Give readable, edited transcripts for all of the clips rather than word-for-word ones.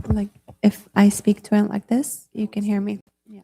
Like, if I speak to it like this, you can hear me. Yeah.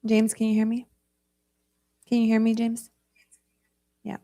James, can you hear me? Can you hear me, James? Yeah.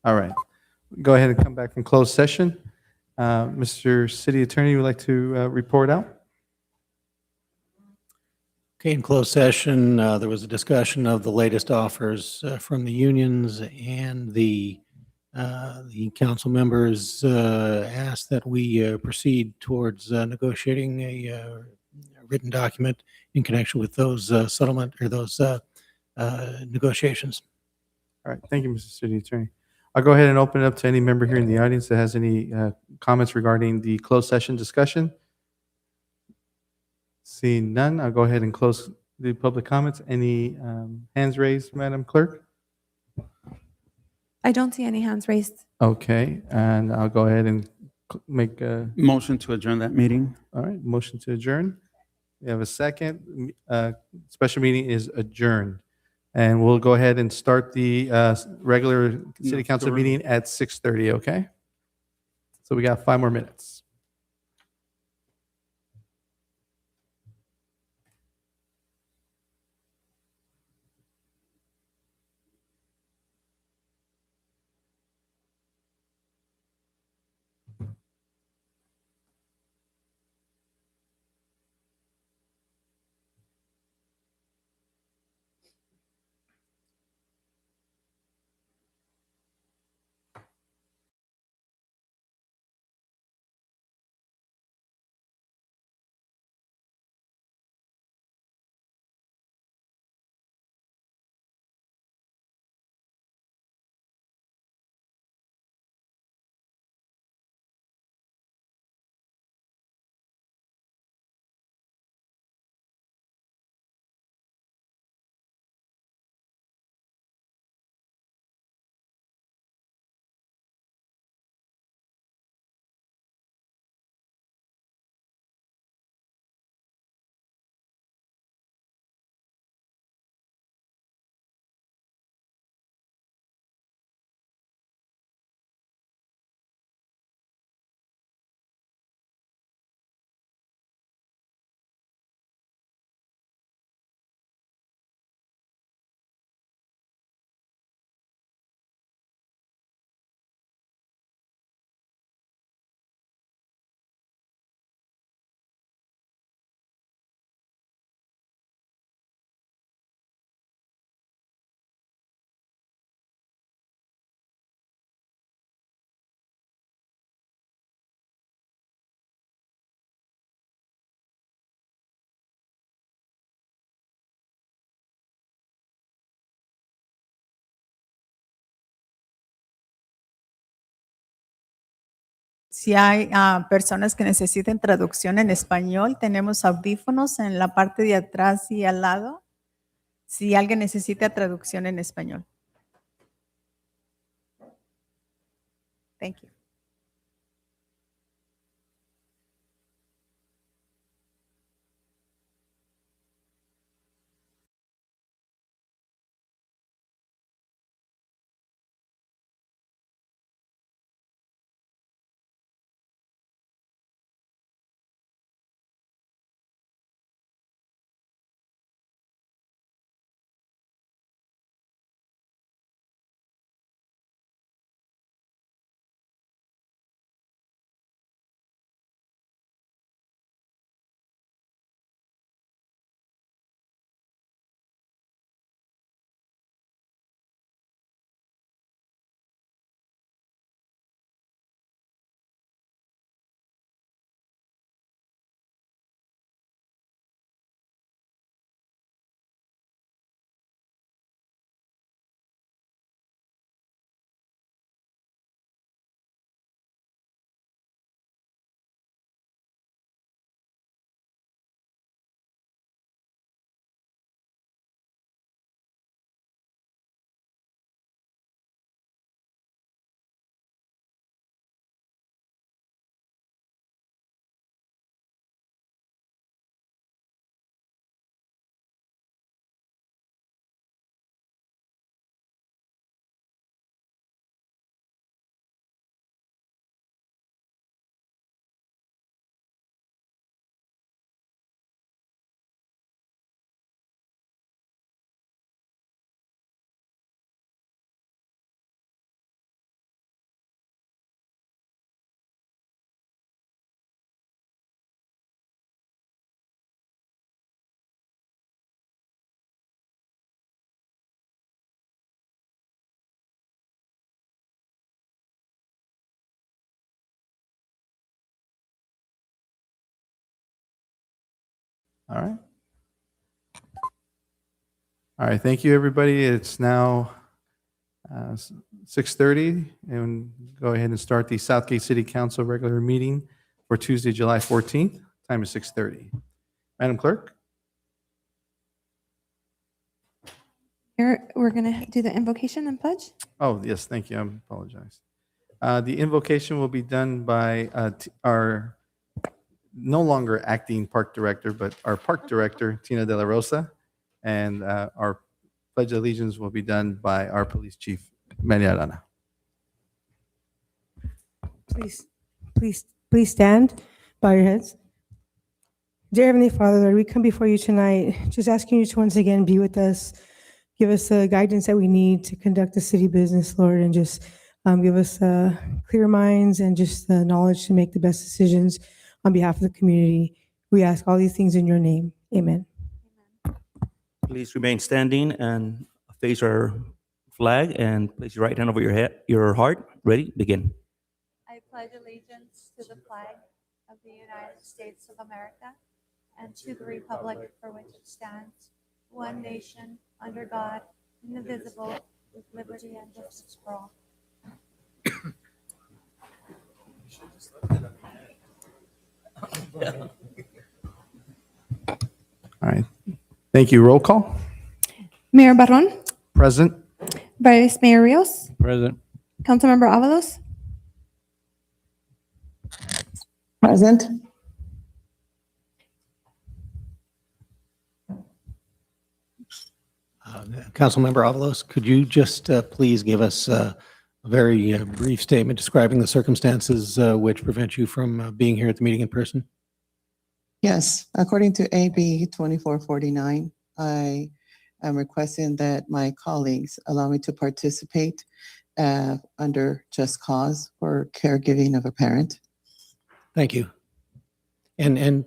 All right. Go ahead and come back from closed session. Mr. City Attorney, would like to report out? Okay, in closed session, there was a discussion of the latest offers from the unions, and the council members asked that we proceed towards negotiating a written document in connection with those settlement or those negotiations. All right. Thank you, Mr. City Attorney. I'll go ahead and open it up to any member here in the audience that has any comments regarding the closed session discussion. Seeing none, I'll go ahead and close the public comments. Any hands raised, Madam Clerk? I don't see any hands raised. Okay, and I'll go ahead and make a, Motion to adjourn that meeting. all right, motion to adjourn. We have a second. Special meeting is adjourned. And we'll go ahead and start the regular city No, council the- meeting at 6:30, okay? So we got 5 more minutes. Si hay personas que necesiten traducción en español, tenemos audífonos en la parte de atrás y al lado. Si alguien necesita traducción en español. Thank you. All right. All right, thank you, everybody. It's now 6:30, and go ahead and start the Southgate City Council regular meeting for Tuesday, July 14th. Time is 6:30. Madam Clerk? Here, we're going to do the invocation and pledge. Oh, yes, thank you. I apologize. The invocation will be done by our no longer acting park director, but our park director, Tina De La Rosa, and our pledge of allegiance will be done by our police chief, Maria Arana. Please stand, bow your heads. Dear Heavenly Father, Lord, we come before you tonight, just asking you to once again be with us, give us the guidance that we need to conduct the city business, Lord, and just give us clear minds and just the knowledge to make the best decisions on behalf of the community. We ask all these things in your name. Amen. Please remain standing and face our flag and place your right hand over your head, your heart. Ready? Begin. I pledge allegiance to the flag of the United States of America and to the republic for which it stands, one nation, under God, indivisible, with liberty and justice for all. All right. Thank you. Roll call. Mayor Barron, Present. Vice Mayor Rios, Present. Councilmember Avalos, Present. Councilmember Avalos, could you just please give us a very brief statement describing the circumstances which prevent you from being here at the meeting in person? Yes, according to AB 2449, I am requesting that my colleagues allow me to participate under just cause for caregiving of a parent. Thank you. And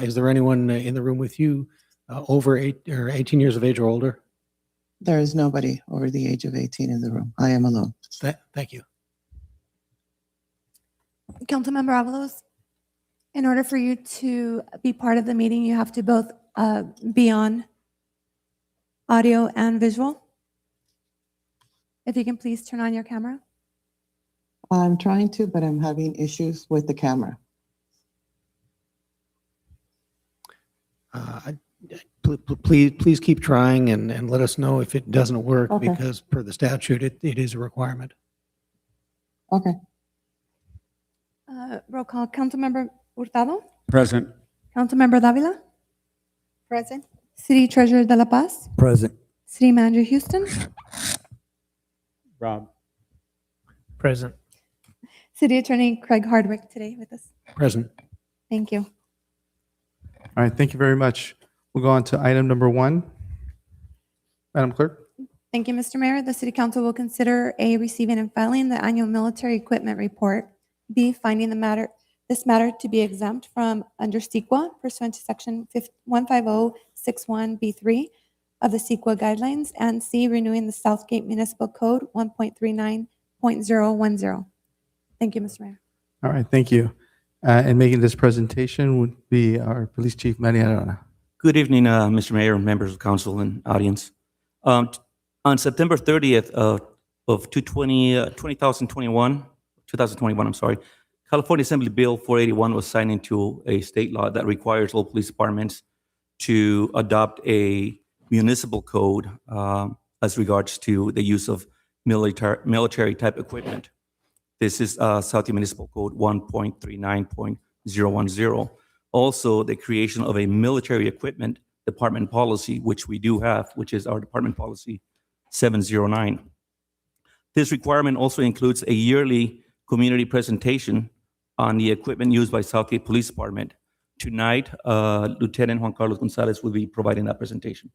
is there anyone in the room with you over 18 years of age or older? There is nobody over the age of 18 in the room. I am alone. Thank you. Councilmember Avalos. In order for you to be part of the meeting, you have to both be on audio and visual. If you can please turn on your camera. I'm trying to, but I'm having issues with the camera. Please keep trying and let us know if it doesn't work, Okay. because per the statute, it is a requirement. Okay. Roll call. Councilmember Hurtado, Present. Councilmember Davila, Present. City Treasurer De La Paz, Present. City Manager Houston, Rob. Present. City Attorney Craig Hardwick today with us. Present. Thank you. All right, thank you very much. We'll go on to item number 1. Madam Clerk? Thank you, Mr. Mayor. The City Council will consider A, receiving and filing the annual military equipment report. B, finding this matter to be exempt from under CEQA pursuant to Section 15061B3 of the CEQA guidelines. And C, renewing the Southgate Municipal Code 1.39.010. Thank you, Mr. Mayor. All right, thank you. And making this presentation would be our Police Chief, Maria Arana. Good evening, Mr. Mayor, members of council and audience. On September 30th of 2021, I'm sorry, California Assembly Bill 481 was signed into a state law that requires all police departments to adopt a municipal code as regards to the use of military type equipment. This is Southgate Municipal Code 1.39.010. Also, the creation of a military equipment department policy, which we do have, which is our department policy 709. This requirement also includes a yearly community presentation on the equipment used by Southgate Police Department. Tonight, Lieutenant Juan Carlos Gonzalez will be providing that presentation.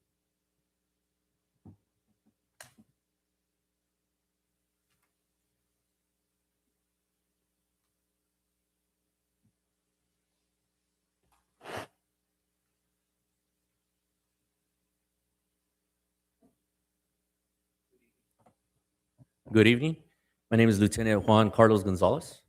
Good evening. My name is Lieutenant Juan Carlos Gonzalez.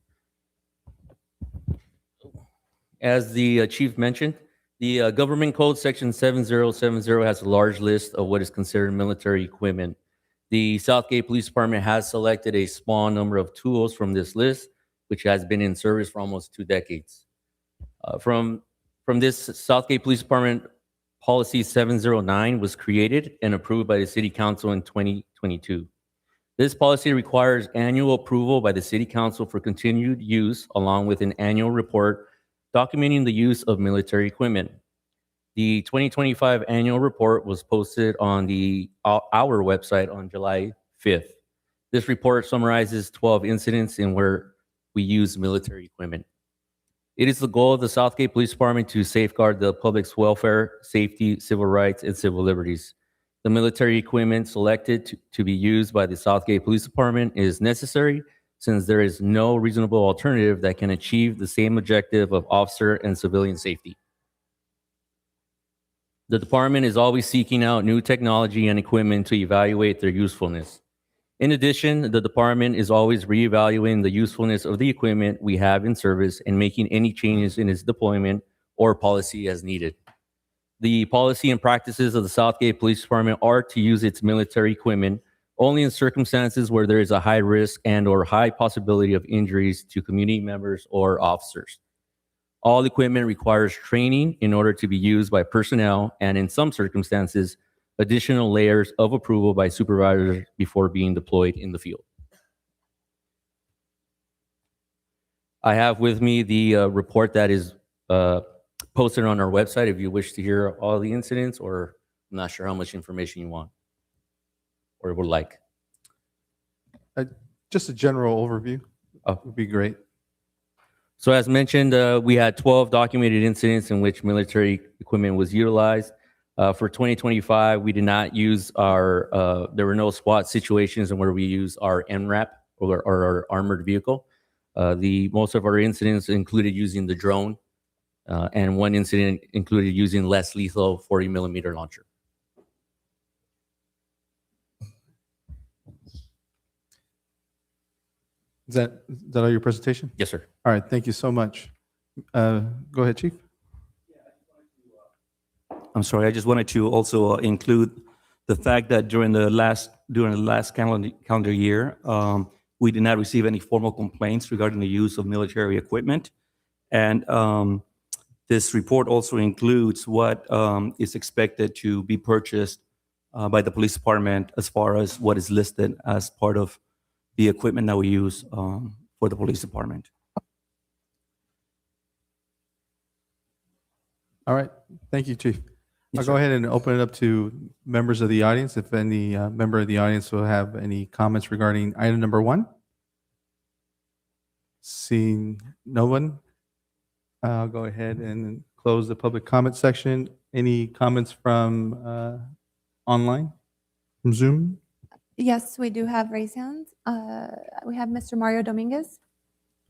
As the chief mentioned, The Government Code Section 7070 has a large list of what is considered military equipment. The Southgate Police Department has selected a small number of tools from this list, which has been in service for almost 2 decades. From this, Southgate Police Department Policy 709 was created and approved by the City Council in 2022. This policy requires annual approval by the City Council for continued use, along with an annual report documenting the use of military equipment. The 2025 annual report was posted on our website on July 5th. This report summarizes 12 incidents in where we use military equipment. It is the goal of the Southgate Police Department to safeguard the public's welfare, safety, civil rights, and civil liberties. The military equipment selected to be used by the Southgate Police Department is necessary since there is no reasonable alternative that can achieve the same objective of officer and civilian safety. The department is always seeking out new technology and equipment to evaluate their usefulness. In addition, the department is always reevaluating the usefulness of the equipment we have in service and making any changes in its deployment or policy as needed. The policy and practices of the Southgate Police Department are to use its military equipment only in circumstances where there is a high risk and/or high possibility of injuries to community members or officers. All equipment requires training in order to be used by personnel, and in some circumstances, additional layers of approval by supervisors before being deployed in the field. I have with me the report that is posted on our website if you wish to hear all the incidents, or I'm not sure how much information you want or would like. Just a general overview would be great. So as mentioned, we had 12 documented incidents in which military equipment was utilized. For 2025, we did not use there were no SWAT situations in where we used our MRAP or our armored vehicle. Most of our incidents included using the drone, and one incident included using less lethal 40 millimeter launcher. Is that all your presentation? Yes, sir. All right, thank you so much. Go ahead, Chief. I'm sorry, I just wanted to also include the fact that during the last calendar year, we did not receive any formal complaints regarding the use of military equipment. And this report also includes what is expected to be purchased by the police department as far as what is listed as part of the equipment that we use for the police department. All right, thank you, Chief. Yes, I'll go sir. ahead and open it up to members of the audience. If any member of the audience will have any comments regarding item number 1. Seeing no one, I'll go ahead and close the public comment section. Any comments from online, from Zoom? Yes, we do have raised hands. We have Mr. Mario Dominguez.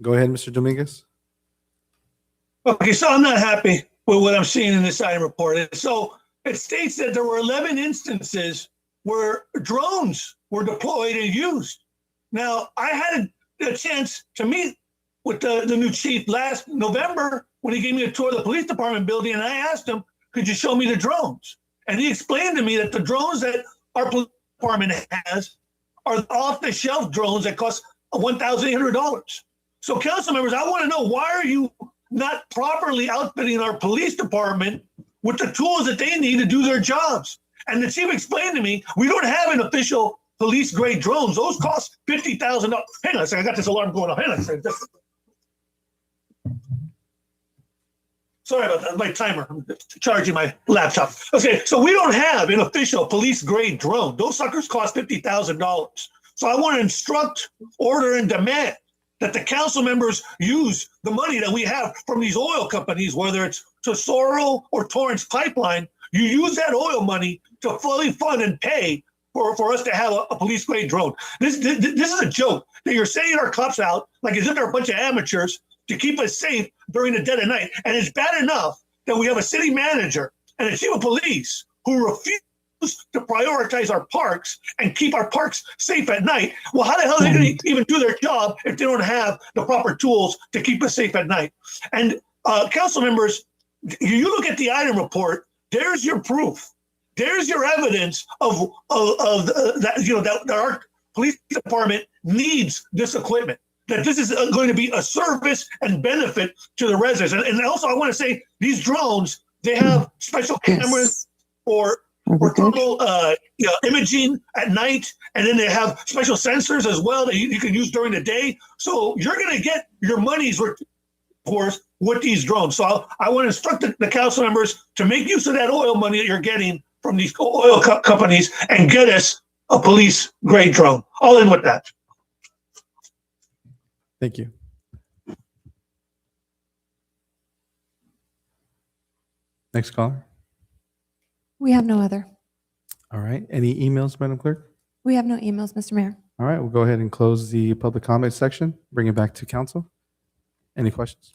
Go ahead, Mr. Dominguez. Okay, so I'm not happy with what I'm seeing in this item report. And so it states that there were 11 instances where drones were deployed and used. Now, I had a chance to meet with the new chief last November when he gave me a tour of the police department building, and I asked him, could you show me the drones? And he explained to me that the drones that our police department has are off-the-shelf drones that cost $1,800. So council members, I want to know, why are you not properly outfitting our police department with the tools that they need to do their jobs? And the chief explained to me, we don't have an official police grade drones. Those cost $50,000. Hang on a second, I got this alarm going off. Hang on a second. Sorry about that, my timer. I'm charging my laptop. Okay, so we don't have an official police grade drone. Those suckers cost $50,000. So I want to instruct, order, and demand that the council members use the money that we have from these oil companies, whether it's Tesoro or Torrance Pipeline. You use that oil money to fully fund and pay for us to have a police grade drone. This is a joke that you're sending our cops out like as if they're a bunch of amateurs to keep us safe during the dead of night. And it's bad enough that we have a city manager and a chief of police who refuse to prioritize our parks and keep our parks safe at night. Well, how the hell are they going to even do their job if they don't have the proper tools to keep us safe at night? And council members, You look at the item report, there's your proof. There's your evidence of that, that our police department needs this equipment, that this is going to be a service and benefit to the residents. And also I want to say these drones, they have special cameras for thermal imaging at night, and then they have special sensors as well that you can use during the day. So you're going to get your money's worth, of course, with these drones. So I want to instruct the council members to make use of that oil money that you're getting from these oil companies and get us a police grade drone. All in with that. Thank you. Next caller. We have no other. All right. Any emails, Madam Clerk? We have no emails, Mr. Mayor. All right. We'll go ahead and close the public comment section. Bring it back to council. Any questions?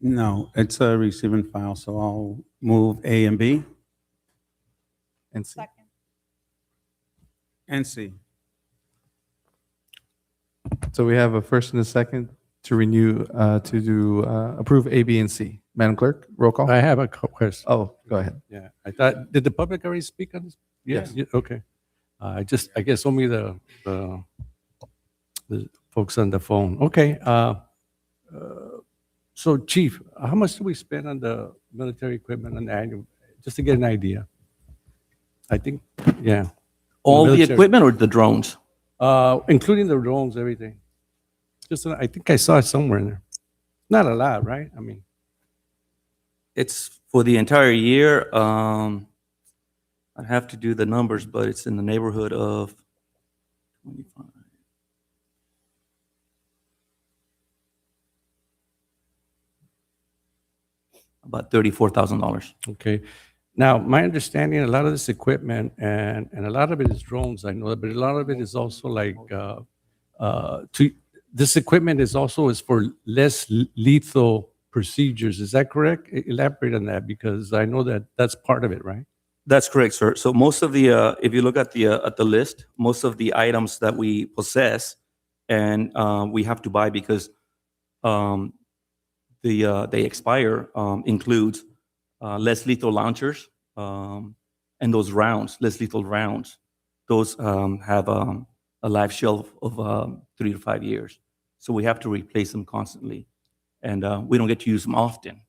No, it's a receiving file, so I'll move A and B And C. and C. So we have a first and a second to renew, approve A, B, and C. Madam Clerk, roll call. I have a question. Oh, go ahead. Yeah, I thought, did the public already speak on this? Yes. Yeah, okay. I guess only the folks on the phone. Okay. So Chief, how much do we spend on the military equipment on the annual, just to get an idea? I think, yeah. All the military- equipment or the drones? Including the drones, everything. Just, I think I saw it somewhere in there. Not a lot, right? I mean, It's for the entire year. I'd have to do the numbers, but it's in the neighborhood of 25. About $34,000. okay. Now, my understanding, a lot of this equipment and a lot of it is drones, I know, but a lot of it is also like, this equipment is for less lethal procedures. Is that correct? Elaborate on that, because I know that that's part of it, right? That's correct, sir. So most of the, if you look at the list, most of the items that we possess and we have to buy because they expire includes less lethal launchers and those rounds, less lethal rounds. Those have a life shelf of 3 to 5 years. So we have to replace them constantly. And we don't get to use them often.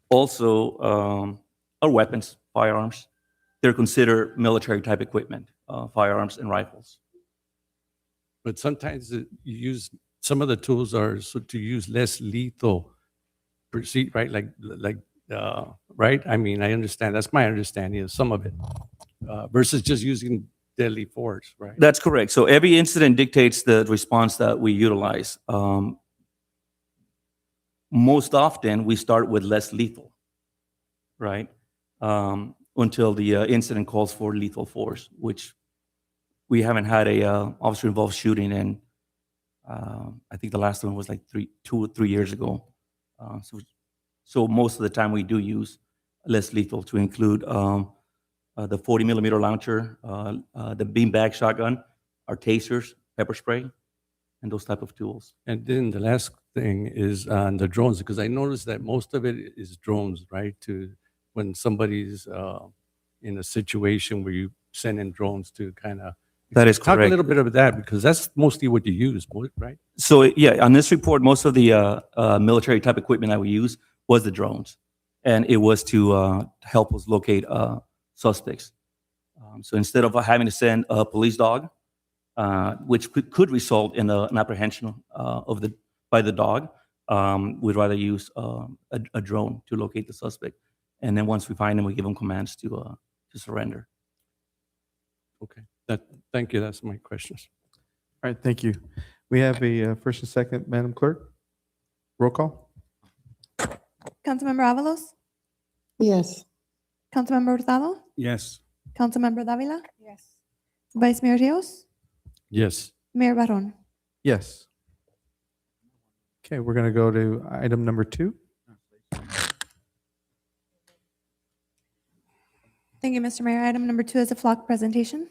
Also, our weapons, firearms, they're considered military type equipment, firearms and rifles. But sometimes you use, some of the tools are so to use less lethal proceed, right? Right? I mean, I understand. That's my understanding of some of it versus just using deadly force, right? That's correct. So every incident dictates the response that we utilize. Most often, we start with less lethal, right? Until the incident calls for lethal force, which we haven't had a officer-involved shooting in. I think the last one was like 2 or 3 years ago. So most of the time, we do use less lethal to include the 40 millimeter launcher, the beanbag shotgun, our tasers, pepper spray, and those type of tools. And then the last thing is on the drones, because I noticed that most of it is drones, right? To when somebody's in a situation where you send in drones to kind of That is talk a correct. little bit of that, because that's mostly what you use, right? So yeah, on this report, most of the military type equipment that we use was the drones, and it was to help us locate suspects. So instead of having to send a police dog, which could result in an apprehension by the dog, we'd rather use a drone to locate the suspect, and then once we find them, we give them commands to surrender. Okay. Thank you. That's my questions. All right, thank you. We have a first and second, Madam Clerk. Roll call. Councilmember Avalos, Yes. Councilmember Hurtado, Yes. Councilmember Davila, Yes. Vice Mayor Rios, Yes. Mayor Barron. Yes. Okay, we're going to go to item number 2. Thank you, Mr. Mayor. Item number 2 is a flock presentation.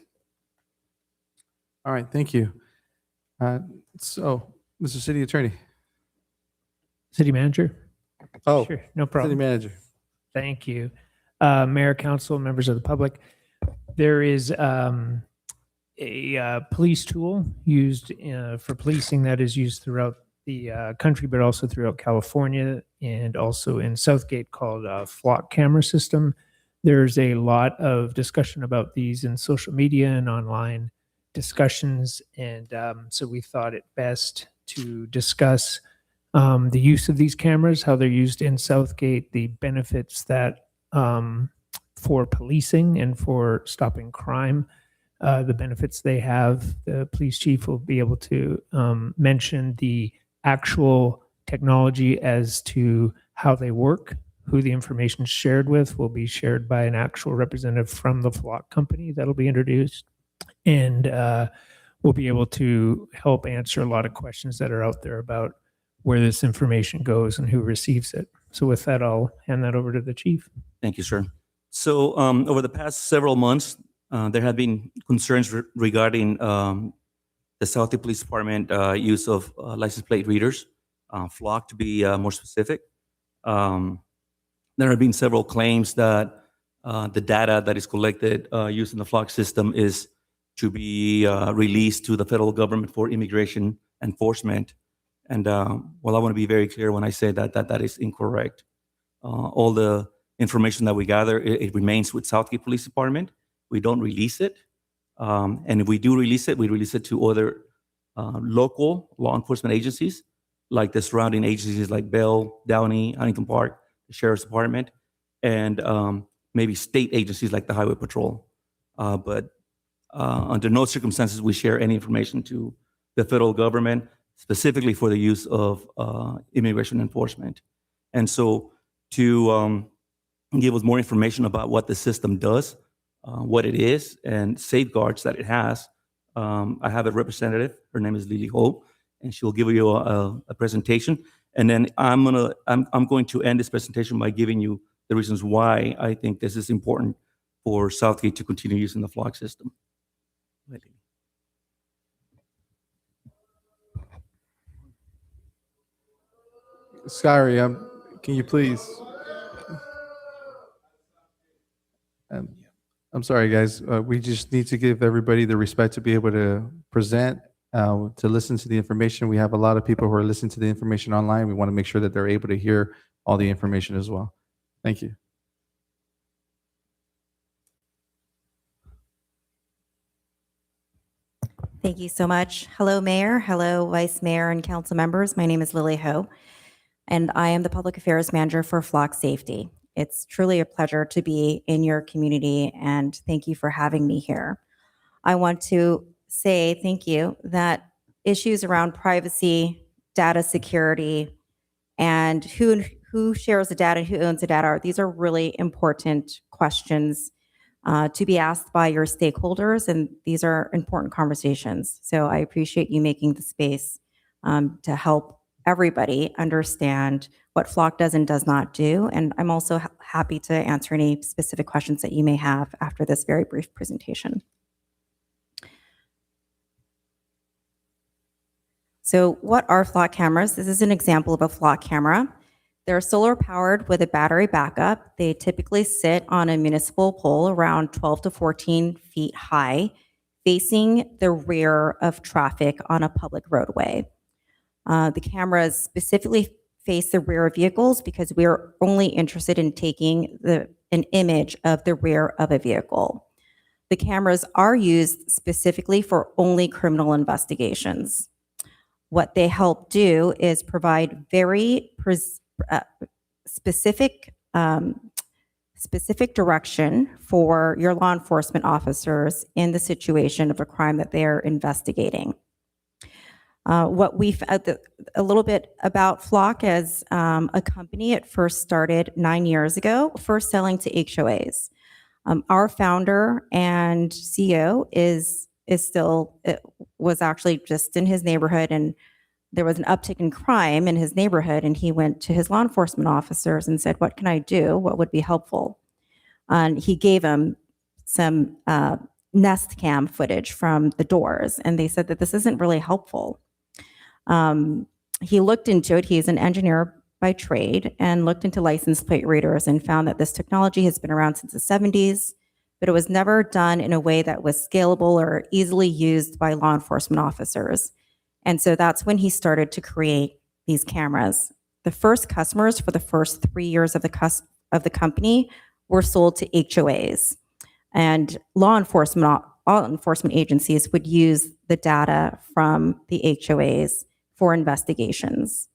All right, thank you. So, Mr. City Attorney. City Manager, Oh, Sure, no City problem. Manager. Thank you. Mayor, council, members of the public. There is a police tool used for policing that is used throughout the country, but also throughout California and also in Southgate called Flock Camera System. There's a lot of discussion about these in social media and online discussions. And so we thought it best to discuss the use of these cameras, how they're used in Southgate, the benefits that for policing and for stopping crime, the benefits they have. The police chief will be able to mention the actual technology as to how they work, who the information is shared with will be shared by an actual representative from the Flock company that'll be introduced. And we'll be able to help answer a lot of questions that are out there about where this information goes and who receives it. So with that, I'll hand that over to the chief. Thank you, sir. So over the past several months, there have been concerns regarding the Southgate Police Department use of license plate readers, Flock to be more specific. There have been several claims that the data that is collected using the Flock system is to be released to the federal government for immigration enforcement. And well, I want to be very clear when I say that is incorrect. All the information that we gather, it remains with Southgate Police Department. We don't release it. And if we do release it, we release it to other local law enforcement agencies, like the surrounding agencies like Bell, Downey, Huntington Park, the Sheriff's Department, and maybe state agencies like the Highway Patrol. But under no circumstances we share any information to the federal government, specifically for the use of immigration enforcement. And so to give us more information about what the system does, what it is, and safeguards that it has, I have a representative. Her name is Lily Ho, and she'll give you a presentation. And then I'm going to end this presentation by giving you the reasons why I think this is important for Southgate to continue using the Flock system. Scary, can you please? I'm sorry, guys. We just need to give everybody the respect to be able to present, to listen to the information. We have a lot of people who are listening to the information online. We want to make sure that they're able to hear all the information as well. Thank you. Thank you so much. Hello, Mayor. Hello, Vice Mayor and council members. My name is Lily Ho, and I am the Public Affairs Manager for Flock Safety. It's truly a pleasure to be in your community, and thank you for having me here. I want to say thank you that issues around privacy, data security, and who shares the data, who owns the data, these are really important questions to be asked by your stakeholders, and these are important conversations. So I appreciate you making the space to help everybody understand what Flock does and does not do. And I'm also happy to answer any specific questions that you may have after this very brief presentation. So what are Flock cameras? This is an example of a Flock camera. They're solar powered with a battery backup. They typically sit on a municipal pole around 12 to 14 feet high, facing the rear of traffic on a public roadway. The cameras specifically face the rear of vehicles because we are only interested in taking an image of the rear of a vehicle. The cameras are used specifically for only criminal investigations. What they help do is provide very specific direction for your law enforcement officers in the situation of a crime that they are investigating. What we found a little bit about Flock as a company, it first started 9 years ago, first selling to HOAs. Our founder and CEO was actually just in his neighborhood, and there was an uptick in crime in his neighborhood, and he went to his law enforcement officers and said, "What can I do? What would be helpful?" And he gave them some Nest Cam footage from the doors, and they said that this isn't really helpful. He looked into it. He's an engineer by trade and looked into license plate readers and found that this technology has been around since the 70s, but it was never done in a way that was scalable or easily used by law enforcement officers. And so that's when he started to create these cameras. The first customers for the first 3 years of the company were sold to HOAs. And law enforcement agencies would use the data from the HOAs for investigations.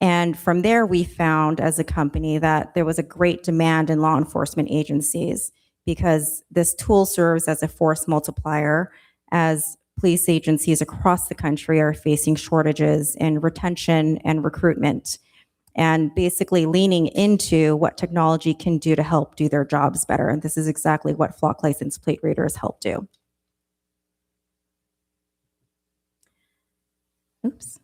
And from there, we found as a company that there was a great demand in law enforcement agencies because this tool serves as a force multiplier as police agencies across the country are facing shortages in retention and recruitment, and basically leaning into what technology can do to help do their jobs better. And this is exactly what Flock license plate readers help do. Oops.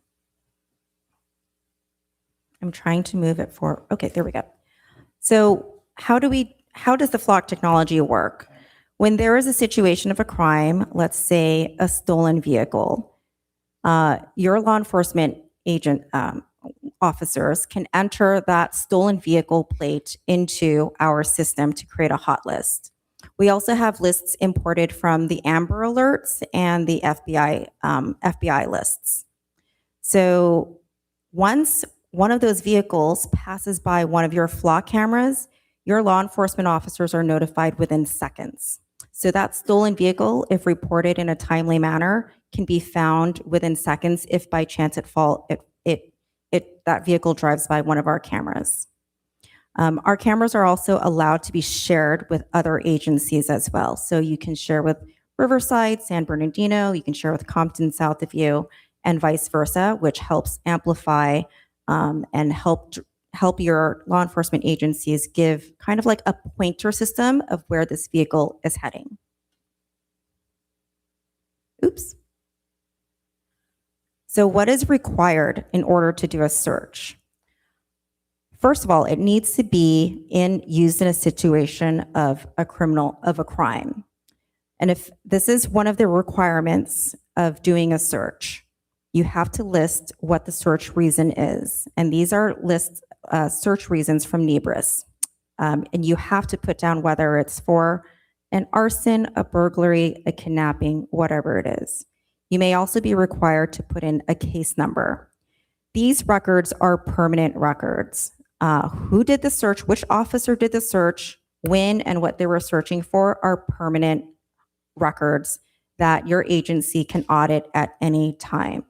I'm trying to move it forward. Okay, there we go. So how does the Flock technology work? When there is a situation of a crime, let's say a stolen vehicle, your law enforcement agent officers can enter that stolen vehicle plate into our system to create a hot list. We also have lists imported from the Amber Alerts and the FBI lists. So once one of those vehicles passes by one of your Flock cameras, your law enforcement officers are notified within seconds. So that stolen vehicle, if reported in a timely manner, can be found within seconds if by chance that vehicle drives by one of our cameras. Our cameras are also allowed to be shared with other agencies as well. So you can share with Riverside, San Bernardino, you can share with Compton, South of you, and vice versa, which helps amplify and help your law enforcement agencies give kind of like a pointer system of where this vehicle is heading. Oops. So what is required in order to do a search? First of all, it needs to be used in a situation of a crime. And if this is one of the requirements of doing a search, you have to list what the search reason is. And these are search reasons from NEBRIS. And you have to put down whether it's for an arson, a burglary, a kidnapping, whatever it is. You may also be required to put in a case number. These records are permanent records. Who did the search, which officer did the search, when and what they were searching for are permanent records that your agency can audit at any time.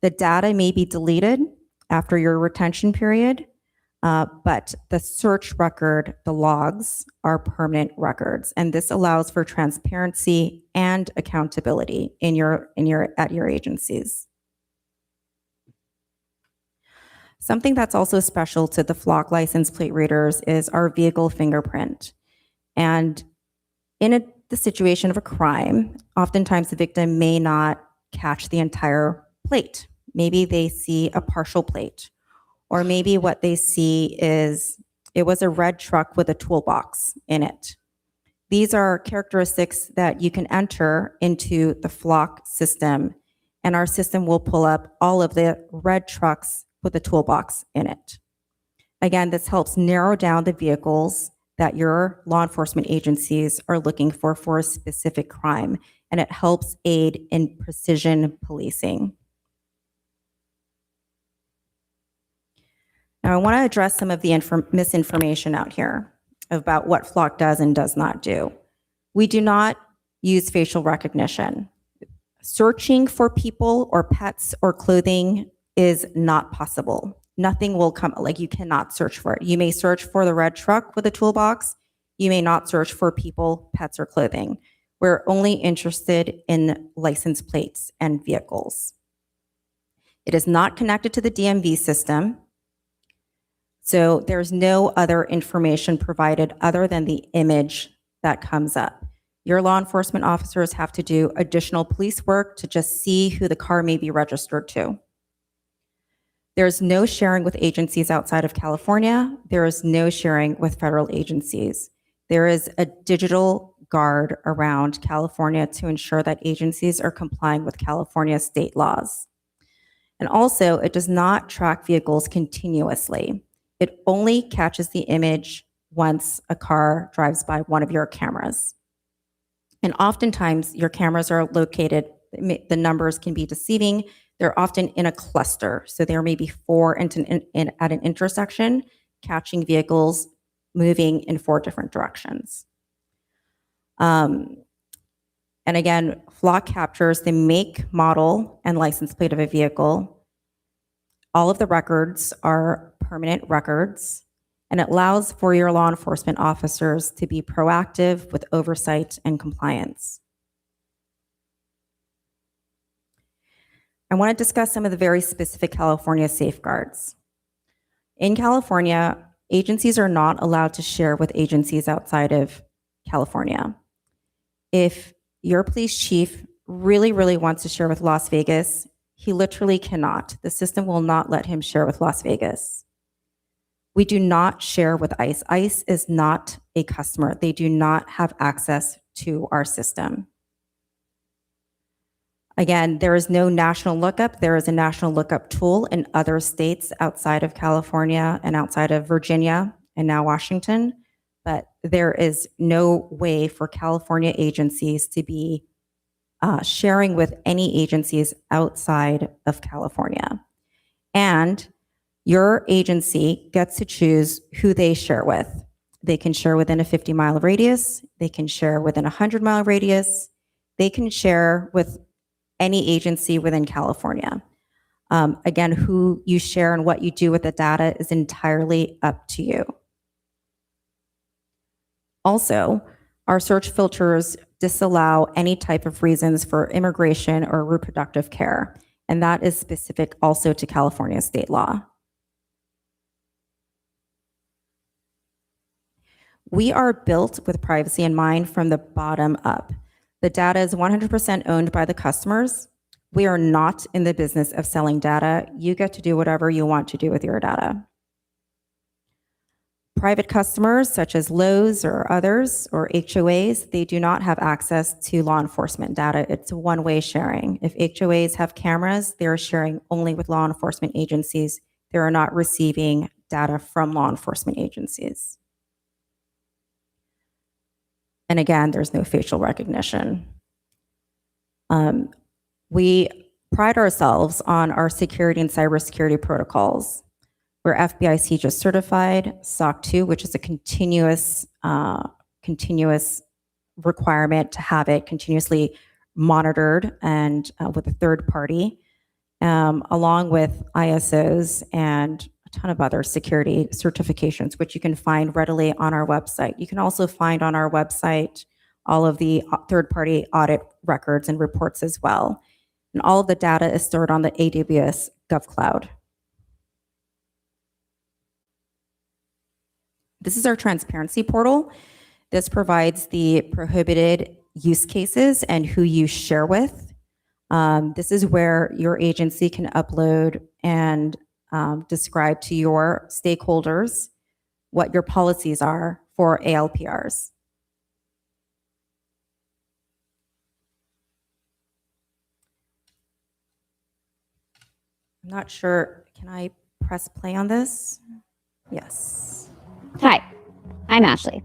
The data may be deleted after your retention period, but the search record, the logs, are permanent records, and this allows for transparency and accountability at your agencies. Something that's also special to the Flock license plate readers is our vehicle fingerprint. And in the situation of a crime, oftentimes the victim may not catch the entire plate. Maybe they see a partial plate, or maybe what they see is it was a red truck with a toolbox in it. These are characteristics that you can enter into the Flock system, and our system will pull up all of the red trucks with a toolbox in it. Again, this helps narrow down the vehicles that your law enforcement agencies are looking for a specific crime, and it helps aid in precision policing. Now, I want to address some of the misinformation out here about what Flock does and does not do. We do not use facial recognition. Searching for people or pets or clothing is not possible. Nothing will come, like you cannot search for it. You may search for the red truck with a toolbox. You may not search for people, pets, or clothing. We're only interested in license plates and vehicles. It is not connected to the DMV system. So there's no other information provided other than the image that comes up. Your law enforcement officers have to do additional police work to just see who the car may be registered to. There's no sharing with agencies outside of California. There is no sharing with federal agencies. There is a digital guard around California to ensure that agencies are complying with California state laws. And also, it does not track vehicles continuously. It only catches the image once a car drives by one of your cameras. And oftentimes, your cameras are located, the numbers can be deceiving. They're often in a cluster. So there may be 4 at an intersection, catching vehicles moving in 4 different directions. And again, Flock captures the make, model, and license plate of a vehicle. All of the records are permanent records, and it allows for your law enforcement officers to be proactive with oversight and compliance. I want to discuss some of the very specific California safeguards. In California, agencies are not allowed to share with agencies outside of California. If your police chief really, really wants to share with Las Vegas, he literally cannot. The system will not let him share with Las Vegas. We do not share with ICE. ICE is not a customer. They do not have access to our system. Again, there is no national lookup. There is a national lookup tool in other states outside of California and outside of Virginia and now Washington, but there is no way for California agencies to be sharing with any agencies outside of California. And your agency gets to choose who they share with. They can share within a 50-mile radius. They can share within a 100-mile radius. They can share with any agency within California. Again, who you share and what you do with the data is entirely up to you. Also, our search filters disallow any type of reasons for immigration or reproductive care, and that is specific also to California state law. We are built with privacy in mind from the bottom up. The data is 100% owned by the customers. We are not in the business of selling data. You get to do whatever you want to do with your data. Private customers such as Lowe's or others or HOAs, they do not have access to law enforcement data. It's one-way sharing. If HOAs have cameras, they're sharing only with law enforcement agencies. They are not receiving data from law enforcement agencies. And again, there's no facial recognition. We pride ourselves on our security and cybersecurity protocols. We're FBI CJIS certified, SOC 2, which is a continuous requirement to have it continuously monitored and with a third party, along with ISOs and a ton of other security certifications, which you can find readily on our website. You can also find on our website all of the third-party audit records and reports as well. And all of the data is stored on the AWS GovCloud. This is our transparency portal. This provides the prohibited use cases and who you share with. This is where your agency can upload and describe to your stakeholders what your policies are for ALPRs. I'm not sure, can I press play on this? Yes. Hi, I'm Ashley.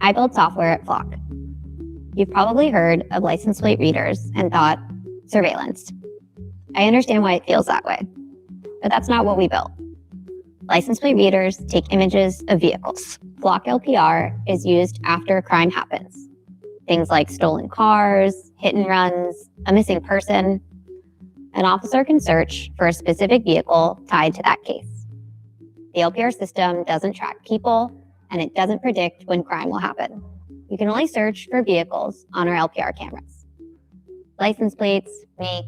I build software at Flock. You've probably heard of license plate readers and thought, surveillance. I understand why it feels that way, but that's not what we built. License plate readers take images of vehicles. Flock LPR is used after a crime happens. Things like stolen cars, hit and runs, a missing person. An officer can search for a specific vehicle tied to that case. The LPR system doesn't track people, and it doesn't predict when crime will happen. You can only search for vehicles on our LPR cameras. License plates, make,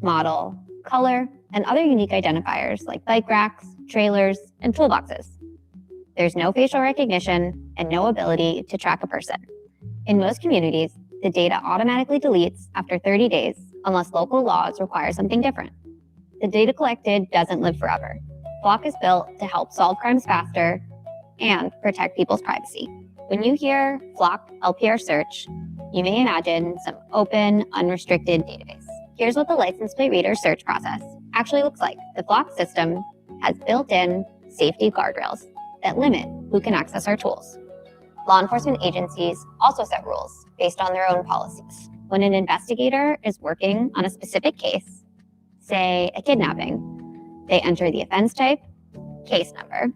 model, color, and other unique identifiers like bike racks, trailers, and toolboxes. There's no facial recognition and no ability to track a person. In most communities, the data automatically deletes after 30 days unless local laws require something different. The data collected doesn't live forever. Flock is built to help solve crimes faster and protect people's privacy. When you hear Flock LPR search, you may imagine some open, unrestricted database. Here's what the license plate reader search process actually looks like. The Flock system has built-in safety guardrails that limit who can access our tools. Law enforcement agencies also set rules based on their own policies. When an investigator is working on a specific case, say a kidnapping, they enter the offense type, case number,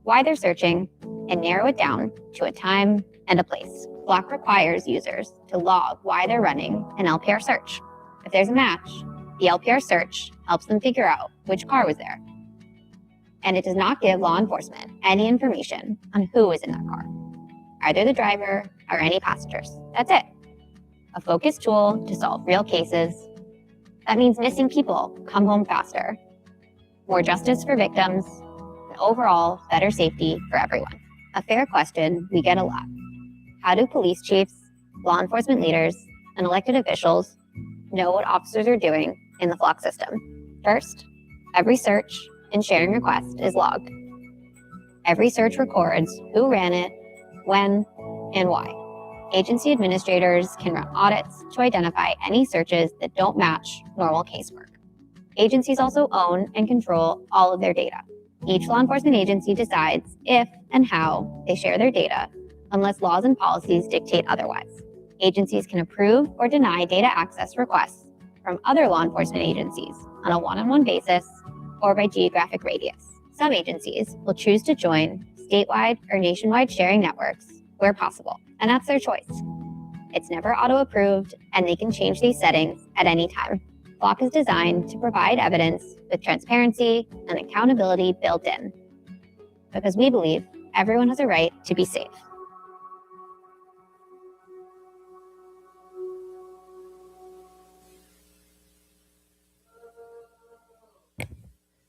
why they're searching, and narrow it down to a time and a place. Flock requires users to log why they're running an LPR search. If there's a match, the LPR search helps them figure out which car was there. And it does not give law enforcement any information on who was in that car, either the driver or any passengers. That's it. A focused tool to solve real cases. That means missing people come home faster, more justice for victims, and overall better safety for everyone. A fair question we get a lot. How do police chiefs, law enforcement leaders, and elected officials know what officers are doing in the Flock system? First, every search and sharing request is logged. Every search records who ran it, when, and why. Agency administrators can run audits to identify any searches that don't match normal casework. Agencies also own and control all of their data. Each law enforcement agency decides if and how they share their data, unless laws and policies dictate otherwise. Agencies can approve or deny data access requests from other law enforcement agencies on a one-on-one basis or by geographic radius. Some agencies will choose to join statewide or nationwide sharing networks where possible, and that's their choice. It's never auto-approved, and they can change these settings at any time. Flock is designed to provide evidence with transparency and accountability built in, because we believe everyone has a right to be safe.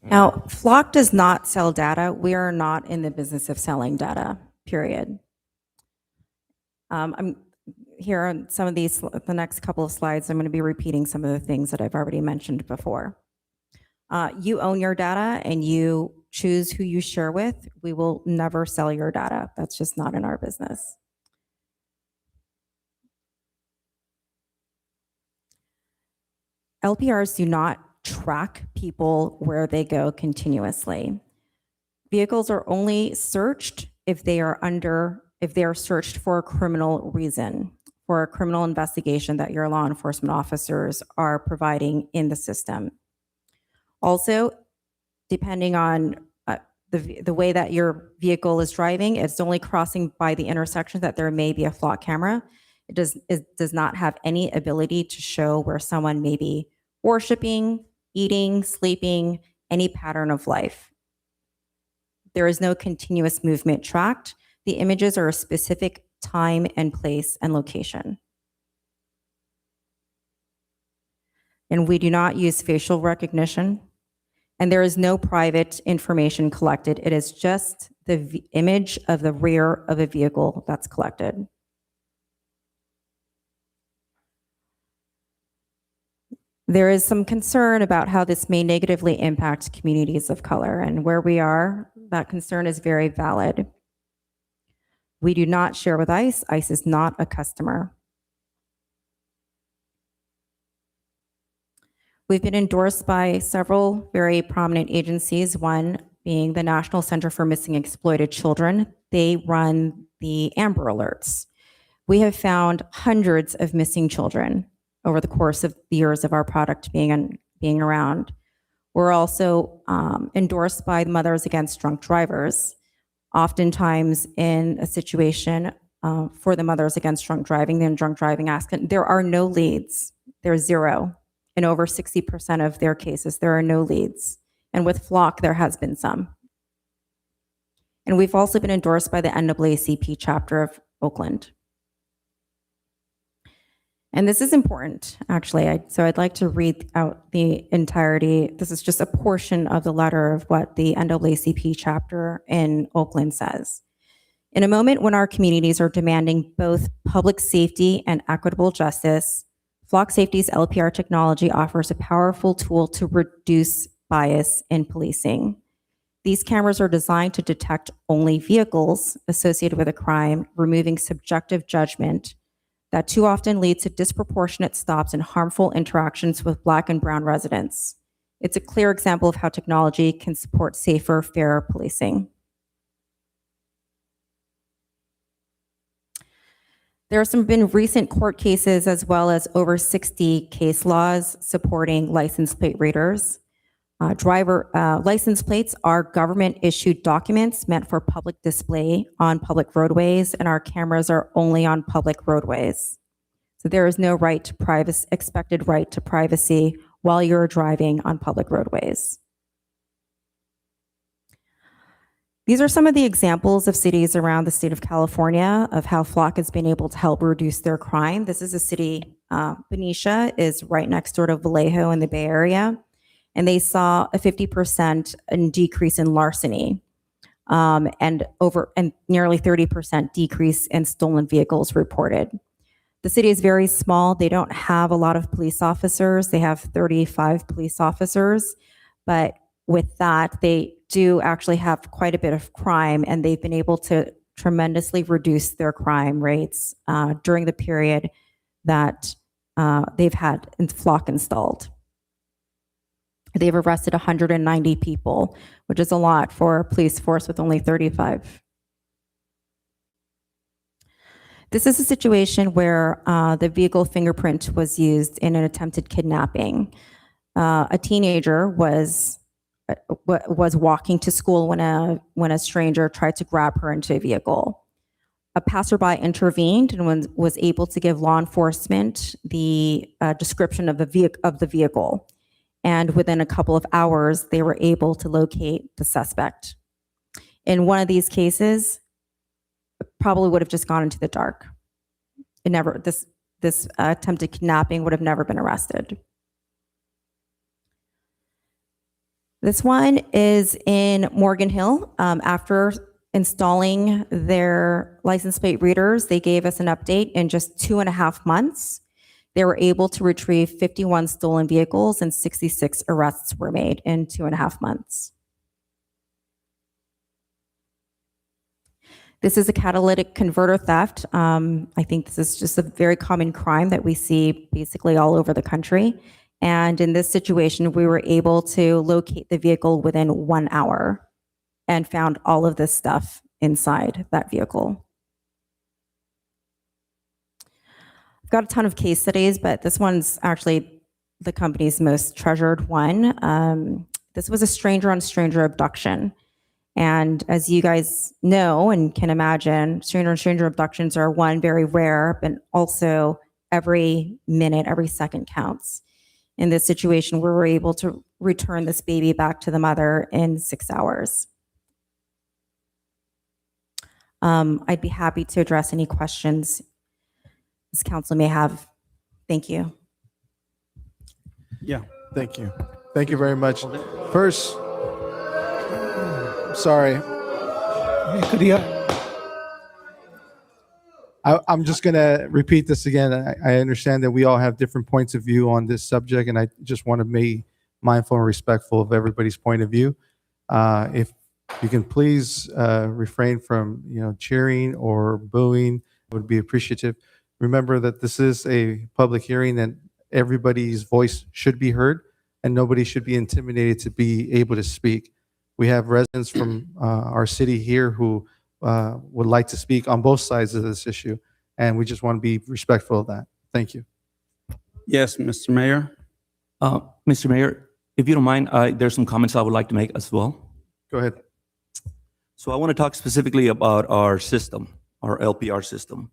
Now, Flock does not sell data. We are not in the business of selling data, period. I'm here on some of these, the next couple of slides, I'm going to be repeating some of the things that I've already mentioned before. You own your data and you choose who you share with. We will never sell your data. That's just not in our business. LPRs do not track people where they go continuously. Vehicles are only searched if they are searched for a criminal reason, for a criminal investigation that your law enforcement officers are providing in the system. Also, depending on the way that your vehicle is driving, it's only crossing by the intersection that there may be a Flock camera. It does not have any ability to show where someone may be worshiping, eating, sleeping, any pattern of life. There is no continuous movement tracked. The images are a specific time and place and location. And we do not use facial recognition. And there is no private information collected. It is just the image of the rear of a vehicle that's collected. There is some concern about how this may negatively impact communities of color, and where we are, that concern is very valid. We do not share with ICE. ICE is not a customer. We've been endorsed by several very prominent agencies, one being the National Center for Missing Exploited Children. They run the Amber Alerts. We have found hundreds of missing children over the course of the years of our product being around. We're also endorsed by the Mothers Against Drunk Drivers. Oftentimes in a situation for the Mothers Against Drunk Driving, the drunk driving accident, there are no leads. There's zero. In over 60% of their cases, there are no leads. And with Flock, there has been some. And we've also been endorsed by the NAACP chapter of Oakland. And this is important, actually. So I'd like to read out the entirety. This is just a portion of the letter of what the NAACP chapter in Oakland says. In a moment when our communities are demanding both public safety and equitable justice, Flock Safety's LPR technology offers a powerful tool to reduce bias in policing. These cameras are designed to detect only vehicles associated with a crime, removing subjective judgment that too often leads to disproportionate stops and harmful interactions with Black and Brown residents. It's a clear example of how technology can support safer, fairer policing. There have been recent court cases as well as over 60 case laws supporting license plate readers. License plates are government-issued documents meant for public display on public roadways, and our cameras are only on public roadways. So there is no right to privacy, expected right to privacy while you're driving on public roadways. These are some of the examples of cities around the state of California of how Flock has been able to help reduce their crime. This is a city, Benicia is right next door to Vallejo in the Bay Area, and they saw a 50% decrease in larceny and nearly 30% decrease in stolen vehicles reported. The city is very small. They don't have a lot of police officers. They have 35 police officers, but with that, they do actually have quite a bit of crime, and they've been able to tremendously reduce their crime rates during the period that they've had Flock installed. They've arrested 190 people, which is a lot for a police force with only 35. This is a situation where the vehicle fingerprint was used in an attempted kidnapping. A teenager was walking to school when a stranger tried to grab her into a vehicle. A passerby intervened and was able to give law enforcement the description of the vehicle. And within a couple of hours, they were able to locate the suspect. In one of these cases, it probably would have just gone into the dark. This attempted kidnapping would have never been arrested. This one is in Morgan Hill. After installing their license plate readers, they gave us an update. In just 2.5 months, they were able to retrieve 51 stolen vehicles and 66 arrests were made in 2.5 months. This is a catalytic converter theft. I think this is just a very common crime that we see basically all over the country. And in this situation, we were able to locate the vehicle within 1 hour and found all of this stuff inside that vehicle. I've got a ton of case studies, but this one's actually the company's most treasured one. This was a stranger-on-stranger abduction. And as you guys know and can imagine, stranger-on-stranger abductions are one, very rare, but also every minute, every second counts. In this situation, we were able to return this baby back to the mother in 6 hours. I'd be happy to address any questions this council may have. Thank you. Yeah, thank you. Thank you very much. First, sorry. I'm just going to repeat this again. I understand that we all have different points of view on this subject, and I just want to be mindful and respectful of everybody's point of view. If you can please refrain from cheering or booing, I would be appreciative. Remember that this is a public hearing and everybody's voice should be heard, and nobody should be intimidated to be able to speak. We have residents from our city here who would like to speak on both sides of this issue, and we just want to be respectful of that. Thank you. Yes, Mr. Mayor. Mr. Mayor, if you don't mind, there's some comments I would like to make as well. Go ahead. So I want to talk specifically about our system, our LPR system.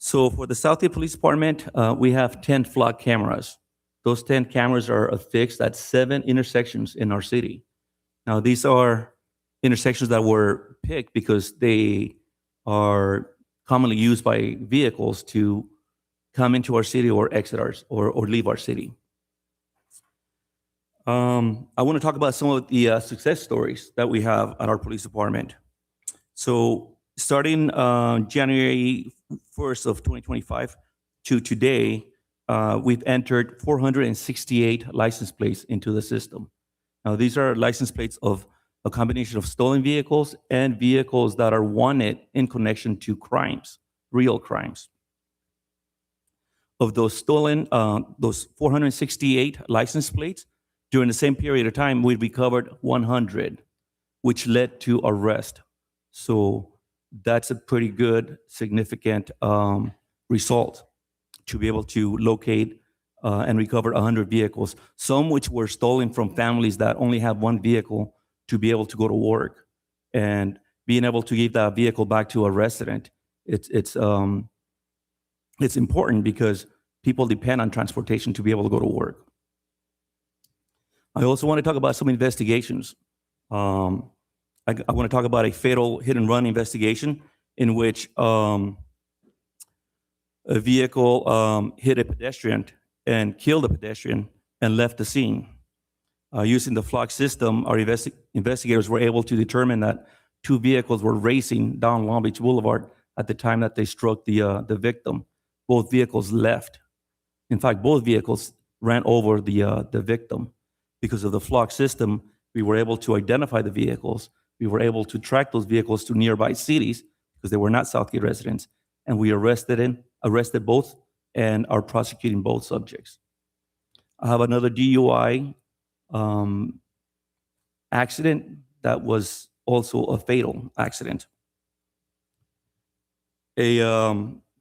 So for the Southgate Police Department, we have 10 Flock cameras. Those 10 cameras are affixed at 7 intersections in our city. Now, these are intersections that were picked because they are commonly used by vehicles to come into our city or exit ours or leave our city. I want to talk about some of the success stories that we have at our police department. So starting January 1st of 2025 to today, we've entered 468 license plates into the system. Now, these are license plates of a combination of stolen vehicles and vehicles that are wanted in connection to crimes, real crimes. Of those stolen, those 468 license plates, During the same period of time, we recovered 100, which led to arrest. So that's a pretty good, significant result to be able to locate and recover 100 vehicles, some which were stolen from families that only have one vehicle to be able to go to work. And being able to give that vehicle back to a resident, it's important because people depend on transportation to be able to go to work. I also want to talk about some investigations. I want to talk about a fatal hit and run investigation in which a vehicle hit a pedestrian and killed a pedestrian and left the scene. Using the Flock system, our investigators were able to determine that 2 vehicles were racing down Long Beach Boulevard at the time that they struck the victim. Both vehicles left. In fact, both vehicles ran over the victim. Because of the Flock system, we were able to identify the vehicles. We were able to track those vehicles to nearby cities because they were not Southgate residents. And we arrested both and are prosecuting both subjects. I have another DUI accident that was also a fatal accident. A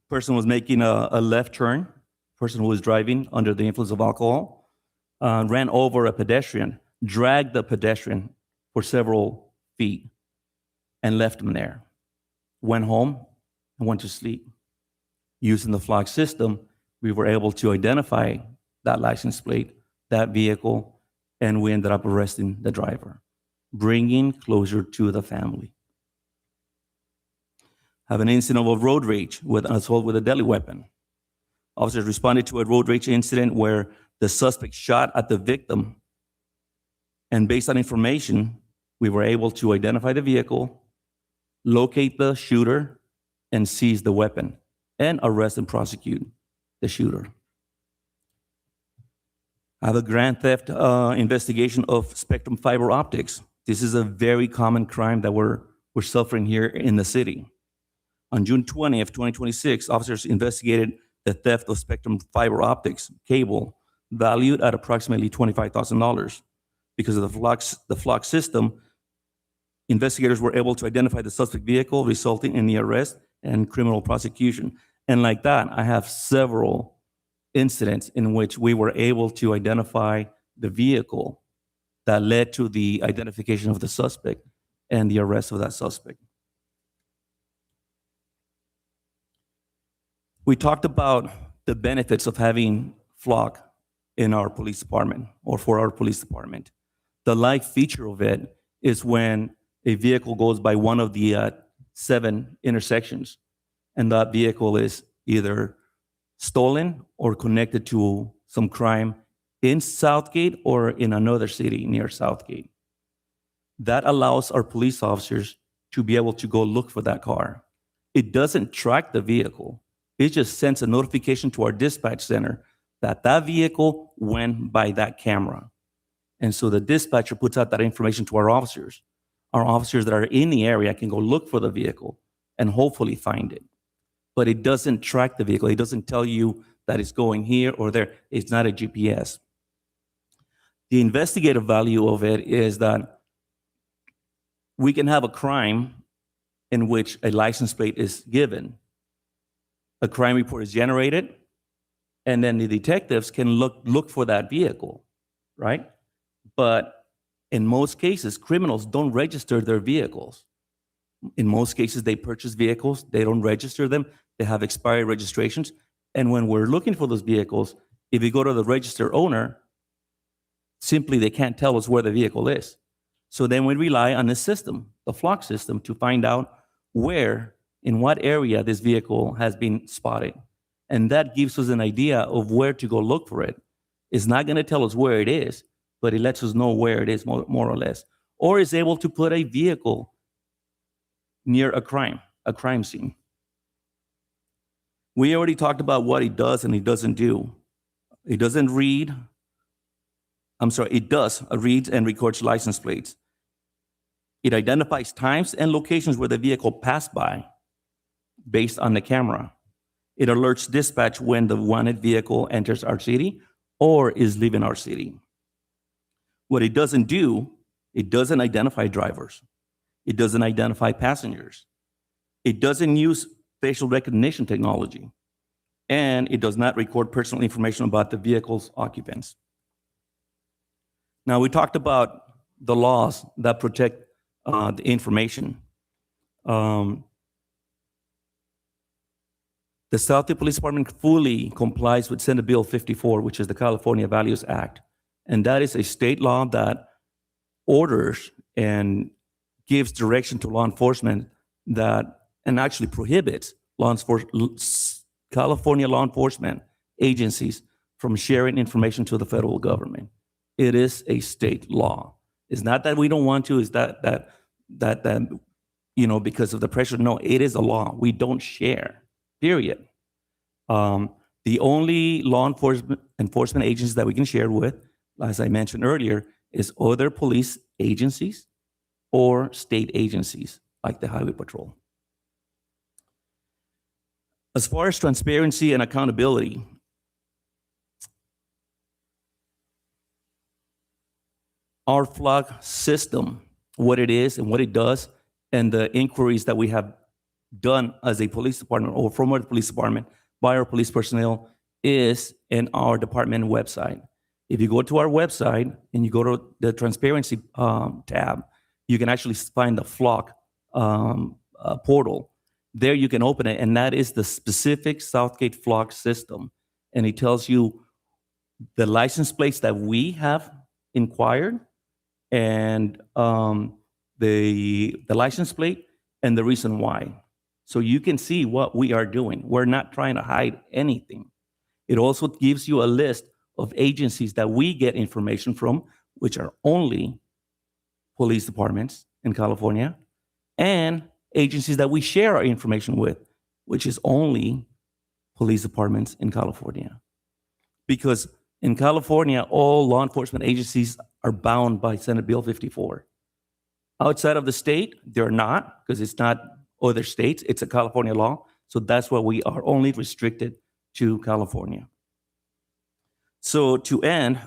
person was making a left turn, person who was driving under the influence of alcohol, ran over a pedestrian, dragged the pedestrian for several feet and left him there. Went home and went to sleep. Using the Flock system, we were able to identify that license plate, that vehicle, and we ended up arresting the driver, bringing closure to the family. Have an incident of road rage with an assault with a deadly weapon. Officers responded to a road rage incident where the suspect shot at the victim. And based on information, we were able to identify the vehicle, locate the shooter, and seize the weapon, and arrest and prosecute the shooter. I have a grand theft investigation of Spectrum Fiber Optics. This is a very common crime that we're suffering here in the city. On June 20th, 2026, officers investigated the theft of Spectrum Fiber Optics cable valued at approximately $25,000. Because of the Flock system, investigators were able to identify the suspect vehicle, resulting in the arrest and criminal prosecution. And like that, I have several incidents in which we were able to identify the vehicle that led to the identification of the suspect and the arrest of that suspect. We talked about the benefits of having Flock in our police department or for our police department. The live feature of it is when a vehicle goes by one of the 7 intersections and that vehicle is either stolen or connected to some crime in Southgate or in another city near Southgate. That allows our police officers to be able to go look for that car. It doesn't track the vehicle. It just sends a notification to our dispatch center that that vehicle went by that camera. And so the dispatcher puts out that information to our officers. Our officers that are in the area can go look for the vehicle and hopefully find it. But it doesn't track the vehicle. It doesn't tell you that it's going here or there. It's not a GPS. The investigative value of it is that we can have a crime in which a license plate is given. A crime report is generated, and then the detectives can look for that vehicle, right? But in most cases, criminals don't register their vehicles. In most cases, they purchase vehicles, they don't register them, they have expired registrations. And when we're looking for those vehicles, if we go to the registered owner, simply they can't tell us where the vehicle is. So then we rely on the system, the Flock system, to find out where, in what area this vehicle has been spotted. And that gives us an idea of where to go look for it. It's not going to tell us where it is, but it lets us know where it is more or less. Or is able to put a vehicle near a crime scene. We already talked about what it does and it doesn't do. It doesn't read. It does reads and records license plates. It identifies times and locations where the vehicle passed by based on the camera. It alerts dispatch when the wanted vehicle enters our city or is leaving our city. What it doesn't do, it doesn't identify drivers. It doesn't identify passengers. It doesn't use facial recognition technology. And it does not record personal information about the vehicle's occupants. Now, we talked about the laws that protect the information. The Southgate Police Department fully complies with Senate Bill 54, which is the California Values Act. And that is a state law that orders and gives direction to law enforcement and actually prohibits California law enforcement agencies from sharing information to the federal government. It is a state law. It's not that we don't want to, it's that because of the pressure. No, it is a law. We don't share, period. The only law enforcement agencies that we can share with, as I mentioned earlier, is other police agencies or state agencies like the Highway Patrol. As far as transparency and accountability, our FLOG system, what it is and what it does, and the inquiries that we have done as a police department or from our police department by our police personnel is in our department website. If you go to our website and you go to the transparency tab, you can actually find the FLOG portal. There you can open it, and that is the specific Southgate FLOG system. And it tells you the license plates that we have inquired and the license plate and the reason why. So you can see what we are doing. We're not trying to hide anything. It also gives you a list of agencies that we get information from, which are only police departments in California, and agencies that we share our information with, which is only police departments in California. Because in California, all law enforcement agencies are bound by Senate Bill 54. Outside of the state, they're not, because it's not other states, it's a California law. So that's why we are only restricted to California. So to end,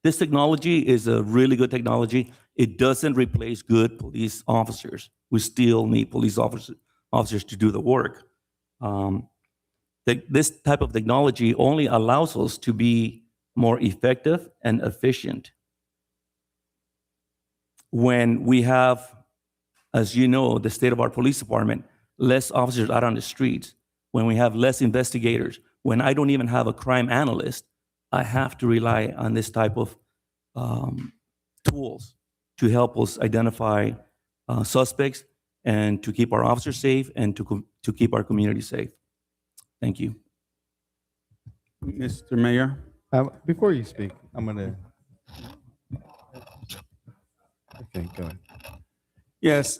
this technology is a really good technology. It doesn't replace good police officers. We still need police officers to do the work. This type of technology only allows us to be more effective and efficient. When we have, as you know, the state of our police department, less officers out on the streets, when we have less investigators, when I don't even have a crime analyst, I have to rely on this type of tools to help us identify suspects and to keep our officers safe and to keep our community safe. Thank you. Mr. Mayor? Before you speak, I'm going to. Okay, go ahead. Yes,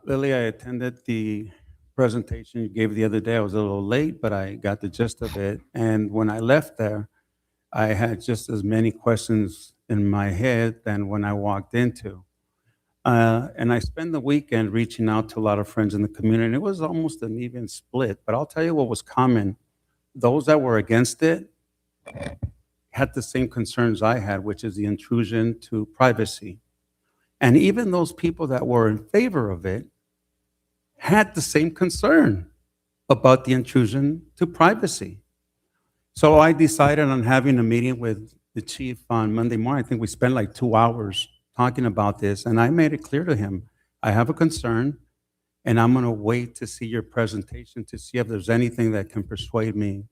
Lily, I attended the presentation you gave the other day. I was a little late, but I got the gist of it. And when I left there, I had just as many questions in my head than when I walked into. And I spent the weekend reaching out to a lot of friends in the community, and it was almost an even split. But I'll tell you what was common. Those that were against it had the same concerns I had, which is the intrusion to privacy. And even those people that were in favor of it had the same concern about the intrusion to privacy. So I decided on having a meeting with the chief on Monday morning. I think we spent like 2 hours talking about this, and I made it clear to him, I have a concern, and I'm going to wait to see your presentation to see if there's anything that can persuade me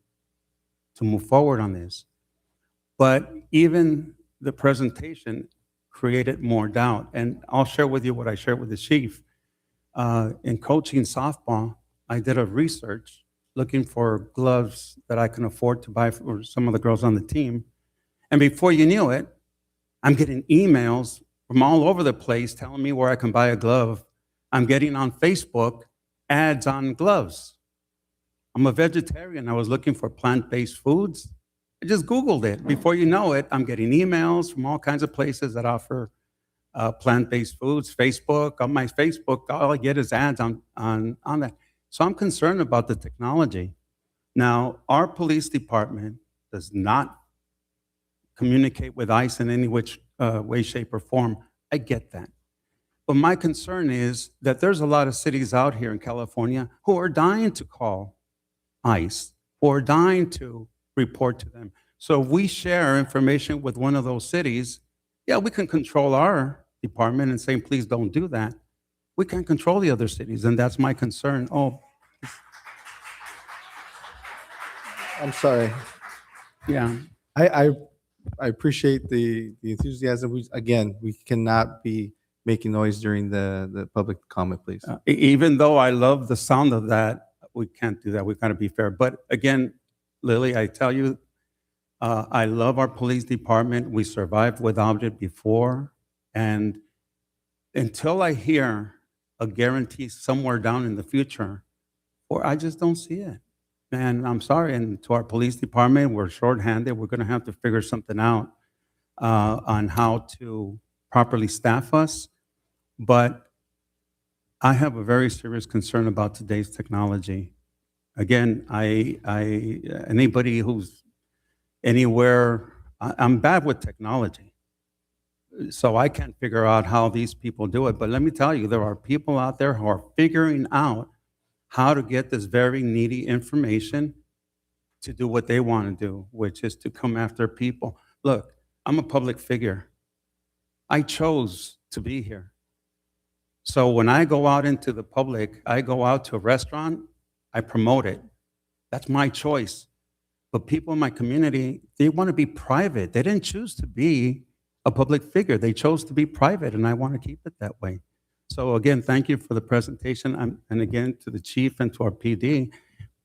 to move forward on this. But even the presentation created more doubt. And I'll share with you what I shared with the chief. In coaching softball, I did a research looking for gloves that I can afford to buy for some of the girls on the team. And before you knew it, I'm getting emails from all over the place telling me where I can buy a glove. I'm getting on Facebook ads on gloves. I'm a vegetarian. I was looking for plant-based foods. I just Googled it. Before you know it, I'm getting emails from all kinds of places that offer plant-based foods. Facebook, on my Facebook, all I get is ads on that. So I'm concerned about the technology. Now, our police department does not communicate with ICE in any which way, shape, or form. I get that. But my concern is that there's a lot of cities out here in California who are dying to call ICE or dying to report to them. So if we share information with one of those cities, yeah, we can control our department and say, please don't do that. We can't control the other cities, and that's my concern. Oh, I'm sorry. yeah. I appreciate the enthusiasm. Again, we cannot be making noise during the public comment, please. Even though I love the sound of that, we can't do that. We've got to be fair. But again, Lily, I tell you, I love our police department. We survived without it before. And until I hear a guarantee somewhere down in the future, or I just don't see it. And I'm sorry. And to our police department, we're shorthanded. We're going to have to figure something out on how to properly staff us. But I have a very serious concern about today's technology. Again, anybody who's anywhere, I'm bad with technology. So I can't figure out how these people do it. But let me tell you, there are people out there who are figuring out how to get this very needy information to do what they want to do, which is to come after people. Look, I'm a public figure. I chose to be here. So when I go out into the public, I go out to a restaurant, I promote it. That's my choice. But people in my community, they want to be private. They didn't choose to be a public figure. They chose to be private, and I want to keep it that way. So again, thank you for the presentation. And again, to the chief and to our PD,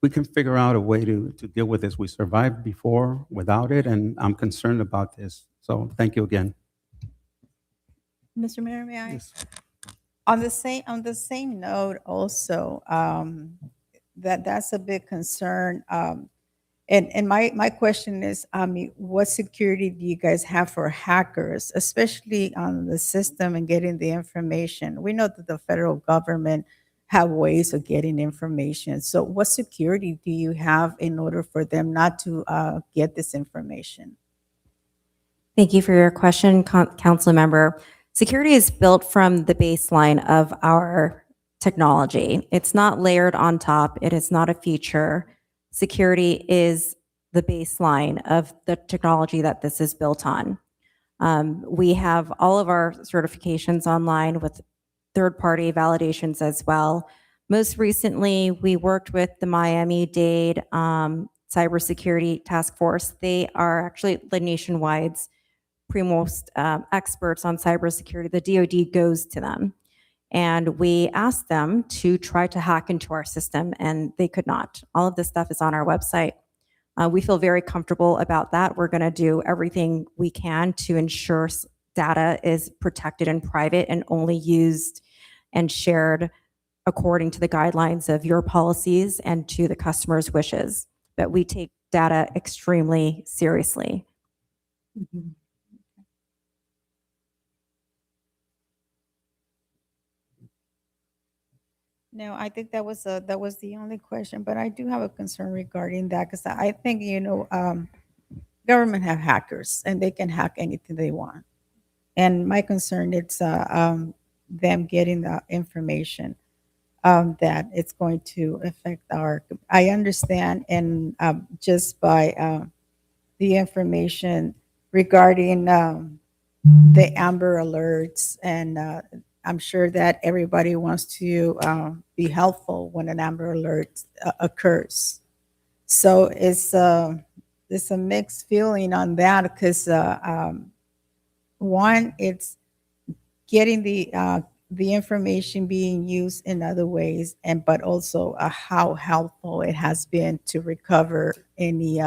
we can figure out a way to deal with this. We survived before without it, and I'm concerned about this. So thank you again. Mr. Mayor, may I? Yes. On the same note also, that's a big concern. And my question is, what security do you guys have for hackers, especially on the system and getting the information? We know that the federal government have ways of getting information. So what security do you have in order for them not to get this information? Thank you for your question, Council Member. Security is built from the baseline of our technology. It's not layered on top. It is not a feature. Security is the baseline of the technology that this is built on. We have all of our certifications online with third-party validations as well. Most recently, we worked with the Miami-Dade Cybersecurity Task Force. They are actually the nationwide's premost experts on cybersecurity. The DoD goes to them. And we asked them to try to hack into our system, and they could not. All of this stuff is on our website. We feel very comfortable about that. We're going to do everything we can to ensure data is protected and private and only used and shared according to the guidelines of your policies and to the customer's wishes. But we take data extremely seriously. Mm-hmm. No, I think that was the only question, but I do have a concern regarding that because I think, government have hackers and they can hack anything they want. And my concern is them getting the information that it's going to affect I understand, and just by the information regarding the Amber Alerts, and I'm sure that everybody wants to be helpful when an Amber Alert occurs. So it's a mixed feeling on that because one, it's getting the information being used in other ways, but also how helpful it has been to recover any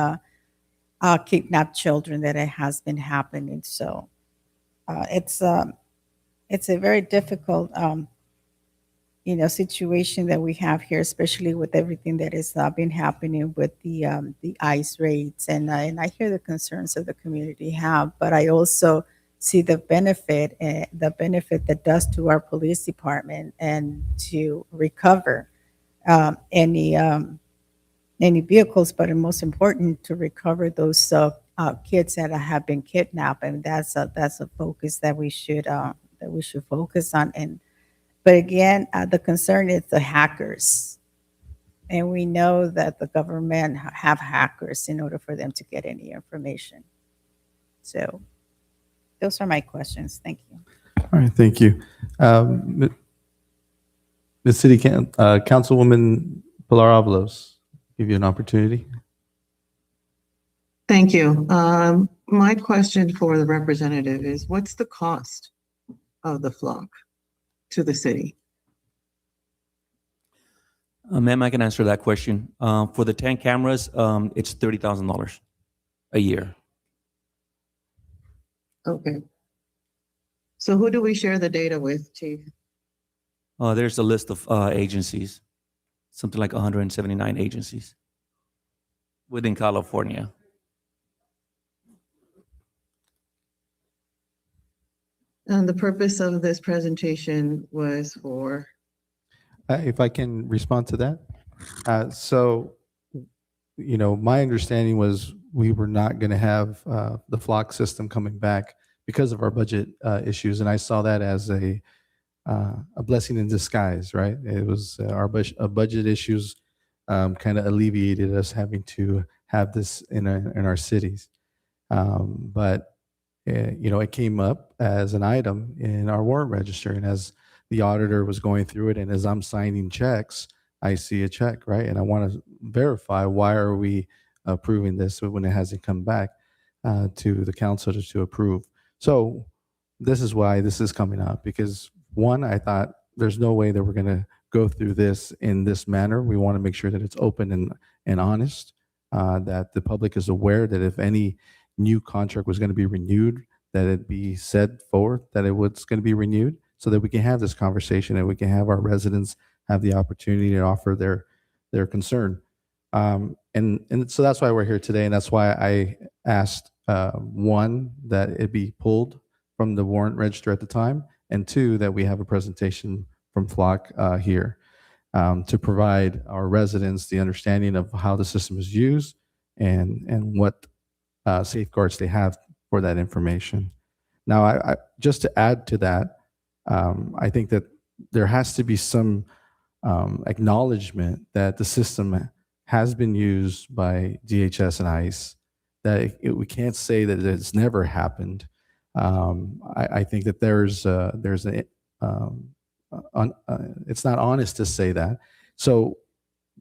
kidnapped children that it has been happening. So it's a very difficult, situation that we have here, especially with everything that has been happening with the ICE raids. And I hear the concerns that the community have, but I also see the benefit that does to our police department and to recover any vehicles, but most important, to recover those kids that have been kidnapped, and that's a focus that we should focus on. But again, the concern is the hackers, and we know that the government have hackers in order for them to get any information. So those are my questions. Thank you. All right, thank you. Ms. Councilwoman Pilar Avalos, give you an opportunity. Thank you. My question for the representative is, what's the cost of the flock to the city? Ma'am, I can answer that question. For the 10 cameras, it's $30,000 a year. Okay. So who do we share the data with, Chief? There's a list of agencies, something like 179 agencies within California. And the purpose of this presentation was for? If I can respond to that. So, my understanding was we were not going to have the flock system coming back because of our budget issues. And I saw that as a blessing in disguise, right? It was our budget issues kind of alleviated us having to have this in our cities. But it came up as an item in our warrant register, and as the auditor was going through it, and as I'm signing checks, I see a check, right? And I want to verify, why are we approving this when it hasn't come back to the council to approve? So this is why this is coming up, because one, I thought there's no way that we're going to go through this in this manner. We want to make sure that it's open and honest, that the public is aware that if any new contract was going to be renewed, that it be said forth that it was going to be renewed, so that we can have this conversation and we can have our residents have the opportunity to offer their concern. And so that's why we're here today, and that's why I asked, one, that it be pulled from the warrant register at the time, and two, that we have a presentation from Flock here to provide our residents the understanding of how the system is used and what safeguards they have for that information. Now, I just to add to that, I think that there has to be some acknowledgement that the system has been used by DHS and ICE, that we can't say that it's never happened. I think that it's not honest to say that. So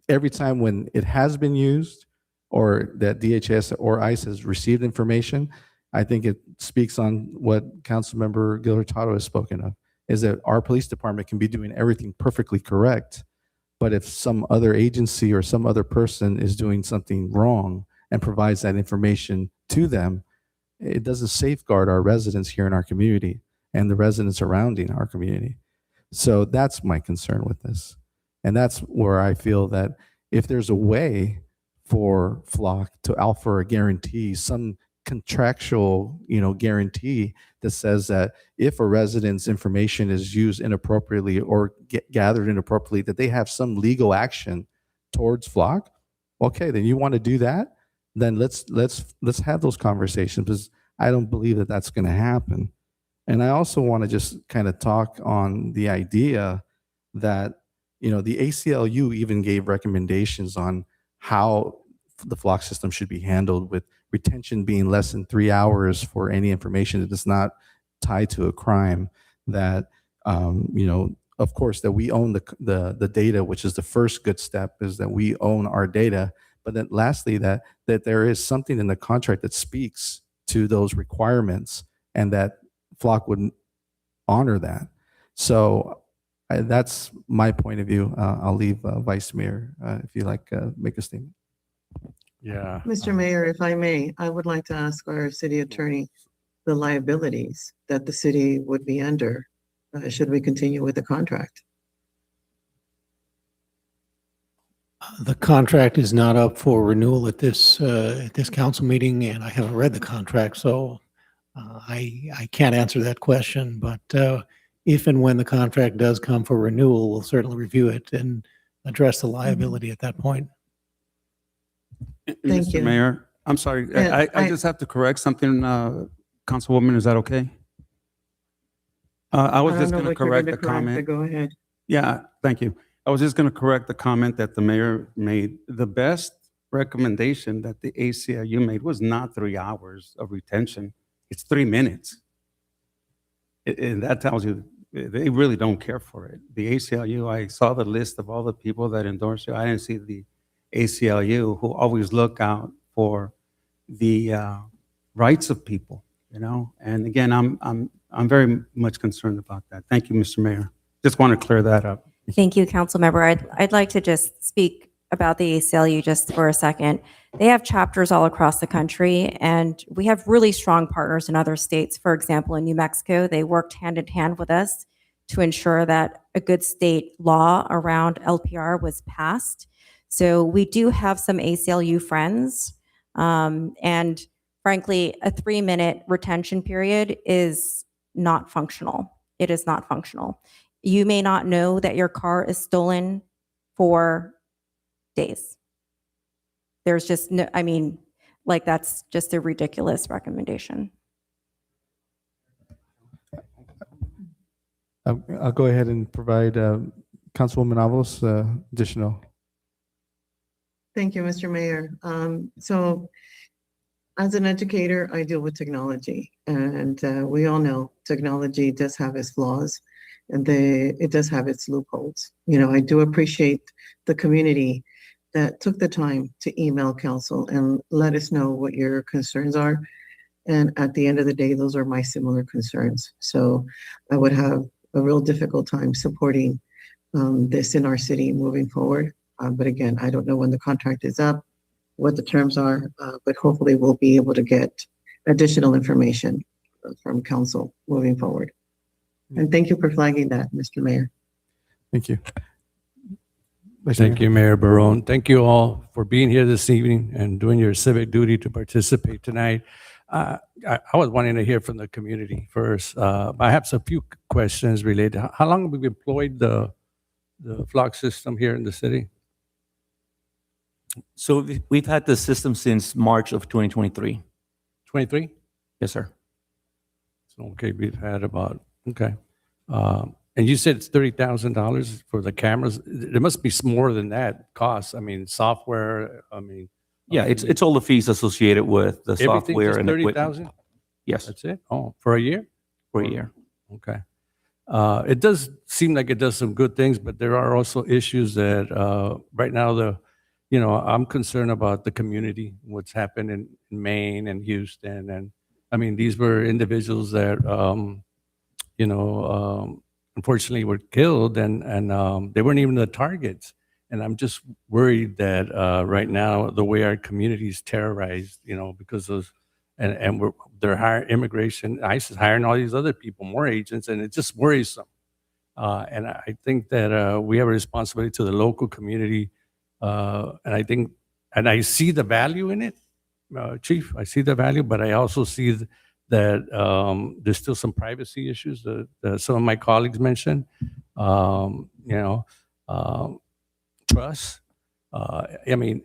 every time when it has been used, or that DHS or ICE has received information, I think it speaks on what Councilmember Gil Hurtado has spoken of, is that our police department can be doing everything perfectly correct, but if some other agency or some other person is doing something wrong and provides that information to them, it doesn't safeguard our residents here in our community and the residents surrounding our community. So that's my concern with this. And that's where I feel that if there's a way for Flock to offer a guarantee, some contractual, guarantee that says that if a resident's information is used inappropriately or gathered inappropriately, that they have some legal action towards Flock. Okay, then you want to do that? Then let's have those conversations, because I don't believe that that's going to happen. And I also want to just kind of talk on the idea that, the ACLU even gave recommendations on how the Flock system should be handled, with retention being less than 3 hours for any information that is not tied to a crime. That, of course, that we own the data, which is the first good step, is that we own our data. But then lastly, that there is something in the contract that speaks to those requirements, and that Flock would honor that. So that's my point of view. I'll leave Vice Mayor, if you like, make a statement. Yeah. Mr. Mayor, if I may, I would like to ask our city attorney the liabilities that the city would be under should we continue with the contract. The contract is not up for renewal at this council meeting, and I haven't read the contract, so I can't answer that question. But if and when the contract does come for renewal, we'll certainly review it and address the liability at that point. Thank Mr. you. Mayor, I'm sorry, Yeah, I just have to correct something, Councilwoman, is that okay? I was I don't just know going to what you're correct gonna the correct, but comment. go ahead. Yeah, thank you. I was just going to correct the comment that the mayor made. The best recommendation that the ACLU made was not 3 hours of retention. It's 3 minutes. And that tells you they really don't care for it. The ACLU, I saw the list of all the people that endorse you. I didn't see the ACLU who always look out for the rights of people, you know? And again, I'm very much concerned about that. Thank you, Mr. Mayor. Just want to clear that up. Thank you, Councilmember. I'd like to just speak about the ACLU just for a second. They have chapters all across the country, and we have really strong partners in other states. For example, in New Mexico, they worked hand in hand with us to ensure that a good state law around LPR was passed. So we do have some ACLU friends, and frankly, a 3-minute retention period is not functional. It is not functional. You may not know that your car is stolen for days. There's just no, I mean, like, that's just a ridiculous recommendation. I'll go ahead and provide Councilwoman Avalos additional. Thank you, Mr. Mayor. So as an educator, I deal with technology, and we all know technology does have its flaws, and it does have its loopholes. You know, I do appreciate the community that took the time to email council and let us know what your concerns are. And at the end of the day, those are my similar concerns. So I would have a real difficult time supporting this in our city moving forward. But again, I don't know when the contract is up, what the terms are, but hopefully we'll be able to get additional information from council moving forward. And thank you for flagging that, Mr. Mayor. Thank you. Thank you, Mayor Barone. Thank you all for being here this evening and doing your civic duty to participate tonight. I was wanting to hear from the community first. I have a few questions related. How long have we employed the flock system here in the city? So we've had the system since March of 2023. 23? Yes, sir. So, okay, we've had about, okay. And you said it's $30,000 for the cameras. There must be more than that cost. I mean, software, I mean. Yeah, it's all the fees associated with the Everything, software just and equipment. 30,000? Yes, That's it? Oh, for a year? for a year. Okay. It does seem like it does some good things, but there are also issues that right now I'm concerned about the community, what's happened in Maine and Houston. And I mean, these were individuals that, unfortunately were killed and they weren't even the targets. And I'm just worried that right now, the way our community is terrorized, because of, and they're hiring immigration, ICE is hiring all these other people, more agents, and it just worries them. And I think that we have a responsibility to the local community. And I see the value in it, Chief, I see the value, but I also see that there's still some privacy issues that some of my colleagues mentioned, trust. I mean,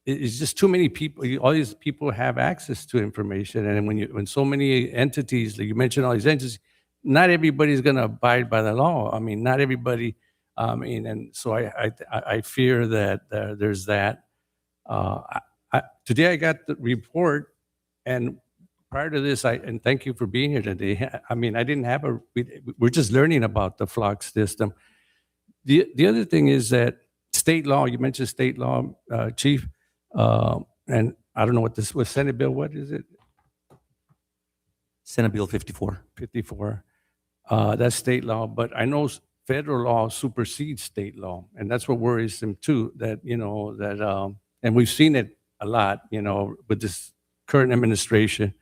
it's just too many people. All these people have access to information, and when so many entities, like you mentioned, all these entities, not everybody's going to abide by the law. I mean, not everybody. And so I fear that there's that. Today I got the report, and prior to this, and thank you for being here today. I mean, I didn't have we're just learning about the flock system. The other thing is that state law, you mentioned state law, Chief, and I don't know what this was, Senate Bill, what is it? Senate Bill 54. 54. That's state law, but I know federal law supersedes state law, and that's what worries them too, that, and we've seen it a lot, with this current administration,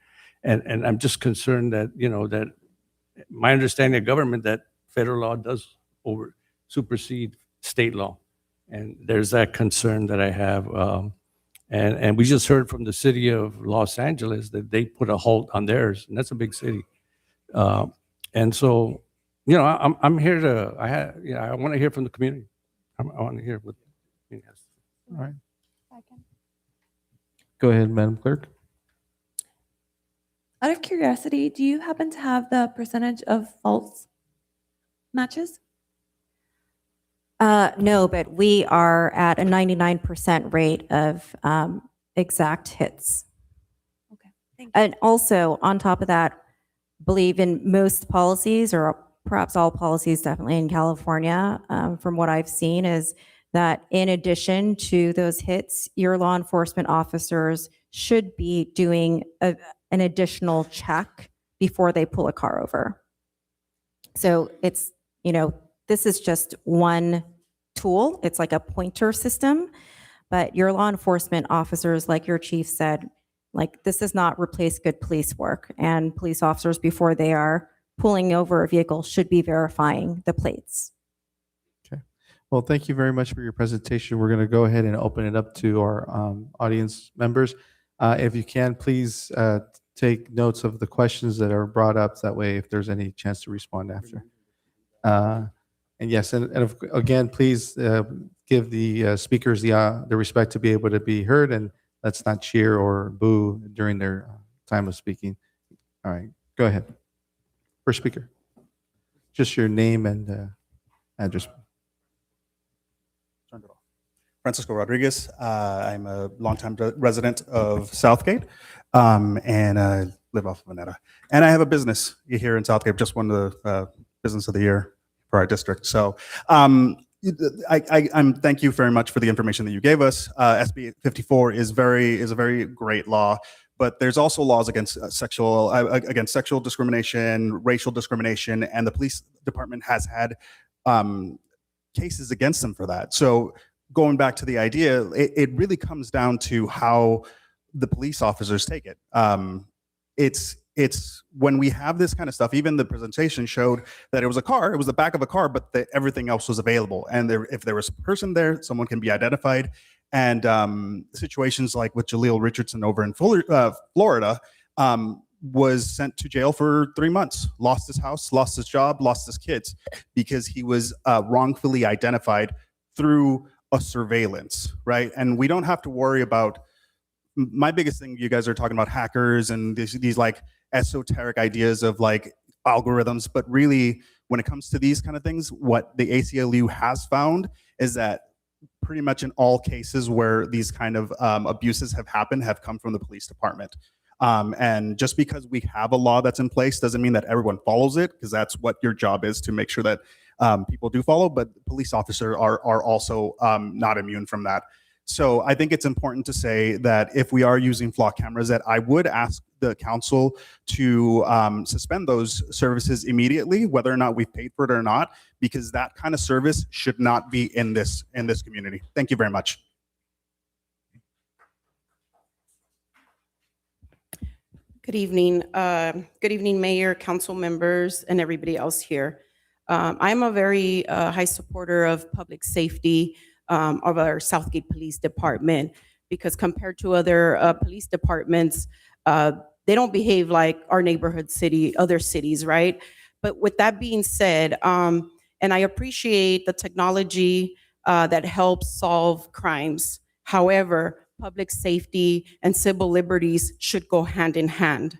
and I'm just concerned that, that my understanding of government, that federal law does supersede state law. And there's that concern that I have. And we just heard from the city of Los Angeles that they put a halt on theirs, and that's a big city. And so, I'm here to, I want to hear from the community. I want to hear what. Yes. All right. Go ahead, Madam Clerk. Out of curiosity, do you happen to have the percentage of false matches? No, but we are at a 99% rate of exact hits. Okay, thank you. And also, on top of that, believe in most policies, or perhaps all policies, definitely in California, from what I've seen, is that in addition to those hits, your law enforcement officers should be doing an additional check before they pull a car over. So it's, this is just one tool. It's like a pointer system, but your law enforcement officers, like your chief said, like, this does not replace good police work. And police officers, before they are pulling over a vehicle, should be verifying the plates. Okay. Well, thank you very much for your presentation. We're going to go ahead and open it up to our audience members. If you can, please take notes of the questions that are brought up. That way, if there's any chance to respond after. And yes, and again, please give the speakers the respect to be able to be heard, and let's not cheer or boo during their time of speaking. All right, go ahead. First speaker. Just your name and address. Francisco Rodriguez. I'm a longtime resident of Southgate, and I live off of Veneta. And I have a business here in Southgate, just won the Business of the Year for our district. So I'm thank you very much for the information that you gave us. SB 54 is a very great law, but there's also laws against sexual discrimination, racial discrimination, and the police department has had cases against them for that. So going back to the idea, it really comes down to how the police officers take it. It's when we have this kind of stuff, even the presentation showed that it was the back of a car, but everything else was available. And if there was a person there, someone can be identified. And situations like with Jaleel Richardson over in Florida, was sent to jail for 3 months, lost his house, lost his job, lost his kids, because he was wrongfully identified through a surveillance, right? And we don't have to worry about, my biggest thing, you guys are talking about hackers and these like esoteric ideas of like algorithms, but really when it comes to these kind of things, what the ACLU has found is that pretty much in all cases where these kind of abuses have happened have come from the police department. And just because we have a law that's in place doesn't mean that everyone follows it, because that's what your job is, to make sure that people do follow, but police officers are also not immune from that. So I think it's important to say that if we are using flock cameras, that I would ask the council to suspend those services immediately, whether or not we've paid for it or not, because that kind of service should not be in this community. Thank you very much. Good evening. Good evening, Mayor, council members, and everybody else here. I'm a very high supporter of public safety of our Southgate Police Department, because compared to other police departments, they don't behave like our neighborhood other cities, right? But with that being said, and I appreciate the technology that helps solve crimes. However, public safety and civil liberties should go hand in hand.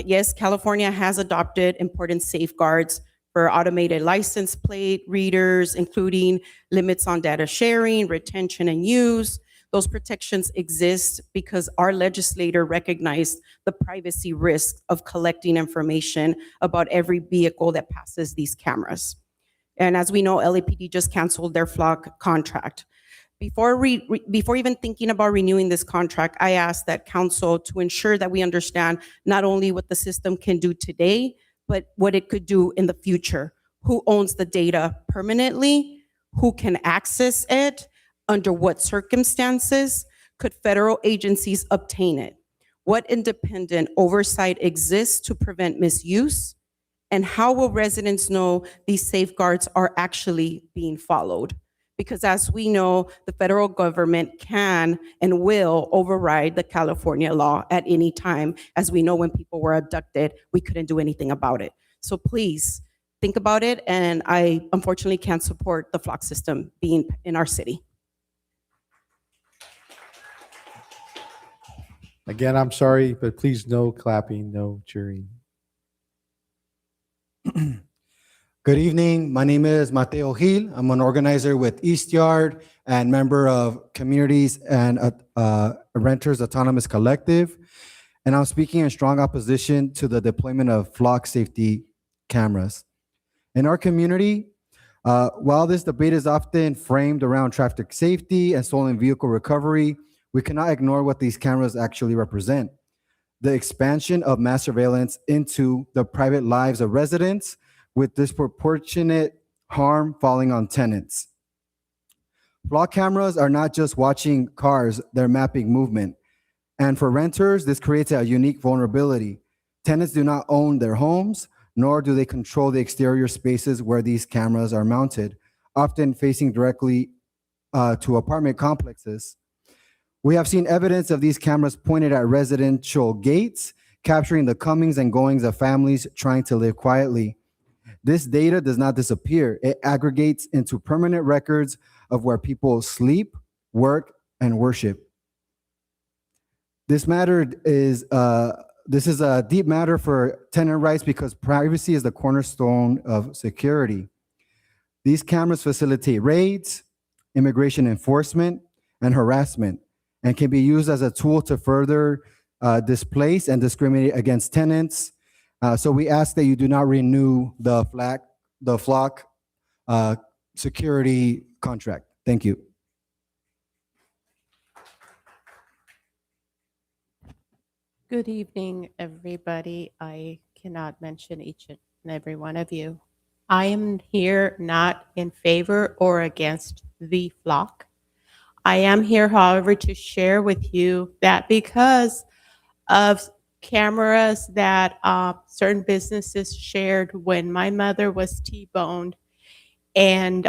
Yes, California has adopted important safeguards for automated license plate readers, including limits on data sharing, retention, and use. Those protections exist because our legislator recognized the privacy risk of collecting information about every vehicle that passes these cameras. And as we know, LAPD just canceled their flock contract. Before even thinking about renewing this contract, I asked that council to ensure that we understand not only what the system can do today, but what it could do in the future. Who owns the data permanently? Who can access it? Under what circumstances? Could federal agencies obtain it? What independent oversight exists to prevent misuse? And how will residents know these safeguards are actually being followed? Because as we know, the federal government can and will override the California law at any time. As we know, when people were abducted, we couldn't do anything about it. So please think about it. And I unfortunately can't support the flock system being in our city. Again, I'm sorry, but please no clapping, no cheering. Good evening. My name is Mateo Gil. I'm an organizer with East Yard and member of Communities and Renters Autonomous Collective. And I'm speaking in strong opposition to the deployment of flock safety cameras. In our community, while this debate is often framed around traffic safety and stolen vehicle recovery, we cannot ignore what these cameras actually represent. The expansion of mass surveillance into the private lives of residents with disproportionate harm falling on tenants. Flock cameras are not just watching cars, they're mapping movement. And for renters, this creates a unique vulnerability. Tenants do not own their homes, nor do they control the exterior spaces where these cameras are mounted, often facing directly to apartment complexes. We have seen evidence of these cameras pointed at residential gates, capturing the comings and goings of families trying to live quietly. This data does not disappear. It aggregates into permanent records of where people sleep, work, and worship. This is a deep matter for tenant rights because privacy is the cornerstone of security. These cameras facilitate raids, immigration enforcement, and harassment, and can be used as a tool to further displace and discriminate against tenants. So we ask that you do not renew the flock security contract. Thank you. Good evening, everybody. I cannot mention each and every one of you. I am here not in favor or against the flock. I am here, however, to share with you that because of cameras that certain businesses shared when my mother was T-boned and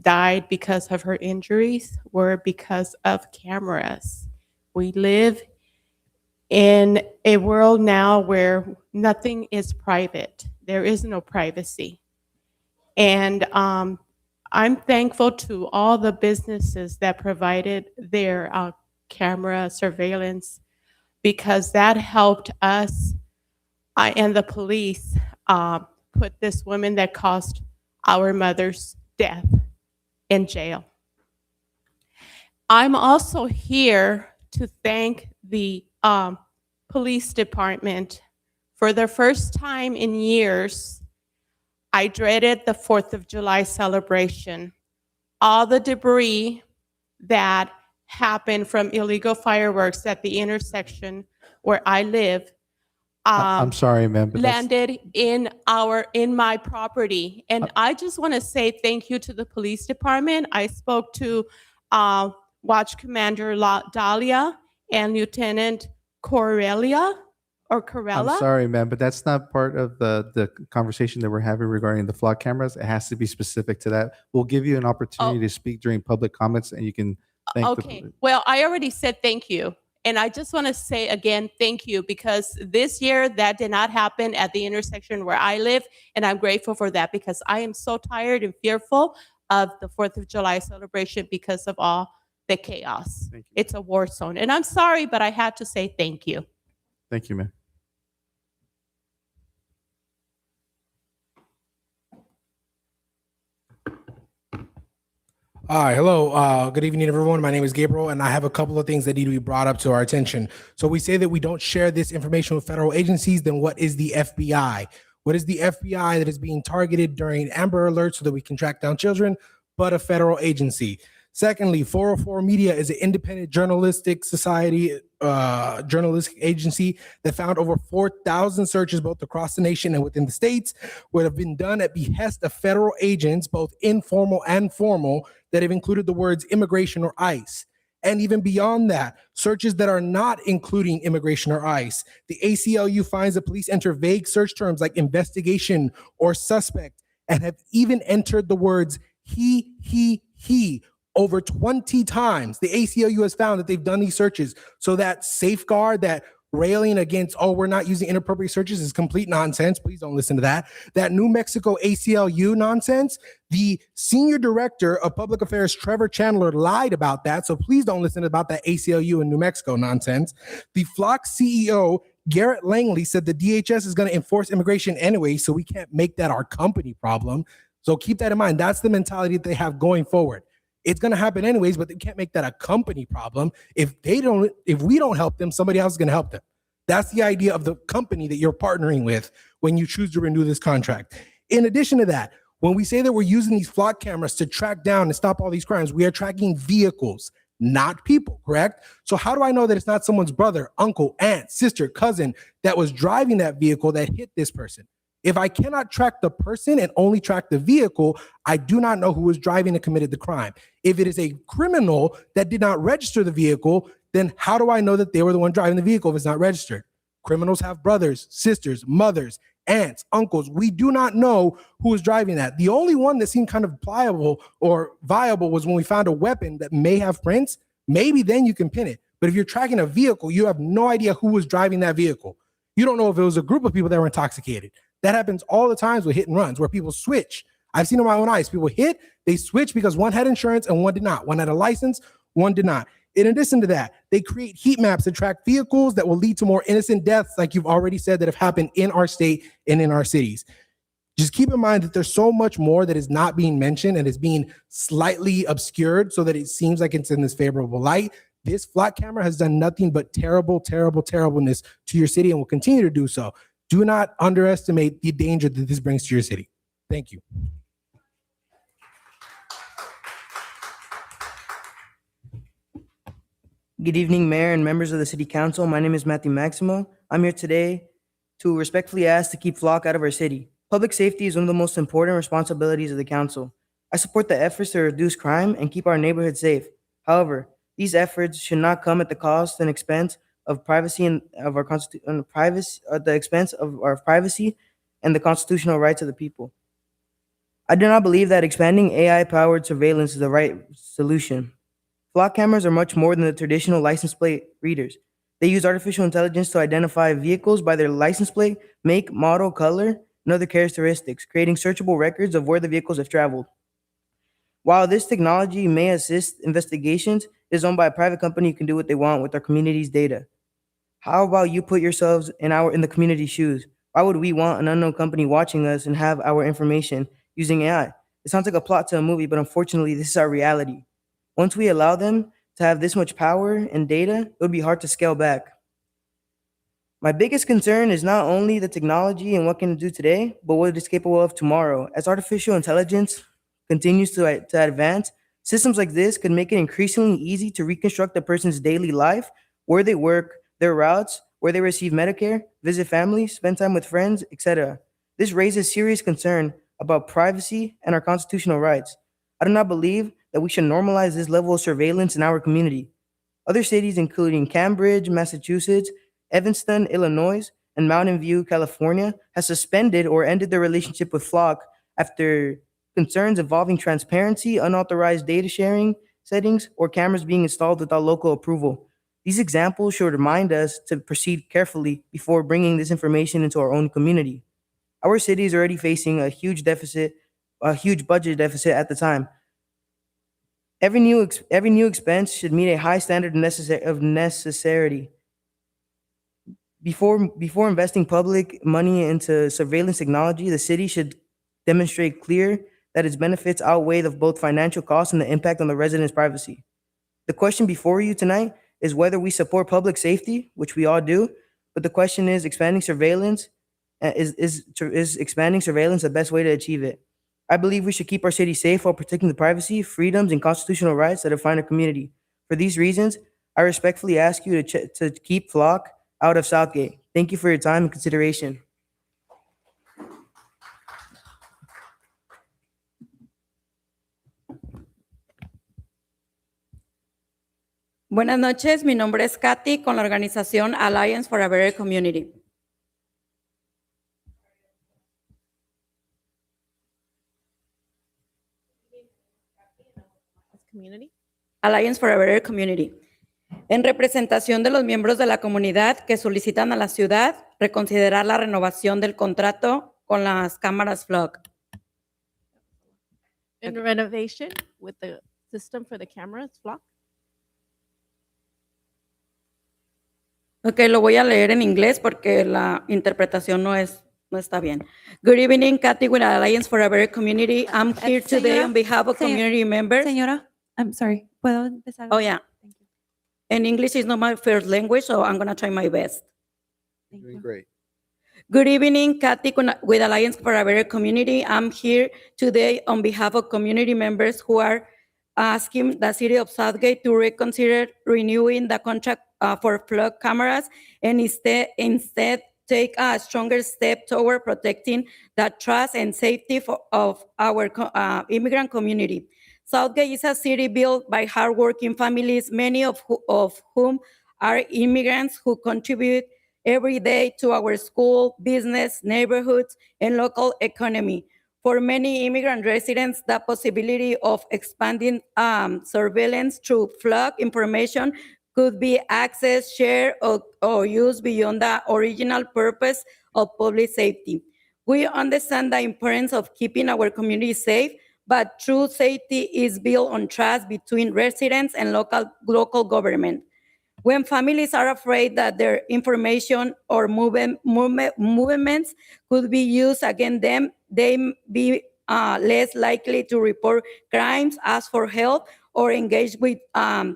died because of her injuries were because of cameras. We live in a world now where nothing is private. There is no privacy. And I'm thankful to all the businesses that provided their camera surveillance because that helped us and the police put this woman that caused our mother's death in jail. I'm also here to thank the police department. For the first time in years, I dreaded the 4th of July celebration. All the debris that happened from illegal fireworks at the intersection where I live I'm sorry, ma'am, but landed in my property. And I just want to say thank you to the police department. I spoke to Watch Commander Dahlia and Lieutenant Corella. I'm sorry, ma'am, but that's not part of the conversation that we're having regarding the flock cameras. It has to be specific to that. We'll give you an opportunity to speak during public comments, and you can thank Okay, well, I already said thank you. And I just want to say again, thank you, because this year that did not happen at the intersection where I live. And I'm grateful for that because I am so tired and fearful of the 4th of July celebration because of all the chaos. It's a war zone. And I'm sorry, but I had to say thank you. Thank you, ma'am. Hi, hello. Good evening, everyone. My name is Gabriel, and I have a couple of things that need to be brought up to our attention. So we say that we don't share this information with federal agencies. Then what is the FBI? What is the FBI that is being targeted during Amber Alert so that we can track down children, but a federal agency? Secondly, 404 Media is an independent journalistic society, journalistic agency that found over 4,000 searches both across the nation and within the states would have been done at behest of federal agents, both informal and formal, that have included the words immigration or ICE. And even beyond that, searches that are not including immigration or ICE. The ACLU finds that police enter vague search terms like investigation or suspect and have even entered the words he, over 20 times. The ACLU has found that they've done these searches so that safeguard that railing against, oh, we're not using inappropriate searches is complete nonsense. Please don't listen to that. That New Mexico ACLU nonsense, the senior director of public affairs, Trevor Chandler, lied about that. So please don't listen about that ACLU in New Mexico nonsense. The Flock CEO, Garrett Langley, said the DHS is going to enforce immigration anyway, so we can't make that our company problem. So keep that in mind. That's the mentality that they have going forward. It's going to happen anyways, but they can't make that a company problem. If we don't help them, somebody else is going to help them. That's the idea of the company that you're partnering with when you choose to renew this contract. In addition to that, when we say that we're using these flock cameras to track down and stop all these crimes, we are tracking vehicles, not people, correct? So how do I know that it's not someone's brother, uncle, aunt, sister, cousin that was driving that vehicle that hit this person? If I cannot track the person and only track the vehicle, I do not know who was driving and committed the crime. If it is a criminal that did not register the vehicle, then how do I know that they were the one driving the vehicle if it's not registered? Criminals have brothers, sisters, mothers, aunts, uncles. We do not know who was driving that. The only one that seemed kind of pliable or viable was when we found a weapon that may have prints. Maybe then you can pin it. But if you're tracking a vehicle, you have no idea who was driving that vehicle. You don't know if it was a group of people that were intoxicated. That happens all the times with hit and runs where people switch. I've seen it with my own eyes. People hit, they switch because one had insurance and one did not. One had a license, one did not. In addition to that, they create heat maps to track vehicles that will lead to more innocent deaths, like you've already said, that have happened in our state and in our cities. Just keep in mind that there's so much more that is not being mentioned and is being slightly obscured so that it seems like it's in this favorable light. This flock camera has done nothing but terribleness to your city and will continue to do so. Do not underestimate the danger that this brings to your city. Thank you. Good evening, Mayor and members of the City Council. My name is Matthew Maximo. I'm here today to respectfully ask to keep flock out of our city. Public safety is one of the most important responsibilities of the council. I support the efforts to reduce crime and keep our neighborhood safe. However, these efforts should not come at the cost and expense of privacy and of our privacy, at the expense of our privacy and the constitutional rights of the people. I do not believe that expanding AI-powered surveillance is the right solution. Flock cameras are much more than the traditional license plate readers. They use artificial intelligence to identify vehicles by their license plate, make, model, color, and other characteristics, creating searchable records of where the vehicles have traveled. While this technology may assist investigations, it is owned by a private company who can do what they want with our community's data. How about you put yourselves in the community's shoes? Why would we want an unknown company watching us and have our information using AI? It sounds like a plot to a movie, but unfortunately, this is our reality. Once we allow them to have this much power and data, it would be hard to scale back. My biggest concern is not only the technology and what it can do today, but what it is capable of tomorrow. As artificial intelligence continues to advance, systems like this could make it increasingly easy to reconstruct a person's daily life, where they work, their routes, where they receive Medicare, visit family, spend time with friends, etc. This raises serious concern about privacy and our constitutional rights. I do not believe that we should normalize this level of surveillance in our community. Other cities, including Cambridge, Massachusetts, Evanston, Illinois, and Mountain View, California, have suspended or ended their relationship with Flock after concerns involving transparency, unauthorized data sharing settings, or cameras being installed without local approval. These examples should remind us to proceed carefully before bringing this information into our own community. Our city is already facing a huge budget deficit at the time. Every new expense should meet a high standard of necessity. Before investing public money into surveillance technology, the city should demonstrate clear that its benefits outweigh the both financial costs and the impact on the residents' privacy. The question before you tonight is whether we support public safety, which we all do, but the question is expanding surveillance. Is expanding surveillance the best way to achieve it? I believe we should keep our city safe while protecting the privacy, freedoms, and constitutional rights that define our community. For these reasons, I respectfully ask you to keep Flock out of Southgate. Thank you for your time and consideration. Buenas noches, mi nombre es Katy con la organización Alliance for a Better Community. Community. Alliance for a Better Community. En representación de los miembros de la comunidad que solicitan a la ciudad reconsiderar la renovación del contrato con las cámaras Flock. In renovation with the system for the cameras, Flock. Ok, lo voy a leer en inglés porque la interpretación no está bien. Good evening, Kathy with Alliance for a Better Community. I'm here today on behalf of community members. Señora, I'm sorry. ¿Puedo empezar? Oh, yeah. And English is not my first language, so I'm going to try my best. Doing great. Good evening, Kathy with Alliance for a Better Community. I'm here today on behalf of community members who are asking the city of Southgate to reconsider renewing the contract for flood cameras and instead take a stronger step toward protecting the trust and safety of our immigrant community. Southgate is a city built by hardworking families, many of whom are immigrants who contribute every day to our school, business, neighborhoods, and local economy. For many immigrant residents, the possibility of expanding surveillance through flood information could be accessed, shared, or used beyond the original purpose of public safety. We understand the importance of keeping our community safe, but true safety is built on trust between residents and local government. When families are afraid that their information or movements could be used against them, they be less likely to report crimes, ask for help, or engage with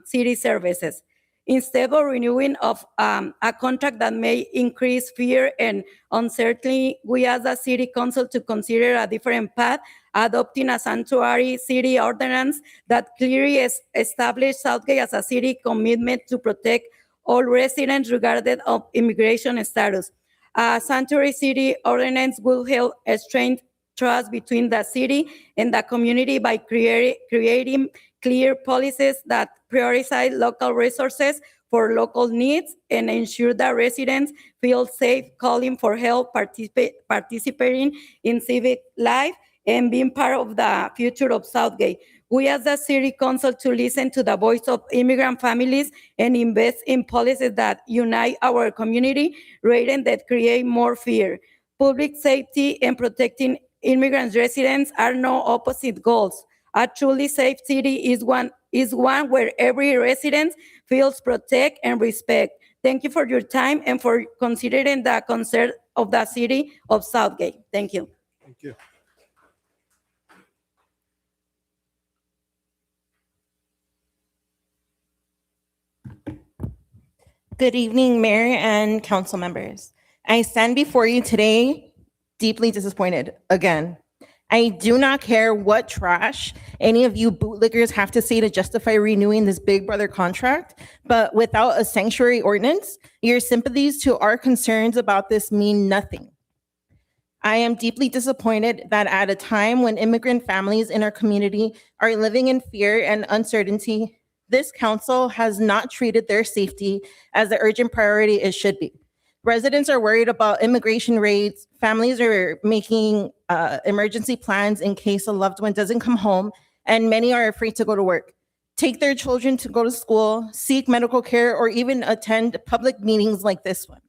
city services. Instead of renewing of a contract that may increase fear and uncertainty, we ask the City Council to consider a different path, adopting a sanctuary city ordinance that clearly establishes Southgate as a city commitment to protect all residents regardless of immigration status. A sanctuary city ordinance will help strengthen trust between the city and the community by creating clear policies that prioritize local resources for local needs and ensure that residents feel safe calling for help, participating in civic life, and being part of the future of Southgate. We ask the City Council to listen to the voice of immigrant families and invest in policies that unite our community rather than that create more fear. Public safety and protecting immigrant residents are no opposite goals. A truly safe city is one where every resident feels protected and respect. Thank you for your time and for considering the concern of the city of Southgate. Thank you. Thank you. Good evening, Mayor and council members. I stand before you today deeply disappointed again. I do not care what trash any of you bootlickers have to say to justify renewing this Big Brother contract, but without a sanctuary ordinance, your sympathies to our concerns about this mean nothing. I am deeply disappointed that at a time when immigrant families in our community are living in fear and uncertainty, this council has not treated their safety as the urgent priority it should be. Residents are worried about immigration raids. Families are making emergency plans in case a loved one doesn't come home, and many are afraid to go to work, take their children to go to school, seek medical care, or even attend public meetings like this one.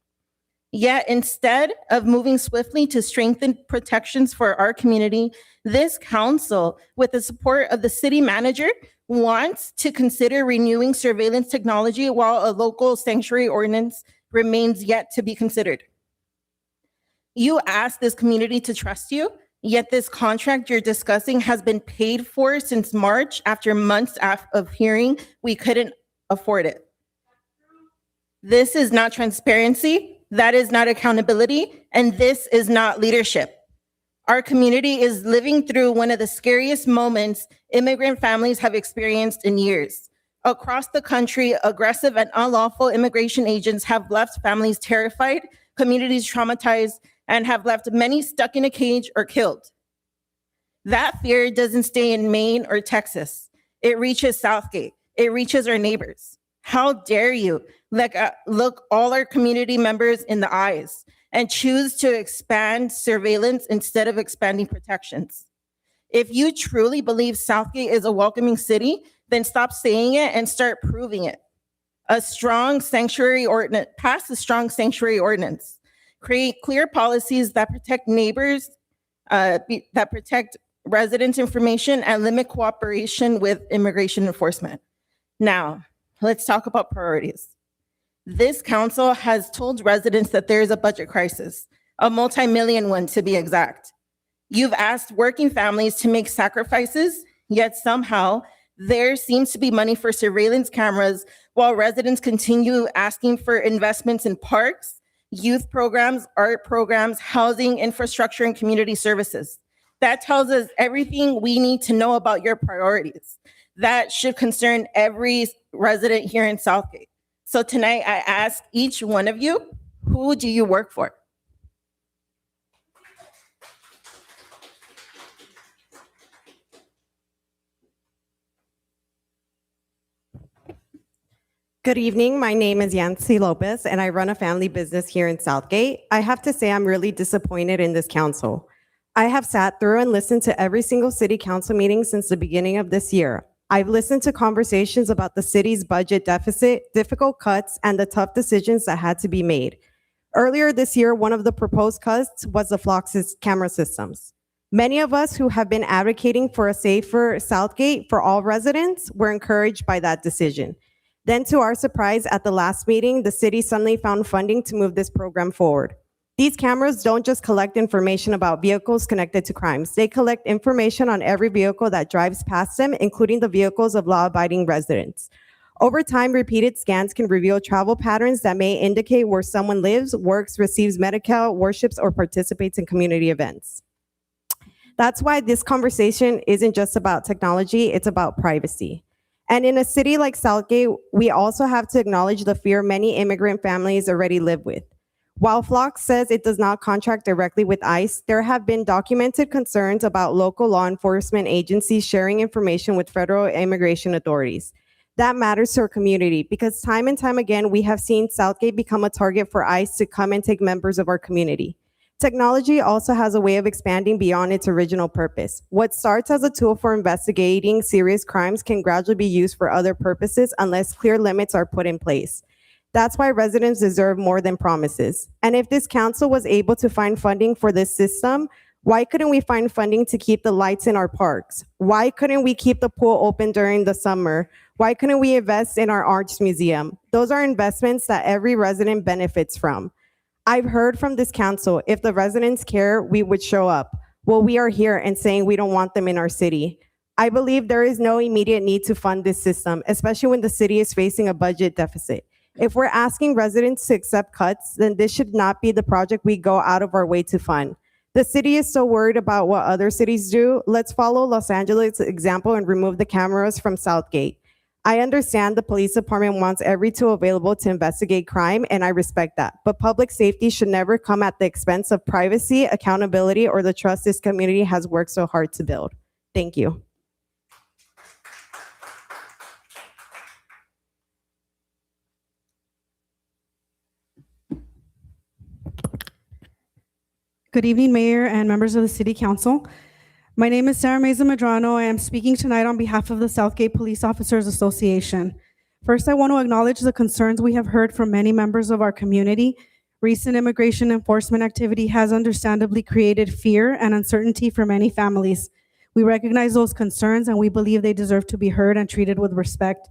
Yet instead of moving swiftly to strengthen protections for our community, this council, with the support of the city manager, wants to consider renewing surveillance technology while a local sanctuary ordinance remains yet to be considered. You asked this community to trust you, yet this contract you're discussing has been paid for since March after months of hearing we couldn't afford it. This is not transparency, that is not accountability, and this is not leadership. Our community is living through one of the scariest moments immigrant families have experienced in years. Across the country, aggressive and unlawful immigration agents have left families terrified, communities traumatized, and have left many stuck in a cage or killed. That fear doesn't stay in Maine or Texas. It reaches Southgate. It reaches our neighbors. How dare you look all our community members in the eyes and choose to expand surveillance instead of expanding protections? If you truly believe Southgate is a welcoming city, then stop saying it and start proving it. a strong sanctuary ordinance, pass a strong sanctuary ordinance, create clear policies that protect neighbors, that protect residents' information, and limit cooperation with immigration enforcement. Now, let's talk about priorities. This council has told residents that there is a budget crisis, a multi-million one to be exact. You've asked working families to make sacrifices, yet somehow there seems to be money for surveillance cameras while residents continue asking for investments in parks, youth programs, art programs, housing, infrastructure, and community services. That tells us everything we need to know about your priorities. That should concern every resident here in Southgate. So tonight I ask each one of you, who do you work for? Good evening. My name is Yancy Lopez, and I run a family business here in Southgate. I have to say I'm really disappointed in this council. I have sat through and listened to every single city council meeting since the beginning of this year. I've listened to conversations about the city's budget deficit, difficult cuts, and the tough decisions that had to be made. Earlier this year, one of the proposed cuts was the Flock's camera systems. Many of us who have been advocating for a safer Southgate for all residents were encouraged by that decision. Then, to our surprise, at the last meeting, the city suddenly found funding to move this program forward. These cameras don't just collect information about vehicles connected to crimes. They collect information on every vehicle that drives past them, including the vehicles of law-abiding residents. Over time, repeated scans can reveal travel patterns that may indicate where someone lives, works, receives medical, worships, or participates in community events. That's why this conversation isn't just about technology, it's about privacy. And in a city like Southgate, we also have to acknowledge the fear many immigrant families already live with. While Flock says it does not contract directly with ICE, there have been documented concerns about local law enforcement agencies sharing information with federal immigration authorities. That matters to our community because time and time again, we have seen Southgate become a target for ICE to come and take members of our community. Technology also has a way of expanding beyond its original purpose. What starts as a tool for investigating serious crimes can gradually be used for other purposes unless clear limits are put in place. That's why residents deserve more than promises. And if this council was able to find funding for this system, why couldn't we find funding to keep the lights in our parks? Why couldn't we keep the pool open during the summer? Why couldn't we invest in our arts museum? Those are investments that every resident benefits from. I've heard from this council, if the residents care, we would show up. Well, we are here and saying we don't want them in our city. I believe there is no immediate need to fund this system, especially when the city is facing a budget deficit. If we're asking residents to accept cuts, then this should not be the project we go out of our way to fund. The city is so worried about what other cities do. Let's follow Los Angeles' example and remove the cameras from Southgate. I understand the police department wants every tool available to investigate crime, and I respect that. But public safety should never come at the expense of privacy, accountability, or the trust this community has worked so hard to build. Thank you. Good evening, Mayor and members of the City Council. My name is Sarah Meza Medrano. I am speaking tonight on behalf of the Southgate Police Officers Association. First, I want to acknowledge the concerns we have heard from many members of our community. Recent immigration enforcement activity has understandably created fear and uncertainty for many families. We recognize those concerns and we believe they deserve to be heard and treated with respect.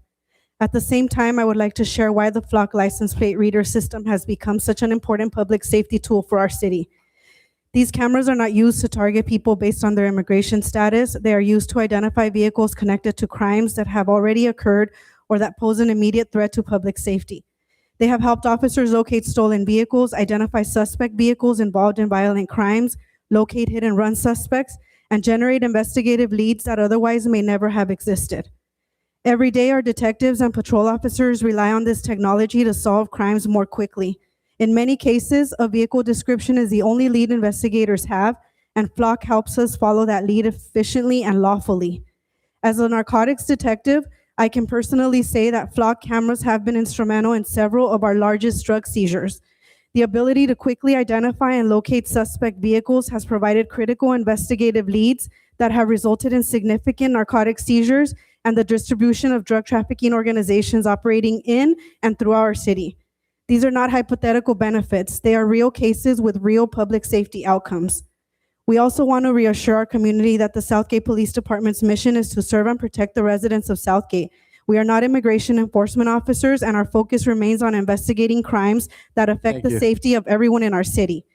At the same time, I would like to share why the Flock license plate reader system has become such an important public safety tool for our city. These cameras are not used to target people based on their immigration status. They are used to identify vehicles connected to crimes that have already occurred or that pose an immediate threat to public safety. They have helped officers locate stolen vehicles, identify suspect vehicles involved in violent crimes, locate hit and run suspects, and generate investigative leads that otherwise may never have existed. Every day, our detectives and patrol officers rely on this technology to solve crimes more quickly. In many cases, a vehicle description is the only lead investigators have, and Flock helps us follow that lead efficiently and lawfully. As a narcotics detective, I can personally say that Flock cameras have been instrumental in several of our largest drug seizures. The ability to quickly identify and locate suspect vehicles has provided critical investigative leads that have resulted in significant narcotic seizures and the distribution of drug trafficking organizations operating in and through our city. These are not hypothetical benefits. They are real cases with real public safety outcomes. We also want to reassure our community that the Southgate Police Department's mission is to serve and protect the residents of Southgate. We are not immigration enforcement officers, and our focus remains on investigating crimes that affect the safety of everyone in our city.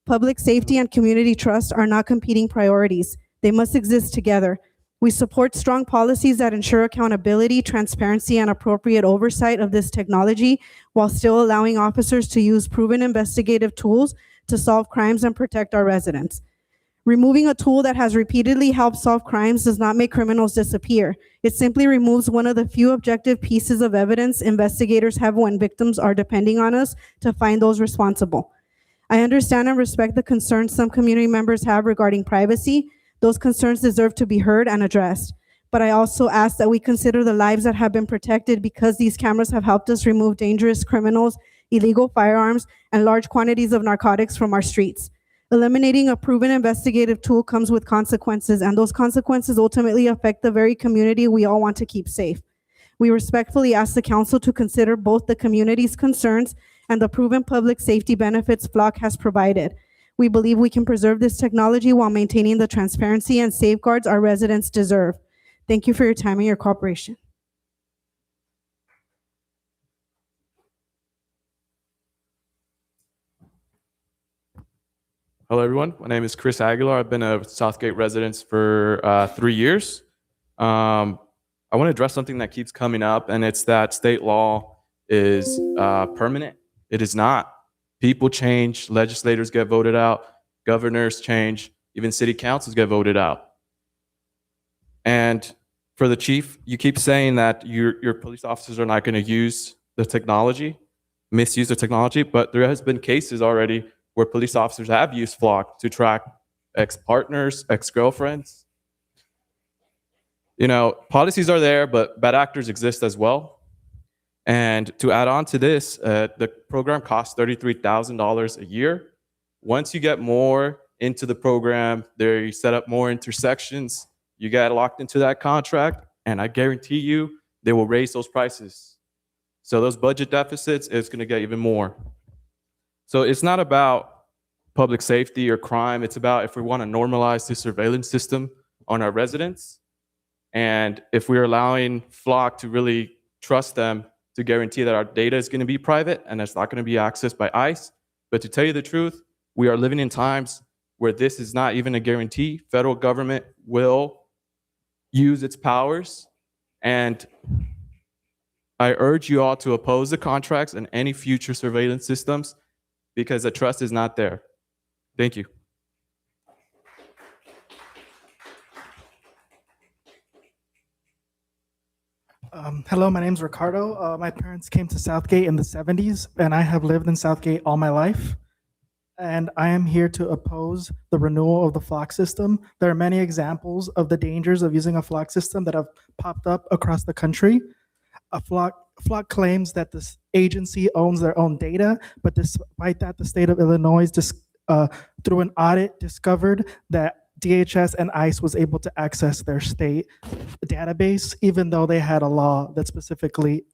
Public safety and community trust are not competing priorities. They must exist together. We support strong policies that ensure accountability, transparency, and appropriate oversight of this technology while still allowing officers to use proven investigative tools to solve crimes and protect our residents. Removing a tool that has repeatedly helped solve crimes does not make criminals disappear. It simply removes one of the few objective pieces of evidence investigators have when victims are depending on us to find those responsible. I understand and respect the concerns some community members have regarding privacy. Those concerns deserve to be heard and addressed. But I also ask that we consider the lives that have been protected because these cameras have helped us remove dangerous criminals, illegal firearms, and large quantities of narcotics from our streets. Eliminating a proven investigative tool comes with consequences, and those consequences ultimately affect the very community we all want to keep safe. We respectfully ask the council to consider both the community's concerns and the proven public safety benefits Flock has provided. We believe we can preserve this technology while maintaining the transparency and safeguards our residents deserve. Thank you for your time and your cooperation. Hello, everyone. My name is Chris Aguilar. I've been a Southgate resident for 3 years. I want to address something that keeps coming up, and it's that state law is permanent. It is not. People change, legislators get voted out, governors change, even city councils get voted out. And for the chief, you keep saying that your police officers are not going to use the technology, misuse the technology, but there has been cases already where police officers have used Flock to track ex-partners, ex-girlfriends. You know, policies are there, but bad actors exist as well. And to add on to this, the program costs $33,000 a year. Once you get more into the program, you set up more intersections, you get locked into that contract, and I guarantee you they will raise those prices. So those budget deficits is going to get even more. So it's not about public safety or crime. It's about if we want to normalize the surveillance system on our residents, and if we're allowing Flock to really trust them to guarantee that our data is going to be private and it's not going to be accessed by ICE. But to tell you the truth, we are living in times where this is not even a guarantee. Federal government will use its powers, and I urge you all to oppose the contracts and any future surveillance systems because the trust is not there. Thank you. Hello, my name is Ricardo. My parents came to Southgate in the 70s, and I have lived in Southgate all my life. And I am here to oppose the renewal of the Flock system. There are many examples of the dangers of using a Flock system that have popped up across the country. Flock claims that this agency owns their own data, but despite that, the state of Illinois, through an audit, discovered that DHS and ICE was able to access their state database, even though they had a law that specifically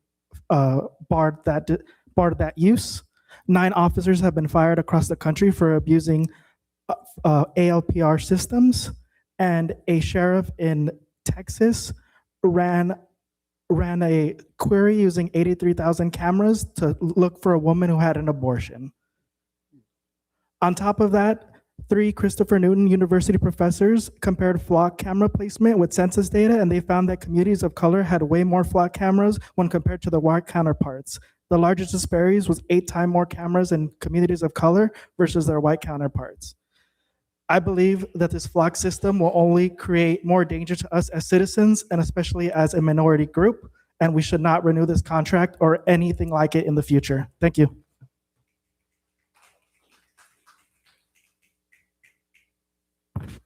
barred that use. 9 officers have been fired across the country for abusing ALPR systems, and a sheriff in Texas ran a query using 83,000 cameras to look for a woman who had an abortion. On top of that, 3 Christopher Newton University professors compared Flock camera placement with census data, and they found that communities of color had way more Flock cameras when compared to their white counterparts. The largest disparities was 8 times more cameras in communities of color versus their white counterparts. I believe that this Flock system will only create more danger to us as citizens, and especially as a minority group, and we should not renew this contract or anything like it in the future. Thank you.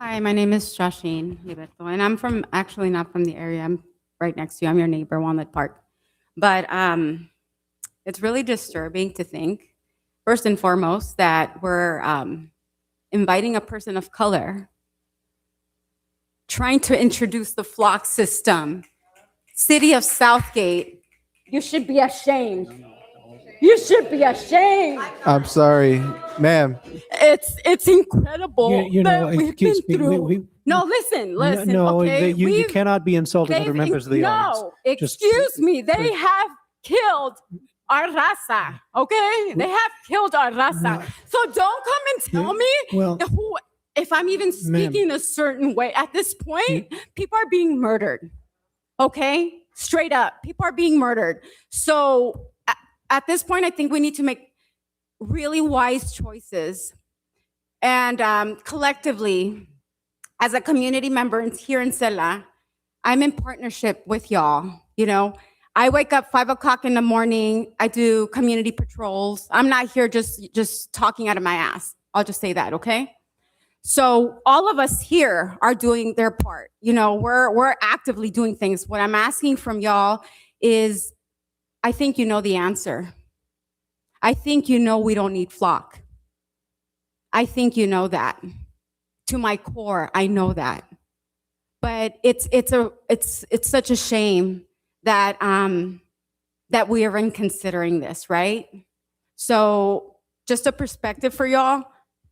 Hi, my name is Shasheen Liberto, and I'm actually not from the area. I'm right next to you. I'm your neighbor, Walnut Park. But it's really disturbing to think, first and foremost, that we're inviting a person of color, trying to introduce the Flock system City of Southgate, you should be ashamed. You should be ashamed. I'm sorry, ma'am. It's incredible You know, that we've excuse been me, through. No, listen, No, okay? you We've- cannot be insulting other they've members of the audience. No, Just- excuse me. They have killed our raza, okay? They have killed our raza. So don't come and tell me well, who, if I'm even speaking a certain way. At this point, people are being murdered, okay? Straight up, people are being murdered. So at this point, I think we need to make really wise choices. And collectively, as a community member here in Sela, I'm in partnership with y'all. You know, I wake up 5 o'clock in the morning. I do community patrols. I'm not here just talking out of my ass. I'll just say that, okay? So all of us here are doing their part. You know, we're actively doing things. What I'm asking from y'all is, I think you know the answer. I think you know we don't need flock. I think you know that. To my core, I know that. But it's such a shame that that we are even considering this, right? So just a perspective for y'all,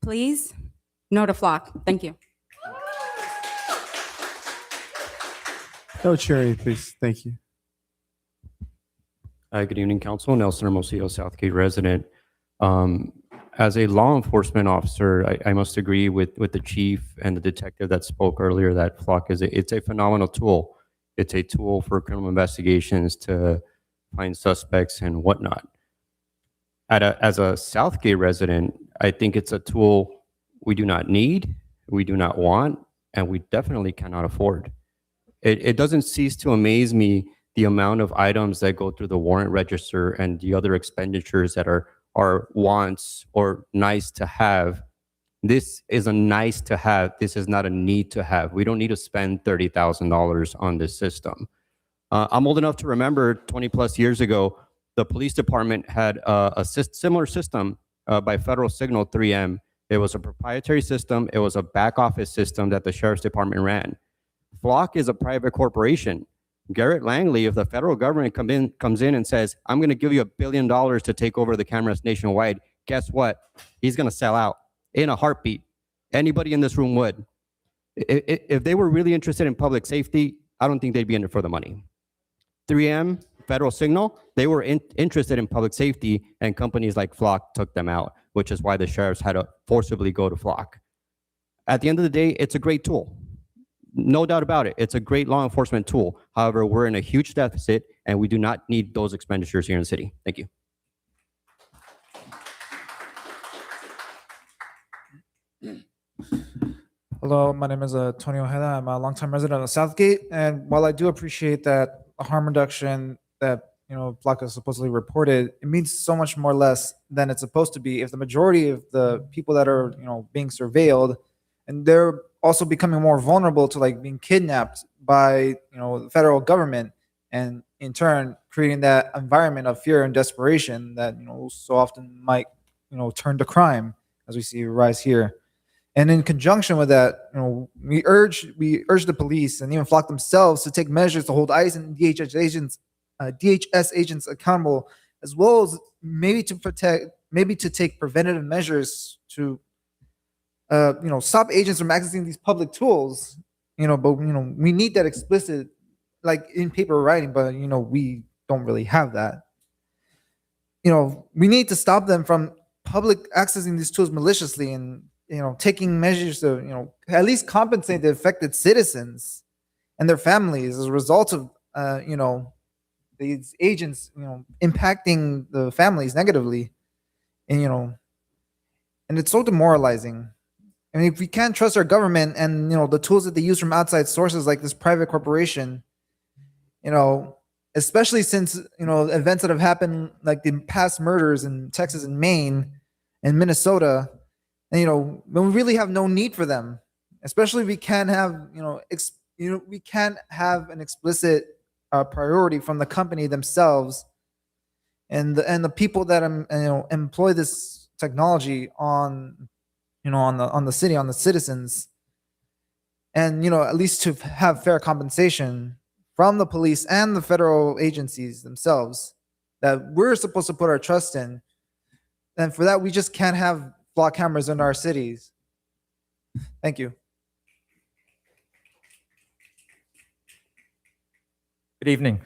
please, no to flock. Thank you. No, Cherry, please. Thank you. Good evening, Council. Nelson Hermosillo, Southgate resident. As a law enforcement officer, I must agree with the chief and the detective that spoke earlier that Flock it's a phenomenal tool. It's a tool for criminal investigations to find suspects and whatnot. As a Southgate resident, I think it's a tool we do not need, we do not want, and we definitely cannot afford. It doesn't cease to amaze me the amount of items that go through the warrant register and the other expenditures that are wants or nice to have. This is a nice to have. This is not a need to have. We don't need to spend $30,000 on this system. I'm old enough to remember 20 plus years ago, the police department had a similar system by Federal Signal 3M. It was a proprietary system. It was a back office system that the sheriff's department ran. Flock is a private corporation. Garrett Langley, if the federal government comes in and says, I'm going to give you $1 billion to take over the cameras nationwide, guess what? He's going to sell out in a heartbeat. Anybody in this room would. If they were really interested in public safety, I don't think they'd be in it for the money. 3M, Federal Signal, they were interested in public safety, and companies like Flock took them out, which is why the sheriffs had to forcibly go to Flock. At the end of the day, it's a great tool. No doubt about it. It's a great law enforcement tool. However, we're in a huge deficit, and we do not need those expenditures here in the city. Thank you. Hello, my name is Tony Ojeda. I'm a longtime resident of Southgate, and while I do appreciate that a harm reduction that Flock has supposedly reported, it means so much more less than it's supposed to be if the majority of the people that are being surveilled, and they're also becoming more vulnerable to like being kidnapped by the federal government, and in turn creating that environment of fear and desperation that so often might turn to crime, as we see rise here. And in conjunction with that, we urge the police and even Flock themselves to take measures to hold ICE and DHS agents accountable, as well as maybe to take preventative measures to stop agents from accessing these public tools. But we need that explicit, like in paper writing, but we don't really have that. We need to stop them from public accessing these tools maliciously, and taking measures to at least compensate the affected citizens and their families as a result of these agents impacting the families negatively. And it's so demoralizing. I mean, if we can't trust our government and the tools that they use from outside sources like this private corporation, especially since events that have happened like the past murders in Texas and Maine and Minnesota, and when we really have no need for them, especially we can't have we can't have an explicit priority from the company themselves and the people that employ this technology on the city, on the citizens, and at least to have fair compensation from the police and the federal agencies themselves that we're supposed to put our trust in. And for that, we just can't have flock cameras in our cities. Thank you. Good evening.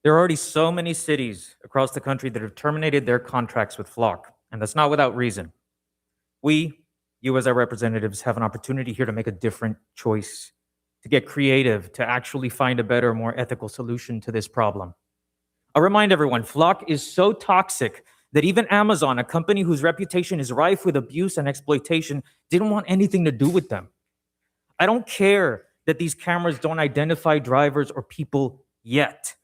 There are already so many cities across the country that have terminated their contracts with Flock, and that's not without reason. We, you as our representatives, have an opportunity here to make a different choice, to get creative, to actually find a better, more ethical solution to this problem. I'll remind everyone, Flock is so toxic that even Amazon, a company whose reputation is rife with abuse and exploitation, didn't want anything to do with them. I don't care that these cameras don't identify drivers or people yet,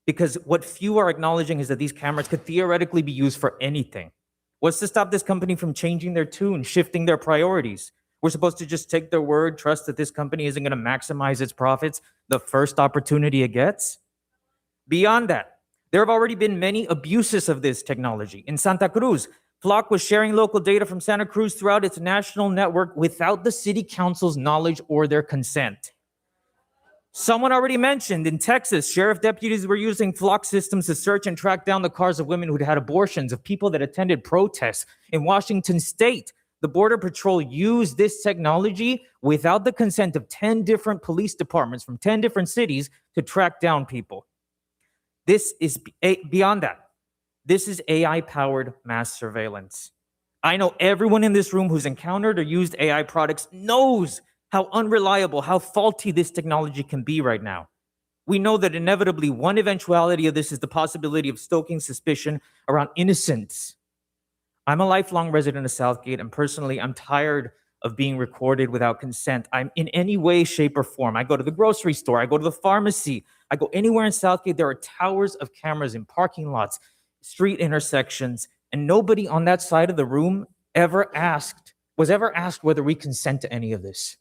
because what few are acknowledging is that these cameras could theoretically be used for anything. What's to stop this company from changing their tune, shifting their priorities? We're supposed to just take their word, trust that this company isn't going to maximize its profits the first opportunity it gets? Beyond that, there have already been many abuses of this technology. In Santa Cruz, Flock was sharing local data from Santa Cruz throughout its national network without the city council's knowledge or their consent. Someone already mentioned in Texas, sheriff deputies were using Flock systems to search and track down the cars of women who'd had abortions, of people that attended protests. In Washington State, the Border Patrol used this technology without the consent of 10 different police departments from 10 different cities to track down people. This is beyond that. This is AI-powered mass surveillance. I know everyone in this room who's encountered or used AI products knows how unreliable, how faulty this technology can be right now. We know that inevitably one eventuality of this is the possibility of stoking suspicion around innocence. I'm a lifelong resident of Southgate, and personally, I'm tired of being recorded without consent. I'm in any way, shape, or form. I go to the grocery store, I go to the pharmacy, I go anywhere in Southgate. There are towers of cameras in parking lots, street intersections, and nobody on that side of the room was ever asked whether we consent to any of this.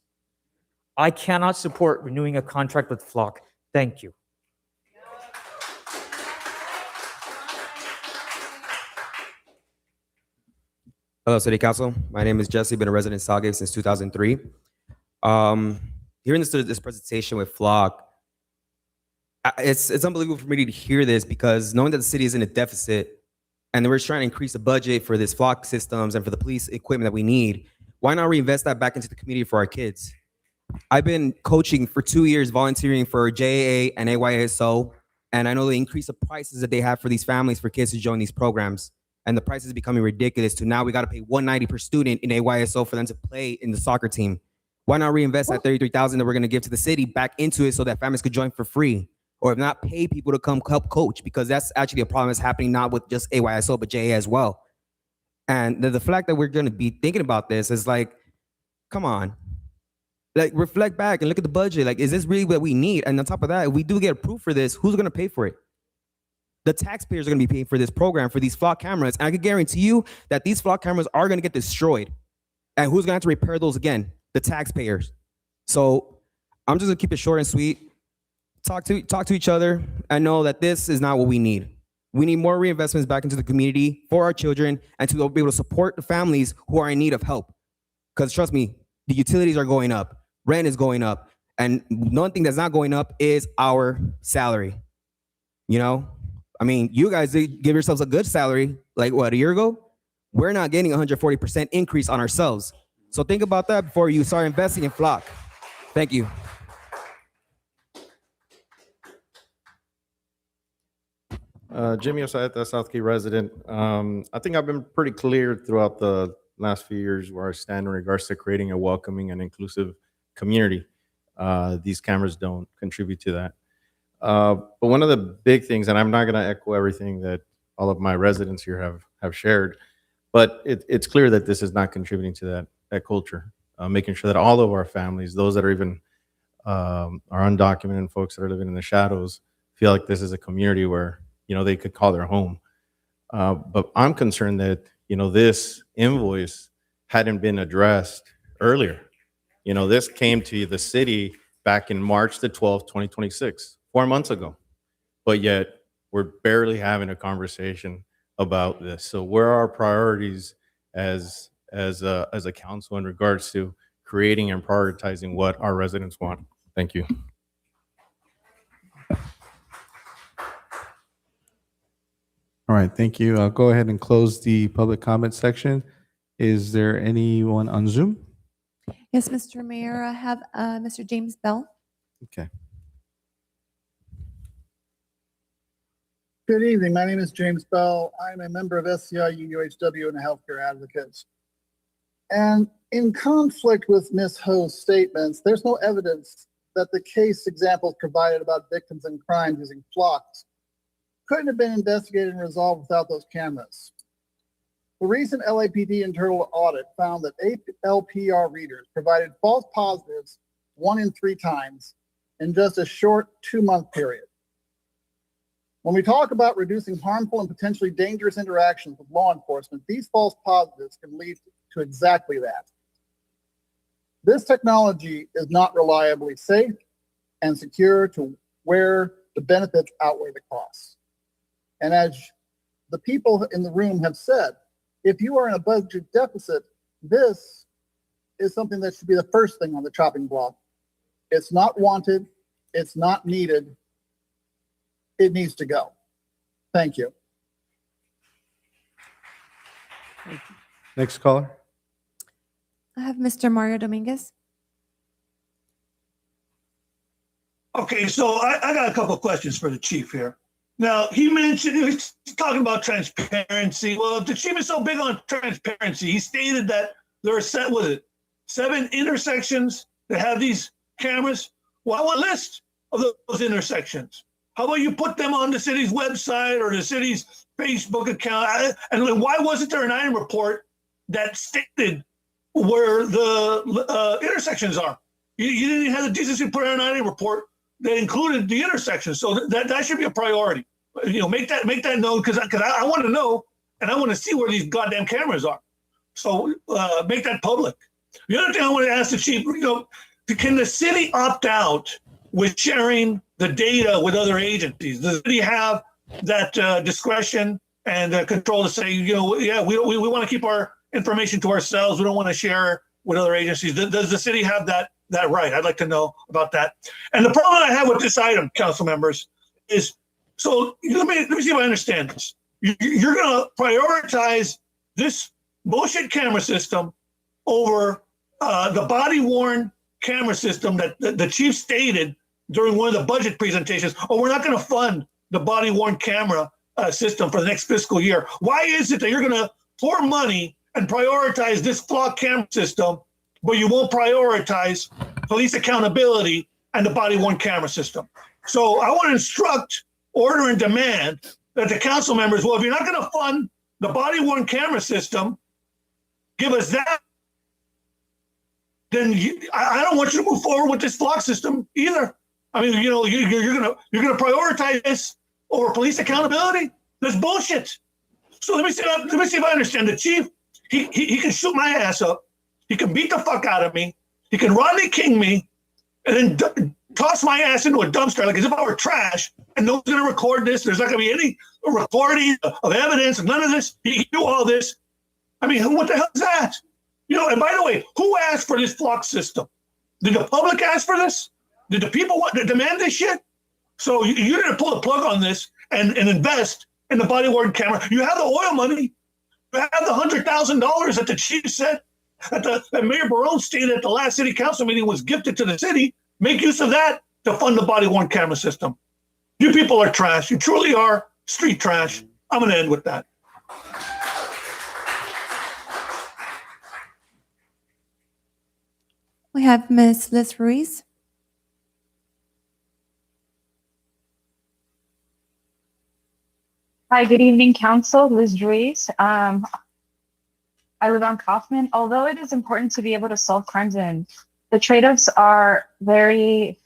I cannot support renewing a contract with Flock. Thank you. Hello, City Council. My name is Jesse. Been a resident in Southgate since 2003. Hearing this presentation with Flock, it's unbelievable for me to hear this, because knowing that the city is in a deficit and we're trying to increase the budget for this Flock systems and for the police equipment that we need, why not reinvest that back into the community for our kids? I've been coaching for 2 years, volunteering for JAA and AYSO, and I know the increase of prices that they have for these families for kids to join these programs. And the price is becoming ridiculous to now we got to pay $190 per student in AYSO for them to play in the soccer team. Why not reinvest that $33,000 that we're going to give to the city back into it so that families could join for free? Or if not, pay people to come help coach, because that's actually a problem that's happening not with just AYSO, but JA as well. And the fact that we're going to be thinking about this is like, come on. Like, reflect back and look at the budget. Like, is this really what we need? And on top of that, if we do get approved for this, who's going to pay for it? The taxpayers are going to be paying for this program, for these Flock cameras. And I can guarantee you that these Flock cameras are going to get destroyed. And who's going to have to repair those again? The taxpayers. So I'm just going to keep it short and sweet. Talk to each other and know that this is not what we need. We need more reinvestments back into the community for our children and to be able to support the families who are in need of help. Because trust me, the utilities are going up. Rent is going up. And one thing that's not going up is our salary. You know? I mean, you guys give yourselves a good salary, like what, a year ago? We're not getting 140% increase on ourselves. So think about that before you start investing in Flock. Thank you. Jimmy Osaeta, Southgate resident. I think I've been pretty clear throughout the last few years where I stand in regards to creating a welcoming and inclusive community. These cameras don't contribute to that. But one of the big things, and I'm not going to echo everything that all of my residents here have shared, but it's clear that this is not contributing to that culture. Making sure that all of our families, those that are even are undocumented and folks that are living in the shadows, feel like this is a community where they could call their home. But I'm concerned that this invoice hadn't been addressed earlier. This came to the city back in March the 12th, 2026. 4 months ago, but yet we're barely having a conversation about this. So where are our priorities as a council in regards to creating and prioritizing what our residents want? Thank you. All right, thank you. I'll go ahead and close the public comment section. Is there anyone on Zoom? Yes, Mr. Mayor, I have Mr. James Bell. Okay. Good evening. My name is James Bell. I'm a member of SCIU UHW and a healthcare advocate. And in conflict with Ms. Ho's statements, there's no evidence that the case examples provided about victims and crimes using flocks couldn't have been investigated and resolved without those cameras. The recent LAPD internal audit found that 8 LPR readers provided false positives 1 in 3 times in just a short 2-month period. When we talk about reducing harmful and potentially dangerous interactions with law enforcement, these false positives can lead to exactly that. This technology is not reliably safe and secure to where the benefits outweigh the costs. And as the people in the room have said, if you are in a budget deficit, this is something that should be the first thing on the chopping block. It's not wanted, it's not needed, it needs to go. Thank you. Next caller. I have Mr. Mario Dominguez. Okay, so I got a couple of questions for the chief here. Now, he mentioned, he's talking about transparency. Well, if the chief is so big on transparency, he stated that there are 7 intersections that have these cameras. Well, I want a list of those intersections. How about you put them on the city's website or the city's Facebook account? And why wasn't there an item report that stated where the intersections are? You didn't even have the decency to put out an item report that included the intersections. So that should be a priority. Make that known because I want to know and I want to see where these goddamn cameras are. So make that public. The other thing I want to ask the chief, can the city opt out with sharing the data with other agencies? Does the city have that discretion and control to say, we want to keep our information to ourselves. We don't want to share with other agencies. Does the city have that right? I'd like to know about that. And the problem I have with this item, council members, is so let me see if I understand this. You're going to prioritize this bullshit camera system over the body-worn camera system that the chief stated during one of the budget presentations. Oh, we're not going to fund the body-worn camera system for the next fiscal year. Why is it that you're going to pour money and prioritize this flock camera system, but you won't prioritize police accountability and the body-worn camera system? So I want to instruct, order, and demand that the council members, well, if you're not going to fund the body-worn camera system, give us that. Then I don't want you to move forward with this flock system either. I mean, you're gonna prioritize this over police accountability. That's bullshit. So let me see if I understand. The chief, he can shoot my ass up. He can beat the fuck out of me. He can Rodney King me, and then toss my ass into a dumpster like as if I were trash. And no one's gonna record this. There's not gonna be any recording of evidence. None of this. He can do all this. I mean, what the hell is that? And by the way, who asked for this flock system? Did the public ask for this? Did the people want to demand this shit? So you didn't pull the plug on this and invest in the body-worn camera. You have the oil money. You have the $100,000 that the chief said, that Mayor Barone stated at the last city council meeting was gifted to the city. Make use of that to fund the body-worn camera system. You people are trash. You truly are street trash. I'm going to end with that. We have Ms. Liz Ruiz. Hi, good evening, Council. Liz Ruiz. I live on Kaufman. Although it is important to be able to solve crimes, and the trade-offs are very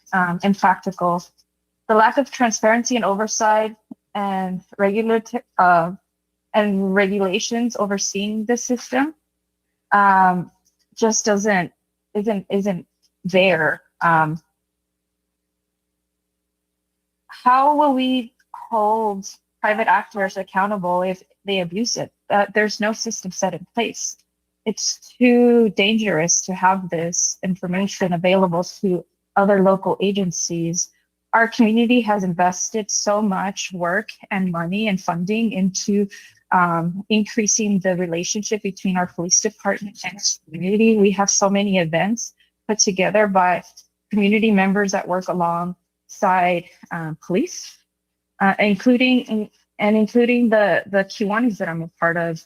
impractical. The lack of transparency and oversight and regulations overseeing the system just isn't there. How will we hold private actors accountable if they abuse it? There's no system set in place. It's too dangerous to have this information available to other local agencies. our community has invested so much work and money and funding into increasing the relationship between our police department and its community. We have so many events put together by community members that work alongside police, including the Kiwanis that I'm a part of.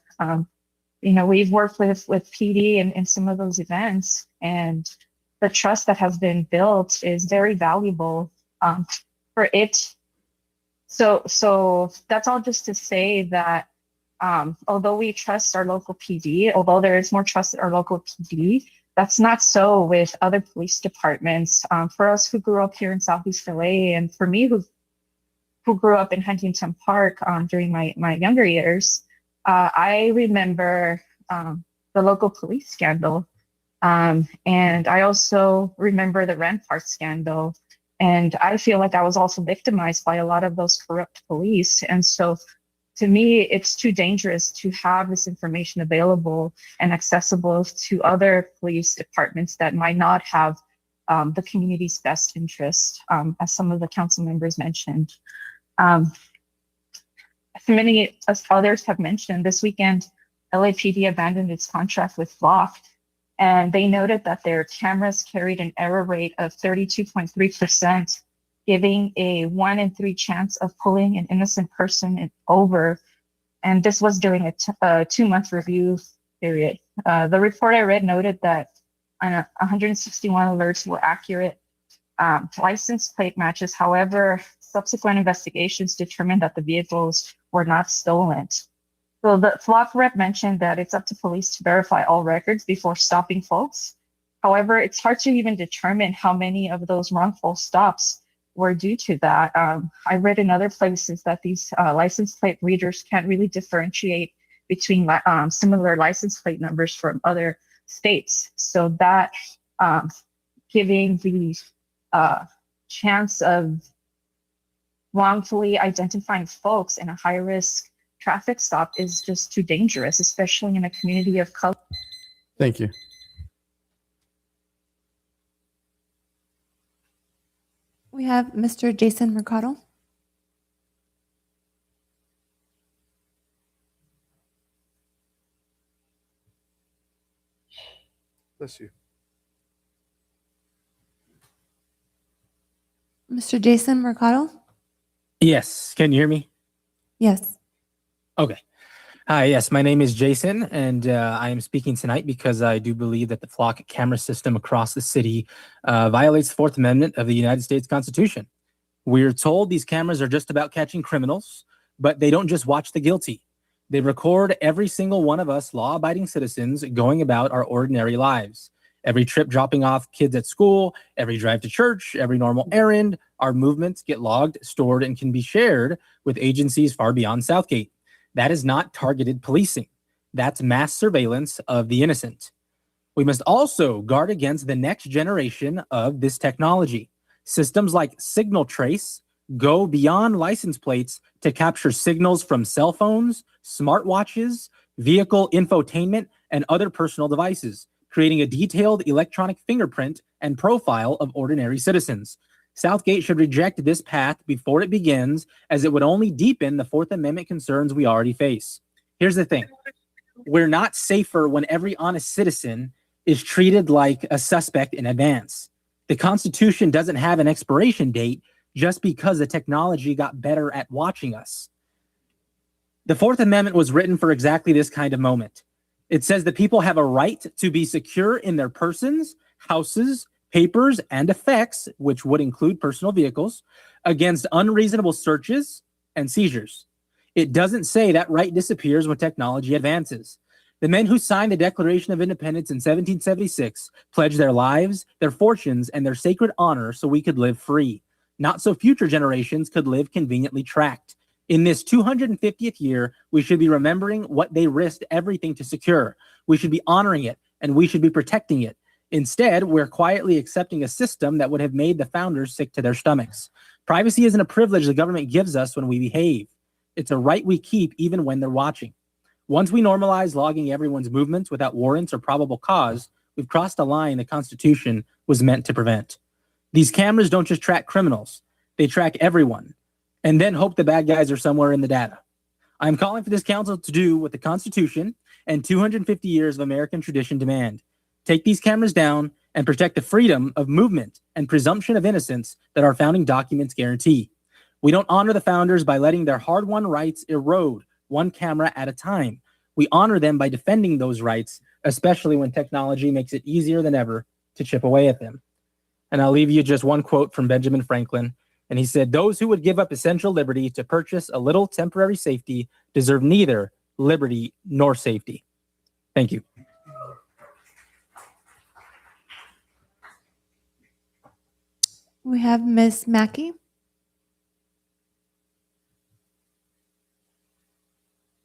We've worked with PD in some of those events, and the trust that has been built is very valuable for it. So that's all just to say that although we trust our local PD, although there is more trust in our local PD, that's not so with other police departments. For us who grew up here in Southeast LA, and for me who grew up in Huntington Park during my younger years, I remember the local police scandal. And I also remember the Rampart scandal. And I feel like I was also victimized by a lot of those corrupt police. And so to me, it's too dangerous to have this information available and accessible to other police departments that might not have the community's best interest, as some of the council members mentioned. Many as others have mentioned, this weekend, LAPD abandoned its contract with Flock, and they noted that their cameras carried an error rate of 32.3%, giving a 1 in 3 chance of pulling an innocent person over. And this was during a 2-month review period. The report I read noted that 161 alerts were accurate license plate matches. However, subsequent investigations determined that the vehicles were not stolen. So the Flock rep mentioned that it's up to police to verify all records before stopping folks. However, it's hard to even determine how many of those wrongful stops were due to that. I read in other places that these license plate readers can't really differentiate between similar license plate numbers from other states. So that giving the chance of wrongfully identifying folks in a high-risk traffic stop is just too dangerous, especially in a community of color. Thank you. We have Mr. Jason Mercado. Bless you. Mr. Jason Mercado? Yes, can you hear me? Yes. Okay. Hi, yes, my name is Jason, and I am speaking tonight because I do believe that the Flock camera system across the city violates the Fourth Amendment of the United States Constitution. We're told these cameras are just about catching criminals, but they don't just watch the guilty. They record every single one of us law-abiding citizens going about our ordinary lives. Every trip dropping off kids at school, every drive to church, every normal errand, our movements get logged, stored, and can be shared with agencies far beyond Southgate. That is not targeted policing. That's mass surveillance of the innocent. We must also guard against the next generation of this technology. Systems like Signal Trace go beyond license plates to capture signals from cell phones, smartwatches, vehicle infotainment, and other personal devices, creating a detailed electronic fingerprint and profile of ordinary citizens. Southgate should reject this path before it begins, as it would only deepen the Fourth Amendment concerns we already face. Here's the thing. We're not safer when every honest citizen is treated like a suspect in advance. The Constitution doesn't have an expiration date just because the technology got better at watching us. The Fourth Amendment was written for exactly this kind of moment. It says that people have a right to be secure in their persons, houses, papers, and effects, which would include personal vehicles, against unreasonable searches and seizures. It doesn't say that right disappears when technology advances. The men who signed the Declaration of Independence in 1776 pledged their lives, their fortunes, and their sacred honor so we could live free, not so future generations could live conveniently tracked. In this 250th year, we should be remembering what they risked everything to secure. We should be honoring it, and we should be protecting it. Instead, we're quietly accepting a system that would have made the founders sick to their stomachs. Privacy isn't a privilege the government gives us when we behave. It's a right we keep even when they're watching. Once we normalize logging everyone's movements without warrants or probable cause, we've crossed a line the Constitution was meant to prevent. These cameras don't just track criminals. They track everyone and then hope the bad guys are somewhere in the data. I'm calling for this council to do what the Constitution and 250 years of American tradition demand. Take these cameras down and protect the freedom of movement and presumption of innocence that our founding documents guarantee. We don't honor the founders by letting their hard-won rights erode one camera at a time. We honor them by defending those rights, especially when technology makes it easier than ever to chip away at them. And I'll leave you just one quote from Benjamin Franklin. And he said, "Those who would give up essential liberty to purchase a little temporary safety deserve neither liberty nor safety." Thank you. We have Ms. Mackey.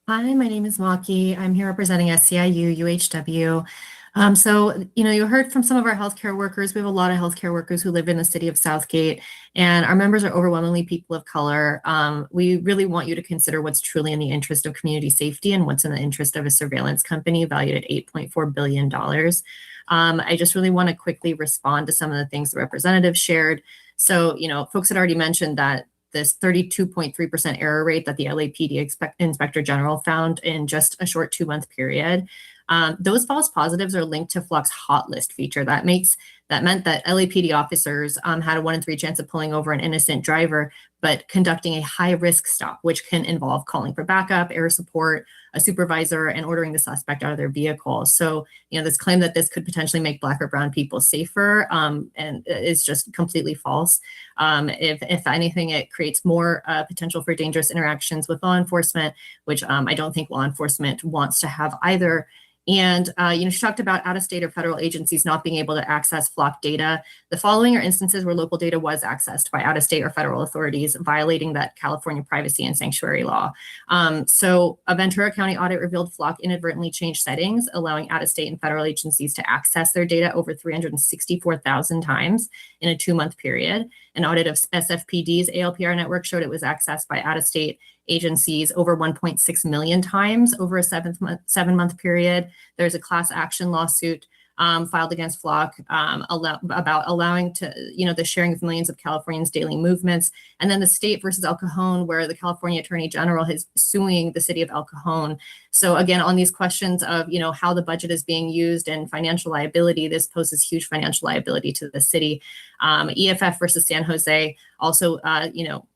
Hi, my name is Maki. I'm here representing SCIU UHW. You heard from some of our healthcare workers. We have a lot of healthcare workers who live in the city of Southgate, and our members are overwhelmingly people of color. We really want you to consider what's truly in the interest of community safety and what's in the interest of a surveillance company valued at $8.4 billion. I just really want to quickly respond to some of the things the representative shared. So, folks had already mentioned that this 32.3% error rate that the LAPD Inspector General found in just a short 2-month period. Those false positives are linked to Flock's hot list feature. That meant that LAPD officers had a 1 in 3 chance of pulling over an innocent driver, but conducting a high risk stop, which can involve calling for backup, air support, a supervisor, and ordering the suspect out of their vehicle. So, this claim that this could potentially make Black or brown people safer and is just completely false. If anything, it creates more potential for dangerous interactions with law enforcement, which I don't think law enforcement wants to have either. And, she talked about out-of-state or federal agencies not being able to access Flock data. The following are instances where local data was accessed by out-of-state or federal authorities, violating that California privacy and sanctuary law. So a Ventura County audit revealed Flock inadvertently changed settings, allowing out-of-state and federal agencies to access their data over 364,000 times in a 2-month period. An audit of SFPD's ALPR network showed it was accessed by out-of-state agencies over 1.6 million times over a 7-month period. There's a class action lawsuit filed against Flock about allowing the sharing of millions of Californians' daily movements. And then the state versus El Cajon, where the California Attorney General is suing the city of El Cajon. So again, on these questions of, how the budget is being used and financial liability, this poses huge financial liability to the city. EFF versus San Jose, also,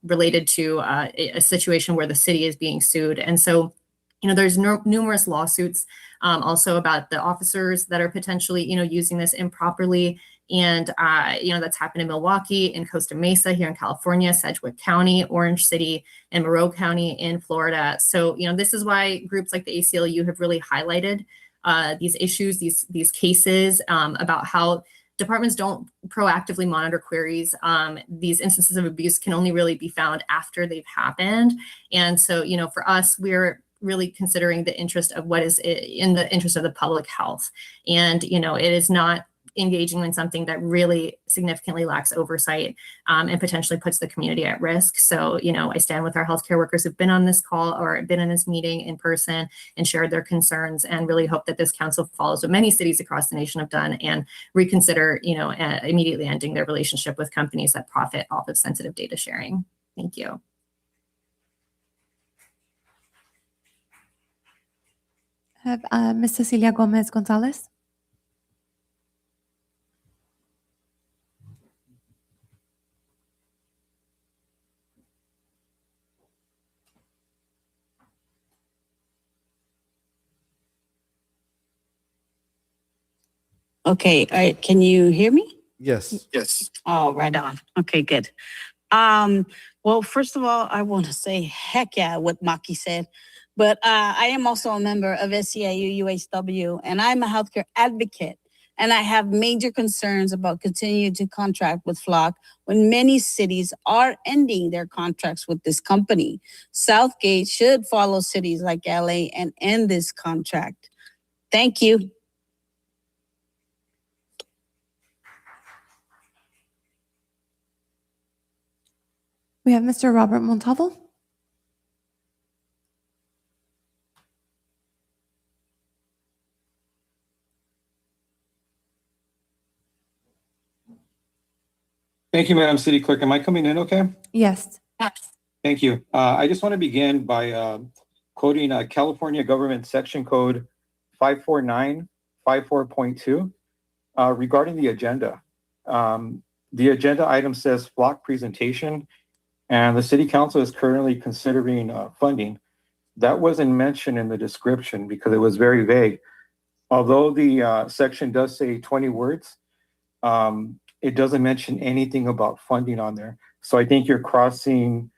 related to a situation where the city is being sued. And so, there's numerous lawsuits also about the officers that are potentially, using this improperly. And, that's happened in Milwaukee, in Costa Mesa here in California, Sedgwick County, Orange City, and Monroe County in Florida. So, this is why groups like the ACLU have really highlighted these issues, these cases about how departments don't proactively monitor queries. These instances of abuse can only really be found after they've happened. And so, for us, we're really considering the interest of what is in the interest of the public health. And, it is not engaging in something that really significantly lacks oversight and potentially puts the community at risk. So, I stand with our healthcare workers who've been on this call or been in this meeting in person and shared their concerns, and really hope that this council follows what many cities across the nation have done and reconsider, immediately ending their relationship with companies that profit off of sensitive data sharing. Thank you. Have Ms. Cecilia Gomez Gonzalez. Okay, all right, can you hear me? Yes. Yes. Oh, right on. Okay, good. Well, first of all, I want to say heck yeah, what Maki said. But I am also a member of SCIU UHW, and I'm a healthcare advocate. And I have major concerns about continuing to contract with Flock when many cities are ending their contracts with this company. Southgate should follow cities like LA and end this contract. Thank you. We have Mr. Robert Montalvo. Thank you, Madam City Clerk. Am I coming in okay? Yes. Thank you. I just want to begin by quoting California Government Section Code 54954.2 regarding the agenda. The agenda item says flock presentation, and the City Council is currently considering funding. That wasn't mentioned in the description because it was very vague. Although the section does say 20 words, it doesn't mention anything about funding on there. So I think you're crossing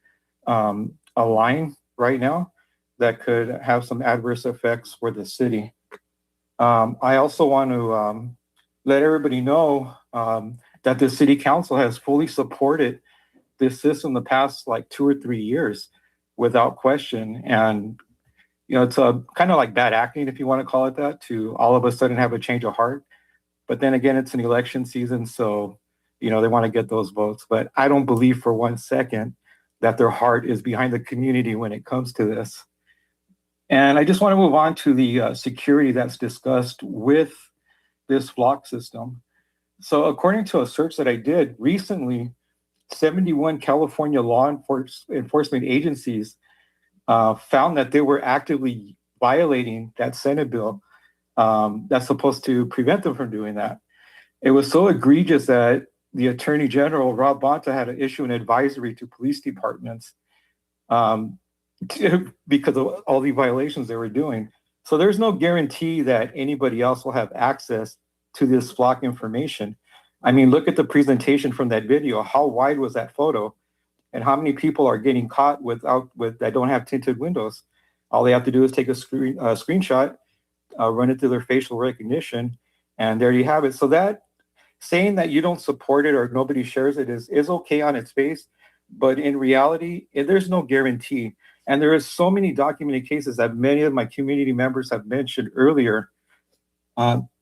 a line right now that could have some adverse effects for the city. I also want to let everybody know that the City Council has fully supported this system the past like 2 or 3 years without question. And, you know, it's kind of like bad acting, if you want to call it that, to all of a sudden have a change of heart. But then again, it's an election season, so, you know, they want to get those votes. But I don't believe for 1 second that their heart is behind the community when it comes to this. And I just want to move on to the security that's discussed with this flock system. So according to a search that I did recently, 71 California law enforcement agencies found that they were actively violating that Senate bill that's supposed to prevent them from doing that. It was so egregious that the Attorney General, Rob Bonta, had to issue an advisory to police departments because of all the violations they were doing. So there's no guarantee that anybody else will have access to this flock information. I mean, look at the presentation from that video. How wide was that photo? And how many people are getting caught with that don't have tinted windows? All they have to do is take a screenshot, run it through their facial recognition, and there you have it. So that saying that you don't support it or nobody shares it is okay on its face, but in reality, there's no guarantee. And there is so many documented cases that many of my community members have mentioned earlier.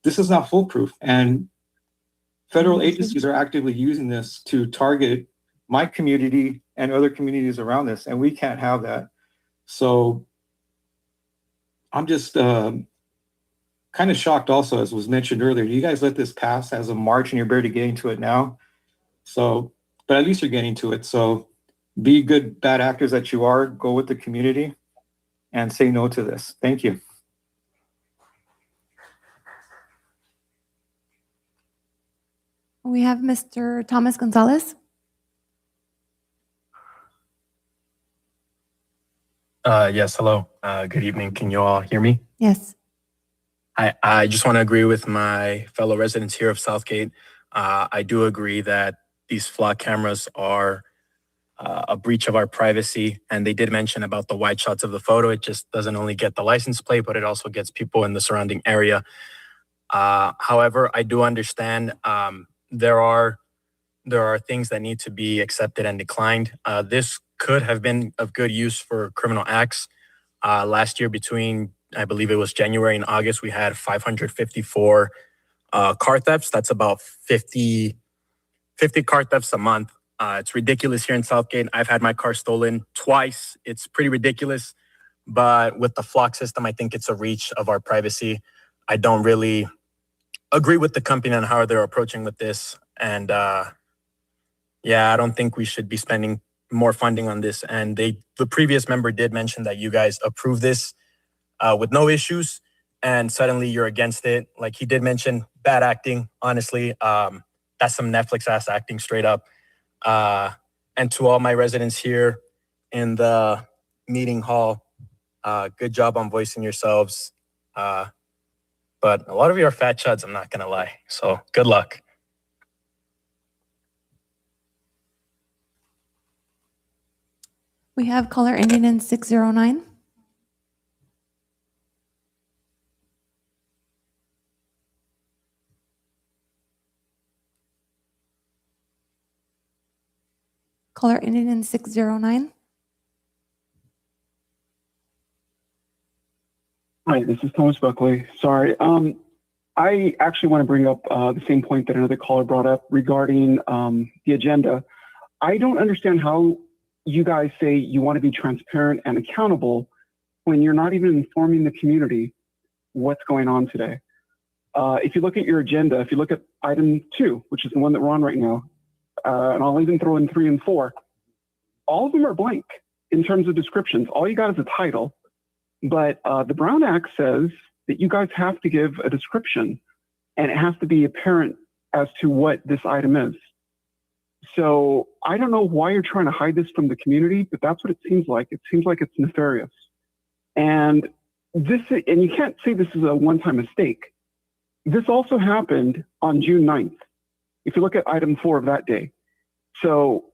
This is not foolproof, and federal agencies are actively using this to target my community and other communities around this, and we can't have that. So I'm just kind of shocked also, as was mentioned earlier. You guys let this pass as a March and you're barely getting to it now. So, but at least you're getting to it. So be good, bad actors that you are, go with the community and say no to this. Thank you. We have Mr. Thomas Gonzalez. Yes, hello. Good evening. Can you all hear me? Yes. I just want to agree with my fellow residents here of Southgate. I do agree that these flock cameras are a breach of our privacy. And they did mention about the wide shots of the photo. It just doesn't only get the license plate, but it also gets people in the surrounding area. However, I do understand there are things that need to be accepted and declined. This could have been of good use for criminal acts. Last year, between, I believe it was January and August, we had 554 car thefts. That's about 50 car thefts a month. It's ridiculous here in Southgate. I've had my car stolen twice. It's pretty ridiculous. But with the flock system, I think it's a reach of our privacy. I don't really agree with the company on how they're approaching with this. And yeah, I don't think we should be spending more funding on this. And the previous member did mention that you guys approved this with no issues, and suddenly you're against it. Like he did mention, bad acting, honestly. That's some Netflix ass acting straight up. And to all my residents here in the meeting hall, good job on voicing yourselves. But a lot of you are fat chuds, I'm not gonna lie. So good luck. We have caller ending in 609. Caller ending in 609. Hi, this is Thomas Buckley. Sorry. I actually want to bring up the same point that another caller brought up regarding the agenda. I don't understand how you guys say you want to be transparent and accountable when you're not even informing the community what's going on today. If you look at your agenda, if you look at item 2, which is the one that we're on right now, and I'll even throw in 3 and 4. All of them are blank in terms of descriptions. All you got is a title. But the Brown Act says that you guys have to give a description, and it has to be apparent as to what this item is. So I don't know why you're trying to hide this from the community, but that's what it seems like. It seems like it's nefarious. And you can't say this is a one-time mistake. This also happened on June 9th, if you look at item 4 of that day. So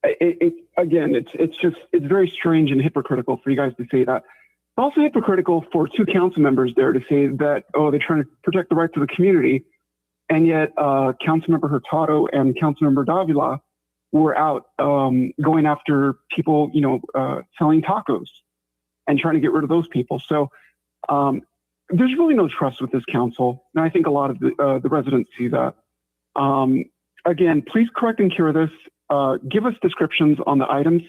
it's very strange and hypocritical for you guys to say that. It's also hypocritical for 2 council members there to say that, oh, they're trying to protect the rights of the community. And yet Councilmember Hurtado and Councilmember Davila were out going after people, selling tacos and trying to get rid of those people. So there's really no trust with this council. And I think a lot of the residents see that. Again, please correct and cure this. Give us descriptions on the items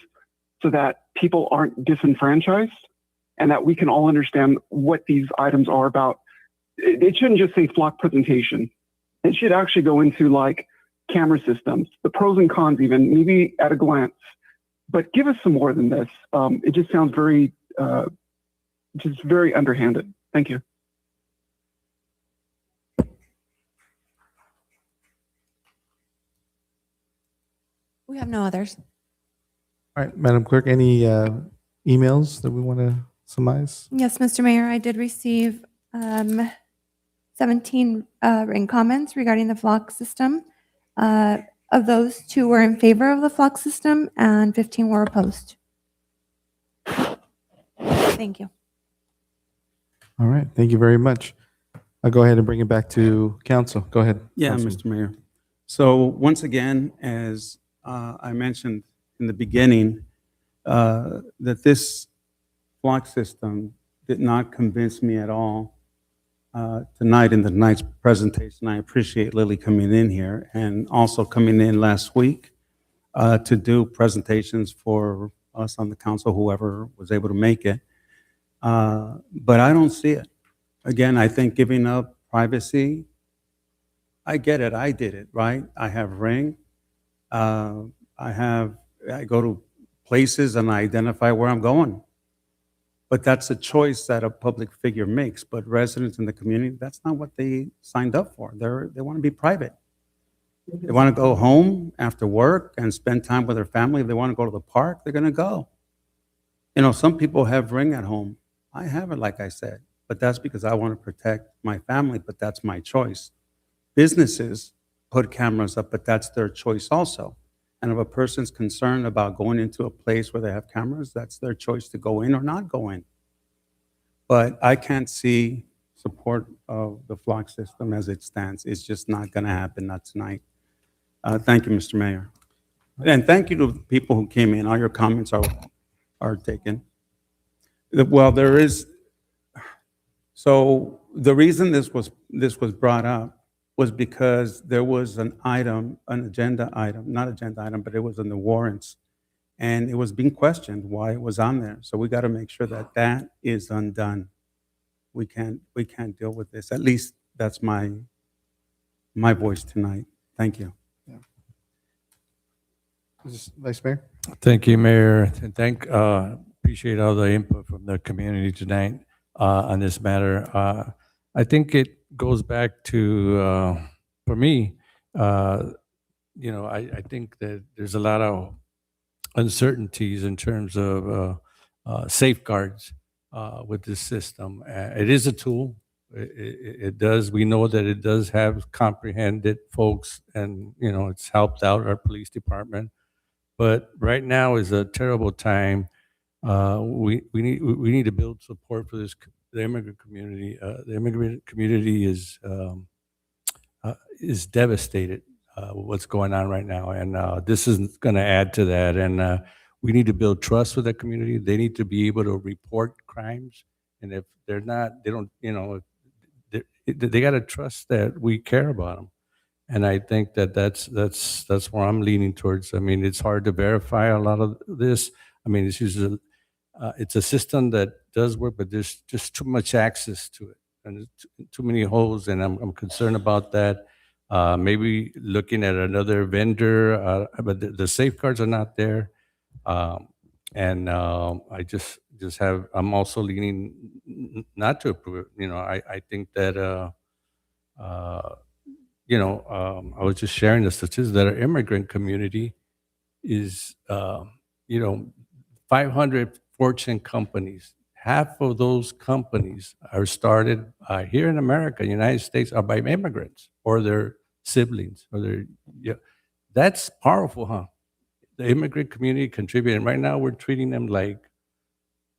so that people aren't disenfranchised and that we can all understand what these items are about. It shouldn't just say flock presentation. It should actually go into like camera systems, the pros and cons even, maybe at a glance. But give us some more than this. It just sounds very underhanded. Thank you. We have no others. All right, Madam Clerk, any emails that we want to surmise? Yes, Mr. Mayor, I did receive 17 written comments regarding the flock system. Of those, 2 were in favor of the flock system and 15 were opposed. Thank you. All right, thank you very much. I'll go ahead and bring it back to council. Go ahead. Yeah, Councilman. Mr. Mayor. So once again, as I mentioned in the beginning, that this flock system did not convince me at all tonight in tonight's presentation. I appreciate Lily coming in here and also coming in last week to do presentations for us on the council, whoever was able to make it. But I don't see it. Again, I think giving up privacy, I get it. I did it, right? I have Ring. I go to places and I identify where I'm going. But that's a choice that a public figure makes. But residents in the community, that's not what they signed up for. They want to be private. They want to go home after work and spend time with their family. If they want to go to the park, they're going to go. Some people have Ring at home. I have it, like I said. But that's because I want to protect my family, but that's my choice. Businesses put cameras up, but that's their choice also. And if a person's concerned about going into a place where they have cameras, that's their choice to go in or not go in. But I can't see support of the flock system as it stands. It's just not going to happen, not tonight. Thank you, Mr. Mayor. And thank you to the people who came in. All your comments are taken. Well, there is, so the reason this was brought up was because there was an agenda item, not agenda item, but it was in the warrants. And it was being questioned why it was on there. So we got to make sure that that is undone. We can't deal with this. At least that's my voice tonight. Thank you. Vice Mayor? Thank you, Mayor. And appreciate all the input from the community tonight on this matter. I think it goes back to, for me, I think that there's a lot of uncertainties in terms of safeguards with this system. It is a tool. It does. We know that it does have comprehended folks, and it's helped out our police department. But right now is a terrible time. We need to build support for the immigrant community. The immigrant community is devastated with what's going on right now, and this is going to add to that. And we need to build trust with the community. They need to be able to report crimes, and if they're not, they don't. They got to trust that we care about them. And I think that's where I'm leaning towards. I mean, it's hard to verify a lot of this. I mean, it's a system that does work, but there's just too much access to it, and there's too many holes, and I'm concerned about that. Maybe looking at another vendor, but the safeguards are not there. I just have, I'm also leaning not to approve it. I think that, I was just sharing the statistics that our immigrant community is, 500 Fortune companies. Half of those companies are started here in America, United States, are by immigrants or their siblings or their, yeah. That's powerful, huh? The immigrant community contributing. Right now, we're treating them like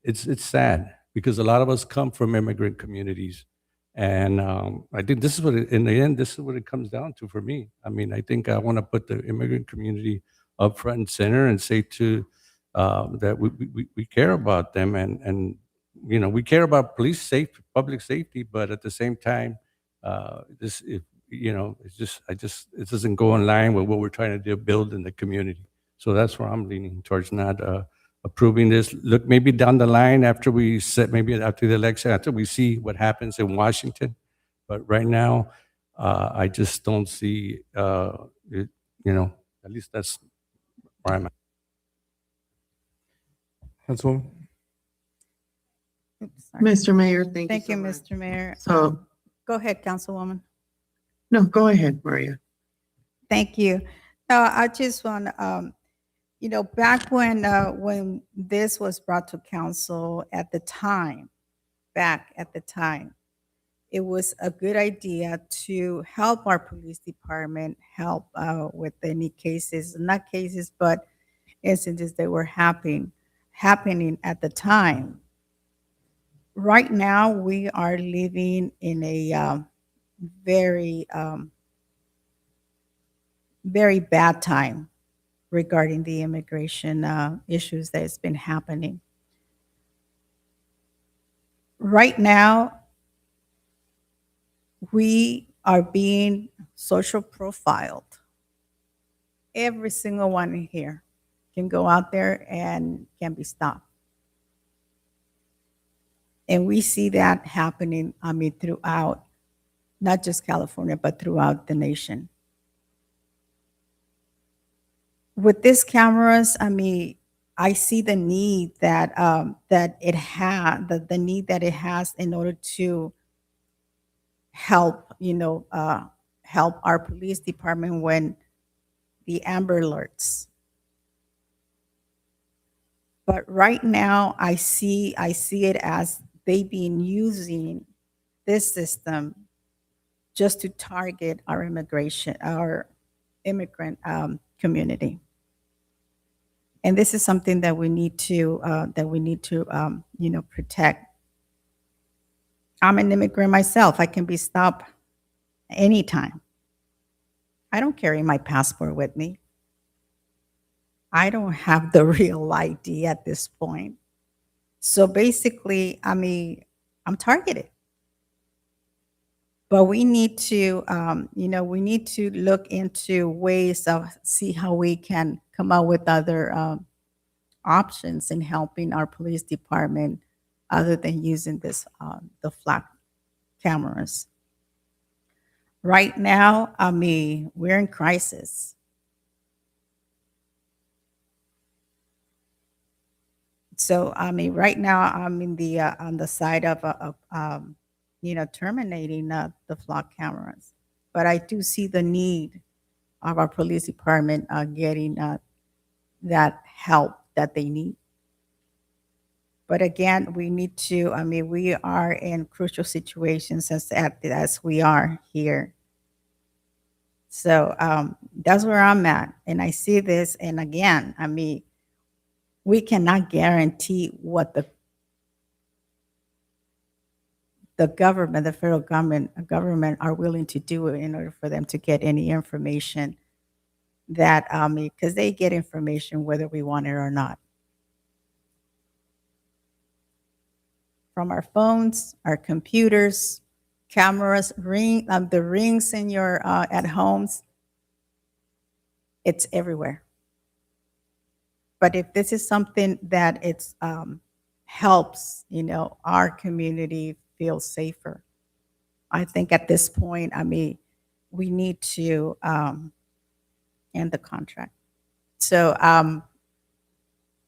it's sad because a lot of us come from immigrant communities, and I think this is what in the end, this is what it comes down to for me. I mean, I think I want to put the immigrant community up front and center and say to that we care about them, and we care about public safety, but at the same time, this if it's just it doesn't go in line with what we're trying to do, build in the community. So that's where I'm leaning towards not approving this. Look, maybe down the line after we set, maybe after the election, after we see what happens in Washington. But right now, I just don't see it, at least that's where I'm at. Councilwoman? Mr. Mayor, thank you. Thank you, so much. Mr. Mayor. So, Go ahead, Councilwoman. no, go ahead, Maria. Thank you. I just want, back when this was brought to council at the time, it was a good idea to help our police department, help with any cases, not cases, but incidents that were happening at the time. Right now, we are living in a very, very bad time regarding the immigration issues that has been happening. Right now, we are being social profiled. Every single one in here can go out there and can be stopped. And we see that happening, throughout, not just California, but throughout the nation. With these cameras, I see the need that the need that it has in order to help, help our police department when the Amber Alerts. But right now, I see it as they've been using this system just to target our immigrant community. And this is something that we need to protect. I'm an immigrant myself. I can be stopped anytime. I don't carry my passport with me. I don't have the real ID at this point. So basically, I'm targeted. But we need to, we need to look into ways of see how we can come up with other options in helping our police department other than using this, the flat cameras. Right now, we're in crisis. So, right now I'm in the on the side of terminating the flock cameras, but I do see the need of our police department getting that help that they need. But again, we need to. We are in crucial situations as we are here. So that's where I'm at, and I see this. And again, we cannot guarantee what the government, the federal government are willing to do in order for them to get any information that, because they get information whether we want it or not. From our phones, our computers, cameras, the rings in your, at homes, it's everywhere. But if this is something that it's helps, our community feel safer, I think at this point, we need to end the contract. So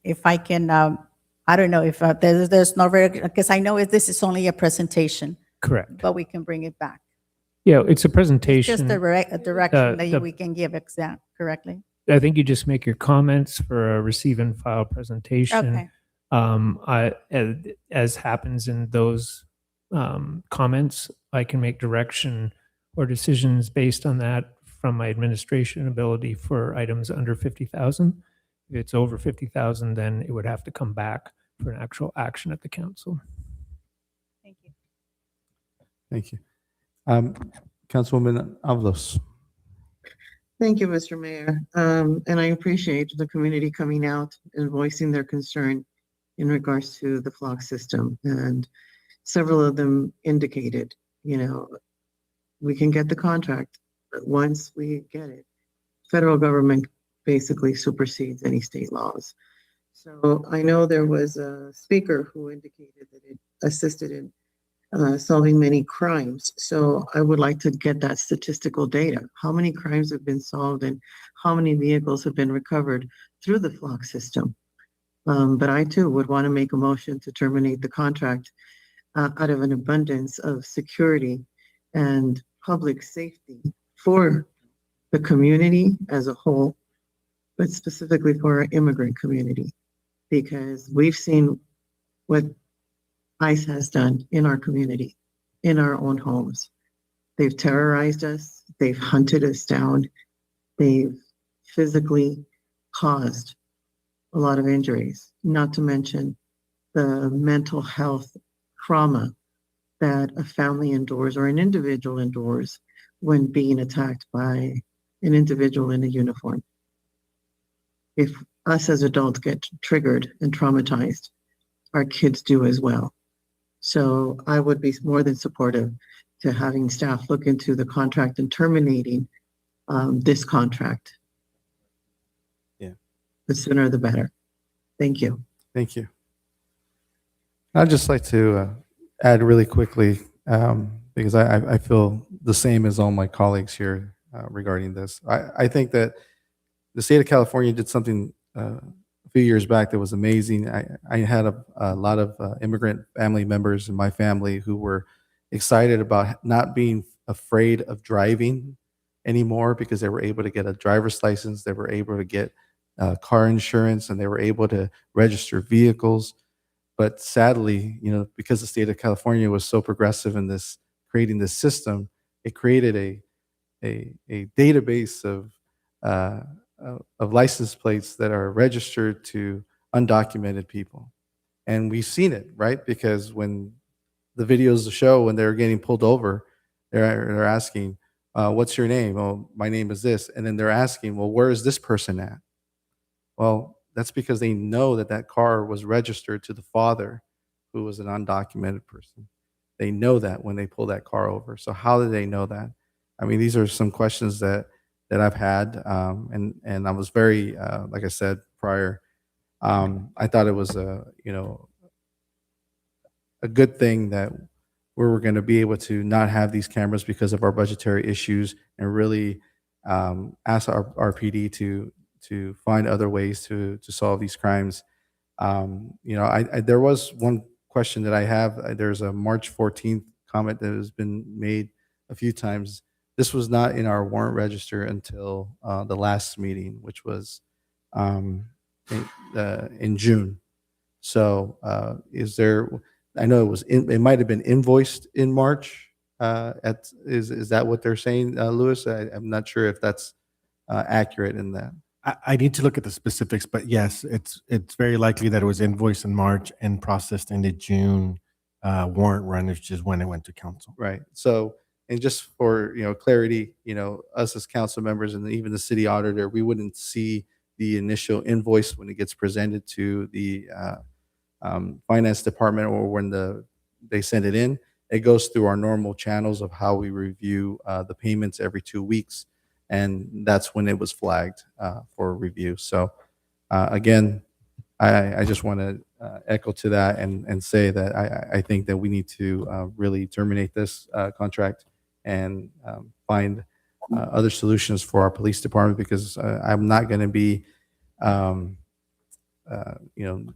if I can, I don't know if there's no, because I know this is only a presentation, Correct. but we can bring it back. Yeah, it's a It's presentation. just a direction that the- we can give exam correctly. I think you just make your comments for a receive and file presentation. Okay. As happens in those comments, I can make direction or decisions based on that from my administration ability for items under 50,000. If it's over 50,000, then it would have to come back for an actual action at the council. Thank you. Thank you. Councilwoman Avalos. Thank you, Mr. Mayor. And I appreciate the community coming out and voicing their concern in regards to the flock system. And several of them indicated, we can get the contract, but once we get it, federal government basically supersedes any state laws. So I know there was a speaker who indicated that it assisted in solving many crimes. So I would like to get that statistical data. How many crimes have been solved and how many vehicles have been recovered through the flock system? But I too would want to make a motion to terminate the contract out of an abundance of security and public safety for the community as a whole, but specifically for our immigrant community, because we've seen what ICE has done in our community, in our own homes. They've terrorized us. They've hunted us down. They've physically caused a lot of injuries, not to mention the mental health trauma that a family endures or an individual endures when being attacked by an individual in a uniform. If us as adults get triggered and traumatized, our kids do as well. So I would be more than supportive to having staff look into the contract and terminating this contract. Yeah. The sooner the better. Thank you. Thank you. I'd just like to add really quickly, because I feel the same as all my colleagues here regarding this. I think that the state of California did something a few years back that was amazing. I had a lot of immigrant family members in my family who were excited about not being afraid of driving anymore because they were able to get a driver's license, they were able to get car insurance, and they were able to register vehicles. But sadly, because the state of California was so progressive in this, creating this system, it created a database of license plates that are registered to undocumented people. And we've seen it, right? Because when the videos show when they're getting pulled over, they're asking, what's your name? Oh, my name is this. And then they're asking, well, where is this person at? Well, that's because they know that that car was registered to the father, who was an undocumented person. They know that when they pull that car over. So how do they know that? I mean, these are some questions that I've had, and I was very, like I said prior, I thought it was a good thing that we were going to be able to not have these cameras because of our budgetary issues, and really ask our PD to find other ways to solve these crimes. There was one question that I have. There's a March 14th comment that has been made a few times. This was not in our warrant register until the last meeting, which was in June. So is there? I know it might have been invoiced in March. Is that what they're saying, Louis? I'm not sure if that's accurate in that. I need to look at the specifics, but yes, it's very likely that it was invoiced in March and processed in the June warrant run, which is when it went to council. Right. So, and just for clarity, us as council members and even the city auditor, we wouldn't see the initial invoice when it gets presented to the finance department or when they send it in. It goes through our normal channels of how we review the payments every 2 weeks. And that's when it was flagged for review. So again, I just want to echo to that and say that I think that we need to really terminate this contract and find other solutions for our police department, because I'm not going to be, you know,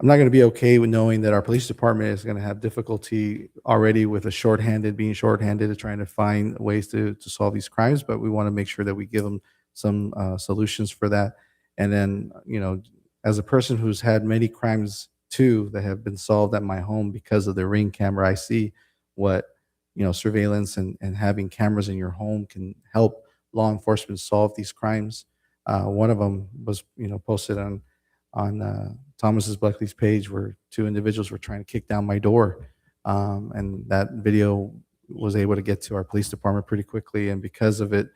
I'm not going to be okay with knowing that our police department is going to have difficulty already with being shorthanded, and trying to find ways to solve these crimes. But we want to make sure that we give them some solutions for that. And then, you know, as a person who's had many crimes too that have been solved at my home because of the Ring camera, I see what, you know, surveillance and having cameras in your home can help law enforcement solve these crimes. One of them was, you know, posted on Thomas's Buckley's page, where two individuals were trying to kick down my door. And that video was able to get to our police department pretty quickly. And because of it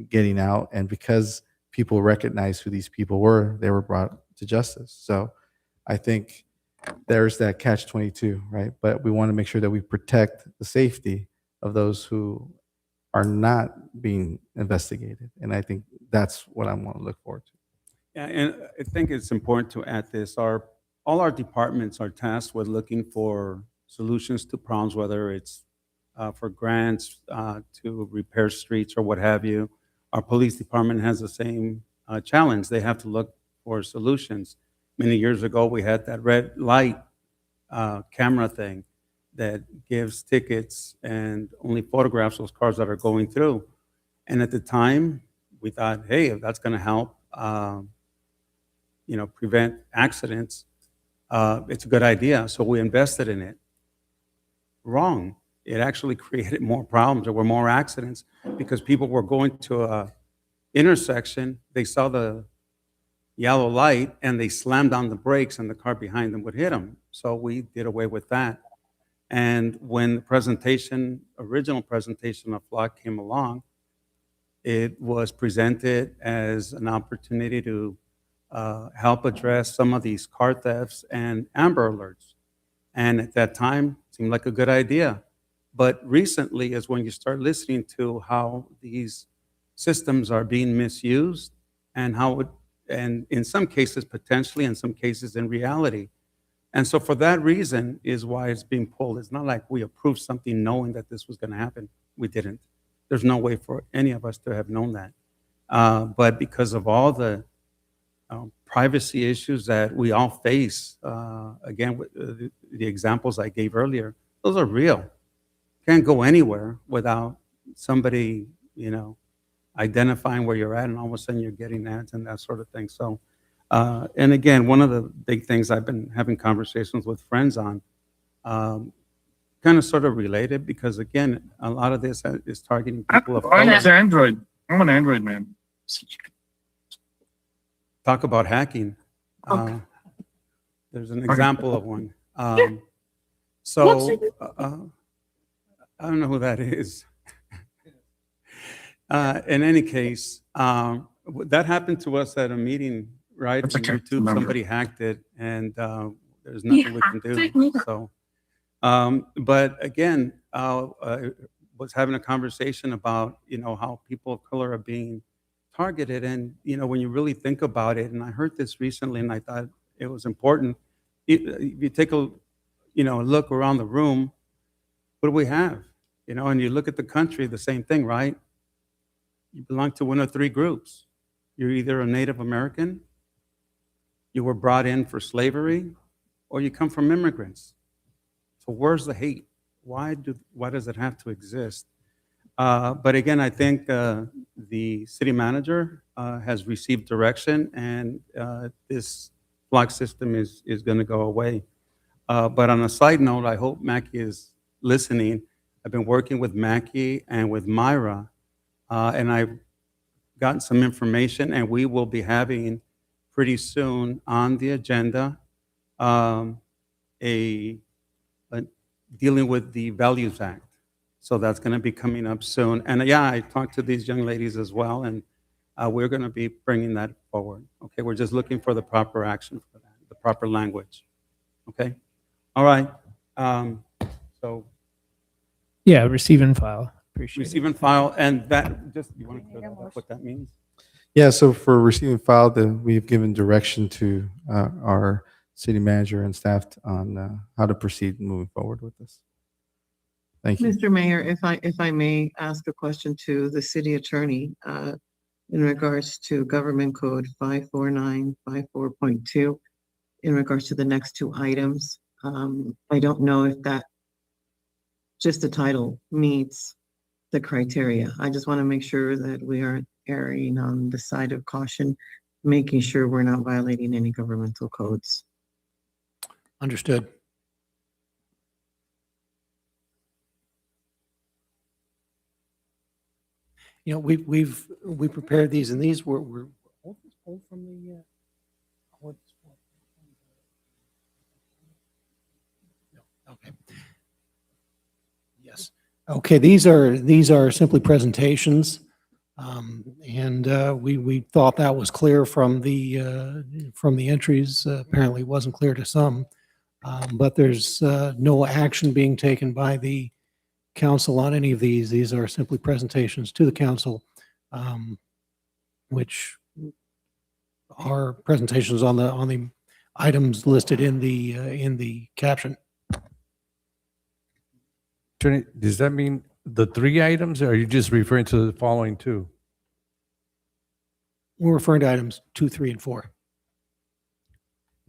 getting out, and because people recognized who these people were, they were brought to justice. So I think there's that catch-22, right? But we want to make sure that we protect the safety of those who are not being investigated. And I think that's what I want to look forward to. Yeah, and I think it's important to add this. All our departments are tasked with looking for solutions to problems, whether it's for grants to repair streets or what have you. Our police department has the same challenge. They have to look for solutions. Many years ago, we had that red light camera thing that gives tickets and only photographs those cars that are going through. And at the time, we thought, hey, if that's going to help, you know, prevent accidents, it's a good idea. So we invested in it. Wrong. It actually created more problems. There were more accidents because people were going to a intersection. They saw the yellow light and they slammed on the brakes, and the car behind them would hit them. So we did away with that. And when the original presentation of Flock came along, it was presented as an opportunity to help address some of these car thefts and Amber Alerts. And at that time, it seemed like a good idea. But recently is when you start listening to how these systems are being misused, and and in some cases potentially, in some cases in reality. And so for that reason is why it's being pulled. It's not like we approved something knowing that this was going to happen. We didn't. There's no way for any of us to have known that. But because of all the privacy issues that we all face, again, with the examples I gave earlier, those are real. Can't go anywhere without somebody, you know, identifying where you're at, and all of a sudden you're getting ads and that sort of thing. So, and again, one of the big things I've been having conversations with friends on, kind of sort of related, because again, a lot of this is targeting people of I use color. Android. I'm an Android man. Talk about hacking. There's an example of one. So I don't know who that is. In any case, that happened to us at a meeting, right? That's On okay. YouTube, Remember. somebody hacked it, and there's nothing we can do. So, but again, I was having a conversation about, you know, how people of color are being targeted. And, you know, when you really think about it, and I heard this recently and I thought it was important. If you take a look around the room, what do we have? You know, and you look at the country, the same thing, right? You belong to one of three groups. You're either a Native American, you were brought in for slavery, or you come from immigrants. So where's the hate? Why does it have to exist? But again, I think the city manager has received direction, and this block system is going to go away. But on a side note, I hope Mackie is listening. I've been working with Mackie and with Myra, and I've gotten some information, and we will be having pretty soon on the agenda dealing with the Values Act. So that's going to be coming up soon. And yeah, I talked to these young ladies as well, and we're going to be bringing that forward. Okay, we're just looking for the proper action for that, the proper language. Okay, all right. So Yeah, receive and file. Appreciate receive and file, and that just you want to clear that up, what that means? Yeah, so for receiving file, we've given direction to our city manager and staff on how to proceed moving forward with this. Thank you. Mr. Mayor, if I may ask a question to the city attorney, in regards to Government Code 54954.2, in regards to the next two items. I don't know if that, just the title meets the criteria. I just want to make sure that we aren't erring on the side of caution, making sure we're not violating any governmental codes. Understood. You know, we prepared these, and these were pulled from the, what- no, okay. Yes. Okay, these are simply presentations. And we thought that was clear from the entries. Apparently it wasn't clear to some. But there's no action being taken by the council on any of these. These are simply presentations to the council, which are presentations on the items listed in the caption. Attorney, does that mean the three items, or are you just referring to the following two? We're referring to items 2, 3, and 4.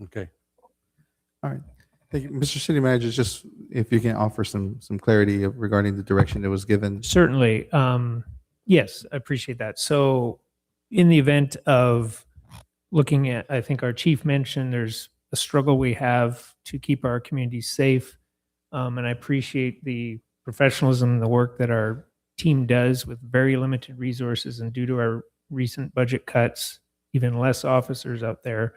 Okay. All right. Thank you. Mr. City Manager, just if you can offer some clarity regarding the direction that was given. Certainly. Yes, I appreciate that. So in the event of looking at, I think our chief mentioned there's a struggle we have to keep our communities safe. And I appreciate the professionalism, the work that our team does with very limited resources, and due to our recent budget cuts, even less officers out there.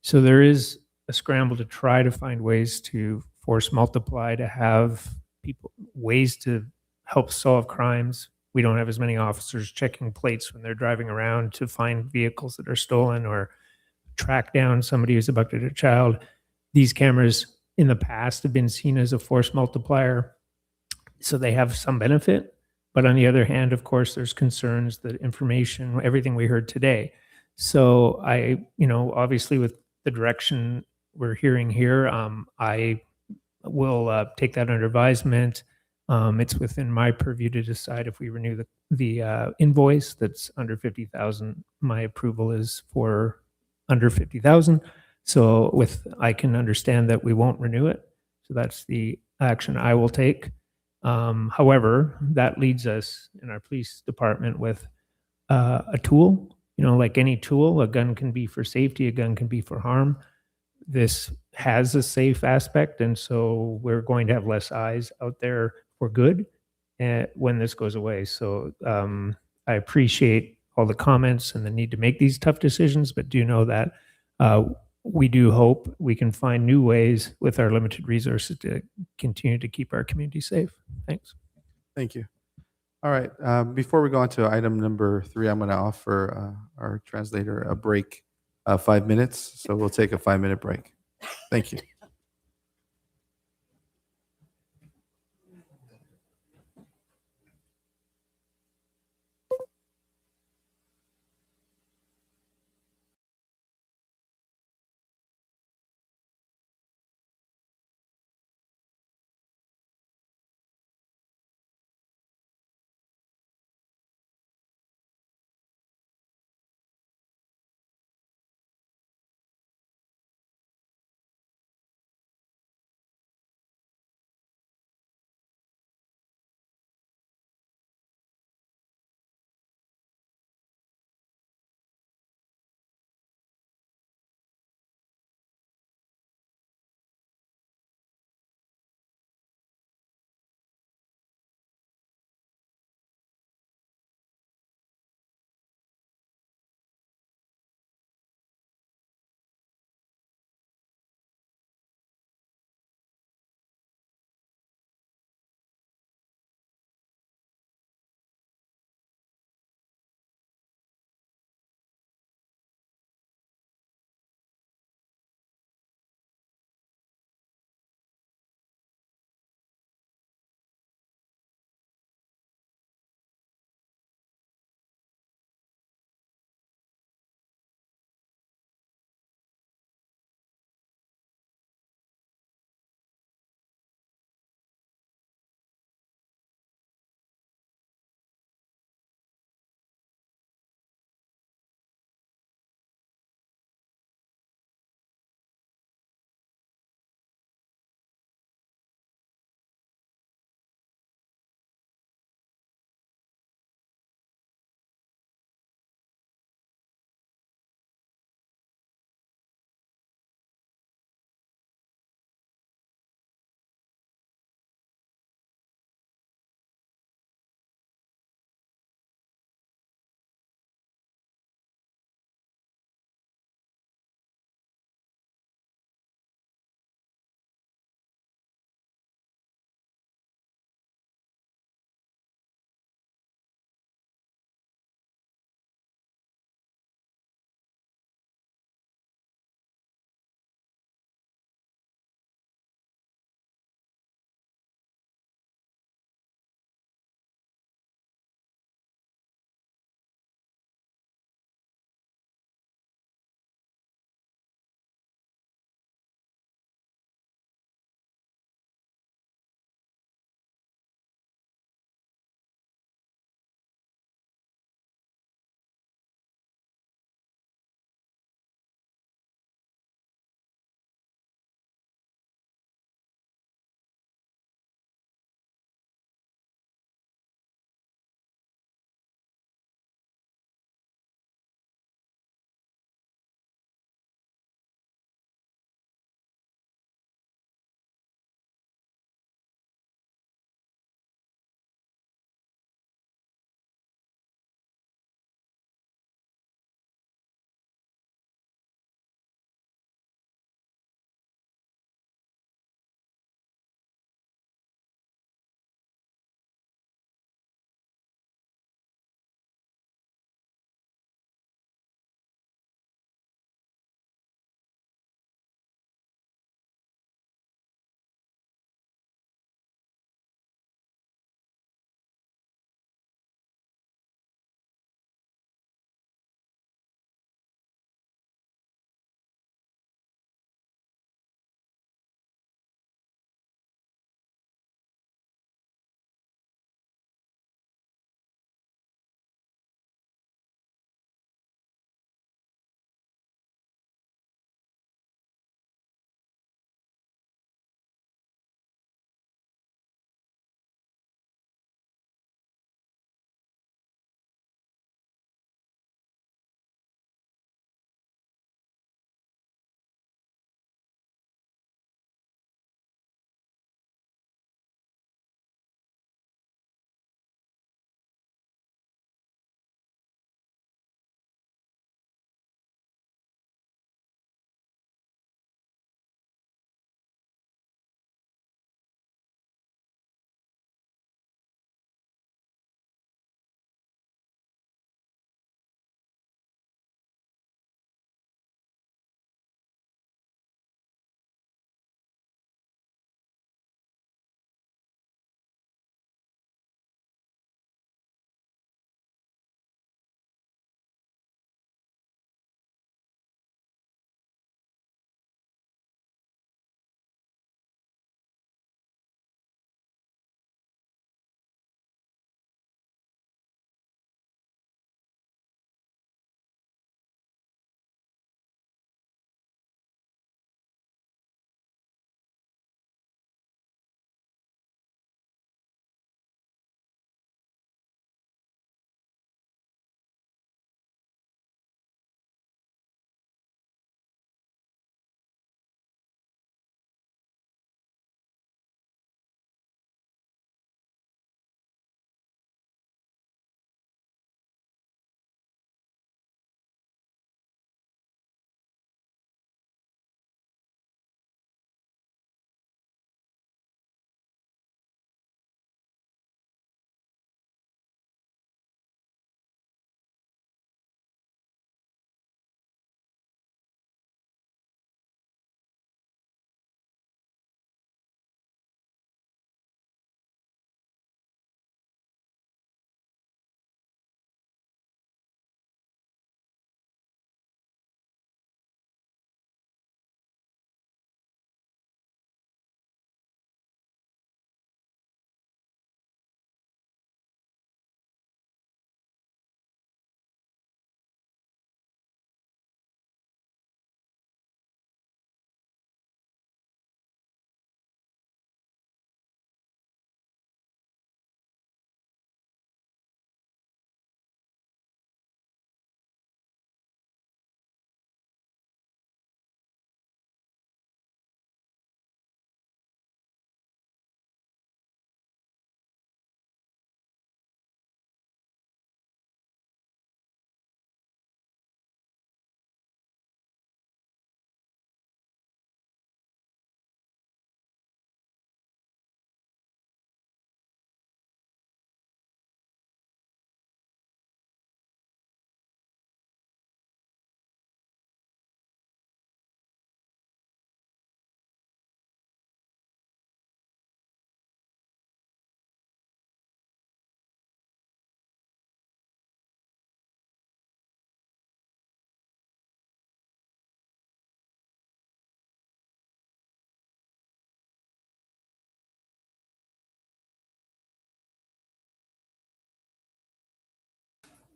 So there is a scramble to try to find ways to force multiply, to have people, ways to help solve crimes. We don't have as many officers checking plates when they're driving around to find vehicles that are stolen or track down somebody who's abducted a child. These cameras in the past have been seen as a force multiplier, so they have some benefit. But on the other hand, of course, there's concerns that information, everything we heard today. So I, obviously with the direction we're hearing here, I will take that under advisement. It's within my purview to decide if we renew the invoice that's under 50,000. My approval is for under 50,000. So I can understand that we won't renew it. So that's the action I will take. However, that leads us in our police department with a tool. Like any tool, a gun can be for safety, a gun can be for harm. This has a safe aspect, and so we're going to have less eyes out there for good when this goes away. So I appreciate all the comments and the need to make these tough decisions, but do know that we do hope we can find new ways with our limited resources to continue to keep our community safe. Thanks. Thank you. All right. Before we go on to item number 3, I'm going to offer our translator a break, 5 minutes. So we'll take a 5-minute break. Thank you.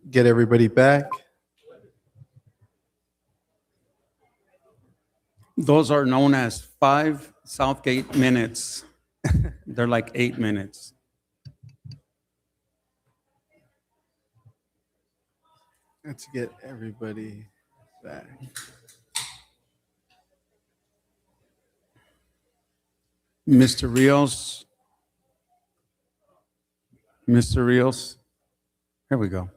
get everybody back. Those are known as 5 Southgate minutes. They're like 8 minutes. Let's get everybody back. Mr. Rios. Mr. Rios. Here we go.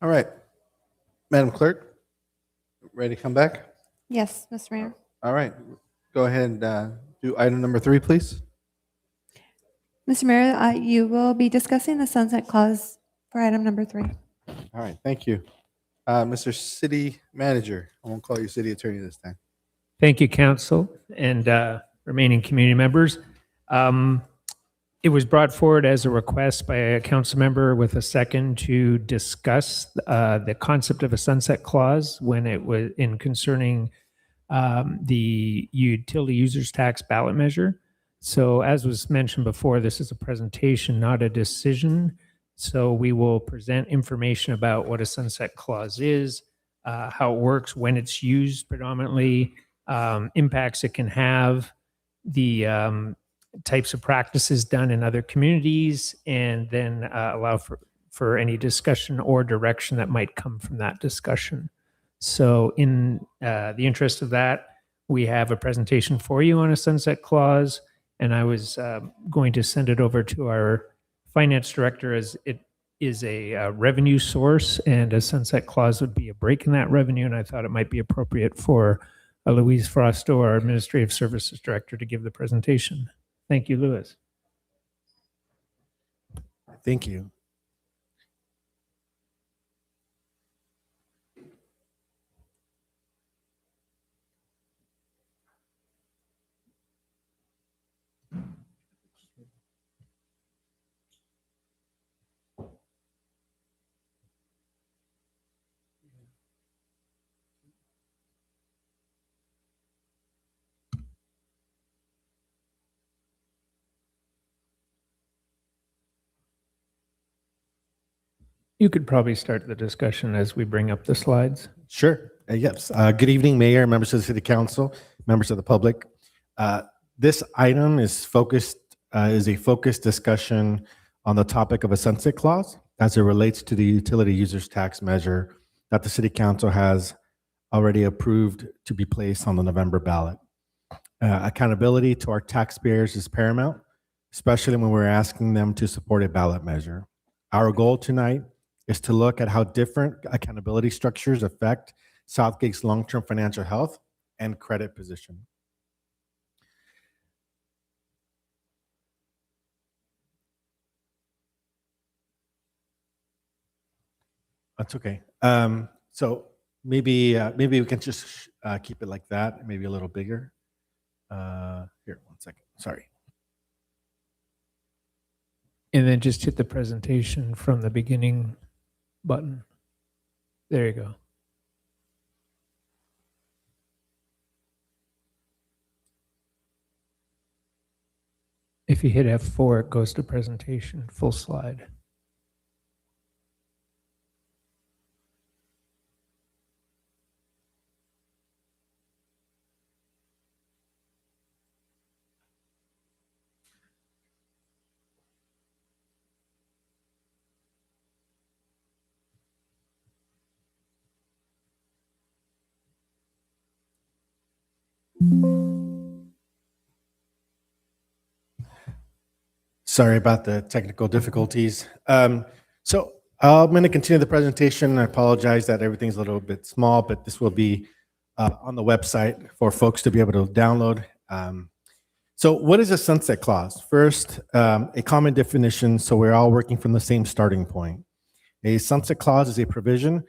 All right. Madam Clerk, ready to come back? Yes, Mr. Mayor. All right. Go ahead and do item number 3, please. Mr. Mayor, you will be discussing the sunset clause for item number 3. All right. Thank you. Mr. City Manager, I won't call you City Attorney this time. Thank you, council and remaining community members. It was brought forward as a request by a council member with a second to discuss the concept of a sunset clause when it was in concerning the utility users tax ballot measure. So as was mentioned before, this is a presentation, not a decision. So we will present information about what a sunset clause is, how it works, when it's used predominantly, impacts it can have, the types of practices done in other communities, and then allow for any discussion or direction that might come from that discussion. So in the interest of that, we have a presentation for you on a sunset clause, and I was going to send it over to our finance director, as it is a revenue source, and a sunset clause would be a break in that revenue, and I thought it might be appropriate for Louise Frosto, our administrative services director, to give the presentation. Thank you, Louis. Thank you. You could probably start the discussion as we bring up the slides. Sure. Yes. Good evening, Mayor, members of the City Council, members of the public. This item is a focused discussion on the topic of a sunset clause as it relates to the utility users tax measure that the City Council has already approved to be placed on the November ballot. Accountability to our taxpayers is paramount, especially when we're asking them to support a ballot measure. Our goal tonight is to look at how different accountability structures affect Southgate's long-term financial health and credit position. That's okay. So maybe we can just keep it like that, maybe a little bigger. Here, 1 second. Sorry. And then just hit the presentation from the beginning button. There you go. If you hit F4, it goes to presentation, full slide. Sorry about the technical difficulties. So I'm going to continue the presentation. I apologize that everything's a little bit small, but this will be on the website for folks to be able to download. So what is a sunset clause? First, a common definition, so we're all working from the same starting point. A sunset clause is a provision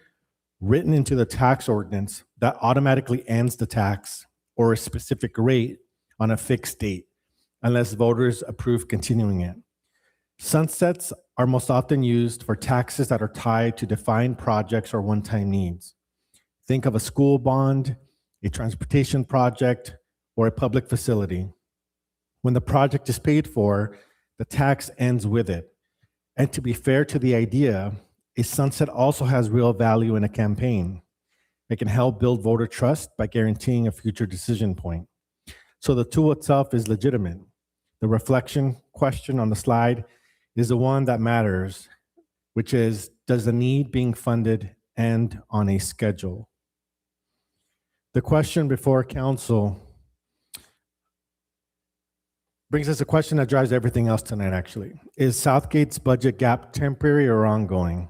written into the tax ordinance that automatically ends the tax or a specific rate on a fixed date unless voters approve continuing it. Sunsets are most often used for taxes that are tied to defined projects or one-time needs. Think of a school bond, a transportation project, or a public facility. When the project is paid for, the tax ends with it. And to be fair to the idea, a sunset also has real value in a campaign. It can help build voter trust by guaranteeing a future decision point. So the tool itself is legitimate. The reflection question on the slide is the one that matters, which is, does the need being funded end on a schedule? The question before council brings us a question that drives everything else tonight, actually. Is Southgate's budget gap temporary or ongoing?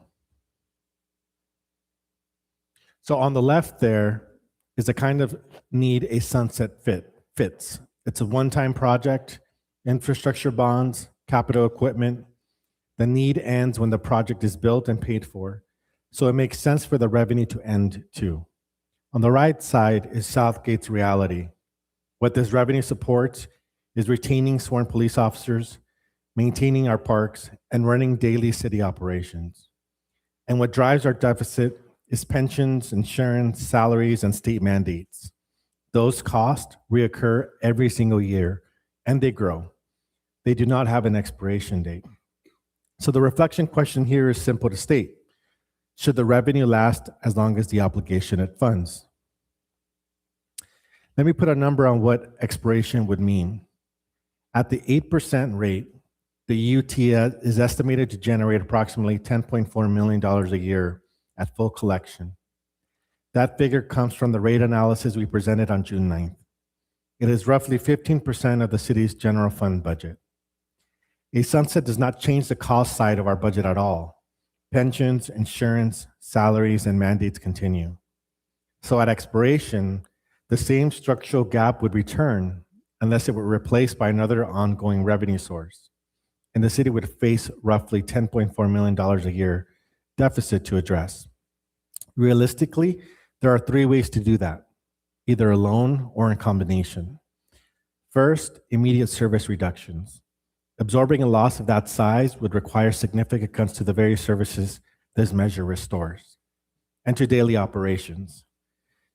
So on the left there is the kind of need a sunset fits. It's a one-time project, infrastructure bonds, capital equipment. The need ends when the project is built and paid for. So it makes sense for the revenue to end too. On the right side is Southgate's reality. What this revenue supports is retaining sworn police officers, maintaining our parks, and running daily city operations. And what drives our deficit is pensions, insurance, salaries, and state mandates. Those costs reoccur every single year, and they grow. They do not have an expiration date. So the reflection question here is simple to state. Should the revenue last as long as the obligation it funds? Let me put a number on what expiration would mean. At the 8% rate, the UT is estimated to generate approximately $10.4 million a year at full collection. That figure comes from the rate analysis we presented on June 9th. It is roughly 15% of the city's general fund budget. A sunset does not change the cost side of our budget at all. Pensions, insurance, salaries, and mandates continue. So at expiration, the same structural gap would return unless it were replaced by another ongoing revenue source. And the city would face roughly $10.4 million a year deficit to address. Realistically, there are three ways to do that, either alone or in combination. First, immediate service reductions. Absorbing a loss of that size would require significant cuts to the very services this measure restores and to daily operations.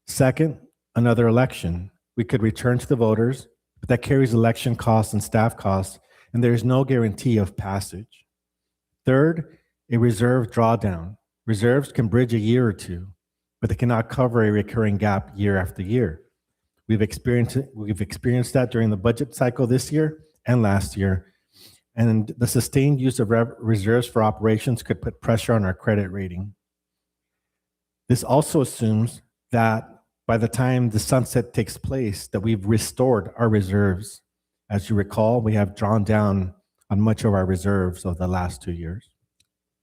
Second, another election. We could return to the voters, but that carries election costs and staff costs, and there is no guarantee of passage. Third, a reserve drawdown. Reserves can bridge a year or two, but they cannot cover a recurring gap year after year. We've experienced that during the budget cycle this year and last year, and the sustained use of reserves for operations could put pressure on our credit rating. This also assumes that by the time the sunset takes place, that we've restored our reserves. As you recall, we have drawn down on much of our reserves over the last 2 years.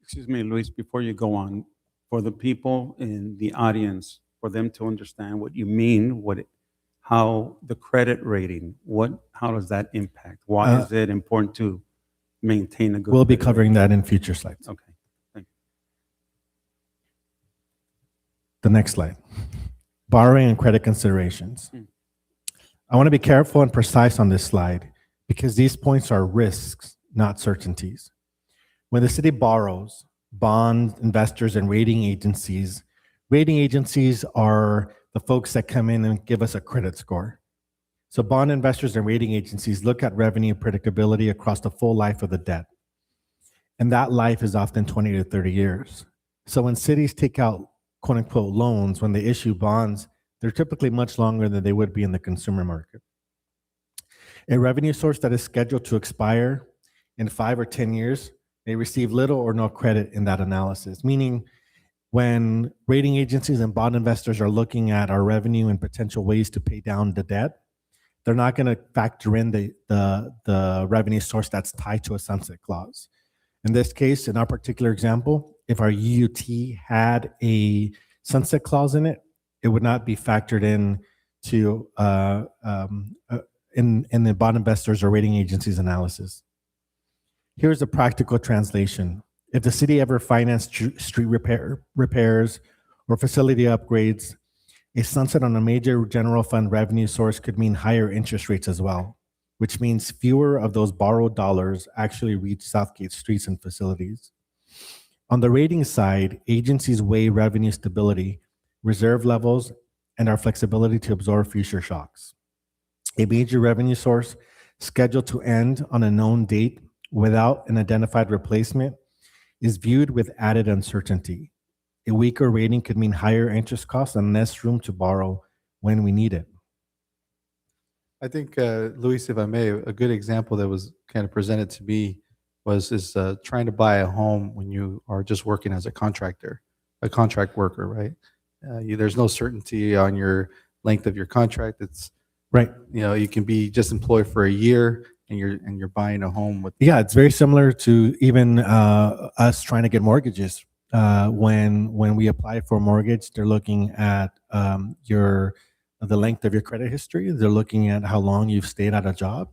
Excuse me, Luis, before you go on, for the people in the audience, for them to understand what you mean, how the credit rating, how does that impact? Why is it important to maintain a good? We'll be credit covering rating? that in future slides. Okay, thank you. The next slide. Borrowing and credit considerations. I want to be careful and precise on this slide because these points are risks, not certainties. When the city borrows, bond investors and rating agencies are the folks that come in and give us a credit score. So bond investors and rating agencies look at revenue predictability across the full life of the debt. And that life is often 20 to 30 years. So when cities take out quote unquote loans, when they issue bonds, they're typically much longer than they would be in the consumer market. A revenue source that is scheduled to expire in 5 or 10 years may receive little or no credit in that analysis, meaning when rating agencies and bond investors are looking at our revenue and potential ways to pay down the debt, they're not going to factor in the revenue source that's tied to a sunset clause. In this case, in our particular example, if our UUT had a sunset clause in it, it would not be factored in to in the bond investors or rating agencies analysis. Here's a practical translation. If the city ever financed street repairs or facility upgrades, A sunset on a major general fund revenue source could mean higher interest rates as well, which means fewer of those borrowed dollars actually reach Southgate streets and facilities. On the rating side, agencies weigh revenue stability, reserve levels, and our flexibility to absorb future shocks. A major revenue source scheduled to end on a known date without an identified replacement is viewed with added uncertainty. A weaker rating could mean higher interest costs and less room to borrow when we need it. I think, Luis, if I may, a good example that was kind of presented to me is trying to buy a home when you are just working as a contractor, a contract worker, right? There's no certainty on your length of your contract. It's right. You can be just employed for a year and you're buying a home with. Yeah, it's very similar to even us trying to get mortgages. When we apply for a mortgage, they're looking at the length of your credit history. They're looking at how long you've stayed at a job,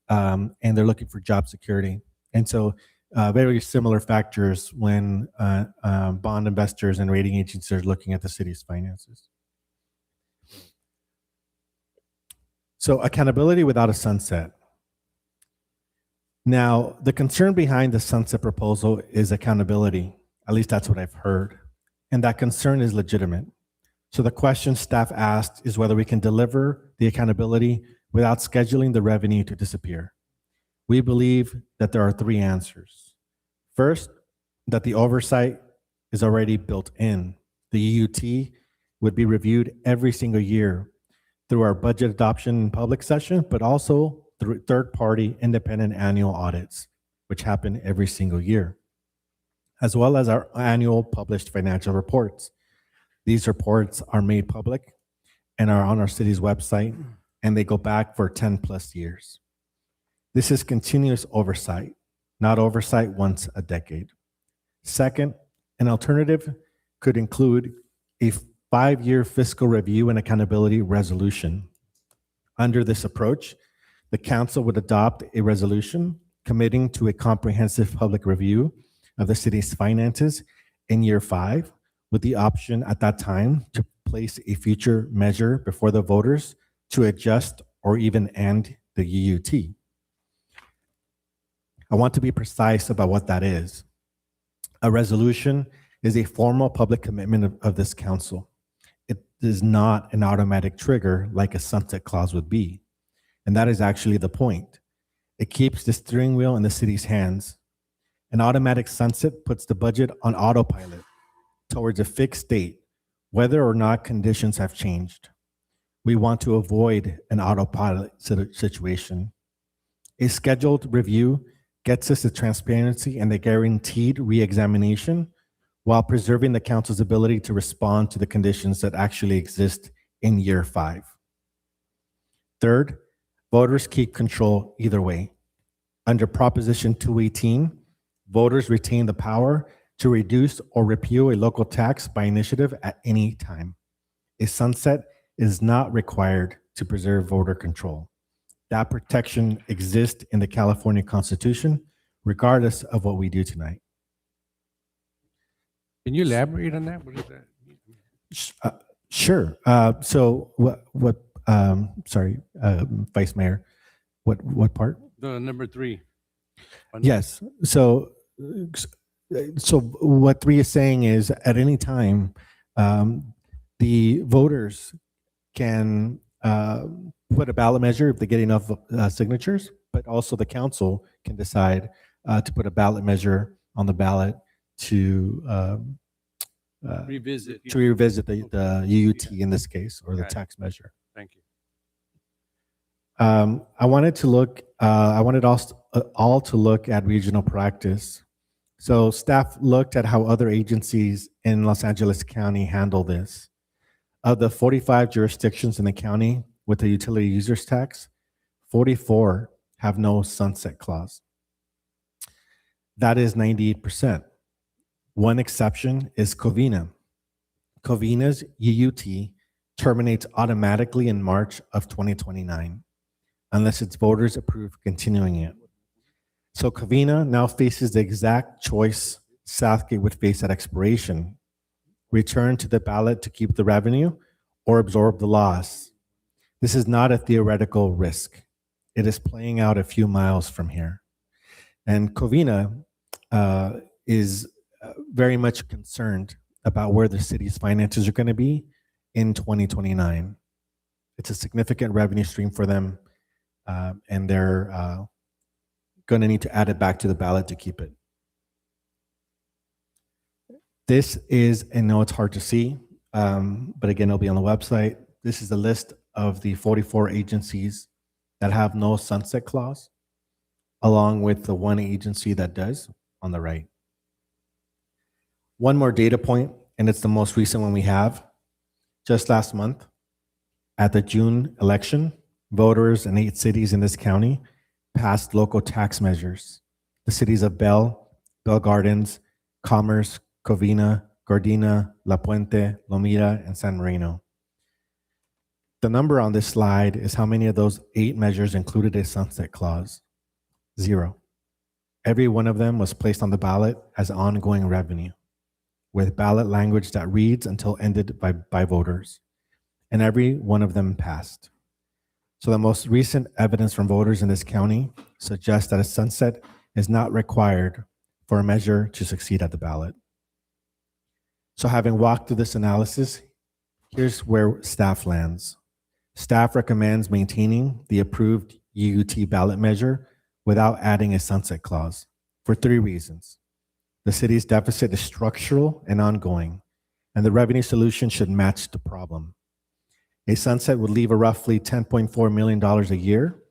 and they're looking for job security. And so, very similar factors when bond investors and rating agencies are looking at the city's finances. So, accountability without a sunset. Now, the concern behind the sunset proposal is accountability. At least that's what I've heard. And that concern is legitimate. So the question staff asked is whether we can deliver the accountability without scheduling the revenue to disappear. We believe that there are three answers. First, that the oversight is already built in. The UUT would be reviewed every single year through our budget adoption in public session, but also through third-party independent annual audits, which happen every single year, as well as our annual published financial reports. These reports are made public and are on our city's website, and they go back for 10 plus years. This is continuous oversight, not oversight once a decade. Second, an alternative could include a 5-year fiscal review and accountability resolution. Under this approach, the council would adopt a resolution committing to a comprehensive public review of the city's finances in year 5, with the option at that time to place a future measure before the voters to adjust or even end the UUT. I want to be precise about what that is. A resolution is a formal public commitment of this council. It is not an automatic trigger like a sunset clause would be. And that is actually the point. It keeps the steering wheel in the city's hands. An automatic sunset puts the budget on autopilot towards a fixed date, whether or not conditions have changed. We want to avoid an autopilot situation. A scheduled review gets us the transparency and the guaranteed re-examination while preserving the council's ability to respond to the conditions that actually exist in year 5. Third, voters keep control either way. Under Proposition 218, voters retain the power to reduce or repeal a local tax by initiative at any time. A sunset is not required to preserve voter control. That protection exists in the California Constitution, regardless of what we do tonight. Can you elaborate on that? What is that? Sure. So sorry, Vice Mayor, what part? The number 3. Yes. So what 3 is saying is at any time, the voters can put a ballot measure if they get enough signatures, but also the council can decide to put a ballot measure on the ballot to revisit the UUT in this case, or the tax measure. Thank you. I wanted us all to look at regional practice. So staff looked at how other agencies in Los Angeles County handle this. Of the 45 jurisdictions in the county with the utility users tax, 44 have no sunset clause. That is 98%. One exception is Covina. Covina's UUT terminates automatically in March of 2029, unless its voters approve continuing it. So Covina now faces the exact choice Southgate would face at expiration: return to the ballot to keep the revenue, or absorb the loss. This is not a theoretical risk. It is playing out a few miles from here. And Covina is very much concerned about where the city's finances are going to be in 2029. It's a significant revenue stream for them, and they're going to need to add it back to the ballot to keep it. This is, I know it's hard to see, but again, it'll be on the website. This is a list of the 44 agencies that have no sunset clause, along with the one agency that does on the right. One more data point, and it's the most recent one we have. Just last month, at the June election, voters in 8 cities in this county passed local tax measures. The cities of Bell Gardens, Commerce, Covina, Gardena, La Puente, Lomita, and San Marino. The number on this slide is how many of those 8 measures included a sunset clause. 0. Every one of them was placed on the ballot as ongoing revenue, with ballot language that reads until ended by voters. And every one of them passed. So the most recent evidence from voters in this county suggests that a sunset is not required for a measure to succeed at the ballot. So having walked through this analysis, here's where staff lands. Staff recommends maintaining the approved UUT ballot measure without adding a sunset clause for 3 reasons. The city's deficit is structural and ongoing, and the revenue solution should match the problem. A sunset would leave a roughly $10.4 million a year,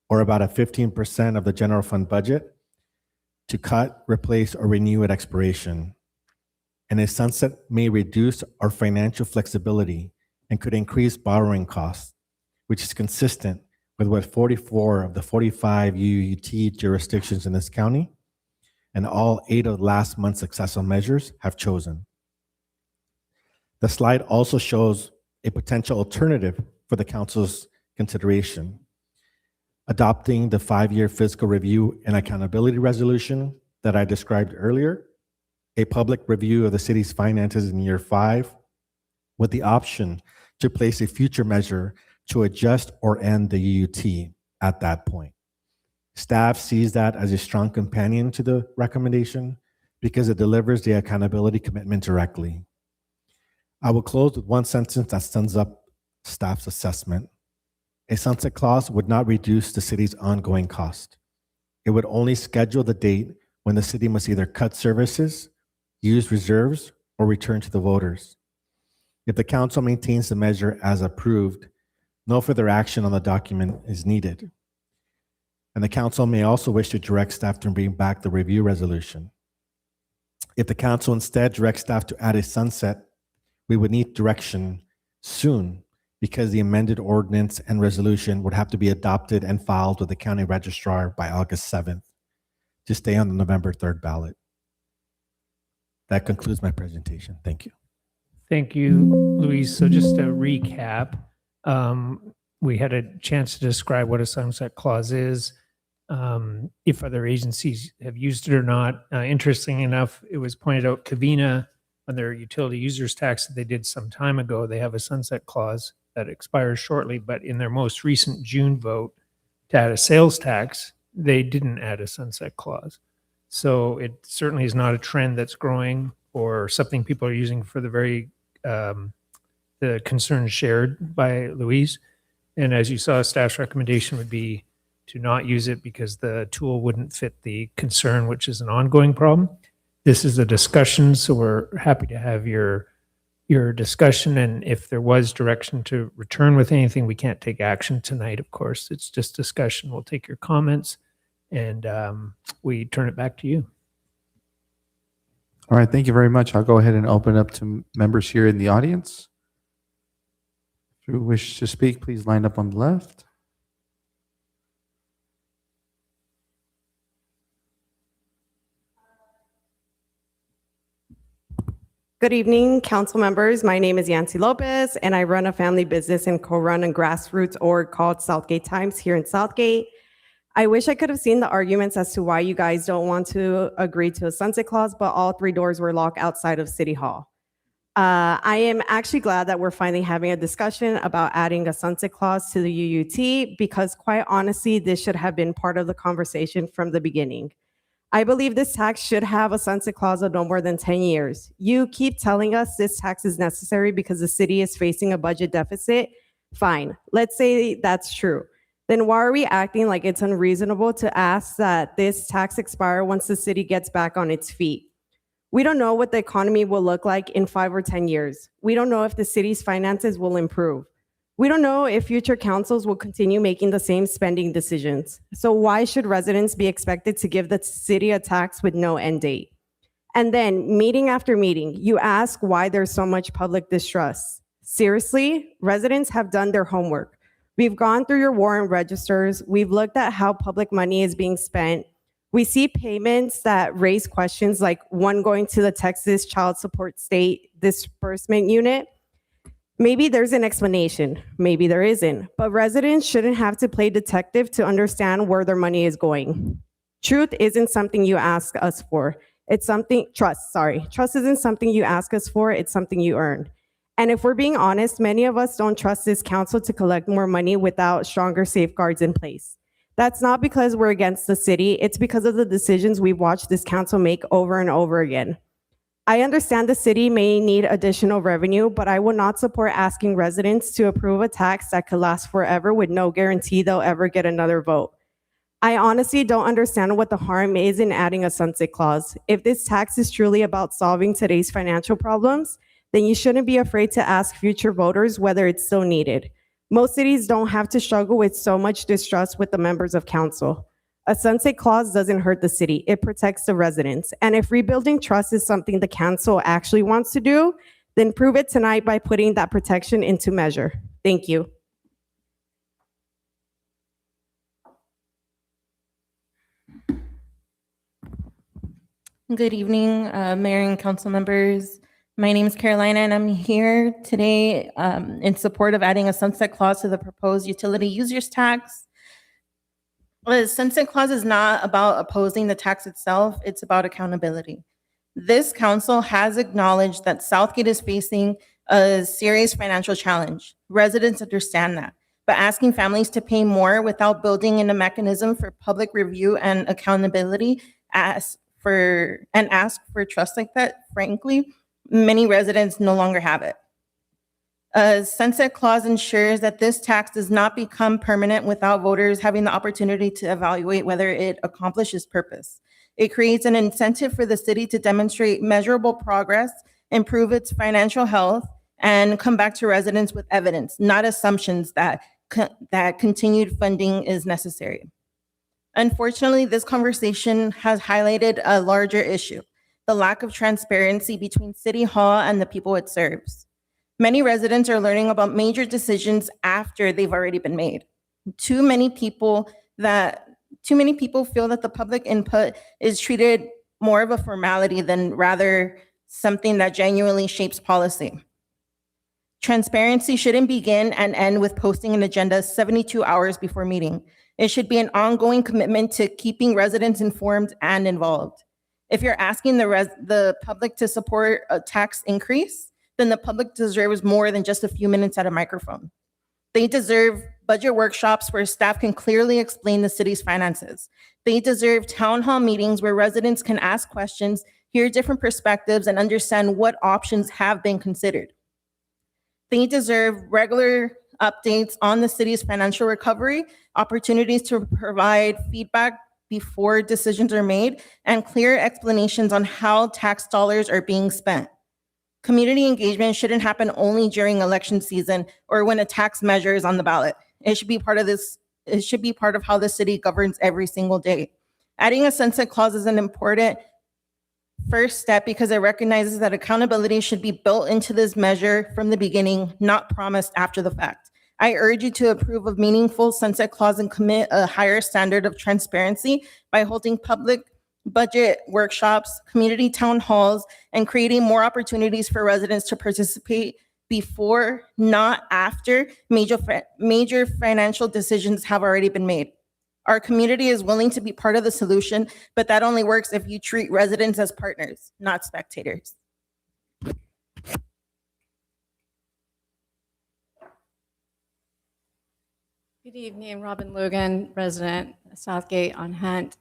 or about a 15% of the general fund budget, to cut, replace, or renew at expiration. And a sunset may reduce our financial flexibility and could increase borrowing costs, which is consistent with what 44 of the 45 UUT jurisdictions in this county and all 8 of last month's successful measures have chosen. The slide also shows a potential alternative for the council's consideration. Adopting the 5-year fiscal review and accountability resolution that I described earlier, a public review of the city's finances in year 5, with the option to place a future measure to adjust or end the UUT at that point. Staff sees that as a strong companion to the recommendation because it delivers the accountability commitment directly. I will close with one sentence that sums up staff's assessment. A sunset clause would not reduce the city's ongoing cost. It would only schedule the date when the city must either cut services, use reserves, or return to the voters. If the council maintains the measure as approved, no further action on the document is needed. And the council may also wish to direct staff to bring back the review resolution. If the council instead directs staff to add a sunset, we would need direction soon because the amended ordinance and resolution would have to be adopted and filed with the county registrar by August 7th to stay on the November 3rd ballot. That concludes my presentation. Thank you. Thank you, Luis. So just to recap, we had a chance to describe what a sunset clause is, if other agencies have used it or not. Interesting enough, it was pointed out Covina on their utility users tax that they did some time ago, they have a sunset clause that expires shortly, but in their most recent June vote to add a sales tax, they didn't add a sunset clause. So it certainly is not a trend that's growing or something people are using for the very the concerns shared by Luis. And as you saw, staff's recommendation would be to not use it because the tool wouldn't fit the concern, which is an ongoing problem. This is a discussion, so we're happy to have your discussion. And if there was direction to return with anything, we can't take action tonight, of course. It's just discussion. We'll take your comments and we turn it back to you. All right, thank you very much. I'll go ahead and open up to members here in the audience. If you wish to speak, please line up on the left. Good evening, council members. My name is Yancy Lopez, and I run a family business and co-run a grassroots org called Southgate Times here in Southgate. I wish I could have seen the arguments as to why you guys don't want to agree to a sunset clause, but all 3 doors were locked outside of City Hall. I am actually glad that we're finally having a discussion about adding a sunset clause to the UUT because quite honestly, this should have been part of the conversation from the beginning. I believe this tax should have a sunset clause of no more than 10 years. You keep telling us this tax is necessary because the city is facing a budget deficit. Fine, let's say that's true. Then why are we acting like it's unreasonable to ask that this tax expire once the city gets back on its feet? We don't know what the economy will look like in 5 or 10 years. We don't know if the city's finances will improve. We don't know if future councils will continue making the same spending decisions. So why should residents be expected to give the city a tax with no end date? And then meeting after meeting, you ask why there's so much public distrust. Seriously, residents have done their homework. We've gone through your warrant registers. We've looked at how public money is being spent. We see payments that raise questions like one going to the Texas Child Support State Disbursement Unit. Maybe there's an explanation, maybe there isn't, but residents shouldn't have to play detective to understand where their money is going. Truth isn't something you ask us for. Trust isn't something you ask us for, it's something you earn. And if we're being honest, many of us don't trust this council to collect more money without stronger safeguards in place. That's not because we're against the city, it's because of the decisions we've watched this council make over and over again. I understand the city may need additional revenue, but I will not support asking residents to approve a tax that could last forever with no guarantee they'll ever get another vote. I honestly don't understand what the harm is in adding a sunset clause. If this tax is truly about solving today's financial problems, then you shouldn't be afraid to ask future voters whether it's still needed. Most cities don't have to struggle with so much distrust with the members of council. A sunset clause doesn't hurt the city, it protects the residents. And if rebuilding trust is something the council actually wants to do, then prove it tonight by putting that protection into measure. Thank you. Good evening, Mayor and council members. My name is Carolina, and I'm here today in support of adding a sunset clause to the proposed utility users tax. The sunset clause is not about opposing the tax itself, it's about accountability. This council has acknowledged that Southgate is facing a serious financial challenge. Residents understand that, but asking families to pay more without building in a mechanism for public review and accountability ask for trust like that, frankly, many residents no longer have it. A sunset clause ensures that this tax does not become permanent without voters having the opportunity to evaluate whether it accomplishes purpose. It creates an incentive for the city to demonstrate measurable progress, improve its financial health, and come back to residents with evidence, not assumptions that continued funding is necessary. Unfortunately, this conversation has highlighted a larger issue, the lack of transparency between City Hall and the people it serves. Many residents are learning about major decisions after they've already been made. Too many people feel that the public input is treated more of a formality than rather something that genuinely shapes policy. Transparency shouldn't begin and end with posting an agenda 72 hours before meeting. It should be an ongoing commitment to keeping residents informed and involved. If you're asking the public to support a tax increase, then the public deserves more than just a few minutes at a microphone. They deserve budget workshops where staff can clearly explain the city's finances. They deserve town hall meetings where residents can ask questions, hear different perspectives, and understand what options have been considered. They deserve regular updates on the city's financial recovery, opportunities to provide feedback before decisions are made, and clear explanations on how tax dollars are being spent. Community engagement shouldn't happen only during election season or when a tax measure is on the ballot. It should be part of how the city governs every single day. Adding a sunset clause is an important first step because it recognizes that accountability should be built into this measure from the beginning, not promised after the fact. I urge you to approve of meaningful sunset clause and commit a higher standard of transparency by holding public budget workshops, community town halls, and creating more opportunities for residents to participate before, not after, major financial decisions have already been made. Our community is willing to be part of the solution, but that only works if you treat residents as partners, not spectators. Good evening, Robin Logan, resident Southgate on Hunt.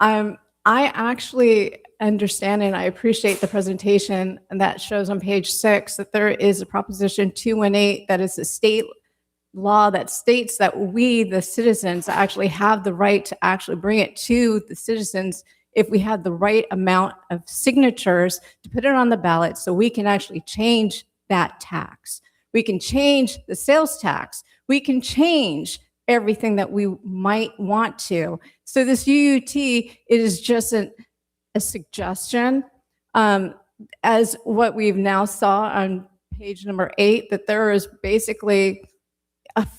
I actually understand and I appreciate the presentation that shows on page 6 that there is a Proposition 218 that is a state law that states that we, the citizens, actually have the right to actually bring it to the citizens if we have the right amount of signatures to put it on the ballot so we can actually change that tax. We can change the sales tax. We can change everything that we might want to. So this UUT is just a suggestion. As what we've now saw on page number 8, that there is basically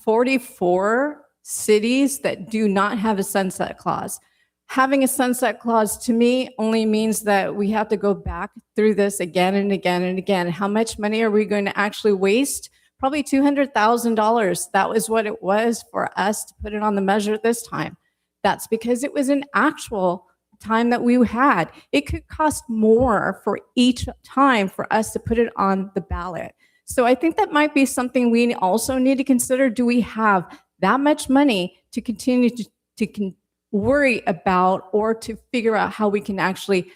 44 cities that do not have a sunset clause. Having a sunset clause to me only means that we have to go back through this again and again and again. How much money are we going to actually waste? Probably $200,000. That was what it was for us to put it on the measure this time. That's because it was an actual time that we had. It could cost more for each time for us to put it on the ballot. So I think that might be something we also need to consider. Do we have that much money to continue to worry about or to figure out how we can actually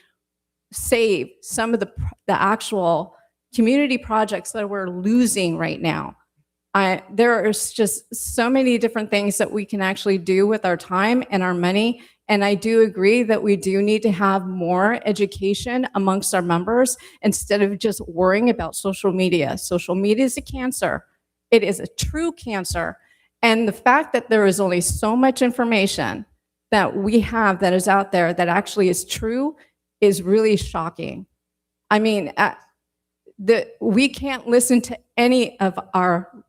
save some of the actual community projects that we're losing right now? There is just so many different things that we can actually do with our time and our money. And I do agree that we do need to have more education amongst our members instead of just worrying about social media. Social media is a cancer. It is a true cancer. And the fact that there is only so much information that we have that is out there that actually is true is really shocking. I mean, we can't listen to any of our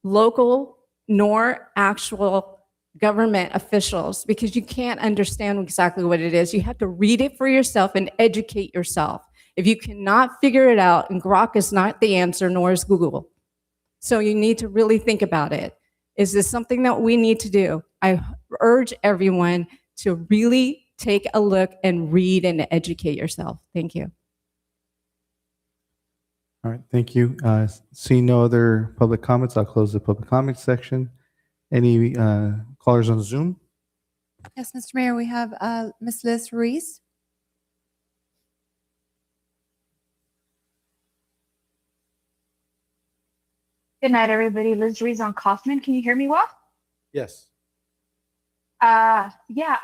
local nor actual government officials because you can't understand exactly what it is. You have to read it for yourself and educate yourself. If you cannot figure it out, and Grok is not the answer, nor is Google. So you need to really think about it. Is this something that we need to do? I urge everyone to really take a look and read and educate yourself. Thank you. All right, thank you. Seeing no other public comments, I'll close the public comment section. Any callers on Zoom? Yes, Mr. Mayor, we have Ms. Liz Ruiz. Good night, everybody. Liz Ruiz on Kaufman. Can you hear me well? Yes. Yeah,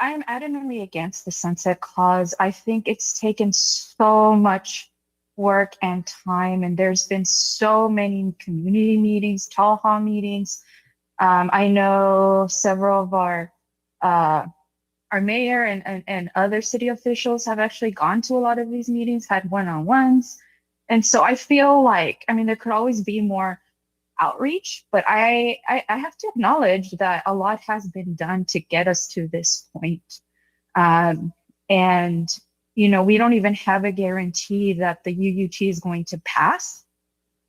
I'm adamantly against the sunset clause. I think it's taken so much work and time, and there's been so many community meetings, town hall meetings. I know several of our mayor and other city officials have actually gone to a lot of these meetings, had one-on-ones. And so I feel like, I mean, there could always be more outreach, but I have to acknowledge that a lot has been done to get us to this point. And, you know, we don't even have a guarantee that the UUT is going to pass.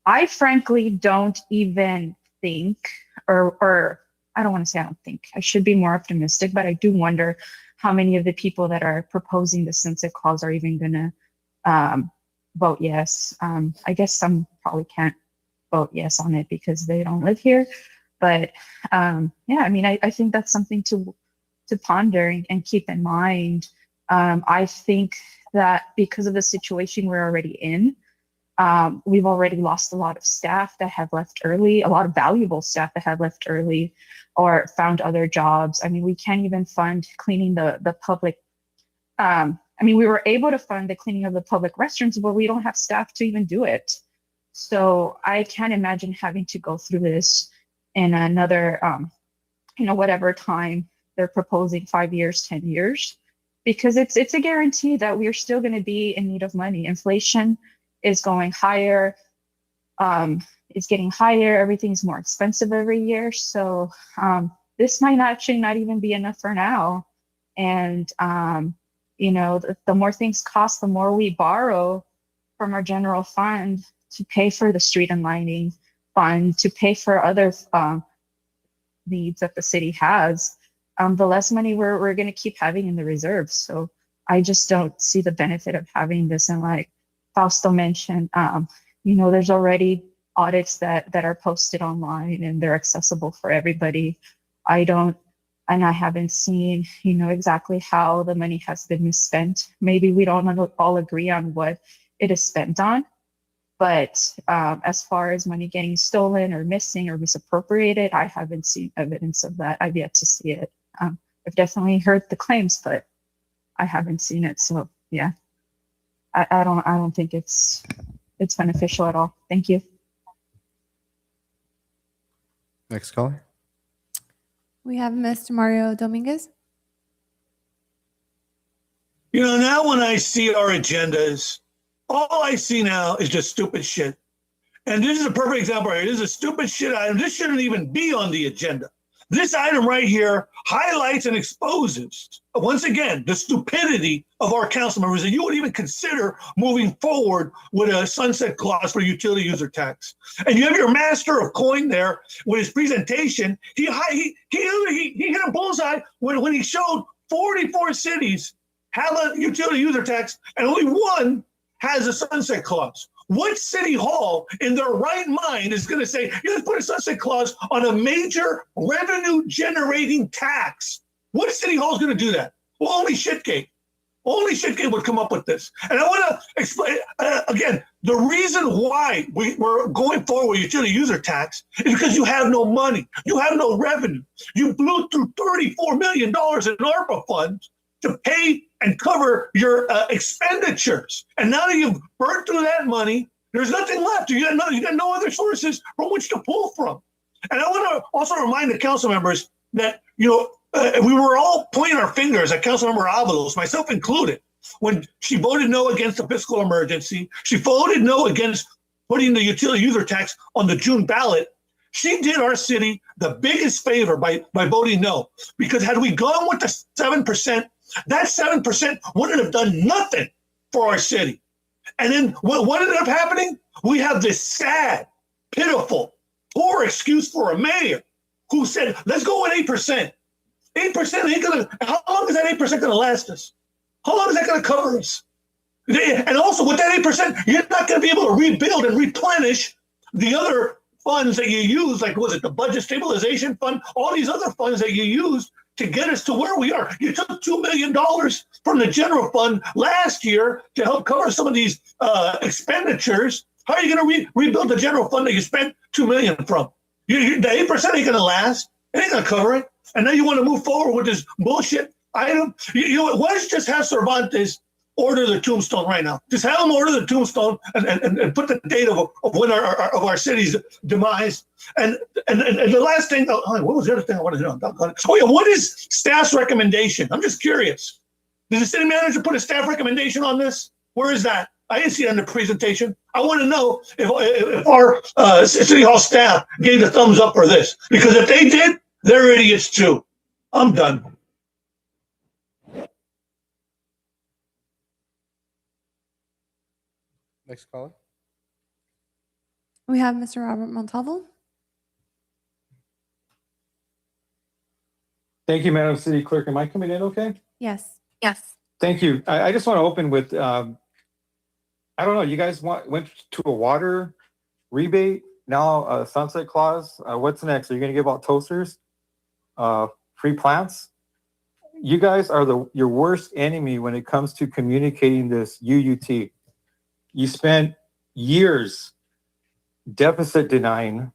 I frankly don't even think, or I don't want to say I don't think, I should be more optimistic, but I do wonder how many of the people that are proposing the sunset clause are even going to vote yes. I guess some probably can't vote yes on it because they don't live here. But yeah, I mean, I think that's something to ponder and keep in mind. I think that because of the situation we're already in, we've already lost a lot of staff that have left early, a lot of valuable staff that have left early or found other jobs. I mean, we can't even fund cleaning the public. I mean, we were able to fund the cleaning of the public restrooms, but we don't have staff to even do it. So I can't imagine having to go through this in another, you know, whatever time they're proposing, 5 years, 10 years, because it's a guarantee that we're still going to be in need of money. Inflation is going higher, it's getting higher. Everything's more expensive every year. So this might actually not even be enough for now. And, you know, the more things cost, the more we borrow from our general fund to pay for the street and lighting fund, to pay for other needs that the city has, the less money we're going to keep having in the reserves. So I just don't see the benefit of having this. And like Fausto mentioned, you know, there's already audits that are posted online and they're accessible for everybody. I haven't seen, exactly how the money has been misspent. Maybe we don't all agree on what it is spent on, but as far as money getting stolen or missing or misappropriated, I haven't seen evidence of that. I've yet to see it. I've definitely heard the claims, but I haven't seen it. So yeah, I don't think it's beneficial at all. Thank you. Next caller. We have Mr. Mario Dominguez. Now when I see our agendas, all I see now is just stupid shit. And this is a perfect example right here. This is a stupid shit item. This shouldn't even be on the agenda. This item right here highlights and exposes, once again, the stupidity of our council members, that you would even consider moving forward with a sunset clause for utility user tax. And you have your master of coin there with his presentation. He hit a bullseye when he showed 44 cities have a utility user tax and only one has a sunset clause. What city hall in their right mind is going to say, let's put a sunset clause on a major revenue generating tax? What city hall is going to do that? Well, only Shitgate. Only Shitgate would come up with this. And I want to explain, again, the reason why we're going forward with utility user tax is because you have no money. You have no revenue. You blew through $34 million in ARPA funds to pay and cover your expenditures. And now that you've burned through that money, there's nothing left. You got no other sources from which to pull from. And I want to also remind the council members that, we were all pointing our fingers at Councilmember Avalos, myself included, when she voted no against the fiscal emergency. She voted no against putting the utility user tax on the June ballot. She did our city the biggest favor by voting no, because had we gone with the 7%, that 7% wouldn't have done nothing for our city. And then what ended up happening? We have this sad, pitiful, poor excuse for a mayor who said, let's go with 8%. 8% ain't gonna, how long is that 8% gonna last us? How long is that gonna cover us? And also with that 8%, you're not gonna be able to rebuild and replenish the other funds that you use, like was it the budget stabilization fund, all these other funds that you use to get us to where we are. You took $2 million from the general fund last year to help cover some of these expenditures. How are you going to rebuild the general fund that you spent $2 million from? The 8% ain't going to last. It ain't going to cover it. And now you want to move forward with this bullshit item. Why don't you just have Cervantes order the tombstone right now? Just have him order the tombstone and put the date of when our city's demise. And the last thing, what was the other thing I wanted to know? Oh yeah, what is staff's recommendation? I'm just curious. Did the city manager put a staff recommendation on this? Where is that? I didn't see it in the presentation. I want to know if our city hall staff gave the thumbs up for this, because if they did, they're idiots too. I'm done. Next caller. We have Mr. Robert Montalvo. Thank you, Madam City Clerk. Am I coming in okay? Yes. Yes. Thank you. I just want to open with, I don't know, you guys went to a water rebate, now a sunset clause. What's next? Are you going to give out toasters? Free plants? You guys are your worst enemy when it comes to communicating this UUT. You spent years deficit denying,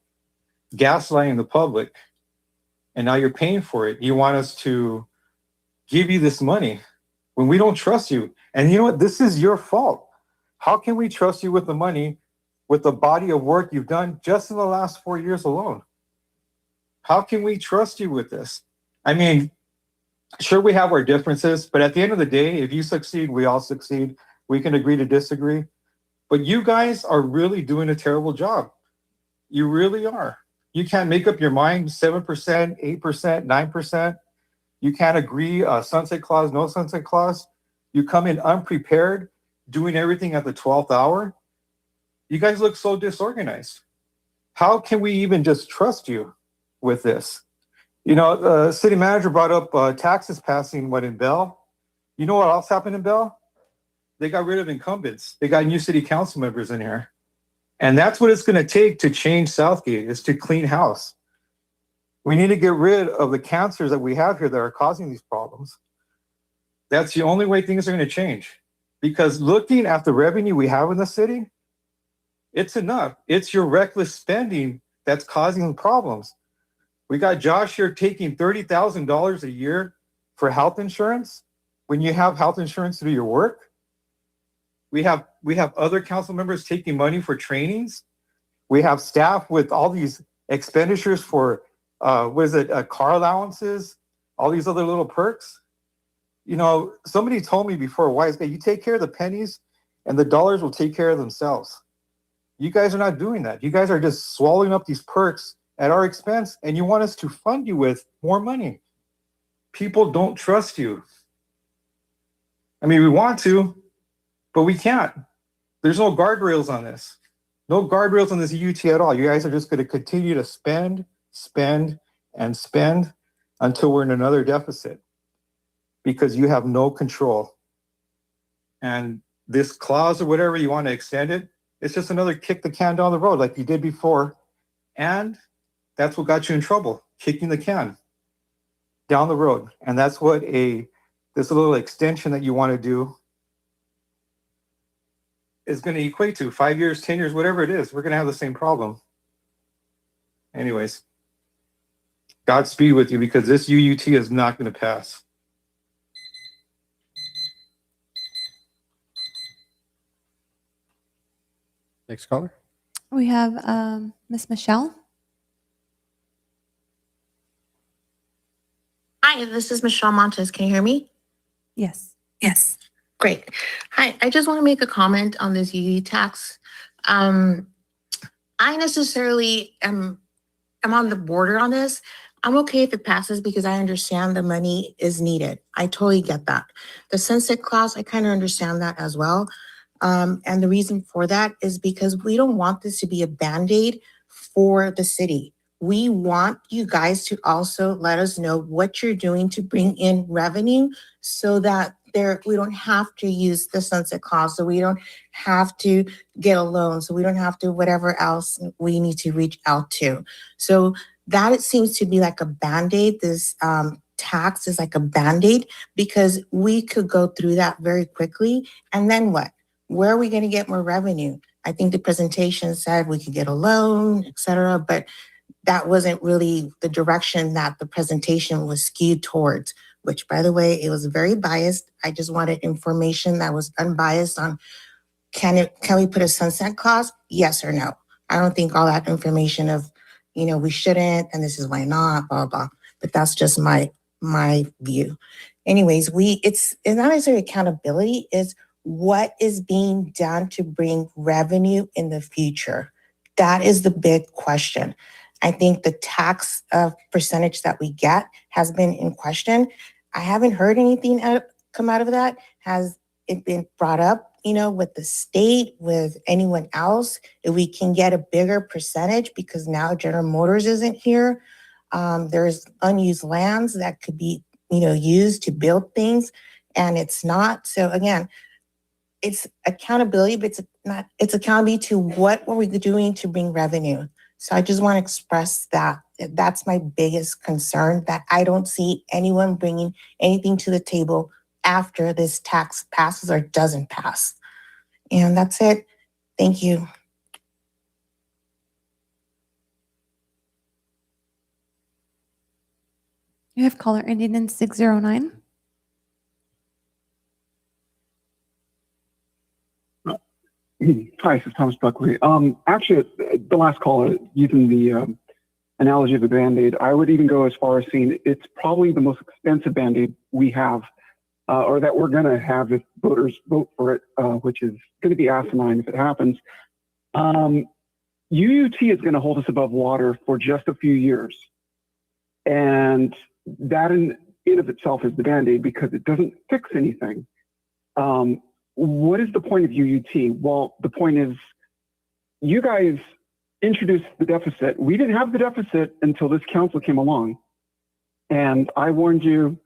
gaslighting the public, and now you're paying for it. You want us to give you this money when we don't trust you. And you know what? This is your fault. How can we trust you with the money, with the body of work you've done just in the last 4 years alone? How can we trust you with this? I mean, sure, we have our differences, but at the end of the day, if you succeed, we all succeed. We can agree to disagree. But you guys are really doing a terrible job. You really are. You can't make up your mind, 7%, 8%, 9%. You can't agree, sunset clause, no sunset clause. You come in unprepared, doing everything at the 12th hour. You guys look so disorganized. How can we even just trust you with this? You know, the city manager brought up taxes passing, in Bell? You know what else happened in Bell? They got rid of incumbents. They got new city council members in here. And that's what it's going to take to change Southgate, is to clean house. We need to get rid of the cancers that we have here that are causing these problems. That's the only way things are going to change. Because looking at the revenue we have in the city, it's enough. It's your reckless spending that's causing the problems. We got Josh here taking $30,000 a year for health insurance when you have health insurance to do your work. We have other council members taking money for trainings. We have staff with all these expenditures for car allowances, all these other little perks. You know, somebody told me before, wise guy, you take care of the pennies and the dollars will take care of themselves. You guys are not doing that. You guys are just swallowing up these perks at our expense, and you want us to fund you with more money. People don't trust you. I mean, we want to, but we can't. There's no guardrails on this. No guardrails on this UT at all. You guys are just going to continue to spend, and spend until we're in another deficit because you have no control. And this clause or whatever you want to extend it, it's just another kick the can down the road like you did before. And that's what got you in trouble, kicking the can down the road. And that's what this little extension that you want to do is going to equate to 5 years, 10 years, whatever it is. We're going to have the same problem. Anyways, Godspeed with you because this UUT is not going to pass. Next caller. We have Ms. Michelle. Hi, this is Michelle Montes. Can you hear me? Yes. Yes. Great. Hi, I just want to make a comment on this UU tax. I necessarily am on the border on this. I'm okay if it passes because I understand the money is needed. I totally get that. The sunset clause, I kind of understand that as well. And the reason for that is because we don't want this to be a Band-Aid for the city. We want you guys to also let us know what you're doing to bring in revenue so that we don't have to use the sunset clause, so we don't have to get a loan, so we don't have to whatever else we need to reach out to. So that it seems to be like a Band-Aid. This tax is like a Band-Aid because we could go through that very quickly. And then what? Where are we going to get more revenue? I think the presentation said we could get a loan, et cetera, but that wasn't really the direction that the presentation was skewed towards, which, by the way, it was very biased. I just wanted information that was unbiased on can we put a sunset clause? Yes or no. I don't think all that information of, we shouldn't, and this is why not, blah, blah. But that's just my view. Anyways, it's not necessarily accountability, it's what is being done to bring revenue in the future. That is the big question. I think the tax percentage that we get has been in question. I haven't heard anything come out of that. Has it been brought up, with the state, with anyone else, if we can get a bigger percentage because now General Motors isn't here. There's unused lands that could be, used to build things, and it's not. So again, it's accountability, but it's accountability to what were we doing to bring revenue. So I just want to express that. That's my biggest concern, that I don't see anyone bringing anything to the table after this tax passes or doesn't pass. And that's it. Thank you. You have caller ending in 609. Hi, this is Thomas Buckley. Actually, the last caller, using the analogy of a Band-Aid, I would even go as far as saying it's probably the most expensive Band-Aid we have, or that we're going to have if voters vote for it, which is going to be asinine if it happens. UUT is going to hold us above water for just a few years. And that in of itself is the Band-Aid because it doesn't fix anything. What is the point of UUT? Well, the point is you guys introduced the deficit. We didn't have the deficit until this council came along. And I warned you,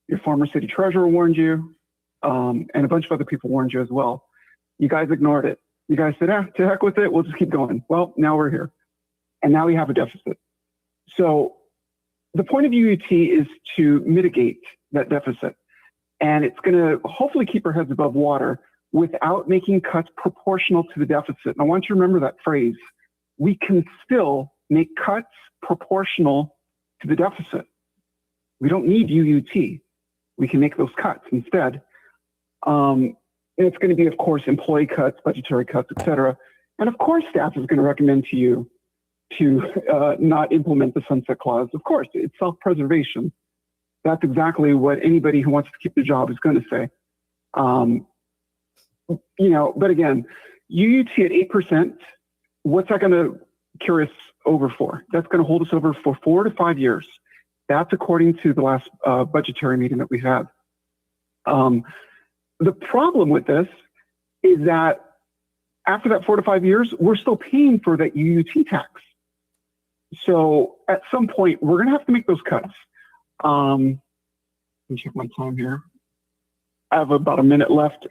your former city treasurer warned you, and a bunch of other people warned you as well. You guys ignored it. You guys said, to heck with it, we'll just keep going. Well, now we're here. And now we have a deficit. So the point of UUT is to mitigate that deficit. And it's going to hopefully keep our heads above water without making cuts proportional to the deficit. And I want you to remember that phrase. We can still make cuts proportional to the deficit. We don't need UUT. We can make those cuts instead. And it's going to be, of course, employee cuts, budgetary cuts, et cetera. And of course, staff is going to recommend to you to not implement the sunset clause. Of course, it's self-preservation. That's exactly what anybody who wants to keep the job is going to say. But again, UUT at 8%, what's that going to carry us over for? That's going to hold us over for 4 to 5 years. That's according to the last budgetary meeting that we had. The problem with this is that after that 4 to 5 years, we're still paying for that UUT tax. So at some point, we're going to have to make those cuts. Let me check my time here. I have about a minute left.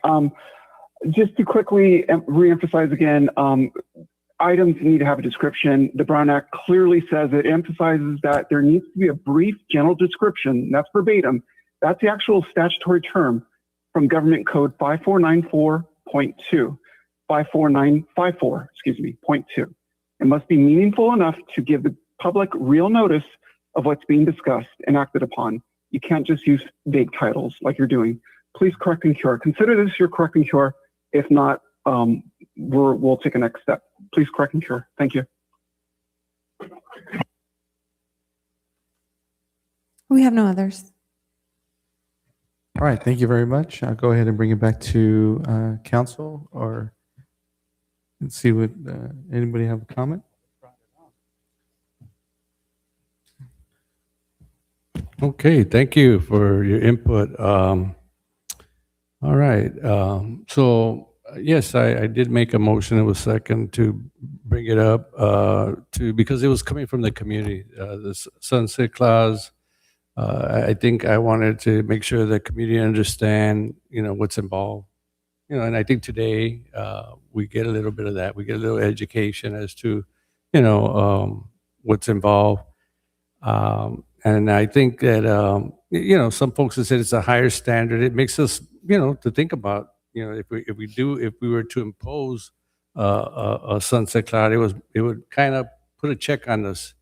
Just to quickly reemphasize again, items need to have a description. The Brown Act clearly says it emphasizes that there needs to be a brief general description. That's verbatim. That's the actual statutory term from Government Code 5494.2. 5494, point 2. It must be meaningful enough to give the public real notice of what's being discussed and acted upon. You can't just use vague titles like you're doing. Please correct and cure. Consider this your correct and cure. If not, we'll take a next step. Please correct and cure. Thank you. We have no others. All right, thank you very much. I'll go ahead and bring it back to council, or let's see what, anybody have a comment? Okay, thank you for your input. All right, so yes, I did make a motion. It was second to bring it up because it was coming from the community. The sunset clause. I think I wanted to make sure the community understand, what's involved. And I think today we get a little bit of that. We get a little education as to, what's involved. And I think that, some folks have said it's a higher standard. It makes us, to think about, if we were to impose a sunset clause, it would kind of put a check on us,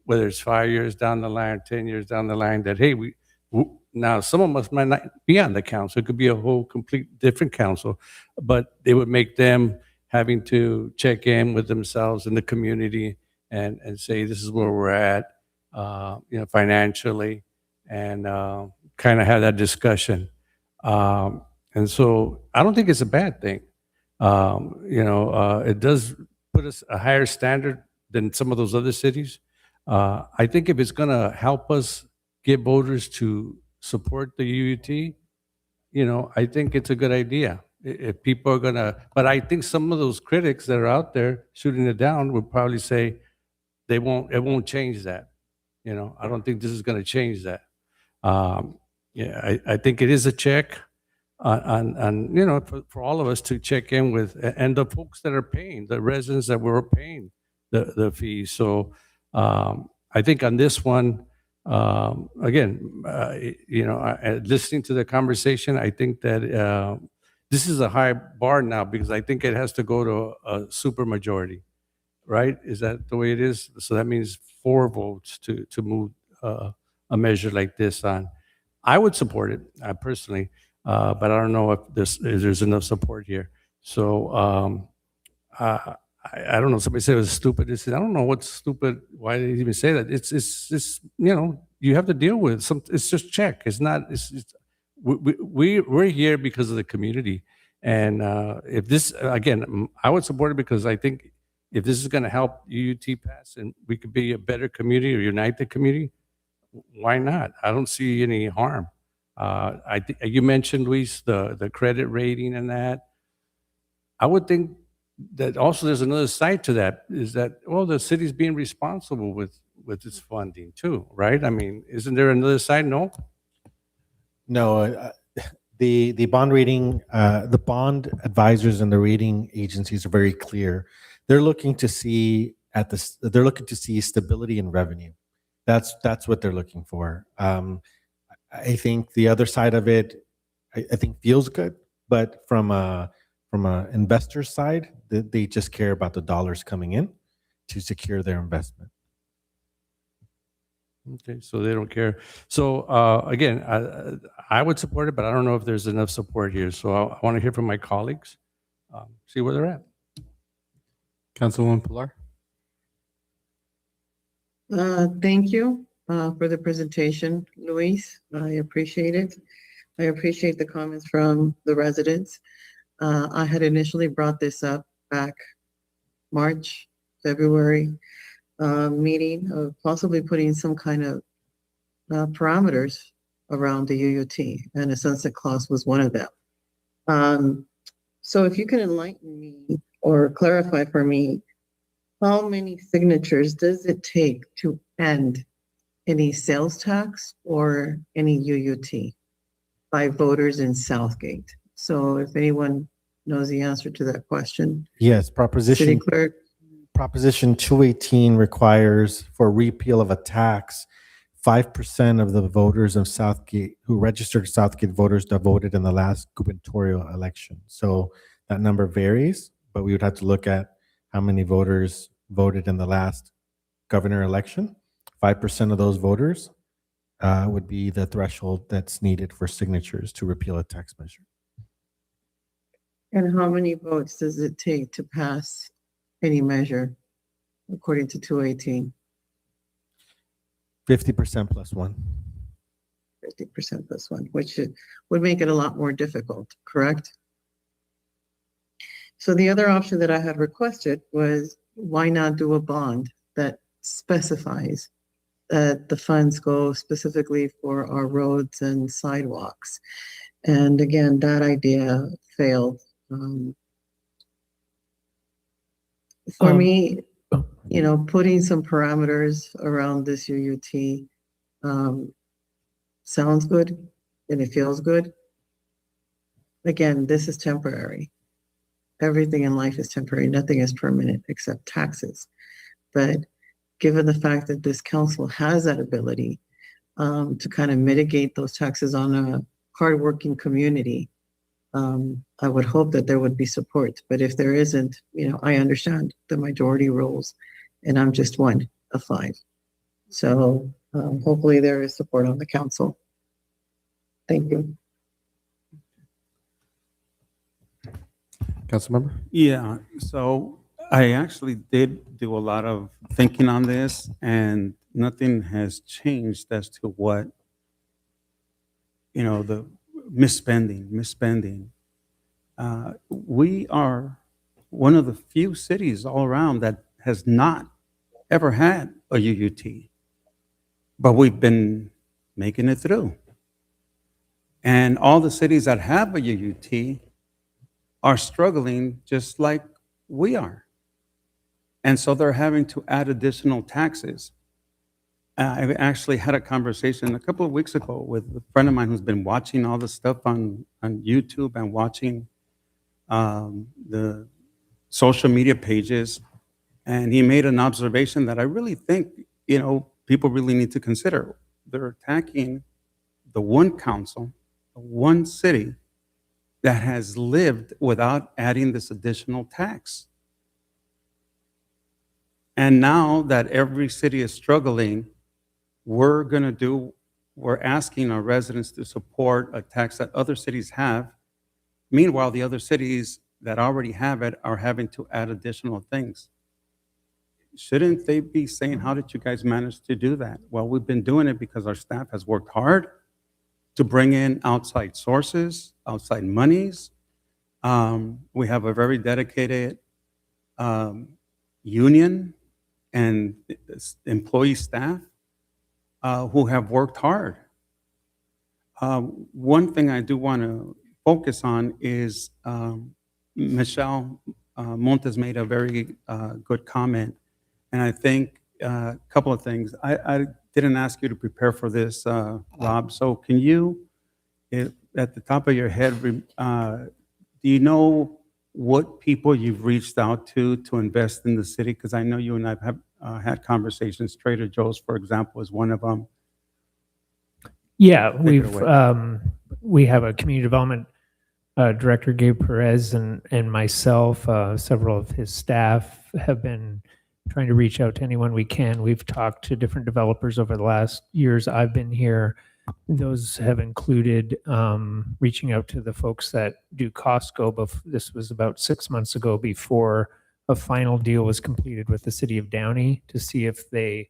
whether it's 5 years down the line, 10 years down the line, that, hey, now some of us might not be on the council. It could be a whole complete different council, but it would make them having to check in with themselves and the community and say, this is where we're at, financially, and kind of have that discussion. And so I don't think it's a bad thing. It does put us a higher standard than some of those other cities. I think if it's going to help us get voters to support the UUT, I think it's a good idea. If people are going to, but I think some of those critics that are out there shooting it down would probably say it won't change that. I don't think this is going to change that. I think it is a check on for all of us to check in with, and the folks that are paying, the residents that were paying the fees. So I think on this one, again, listening to the conversation, I think that this is a high bar now, because I think it has to go to a super majority, right? Is that the way it is? So that means 4 votes to move a measure like this on. I would support it, personally, but I don't know if there's enough support here. So I don't know. Somebody said it was stupid. I don't know what's stupid. Why did they even say that? It's you have to deal with some. It's just check. It's not. We're here because of the community, and if this again, I would support it because I think if this is going to help UUT pass and we could be a better community or unite the community, why not? I don't see any harm. You mentioned, Luis, the credit rating and that. I would think that also there's another side to that, is that, well, the city's being responsible with its funding too, right? I mean, isn't there another side? No? No, the bond rating, the bond advisors and the rating agencies are very clear. They're looking to see stability in revenue. That's what they're looking for. I think the other side of it, I think feels good, but from a investor side, they just care about the dollars coming in to secure their investment. Okay, so they don't care. So again, I would support it, but I don't know if there's enough support here. So I want to hear from my colleagues, see where they're at. Councilwoman Pilar. Thank you for the presentation, Luis. I appreciate it. I appreciate the comments from the residents. I had initially brought this up back March, February meeting of possibly putting some kind of parameters around the UUT, and a sunset clause was one of them. So if you can enlighten me or clarify for me, how many signatures does it take to end any sales tax or any UUT by voters in Southgate? So if anyone knows the answer to that question. Yes, City Proposition Clerk, Proposition 218 requires for repeal of a tax, 5% of the voters of Southgate who registered Southgate voters that voted in the last gubernatorial election. So that number varies, but we would have to look at how many voters voted in the last governor election. 5% of those voters would be the threshold that's needed for signatures to repeal a tax measure. and how many votes does it take to pass any measure according to 218? 50% plus one. 50% plus one, which would make it a lot more difficult, correct? So the other option that I had requested was, why not do a bond that specifies that the funds go specifically for our roads and sidewalks? And again, that idea failed. For me, you know, putting some parameters around this UUT sounds good and it feels good. Again, this is temporary. Everything in life is temporary. Nothing is permanent except taxes. But given the fact that this council has that ability to kind of mitigate those taxes on a hardworking community, I would hope that there would be support. But if there isn't, you know, I understand the majority rules, and I'm just one of five. So hopefully there is support on the council. Thank you. Councilmember? Yeah, so I actually did do a lot of thinking on this, and nothing has changed as to what, you know, the misspending. We are one of the few cities all around that has not ever had a UUT, but we've been making it through. And all the cities that have a UUT are struggling just like we are. And so they're having to add additional taxes. I actually had a conversation a couple of weeks ago with a friend of mine who's been watching all the stuff on YouTube and watching the social media pages. And he made an observation that I really think, you know, people really need to consider. They're attacking the one council, the one city that has lived without adding this additional tax. And now that every city is struggling, we're asking our residents to support a tax that other cities have. Meanwhile, the other cities that already have it are having to add additional things. Shouldn't they be saying, how did you guys manage to do that? Well, we've been doing it because our staff has worked hard to bring in outside sources, outside monies. We have a very dedicated union and employee staff who have worked hard. One thing I do want to focus on is Michelle Montes made a very good comment, and I think a couple of things. I didn't ask you to prepare for this, Rob, so can you, at the top of your head, do you know what people you've reached out to invest in the city? Because I know you and I have had conversations. Trader Joe's, for example, is one of them. Yeah, Take it away. we have a community development director, Gabe Perez, and myself. Several of his staff have been trying to reach out to anyone we can. We've talked to different developers over the last years I've been here. Those have included reaching out to the folks that do Costco. But this was about 6 months ago, before a final deal was completed with the city of Downey, to see if they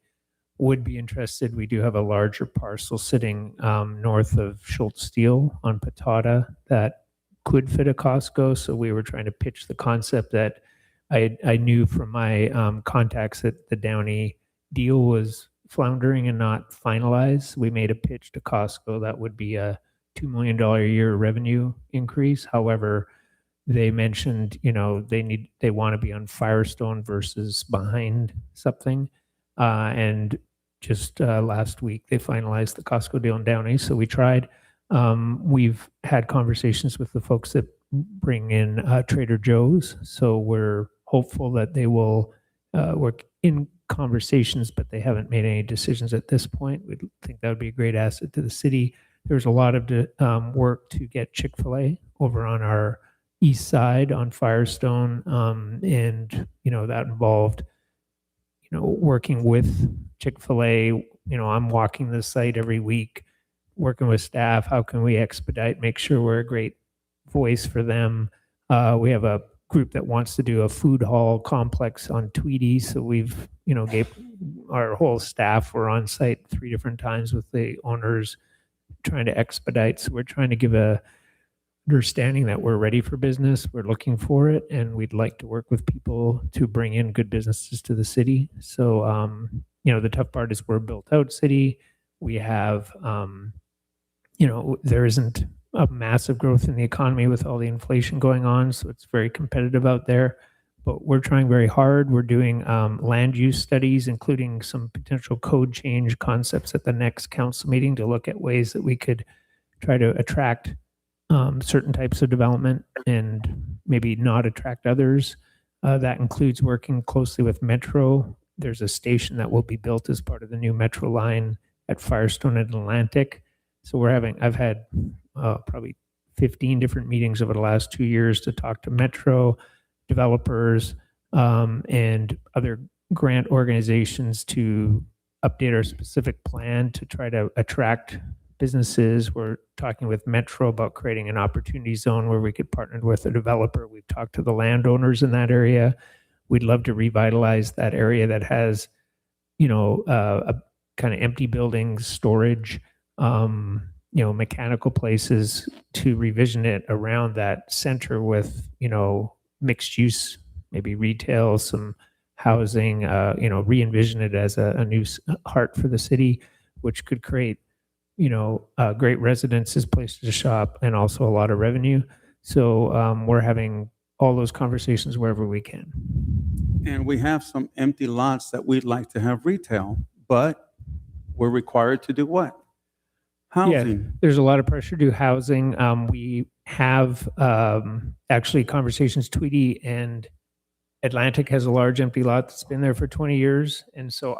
would be interested. We do have a larger parcel sitting north of Schultz Steel on Patata that could fit a Costco. So we were trying to pitch the concept that I knew from my contacts that the Downey deal was floundering and not finalized. We made a pitch to Costco that would be a $2 million a year revenue increase. However, they mentioned, they want to be on Firestone versus behind something. And just last week, they finalized the Costco deal in Downey. So we tried. We've had conversations with the folks that bring in Trader Joe's. So we're hopeful that they will work in conversations, but they haven't made any decisions at this point. We think that would be a great asset to the city. There's a lot of work to get Chick-fil-A over on our east side on Firestone. And, that involved, working with Chick-fil-A. I'm walking the site every week, working with staff. How can we expedite, make sure we're a great voice for them? We have a group that wants to do a food hall complex on Tweedy. So we've, our whole staff were on site 3 different times with the owners trying to expedite. So we're trying to give a understanding that we're ready for business. We're looking for it, and we'd like to work with people to bring in good businesses to the city. So, the tough part is we're a built out city. We have, there isn't a massive growth in the economy with all the inflation going on. So it's very competitive out there, but we're trying very hard. We're doing land use studies, including some potential code change concepts at the next council meeting to look at ways that we could try to attract certain types of development and maybe not attract others. That includes working closely with Metro. There's a station that will be built as part of the new Metro line at Firestone and Atlantic. So I've had probably 15 different meetings over the last 2 years to talk to Metro developers and other grant organizations to update our specific plan to try to attract businesses. We're talking with Metro about creating an opportunity zone where we could partner with a developer. We've talked to the landowners in that area. We'd love to revitalize that area that has, a kind of empty buildings, storage, mechanical places, to revision it around that center with, mixed use, maybe retail, some housing, re-envision it as a new heart for the city, which could create, great residences, places to shop, and also a lot of revenue. So we're having all those conversations wherever we can. And we have some empty lots that we'd like to have retail, but we're required to do what? Housing. Yeah, there's a lot of pressure to do housing. We have actually conversations. Tweedy and Atlantic has a large empty lot that's been there for 20 years. And so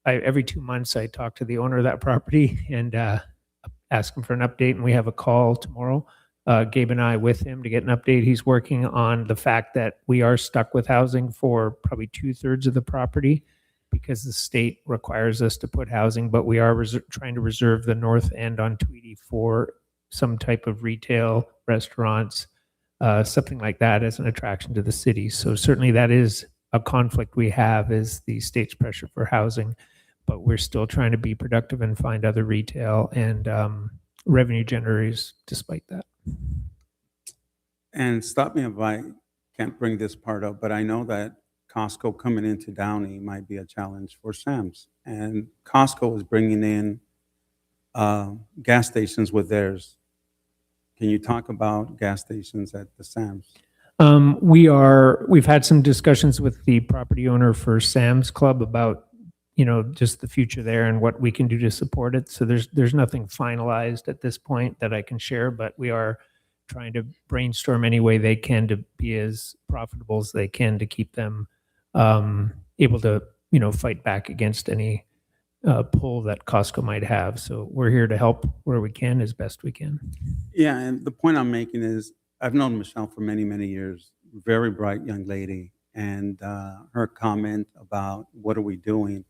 every 2 months, I talk to the owner of that property and ask him for an update. And we have a call tomorrow, Gabe and I with him, to get an update. He's working on the fact that we are stuck with housing for probably 2/3 of the property because the state requires us to put housing, but we are trying to reserve the north end on Tweedy for some type of retail, restaurants, something like that as an attraction to the city. So certainly that is a conflict we have, is the state's pressure for housing, but we're still trying to be productive and find other retail and revenue generators despite that. And stop me if I can't bring this part up, but I know that Costco coming into Downey might be a challenge for Sam's. And Costco is bringing in gas stations with theirs. Can you talk about gas stations at the Sam's? We've had some discussions with the property owner for Sam's Club about, just the future there and what we can do to support it. So there's nothing finalized at this point that I can share, but we are trying to brainstorm any way they can to be as profitable as they can to keep them able to, fight back against any pull that Costco might have. So we're here to help where we can as best we can. Yeah, and the point I'm making is I've known Michelle for many, many years, very bright young lady, and her comment about what are we doing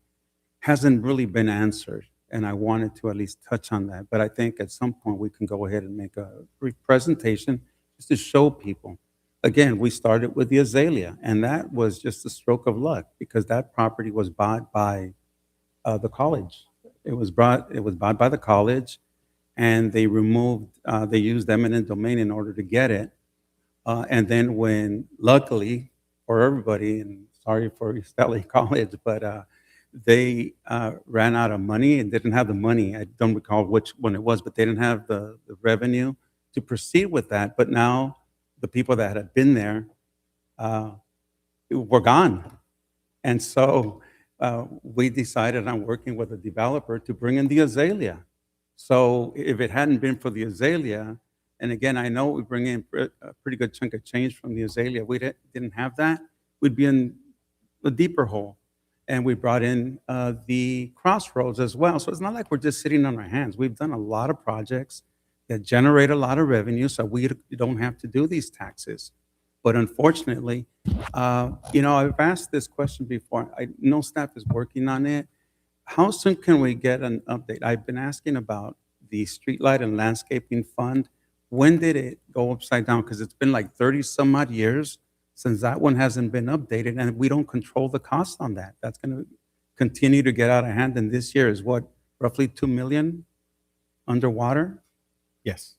hasn't really been answered. And I wanted to at least touch on that. But I think at some point we can go ahead and make a brief presentation just to show people. Again, we started with the Azalea, and that was just a stroke of luck because that property was bought by the college. It was bought by the college, and they used eminent domain in order to get it. And then when, luckily for everybody, and sorry for East LA College, but they ran out of money and didn't have the money. I don't recall which one it was, but they didn't have the revenue to proceed with that. But now the people that had been there were gone. And so we decided on working with a developer to bring in the Azalea. So if it hadn't been for the Azalea, and again, I know we bring in a pretty good chunk of change from the Azalea, we didn't have that, we'd be in a deeper hole. And we brought in the Crossroads as well. So it's not like we're just sitting on our hands. We've done a lot of projects that generate a lot of revenue, so we don't have to do these taxes. But unfortunately, I've asked this question before. I know staff is working on it. How soon can we get an update? I've been asking about the Streetlight and Landscaping Fund. When did it go upside down? Because it's been like 30 some odd years since that one hasn't been updated, and we don't control the cost on that. That's going to continue to get out of hand. And this year is what, roughly 2 million underwater? Yes.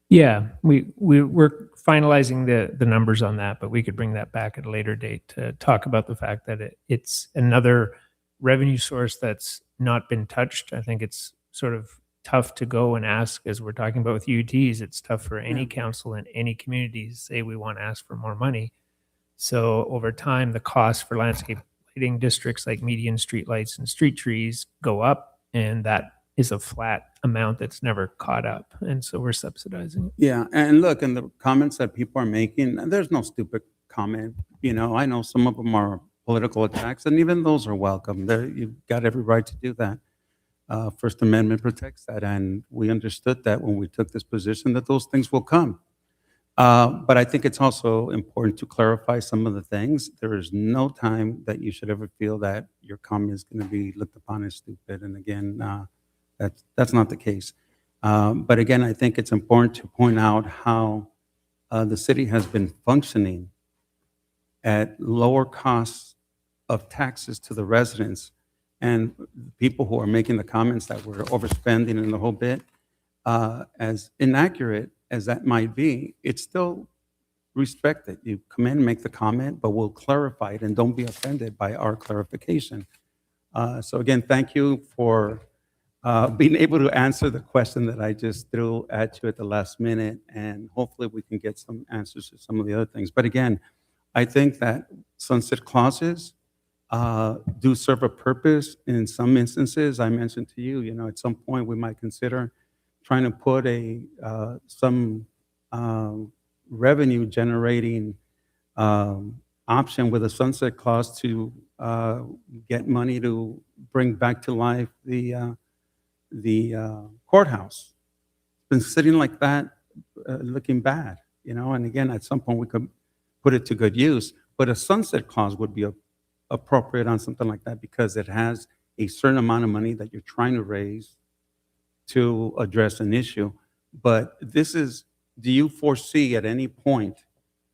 Yeah, we're finalizing the numbers on that, but we could bring that back at a later date to talk about the fact that it's another revenue source that's not been touched. I think it's sort of tough to go and ask, as we're talking about with UTs, it's tough for any council in any community to say we want to ask for more money. So over time, the cost for landscape lighting districts like median streetlights and street trees go up, and that is a flat amount that's never caught up. And so we're subsidizing it. Yeah, and look, and the comments that people are making, there's no stupid comment. I know some of them are political attacks, and even those are welcome. You've got every right to do that. First Amendment protects that, and we understood that when we took this position that those things will come. But I think it's also important to clarify some of the things. There is no time that you should ever feel that your comment is going to be looked upon as stupid. And again, that's not the case. But again, I think it's important to point out how the city has been functioning at lower costs of taxes to the residents. And people who are making the comments that we're overspending and the whole bit, as inaccurate as that might be, it's still respected. You come in and make the comment, but we'll clarify it, and don't be offended by our clarification. So again, thank you for being able to answer the question that I just threw at you at the last minute, and hopefully we can get some answers to some of the other things. But again, I think that sunset clauses do serve a purpose in some instances. I mentioned to you, at some point we might consider trying to put some revenue generating option with a sunset clause to get money to bring back to life the courthouse. It's been sitting like that, looking bad, and again, at some point we could put it to good use, but a sunset clause would be appropriate on something like that because it has a certain amount of money that you're trying to raise to address an issue. But do you foresee at any point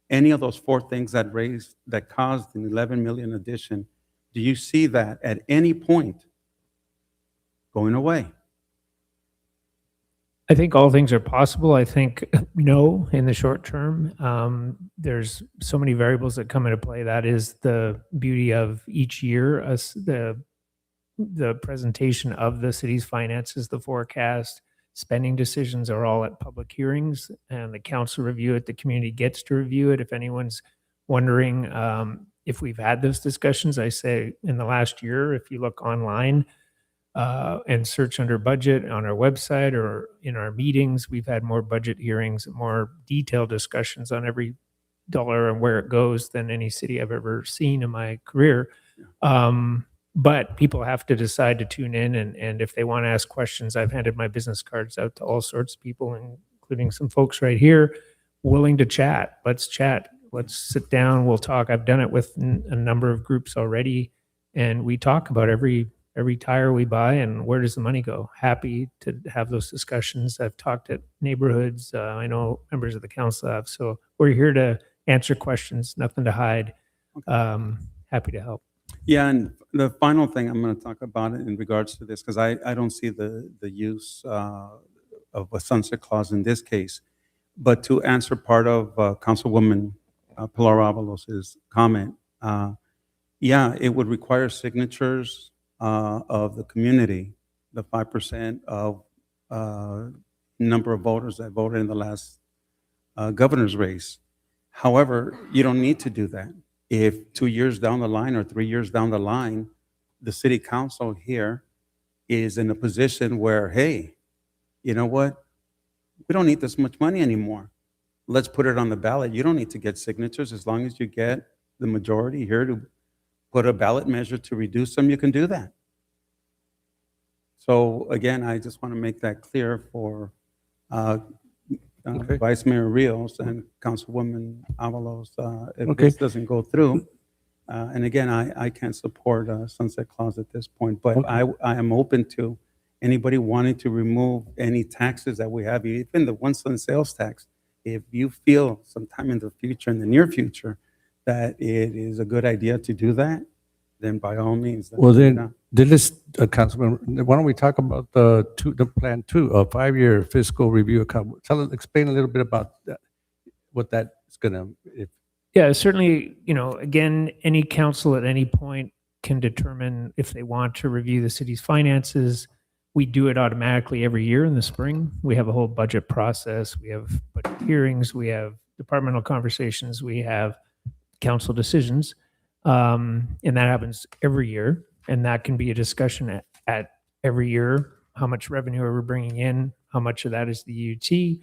any of those four things that caused an 11 million addition, do you see that at any point going away? I think all things are possible. I think no in the short term. There's so many variables that come into play. That is the beauty of each year. The presentation of the city's finances, the forecast, spending decisions are all at public hearings, and the council review it. The community gets to review it. If anyone's wondering if we've had those discussions, I say in the last year, if you look online, and search under budget on our website or in our meetings. We've had more budget hearings, more detailed discussions on every dollar and where it goes than any city I've ever seen in my career. But people have to decide to tune in, and if they want to ask questions, I've handed my business cards out to all sorts of people, including some folks right here, willing to chat. Let's chat. Let's sit down. We'll talk. I've done it with a number of groups already, and we talk about every tire we buy and where does the money go. Happy to have those discussions. I've talked at neighborhoods. I know members of the council have. So we're here to answer questions, nothing to hide. Happy to help. Yeah, and the final thing I'm going to talk about in regards to this, because I don't see the use of a sunset clause in this case. But to answer part of Councilwoman Pilar Avalos's comment, yeah, it would require signatures of the community, the 5% of number of voters that voted in the last governor's race. However, you don't need to do that. If 2 years down the line or 3 years down the line, the city council here is in a position where, hey, you know what? We don't need this much money anymore. Let's put it on the ballot. You don't need to get signatures. As long as you get the majority here to put a ballot measure to reduce them, you can do that. So again, I just want to make that clear for Vice Mayor Rios and Councilwoman Avalos, if this doesn't go through. And again, I can't support a sunset clause at this point, but I am open to anybody wanting to remove any taxes that we have, even the one cent sales tax. If you feel sometime in the future, in the near future, that it is a good idea to do that, then by all means. Well, then, Councilman, why don't we talk about the plan 2, a 5-year fiscal review account? Explain a little bit about that, what that's going to. Yeah, certainly, again, any council at any point can determine if they want to review the city's finances. We do it automatically every year in the spring. We have a whole budget process. We have budget hearings. We have departmental conversations. We have council decisions. And that happens every year. And that can be a discussion at every year. How much revenue are we bringing in? How much of that is the UT?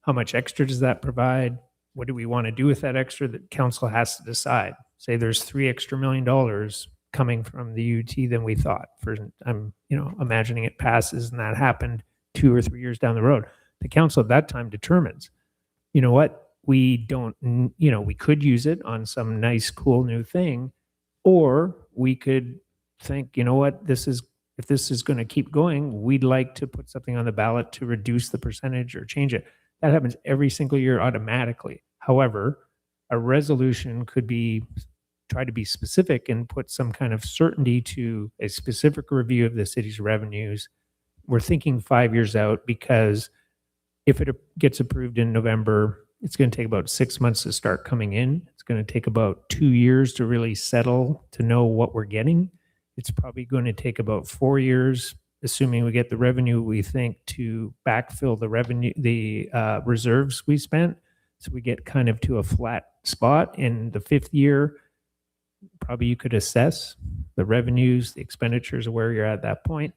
How much extra does that provide? What do we want to do with that extra? That council has to decide. Say there's $3 extra million coming from the UT than we thought. I'm imagining it passes and that happened 2 or 3 years down the road. The council at that time determines, you know what, we don't, we could use it on some nice, cool new thing, or we could think, you know what, if this is going to keep going, we'd like to put something on the ballot to reduce the percentage or change it. That happens every single year automatically. However, a resolution could try to be specific and put some kind of certainty to a specific review of the city's revenues. We're thinking 5 years out, because if it gets approved in November, it's going to take about 6 months to start coming in. It's going to take about 2 years to really settle, to know what we're getting. It's probably going to take about 4 years, assuming we get the revenue we think, to backfill the reserves we spent. So we get kind of to a flat spot. In the 5th year, probably you could assess the revenues, the expenditures, of where you're at that point,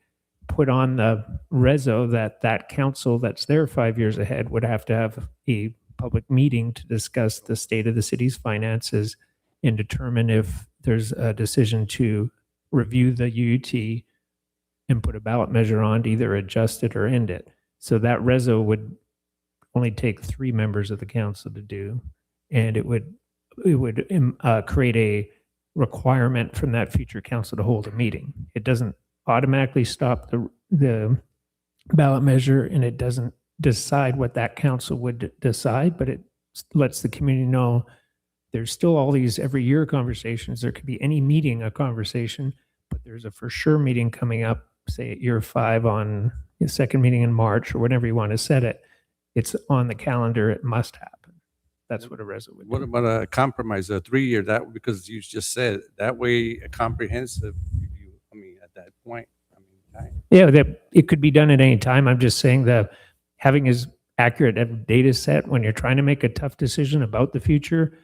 put on the reso that council that's there 5 years ahead would have to have a public meeting to discuss the state of the city's finances and determine if there's a decision to review the UT and put a ballot measure on to either adjust it or end it. So that reso would only take 3 members of the council to do, and it would create a requirement from that future council to hold a meeting. It doesn't automatically stop the ballot measure, and it doesn't decide what that council would decide, but it lets the community know there's still all these every year conversations. There could be any meeting a conversation, but there's a for sure meeting coming up, say at year 5 on the second meeting in March, or whenever you want to set it. It's on the calendar. It must happen. That's what a resolution would do. What about a compromise, a 3-year, that, because you just said, that way a comprehensive review, at that point, Yeah, it could be done at any time. I'm just saying that having as accurate a data set when you're trying to make a tough decision about the future,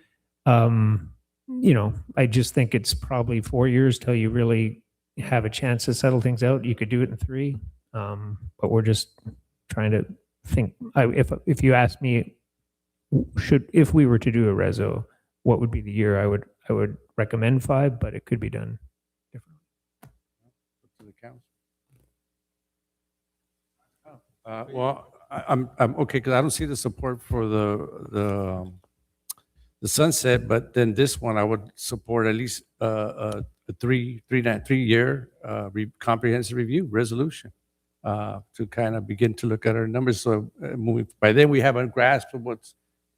I just think it's probably 4 years till you really have a chance to settle things out, you could do it in 3. But we're just trying to think, if you ask me, if we were to do a reso, what would be the year? I would recommend 5, but it could be done differently. To the council. Well, I'm okay, because I don't see the support for the sunset, but then this one, I would support at least a 3-year comprehensive review resolution to kind of begin to look at our numbers. So moving, by then we have a grasp of what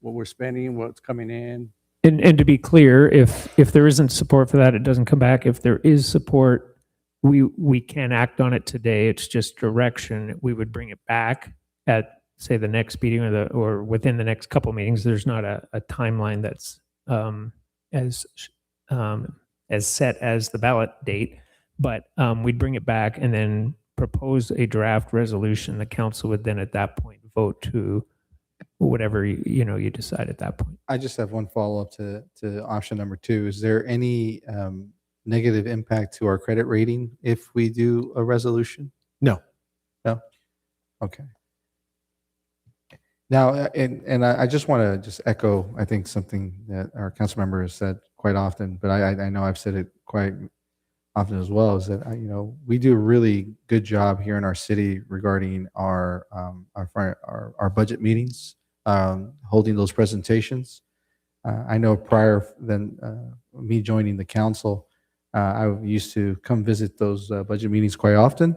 we're spending, what's coming in. And to be clear, if there isn't support for that, it doesn't come back. If there is support, we can act on it today. It's just direction. We would bring it back at, say, the next meeting or within the next couple meetings. There's not a timeline that's as set as the ballot date, but we'd bring it back and then propose a draft resolution. The council would then at that point vote to whatever you decide at that point. I just have one follow-up to option number 2. Is there any negative impact to our credit rating if we do a resolution? No. No? Okay. Now, and I just want to just echo, I think, something that our council member has said quite often, but I know I've said it quite often as well, is that, we do a really good job here in our city regarding our budget meetings, holding those presentations. I know prior than me joining the council, I used to come visit those budget meetings quite often.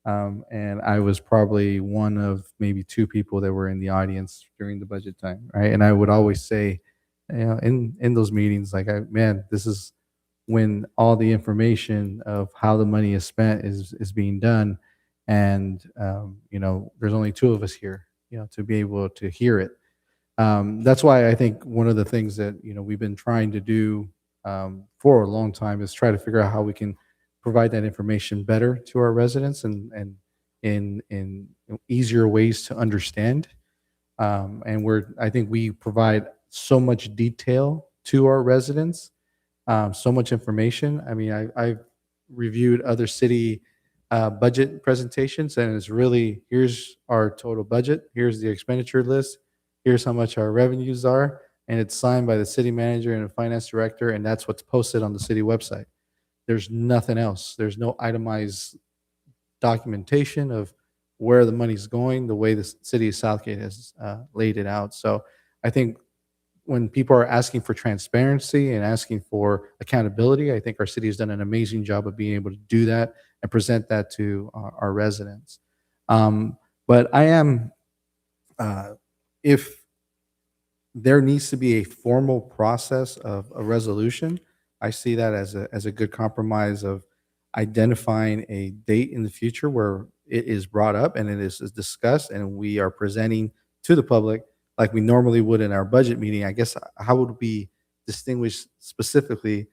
And I was probably one of maybe 2 people that were in the audience during the budget time, right? And I would always say, in those meetings, like, man, this is when all the information of how the money is spent is being done. And, there's only 2 of us here, to be able to hear it. That's why I think one of the things that, we've been trying to do for a long time is try to figure out how we can provide that information better to our residents and in easier ways to understand. And I think we provide so much detail to our residents, so much information. I mean, I've reviewed other city budget presentations, and it's really, here's our total budget, here's the expenditure list, here's how much our revenues are, and it's signed by the city manager and the finance director, and that's what's posted on the city website. There's nothing else. There's no itemized documentation of where the money's going, the way the city of Southgate has laid it out. So I think when people are asking for transparency and asking for accountability, I think our city has done an amazing job of being able to do that and present that to our residents. But I am, if there needs to be a formal process of a resolution, I see that as a good compromise of identifying a date in the future where it is brought up and it is discussed and we are presenting to the public like we normally would in our budget meeting. I guess, how would we distinguish specifically?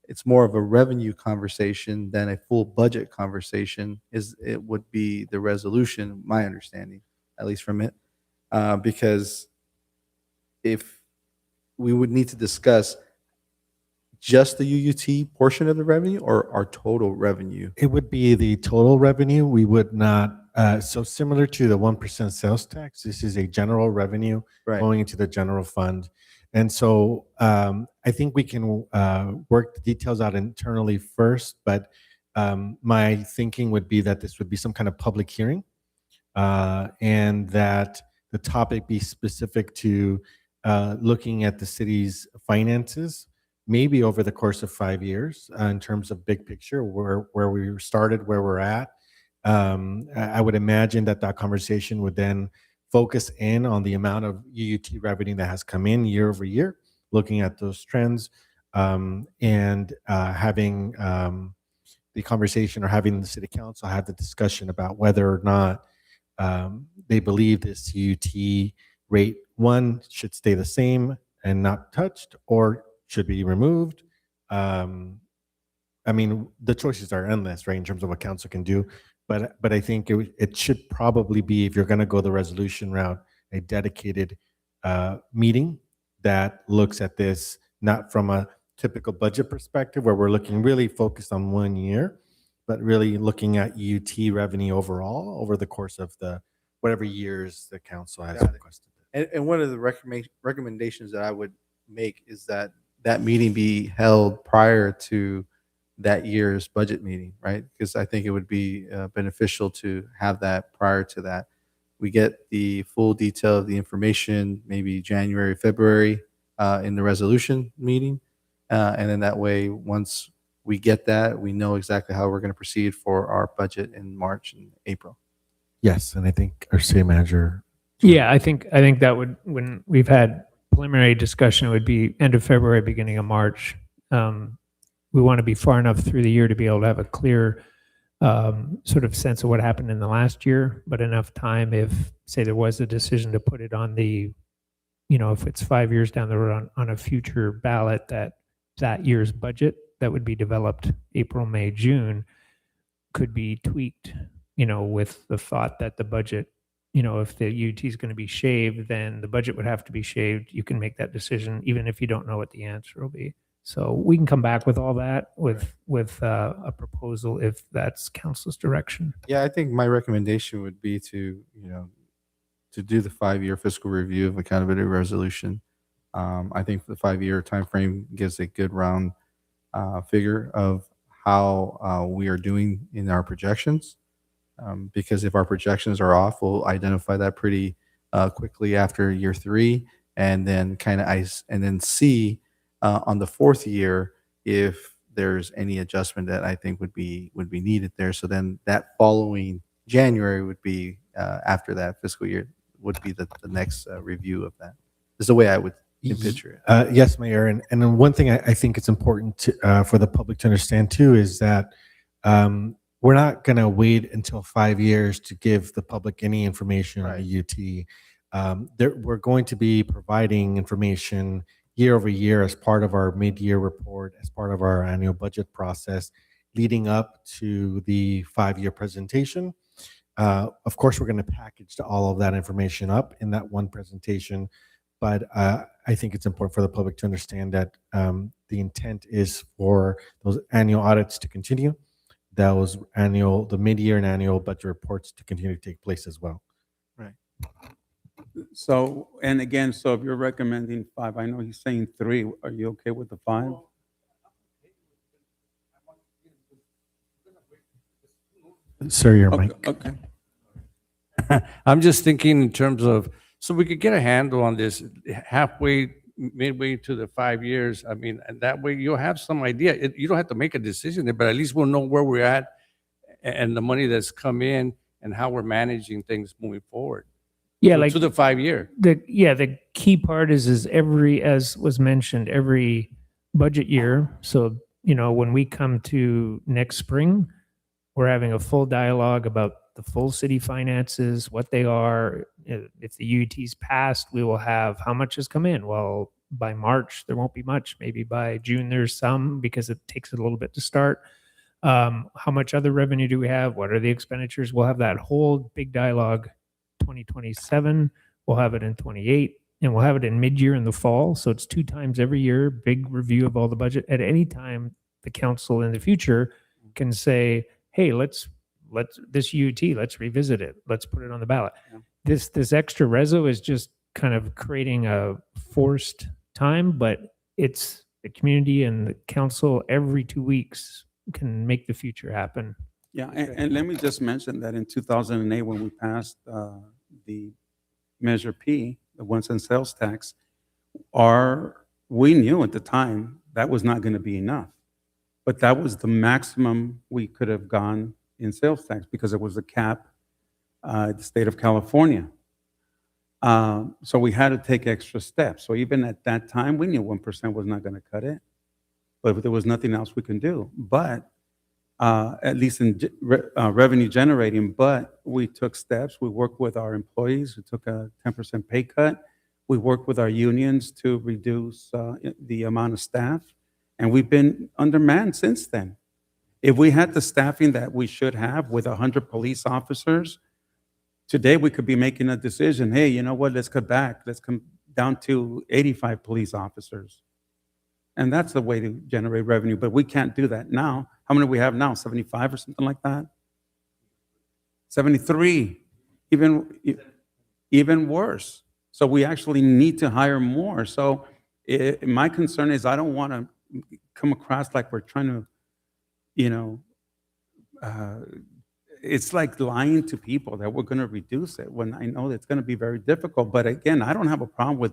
It's more of a revenue conversation than a full budget conversation. It would be the resolution, my understanding, at least from it, because if we would need to discuss just the UUT portion of the revenue or our total revenue? It would be the total revenue. We would not, so similar to the 1% sales tax, this is a general revenue going into the general fund. And so I think we can work the details out internally first, but my thinking would be that this would be some kind of public hearing and that the topic be specific to looking at the city's finances, maybe over the course of 5 years in terms of big picture, where we started, where we're at. I would imagine that conversation would then focus in on the amount of UUT revenue that has come in year over year, looking at those trends, and having the conversation or having the city council have the discussion about whether or not they believe this UUT rate, one, should stay the same and not touched, or should be removed. I mean, the choices are endless, right, in terms of what council can do. But I think it should probably be, if you're going to go the resolution route, a dedicated meeting that looks at this not from a typical budget perspective where we're looking really focused on 1 year, but really looking at UT revenue overall over the course of the whatever years the council has Got it. requested. And one of the recommendations that I would make is that that meeting be held prior to that year's budget meeting, right? Because I think it would be beneficial to have that prior to that. We get the full detail of the information, maybe January, February, in the resolution meeting. And then that way, once we get that, we know exactly how we're going to proceed for our budget in March and April. Yes, and I think our city manager. Yeah, I think that would, when we've had preliminary discussion, it would be end of February, beginning of March. We want to be far enough through the year to be able to have a clear sort of sense of what happened in the last year, but enough time if, say, there was a decision to put it on the, if it's 5 years down the road on a future ballot, that year's budget that would be developed April, May, June could be tweaked, with the thought that the budget, if the UT is going to be shaved, then the budget would have to be shaved. You can make that decision even if you don't know what the answer will be. So we can come back with all that with a proposal if that's council's direction. Yeah, I think my recommendation would be to do the 5-year fiscal review of accountability resolution. I think the 5-year timeframe gives a good round figure of how we are doing in our projections. Because if our projections are off, we'll identify that pretty quickly after year 3, and then see on the 4th year if there's any adjustment that I think would be needed there. So then that following January would be after that fiscal year would be the next review of that. Is the way I would picture it. Yes, Mayor. And then one thing I think it's important to, for the public to understand too is that we're not going to wait until 5 years to give the public any information on the UT. We're going to be providing information year over year as part of our mid-year report, as part of our annual budget process, leading up to the 5-year presentation. Of course, we're going to package all of that information up in that one presentation, but I think it's important for the public to understand that the intent is for those annual audits to continue, the mid-year and annual budget reports to continue to take place as well. Right. So, and again, so if you're recommending 5, I know he's saying 3. Are you okay with the 5? Sir, your Okay, mic. okay. I'm just thinking in terms of, so we could get a handle on this midway to the 5 years. I mean, and that way you'll have some idea. You don't have to make a decision there, but at least we'll know where we're at and the money that's come in and how we're managing things moving forward. Yeah, So like to the 5 year. the key part is as was mentioned, every budget year. So, when we come to next spring, we're having a full dialogue about the full city finances, what they are. If the UT's passed, we will have how much has come in. Well, by March, there won't be much. Maybe by June, there's some because it takes a little bit to start. How much other revenue do we have? What are the expenditures? We'll have that whole big dialogue 2027. We'll have it in 28, and we'll have it in mid-year in the fall. So it's 2 times every year, big review of all the budget. At any time, the council in the future can say, hey, let's this UT, let's revisit it. Let's put it on the ballot. Yeah. This extra reso is just kind of creating a forced time, but it's the community and the council every 2 weeks can make the future happen. Yeah, and let me just mention that in 2008, when we passed the Measure P, the 1 cent sales tax, we knew at the time that was not going to be enough. But that was the maximum we could have gone in sales tax because it was a cap, the state of California. So we had to take extra steps. So even at that time, we knew 1% was not going to cut it, but there was nothing else we can do. But at least in revenue generating, but we took steps. We worked with our employees. We took a 10% pay cut. We worked with our unions to reduce the amount of staff, and we've been undermanned since then. If we had the staffing that we should have with 100 police officers, today we could be making a decision, hey, you know what, let's cut back. Let's come down to 85 police officers. And that's the way to generate revenue, but we can't do that now. How many do we have now? 75 or something like that? 73, even worse. So we actually need to hire more. So my concern is I don't want to come across like we're trying to, it's like lying to people that we're going to reduce it when I know it's going to be very difficult. But again, I don't have a problem with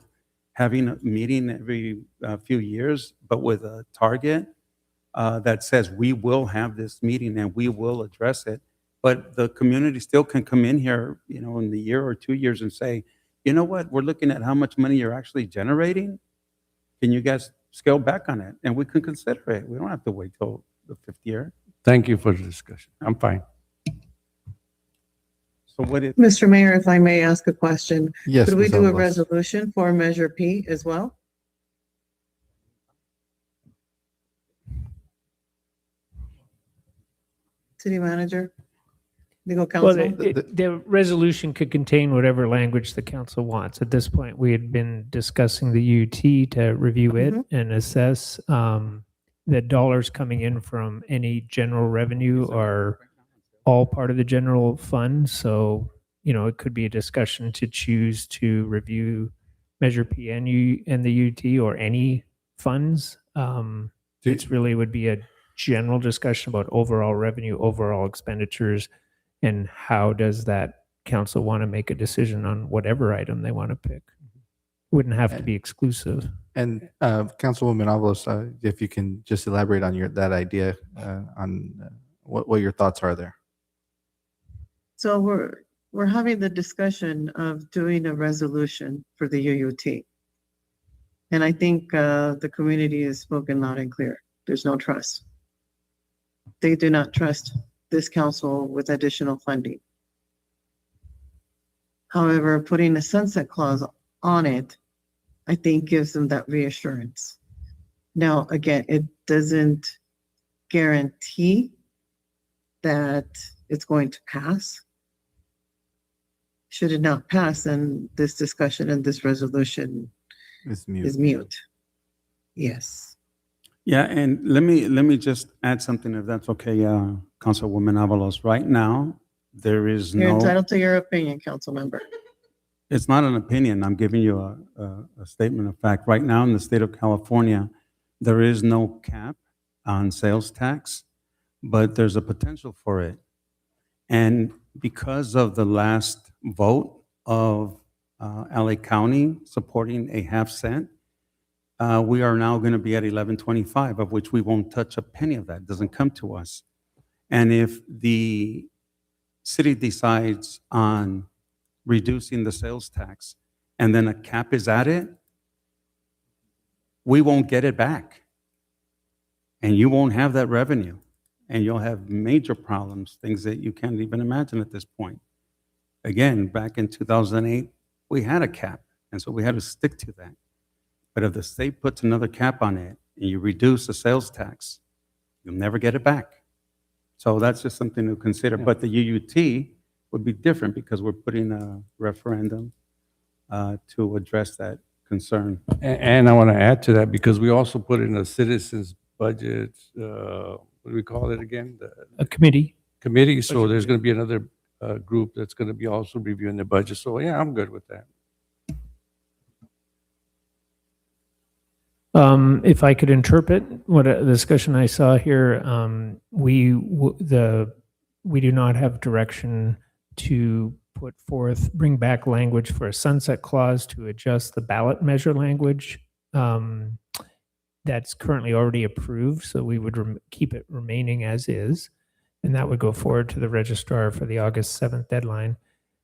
having a meeting every few years, but with a target that says we will have this meeting and we will address it. But the community still can come in here, in the year or 2 years and say, you know what, we're looking at how much money you're actually generating. Can you guys scale back on it? And we can consider it. We don't have to wait till the 5th year. Thank you for the discussion. I'm fine. So what is, Mr. Mayor, if I may ask a question? Yes, Could we Ms. do a Avalos. resolution for Measure P as well? City Manager, Legal Well, Counsel? the resolution could contain whatever language the council wants. At this point, we had been discussing the UT to review it and assess the dollars coming in from any general revenue are all part of the general fund. So, it could be a discussion to choose to review Measure P and the UT or any funds. It really would be a general discussion about overall revenue, overall expenditures, and how does that council want to make a decision on whatever item they want to pick. Wouldn't have to be exclusive. And Councilwoman Avalos, if you can just elaborate on that idea, on what your thoughts are there. So we're having the discussion of doing a resolution for the UUT. And I think the community has spoken loud and clear. There's no trust. They do not trust this council with additional funding. However, putting a sunset clause on it, I think gives them that reassurance. Now, again, it doesn't guarantee that it's going to pass. Should it not pass, then this discussion and this resolution It's mute. is mute. Yes. yeah, and let me just add something if that's okay, Councilwoman Avalos. Right now, there is You're no, entitled to your opinion, council member. it's not an opinion. I'm giving you a statement of fact. Right now in the state of California, there is no cap on sales tax, but there's a potential for it. And because of the last vote of LA County supporting a half cent, we are now going to be at 11.25, of which we won't touch a penny of that. It doesn't come to us. And if the city decides on reducing the sales tax and then a cap is added, we won't get it back. And you won't have that revenue. And you'll have major problems, things that you can't even imagine at this point. Again, back in 2008, we had a cap, and so we had to stick to that. But if the state puts another cap on it and you reduce the sales tax, you'll never get it back. So that's just something to consider. But the UUT would be different because we're putting a referendum to address that concern. And I want to add to that because we also put in a citizens budget, what do we call it again? A committee. Committee. So there's going to be another group that's going to be also reviewing the budget. So yeah, I'm good with that. If I could interpret what a discussion I saw here, we do not have direction to bring back language for a sunset clause to adjust the ballot measure language that's currently already approved. So we would keep it remaining as is, and that would go forward to the registrar for the August 7th deadline.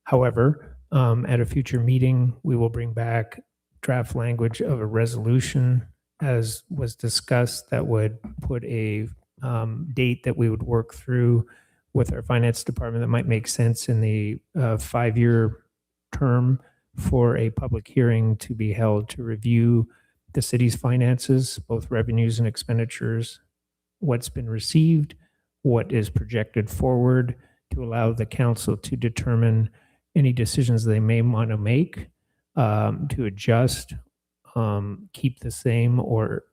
However, at a future meeting, we will bring back draft language of a resolution as was discussed that would put a date that we would work through with our finance department that might make sense in the 5-year term for a public hearing to be held to review the city's finances, both revenues and expenditures, what's been received, what is projected forward, to allow the council to determine any decisions they may want to make, to adjust, keep the same, or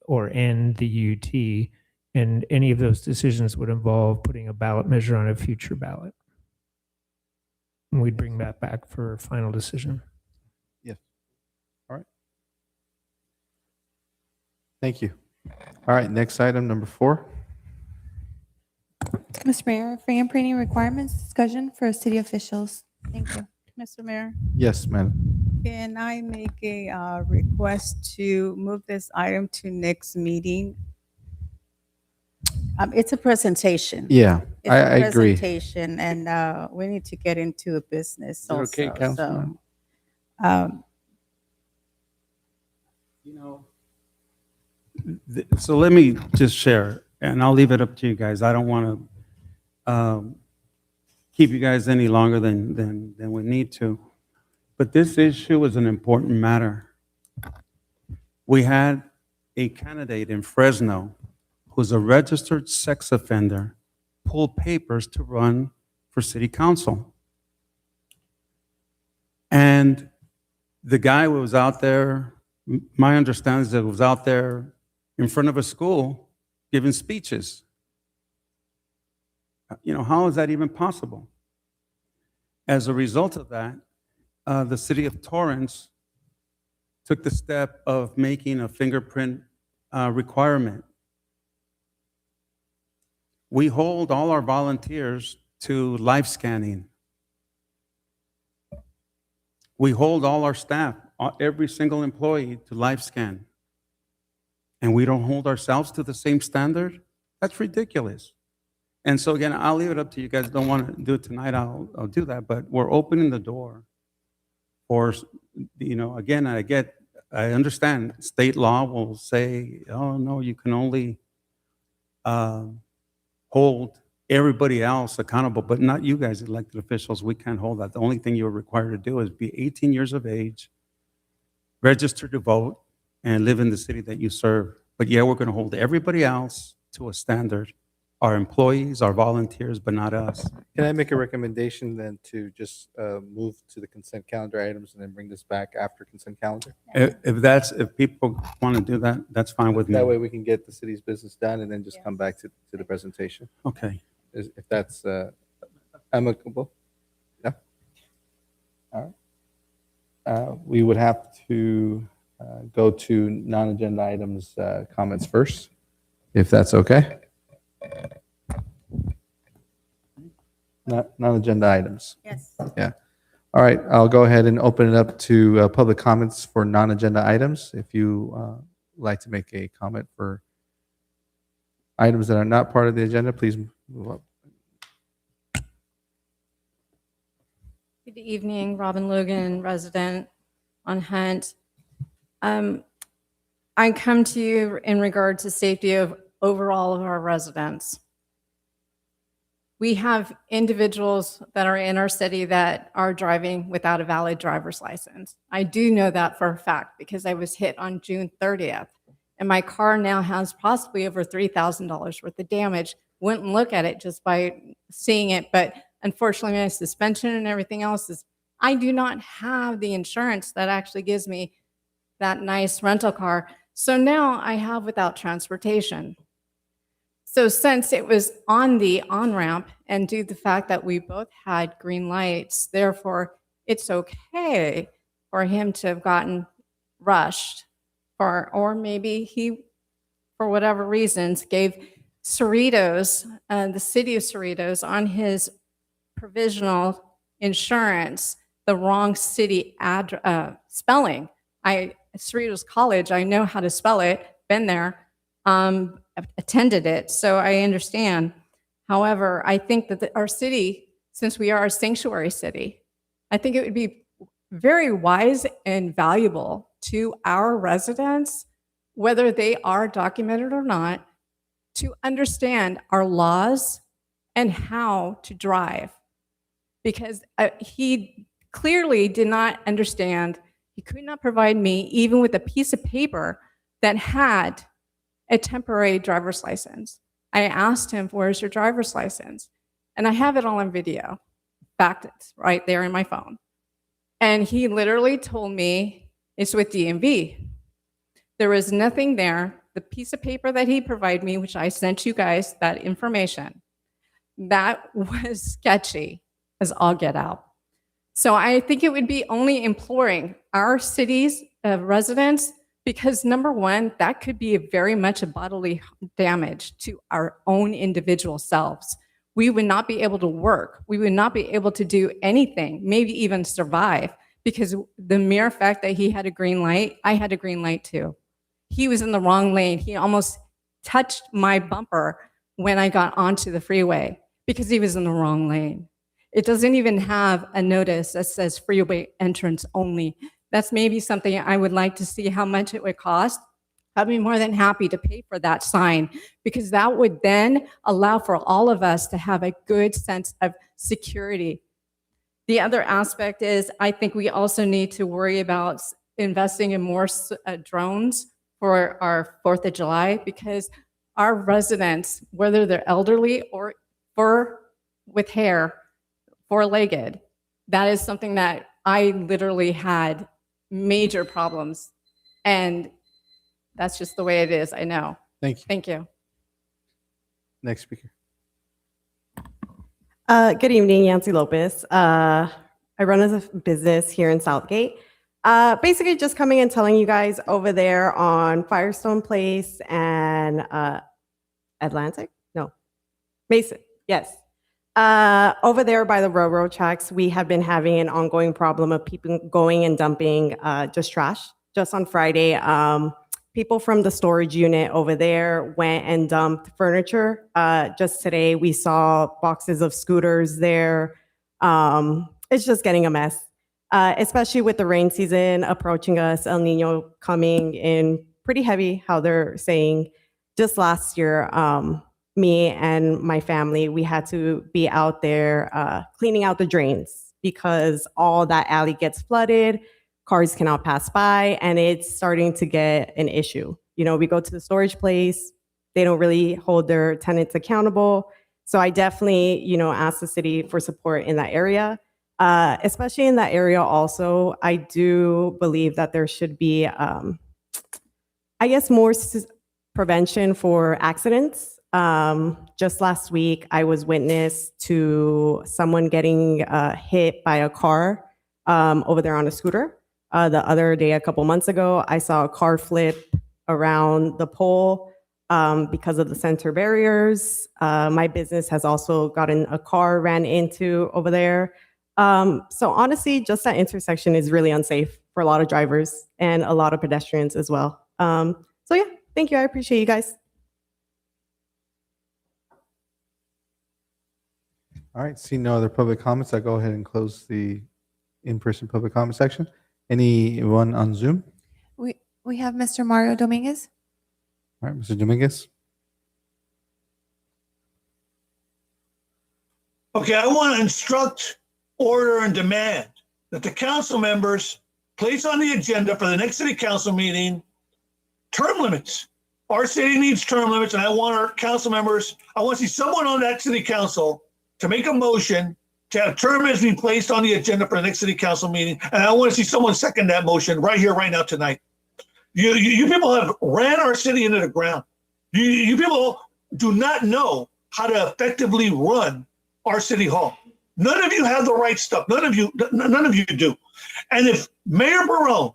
or end the UT. And any of those decisions would involve putting a ballot measure on a future ballot. And we'd bring that back for final decision. Yes. All right. Thank you. All right, next item, number 4. Mr. Mayor, fingerprinting requirements discussion for city officials. Thank you. Mr. Mayor, Yes, madam. can I make a request to move this item to next meeting? It's a presentation. Yeah, It's I a agree. presentation, and we need to get into the business Is it okay, also. Councilman? So, So let me just share, and I'll leave it up to you guys. I don't want to keep you guys any longer than we need to. But this issue is an important matter. We had a candidate in Fresno who's a registered sex offender pull papers to run for city council. And the guy was out there, my understanding is that he was out there in front of a school giving speeches. How is that even possible? As a result of that, the city of Torrance took the step of making a fingerprint requirement. We hold all our volunteers to live scanning. We hold all our staff, every single employee, to live scan. And we don't hold ourselves to the same standard? That's ridiculous. And so again, I'll leave it up to you guys. Don't want to do it tonight, I'll do that. But we're opening the door for, again, I understand state law will say, oh no, you can only hold everybody else accountable, but not you guys, elected officials. We can't hold that. The only thing you're required to do is be 18 years of age, register to vote, and live in the city that you serve. But yeah, we're going to hold everybody else to a standard. Our employees, our volunteers, but not us. Can I make a recommendation then to just move to the consent calendar items and then bring this back after consent calendar? If people want to do that, that's fine with me. That way we can get the city's business done and then just come back to the presentation. Okay. If that's amicable. Yeah. All right. We would have to go to non-agenda items comments first, if that's okay. Non-agenda items. yes. Yeah. All right. I'll go ahead and open it up to public comments for non-agenda items. If you like to make a comment for items that are not part of the agenda, please move up. Good evening, Robin Logan, resident on Hunt. I come to you in regard to safety of overall of our residents. We have individuals that are in our city that are driving without a valid driver's license. I do know that for a fact because I was hit on June 30th, and my car now has possibly over $3,000 worth of damage. Wouldn't look at it just by seeing it, but unfortunately my suspension and everything else is, I do not have the insurance that actually gives me that nice rental car. So now I have without transportation. So since it was on the on-ramp and due to the fact that we both had green lights, therefore it's okay for him to have gotten rushed or maybe he, for whatever reasons, gave Cerritos, the city of Cerritos, on his provisional insurance, the wrong city spelling. Cerritos College, I know how to spell it, been there, attended it, so I understand. However, I think that our city, since we are a sanctuary city, I think it would be very wise and valuable to our residents, whether they are documented or not, to understand our laws and how to drive. Because he clearly did not understand. He could not provide me even with a piece of paper that had a temporary driver's license. I asked him, where's your driver's license? And I have it all on video. In fact, it's right there in my phone. And he literally told me it's with DMV. There was nothing there the piece of paper that he provided me, which I sent you guys, that information, that was sketchy as all get out. So I think it would be only imploring our city's residents, because number one, that could be very much a bodily damage to our own individual selves. We would not be able to work. We would not be able to do anything, maybe even survive, because the mere fact that he had a green light, I had a green light too. He was in the wrong lane. He almost touched my bumper when I got onto the freeway because he was in the wrong lane. It doesn't even have a notice that says freeway entrance only. That's maybe something I would like to see how much it would cost. I'd be more than happy to pay for that sign, because that would then allow for all of us to have a good sense of security. The other aspect is I think we also need to worry about investing in more drones for our 4th of July, because our residents, whether they're elderly or with hair, four-legged, that is something that I literally had major problems. And that's just the way it is, I know. Thank you. Thank you. Next speaker. Good evening, Yancy Lopez. I run a business here in Southgate. Basically just coming and telling you guys over there on Firestone Place and Atlantic? No, Mason, yes. Over there by the railroad tracks, we have been having an ongoing problem of people going and dumping just trash. Just on Friday, people from the storage unit over there went and dumped furniture. Just today, we saw boxes of scooters there. It's just getting a mess, especially with the rain season approaching us, El Nino coming in pretty heavy, how they're saying. Just last year, me and my family, we had to be out there cleaning out the drains because all that alley gets flooded. Cars cannot pass by, and it's starting to get an issue. You know, we go to the storage place, they don't really hold their tenants accountable. So I definitely, you know, ask the city for support in that area. Especially in that area also, I do believe that there should be, I guess, more prevention for accidents. Just last week, I was witness to someone getting hit by a car over there on a scooter. The other day, a couple months ago, I saw a car flip around the pole because of the center barriers. My business has also gotten a car ran into over there. So honestly, just that intersection is really unsafe for a lot of drivers and a lot of pedestrians as well. So yeah, thank you. I appreciate you guys. All right, see no other public comments. I'll go ahead and close the in-person public comment section. Anyone on Zoom? We have Mr. Mario Dominguez. All right, Mr. Dominguez. Okay, I want to instruct, order, and demand that the council members place on the agenda for the next city council meeting term limits. Our city needs term limits, and I want our council members, I want to see someone on that city council to make a motion to have term limits be placed on the agenda for the next city council meeting. And I want to see someone second that motion right here, right now, tonight. You people have ran our city into the ground. You people do not know how to effectively run our city hall. None of you have the right stuff. None of you do. And if Mayor Barone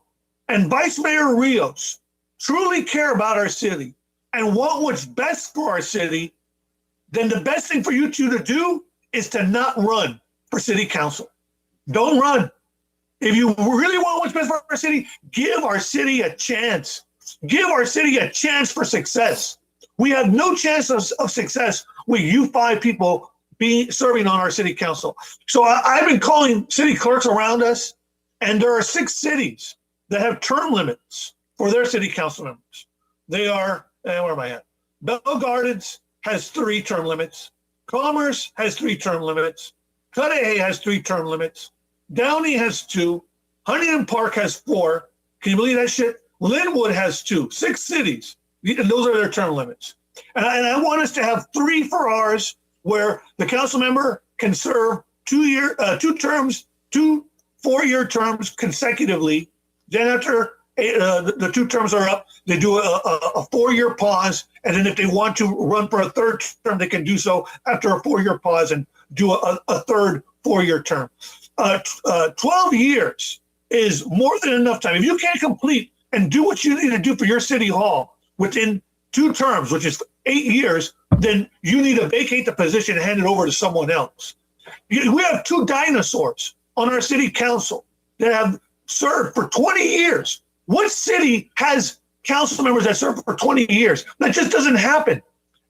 and Vice Mayor Rios truly care about our city and want what's best for our city, then the best thing for you two to do is to not run for city council. Don't run. If you really want what's best for our city, give our city a chance. Give our city a chance for success. We have no chance of success with you five people serving on our city council. So I've been calling city clerks around us, and there are 6 cities that have term limits for their city council members. They are, where am I at? Bell Gardens has 3 term limits. Commerce has 3 term limits. Cudahy has 3 term limits. Downey has 2. Huntington Park has 4. Can you believe that shit? Linwood has 2. 6 cities. And those are their term limits. And I want us to have 3 for ours, where the council member can serve 2 4-year terms consecutively. Then after the 2 terms are up, they do a 4-year pause, and then if they want to run for a 3rd term, they can do so after a 4-year pause and do a 3rd 4-year term. 12 years is more than enough time. If you can't complete and do what you need to do for your city hall within 2 terms, which is 8 years, then you need to vacate the position and hand it over to someone else. We have 2 dinosaurs on our city council that have served for 20 years. What city has council members that serve for 20 years? That just doesn't happen.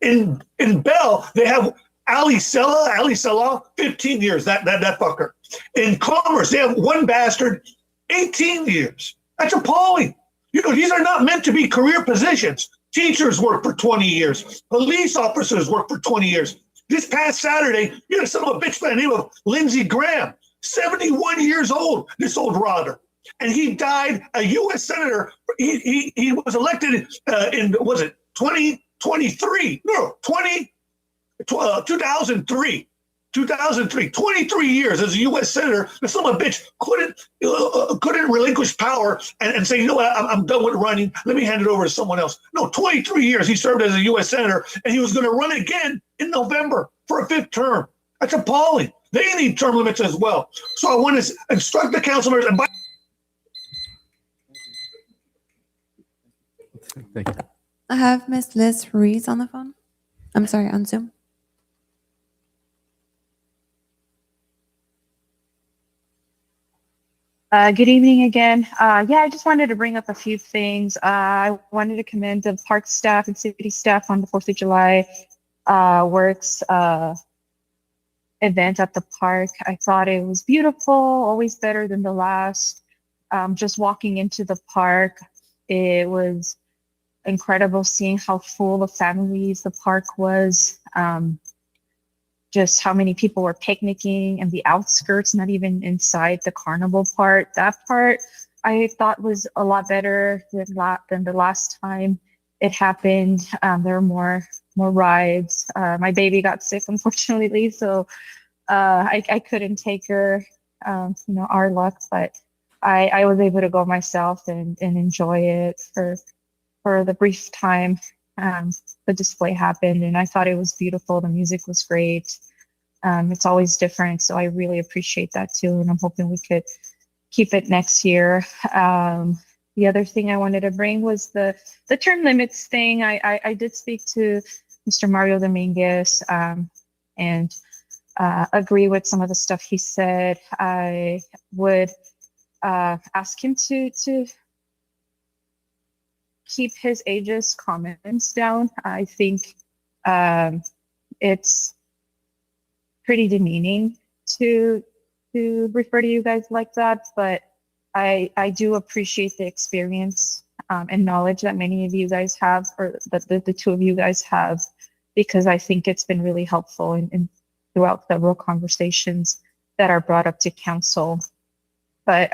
In Bell, they have Ali Salah, 15 years, that fucker. In Commerce, they have one bastard, 18 years. That's appalling. You know, these are not meant to be career positions. Teachers work for 20 years. Police officers work for 20 years. This past Saturday, you had a son of a bitch by the name of Lindsey Graham, 71 years old, this old rodder. And he died a U.S. Senator. He was elected in, was it 2023? No, 2003. 2003, 23 years as a U.S. Senator. The son of a bitch couldn't relinquish power and say, you know what, I'm done with running. Let me hand it over to someone else. No, 23 years he served as a U.S. Senator, and he was going to run again in November for a 5th term. That's appalling. They need term limits as well. So I want to instruct the council members. Thank you. I have Ms. Liz Ruiz on the phone. I'm sorry, on Zoom. Good evening again. I just wanted to bring up a few things. I wanted to commend the park staff and city staff on the 4th of July Works event at the park. I thought it was beautiful, always better than the last. Just walking into the park, it was incredible seeing how full of families the park was. Just how many people were picnicking and the outskirts, not even inside the carnival part. That part I thought was a lot better than the last time it happened. There were more rides. My baby got sick, unfortunately, so I couldn't take her. Our luck, but I was able to go myself and enjoy it for the brief time the display happened, and I thought it was beautiful. The music was great. It's always different, so I really appreciate that too, and I'm hoping we could keep it next year. The other thing I wanted to bring was the term limits thing. I did speak to Mr. Mario Dominguez and agree with some of the stuff he said. I would ask him to keep his ageist comments down. I think it's pretty demeaning to refer to you guys like that, but I do appreciate the experience and knowledge that many of you guys have, or that the 2 of you guys have, because I think it's been really helpful in throughout several conversations that are brought up to council. But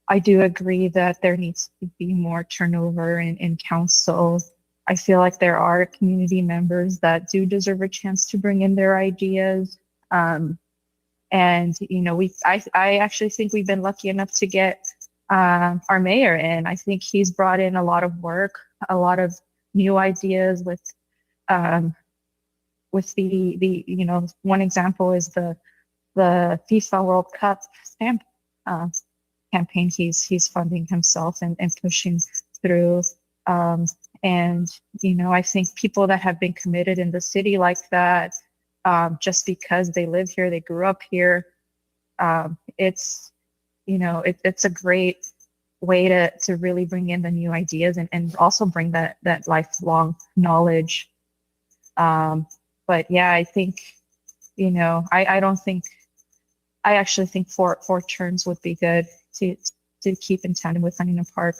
I do agree that there needs to be more turnover in council. I feel like there are community members that do deserve a chance to bring in their ideas. And I actually think we've been lucky enough to get our mayor in. I think he's brought in a lot of work, a lot of new ideas with the one example is the FIFA World Cup stamp campaign he's funding himself and pushing through. And I think people that have been committed in the city like that, just because they live here, they grew up here, it's a great way to really bring in the new ideas and also bring that lifelong knowledge. But yeah, I think, I actually think four terms would be good to keep in tandem with Huntington Park.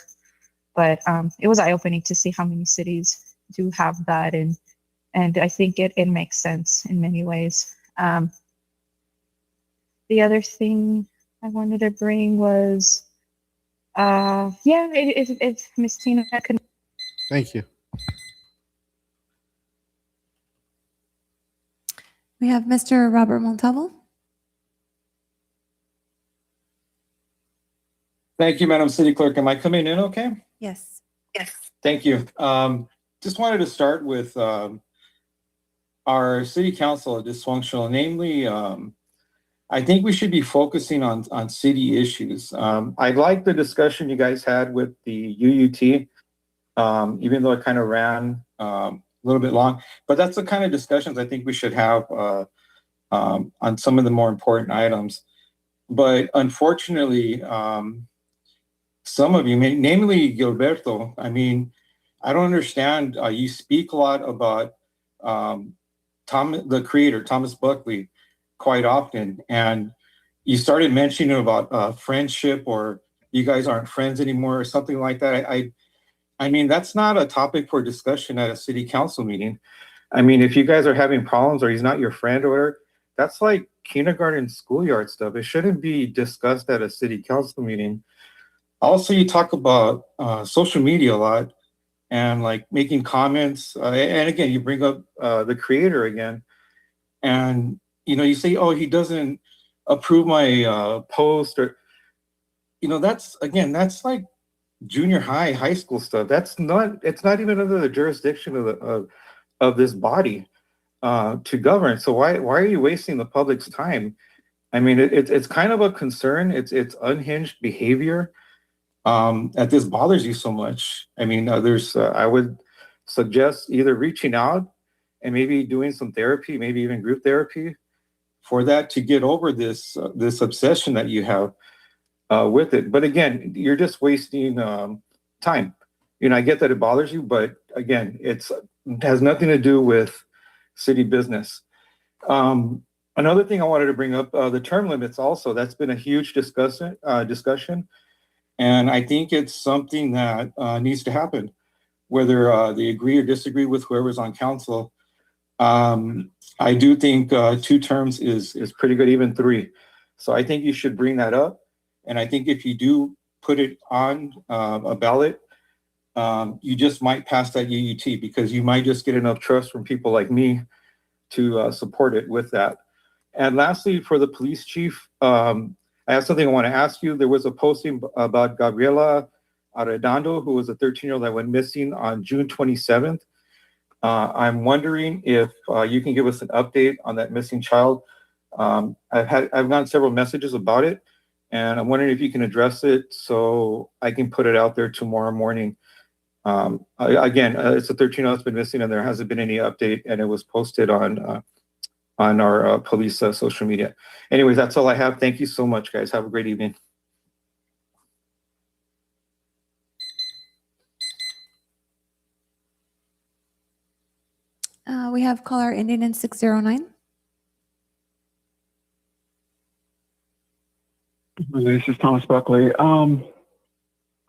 But it was eye-opening to see how many cities do have that, and I think it makes sense in many ways. The other thing I wanted to bring was, if Ms. Tina could. Thank you. We have Mr. Robert Montalvo. Thank you, Madam City Clerk. Am I coming in okay? Yes. Thank you. Just wanted to start with our city council dysfunctional, namely, I think we should be focusing on city issues. I like the discussion you guys had with the UUT, even though it kind of ran a little bit long, but that's the kind of discussions I think we should have on some of the more important items. But unfortunately, some of you, namely Gilberto, I mean, I don't understand. You speak a lot about the creator, Thomas Buckley, quite often. And you started mentioning about friendship, or you guys aren't friends anymore or something like that. I mean, that's not a topic for discussion at a city council meeting. I mean, if you guys are having problems or he's not your friend or whatever, that's like kindergarten schoolyard stuff. It shouldn't be discussed at a city council meeting. Also, you talk about social media a lot and like making comments. And again, you bring up the creator again. And, you know, you say, oh, he doesn't approve my post, or, you know, that's like junior high school stuff. It's not even under the jurisdiction of this body to govern. So why are you wasting the public's time? I mean, it's kind of a concern. It's unhinged behavior that this bothers you so much. I mean, I would suggest either reaching out and maybe doing some therapy, maybe even group therapy, for that to get over this obsession that you have with it. But again, you're just wasting time. You know, I get that it bothers you, but again, it has nothing to do with city business. Another thing I wanted to bring up, the term limits also, that's been a huge discussion. And I think it's something that needs to happen, whether they agree or disagree with whoever's on council. I do think 2 terms is pretty good, even 3. So I think you should bring that up. And I think if you do put it on a ballot, you just might pass that UUT, because you might just get enough trust from people like me to support it with that. And lastly, for the police chief, I have something I want to ask you. There was a posting about Gabriela Arredondo, who was a 13-year-old that went missing on June 27th. I'm wondering if you can give us an update on that missing child. I've gotten several messages about it, and I'm wondering if you can address it so I can put it out there tomorrow morning. Again, it's a 13-year-old that's been missing, and there hasn't been any update, and it was posted on our police social media. Anyways, that's all I have. Thank you so much, guys. Have a great evening. We have caller ending in 609. This is Thomas Buckley.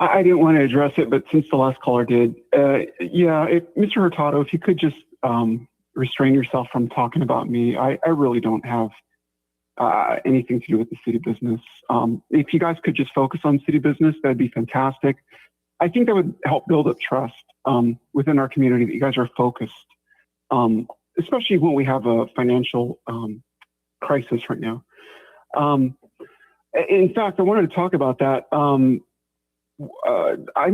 I didn't want to address it, but since the last caller did, Mr. Hurtado, if you could just restrain yourself from talking about me. I really don't have anything to do with the city business. If you guys could just focus on city business, that'd be fantastic. I think that would help build up trust within our community that you guys are focused, especially when we have a financial crisis right now. In fact, I wanted to talk about that. I'm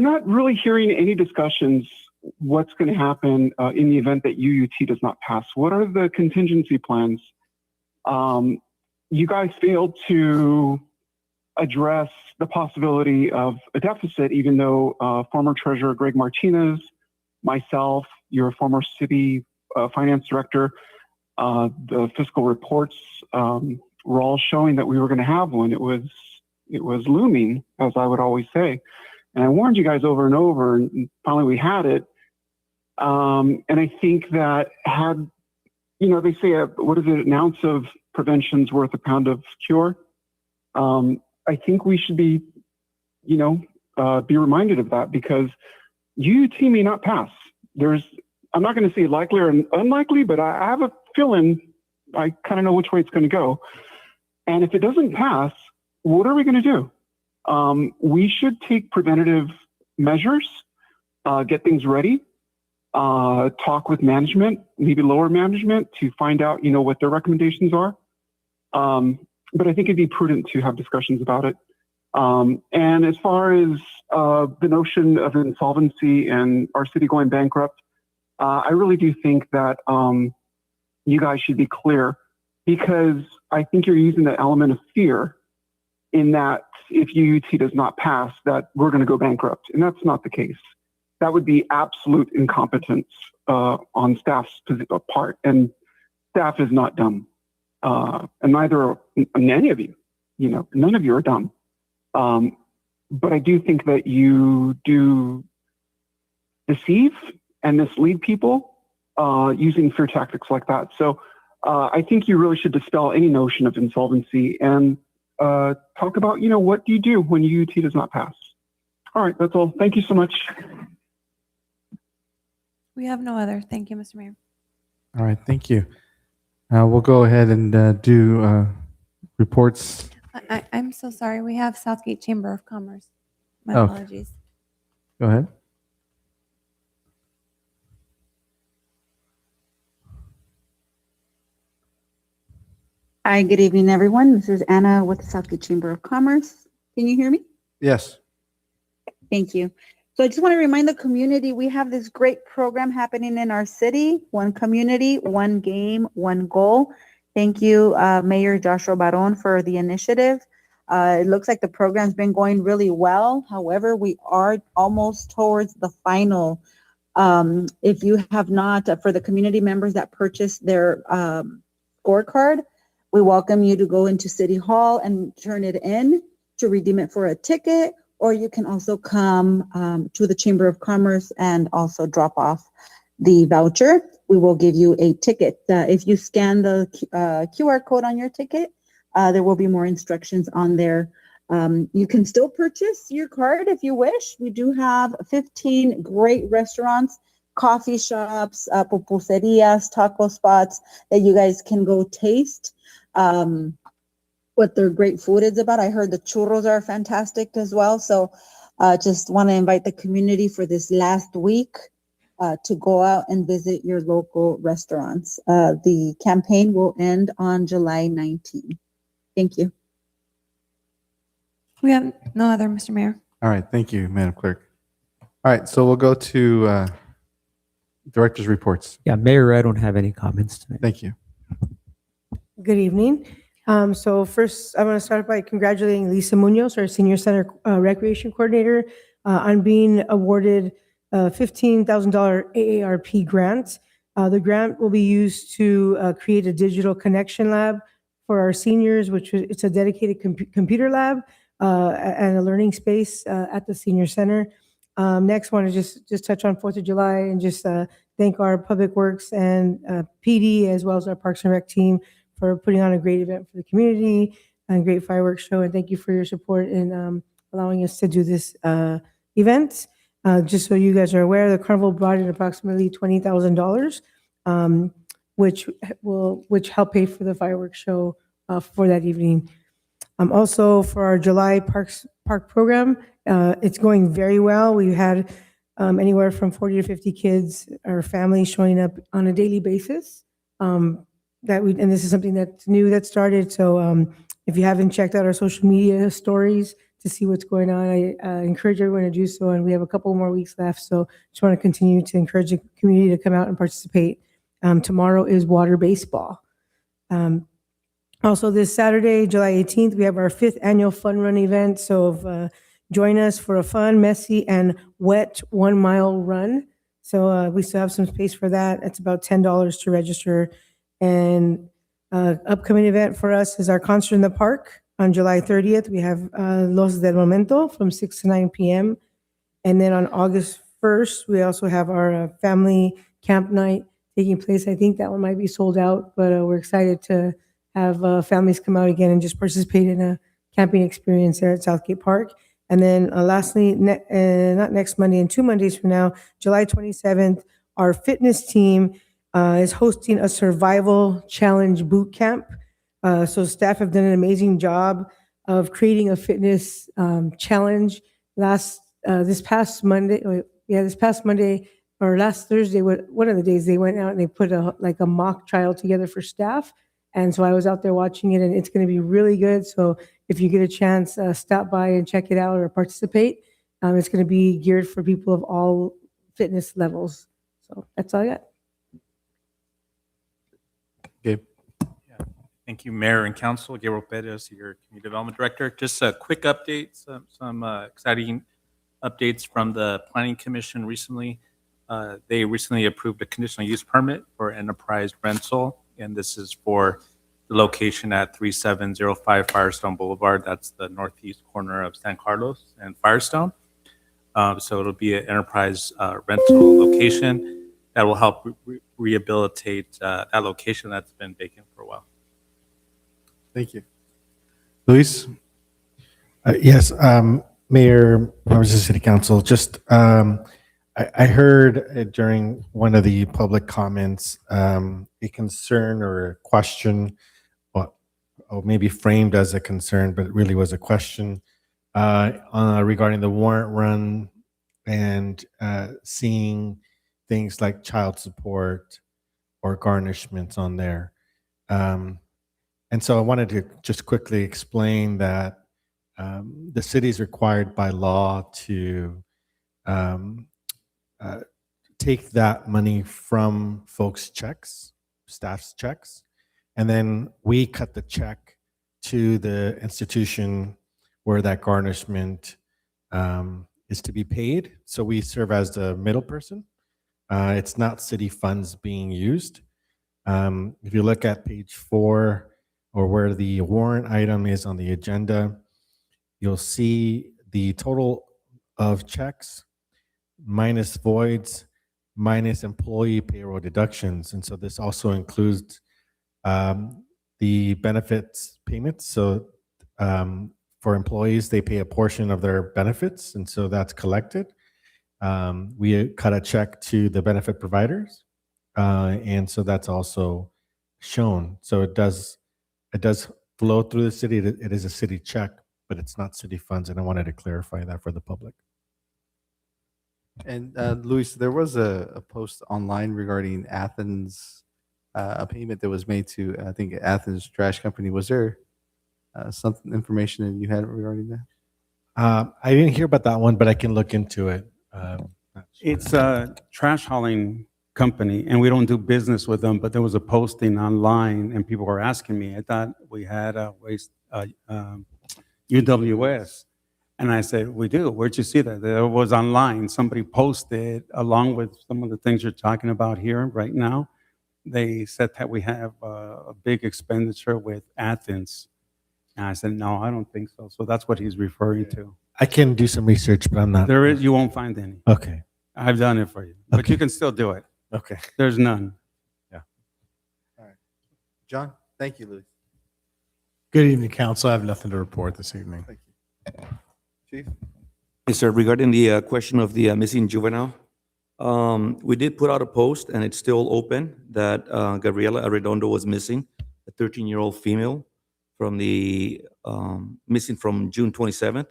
not really hearing any discussions what's going to happen in the event that UUT does not pass. What are the contingency plans? You guys failed to address the possibility of a deficit, even though former Treasurer Greg Martinez, myself, your former city finance director, the fiscal reports were all showing that we were going to have one. It was looming, as I would always say. And I warned you guys over and over, and finally we had it. And I think that had, they say, an ounce of prevention's worth a pound of cure. I think we should be reminded of that, because UUT may not pass. I'm not going to say likely or unlikely, but I have a feeling I kind of know which way it's going to go. And if it doesn't pass, what are we going to do? We should take preventative measures, get things ready, talk with management, maybe lower management, to find out, what their recommendations are. But I think it'd be prudent to have discussions about it. And as far as the notion of insolvency and our city going bankrupt, I really do think that you guys should be clear, because I think you're using the element of fear in that if UUT does not pass, that we're going to go bankrupt. And that's not the case. That would be absolute incompetence on staff's part. And staff is not dumb. And neither are any of you. You know, none of you are dumb. But I do think that you do deceive and mislead people using fear tactics like that. So I think you really should dispel any notion of insolvency and talk about, you know, what do you do when UUT does not pass? All right, that's all. Thank you so much. We have no other. Thank you, Mr. Mayor. All right, thank you. We'll go ahead and do reports. I'm so sorry. We have Southgate Chamber of Commerce. My Oh. apologies. Go ahead. Hi, good evening, everyone. This is Anna with the Southgate Chamber of Commerce. Can you hear me? Yes. Thank you. So I just want to remind the community, we have this great program happening in our city, One Community, One Game, One Goal. Thank you, Mayor Joshua Baron, for the initiative. It looks like the program's been going really well. However, we are almost towards the final. If you have not, for the community members that purchased their scorecard, we welcome you to go into City Hall and turn it in to redeem it for a ticket, or you can also come to the Chamber of Commerce and also drop off the voucher. We will give you a ticket. If you scan the QR code on your ticket, there will be more instructions on there. You can still purchase your card if you wish. We do have 15 great restaurants, coffee shops, pupuserias, taco spots that you guys can go taste what their great food is about. I heard the churros are fantastic as well. So just want to invite the community for this last week to go out and visit your local restaurants. The campaign will end on July 19th. Thank you. We have no other, Mr. Mayor. All right, thank you, Madam Clerk. All right, so we'll go to director's reports. Yeah, Mayor, I don't have any comments tonight. Thank you. Good evening. So first, I want to start by congratulating Lisa Munoz, our Senior Center Recreation Coordinator, on being awarded a $15,000 AARP grant. The grant will be used to create a digital connection lab for our seniors, which it's a dedicated computer lab and a learning space at the Senior Center. Next, want to just touch on 4th of July and just thank our Public Works and PD, as well as our Parks and Rec team, for putting on a great event for the community and great fireworks show. And thank you for your support in allowing us to do this event. Just so you guys are aware, the carnival brought in approximately $20,000, which help pay for the fireworks show for that evening. Also for our July park program, it's going very well. We had anywhere from 40 to 50 kids or families showing up on a daily basis. And this is something that's new that started. So if you haven't checked out our social media stories to see what's going on, I encourage everyone to do so. And we have a couple more weeks left. So just want to continue to encourage the community to come out and participate. Tomorrow is water baseball. Also this Saturday, July 18th, we have our 5th annual fun run event. So join us for a fun, messy, and wet 1 mile run. So we still have some space for that. It's about $10 to register. And upcoming event for us is our concert in the park on July 30th. We have Los del Momento from 6 to 9 p.m. And then on August 1st, we also have our family camp night taking place. I think that one might be sold out, but we're excited to have families come out again and just participate in a camping experience there at Southgate Park. And then lastly, not next Monday, and 2 Mondays from now, July 27th, our fitness team is hosting a survival challenge boot camp. So staff have done an amazing job of creating a fitness challenge. This past Monday or last Thursday, one of the days they went out and they put a mock trial together for staff. And so I was out there watching it, and it's going to be really good. So if you get a chance, stop by and check it out or participate. It's going to be geared for people of all fitness levels. So that's all I got. Gabe. Thank you, Mayor and Council. Gabriel Perez, your Community Development Director. Just a quick update, some exciting updates from the Planning Commission recently. They recently approved a conditional use permit for enterprise rental, and this is for the location at 3705 Firestone Boulevard. That's the northeast corner of San Carlos and Firestone. So it'll be an enterprise rental location that will help rehabilitate that location that's been vacant for a while. Thank you. Luis? Yes, Mayor, members of the City Council, just I heard during one of the public comments a concern or a question, or maybe framed as a concern, but it really was a question regarding the warrant run and seeing things like child support or garnishments on there. And so I wanted to just quickly explain that the city is required by law to take that money from folks' checks, staff's checks, and then we cut the check to the institution where that garnishment is to be paid. So we serve as the middle person. It's not city funds being used. If you look at page 4, or where the warrant item is on the agenda, you'll see the total of checks minus voids minus employee payroll deductions. And so this also includes the benefits payments. So for employees, they pay a portion of their benefits, and so that's collected. We cut a check to the benefit providers, and so that's also shown. So it does flow through the city. It is a city check, but it's not city funds, and I wanted to clarify that for the public. And Luis, there was a post online regarding Athens, a payment that was made to, I think, Athens Trash Company. Was there some information that you had regarding that? I didn't hear about that one, but I can look into it. It's a trash hauling company, and we don't do business with them, but there was a posting online, and people were asking me. I thought we had a waste UWS. And I said, we do. Where'd you see that? There was online. Somebody posted, along with some of the things you're talking about here right now. They said that we have a big expenditure with Athens. And I said, no, I don't think so. So that's what he's referring to. I can do some research, but I'm not. There is, you won't find any. Okay. I've done it for you, but you can still do it. Okay. There's none. Yeah. All right. John, thank you, Luis. Good evening, council. I have nothing to report this evening. Thank you. Chief? Yes, sir. Regarding the question of the missing juvenile, we did put out a post, and it's still open, that Gabriela Arredondo was missing, a 13-year-old female from the missing from June 27th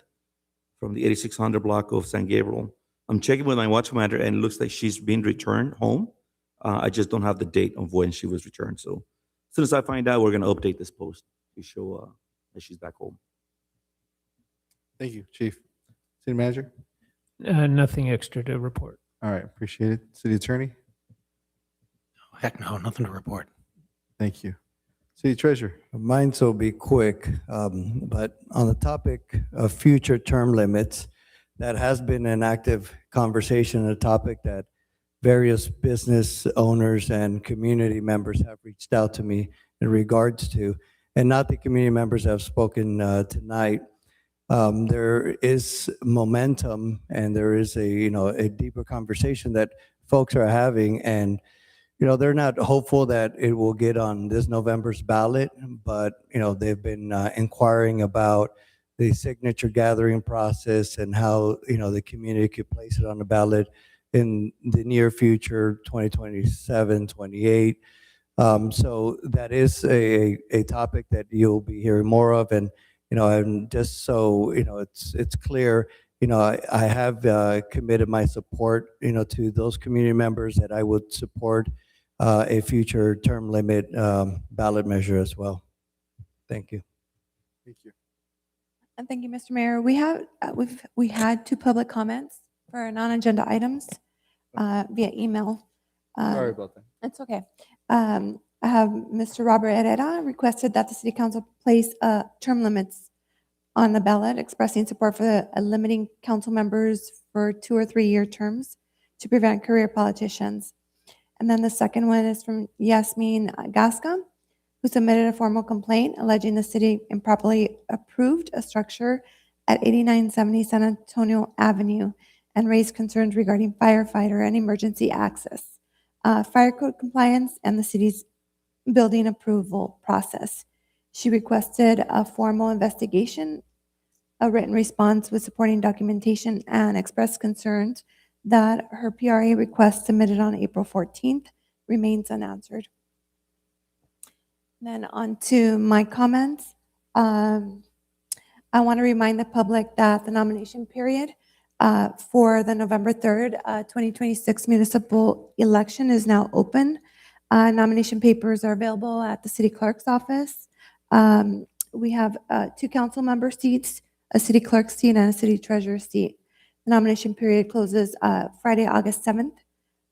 from the 8600 block of San Gabriel. I'm checking with my watch commander, and it looks like she's been returned home. I just don't have the date of when she was returned. So as soon as I find out, we're going to update this post to show that she's back home. Thank you, Chief. City Manager? Nothing extra to report. All right, appreciate it. City Attorney? Heck no, nothing to report. Thank you. City Treasurer? Mine will be quick, but on the topic of future term limits, that has been an active conversation, a topic that various business owners and community members have reached out to me in regards to, and not the community members that have spoken tonight. There is momentum, and there is a deeper conversation that folks are having, and they're not hopeful that it will get on this November's ballot, but they've been inquiring about the signature gathering process and how the community could place it on the ballot in the near future, 2027, 28. So that is a topic that you'll be hearing more of, and and just so it's clear, I have committed my support to those community members that I would support a future term limit ballot measure as well. Thank you. Thank you. And thank you, Mr. Mayor. We had 2 public comments for non-agenda items via email. Sorry about that. It's okay. I have Mr. Robert Herrera requested that the city council place term limits on the ballot, expressing support for limiting council members for 2 or 3 year terms to prevent career politicians. And then the second one is from Yasmin Gasca, who submitted a formal complaint alleging the city improperly approved a structure at 8970 San Antonio Avenue and raised concerns regarding firefighter and emergency access, fire code compliance, and the city's building approval process. She requested a formal investigation, a written response with supporting documentation, and expressed concerns that her PRA request submitted on April 14th remains unanswered. Then on to my comments. I want to remind the public that the nomination period for the November 3rd, 2026 municipal election is now open. Nomination papers are available at the city clerk's office. We have 2 council member seats, a city clerk's seat, and a city treasurer seat. The nomination period closes Friday, August 7th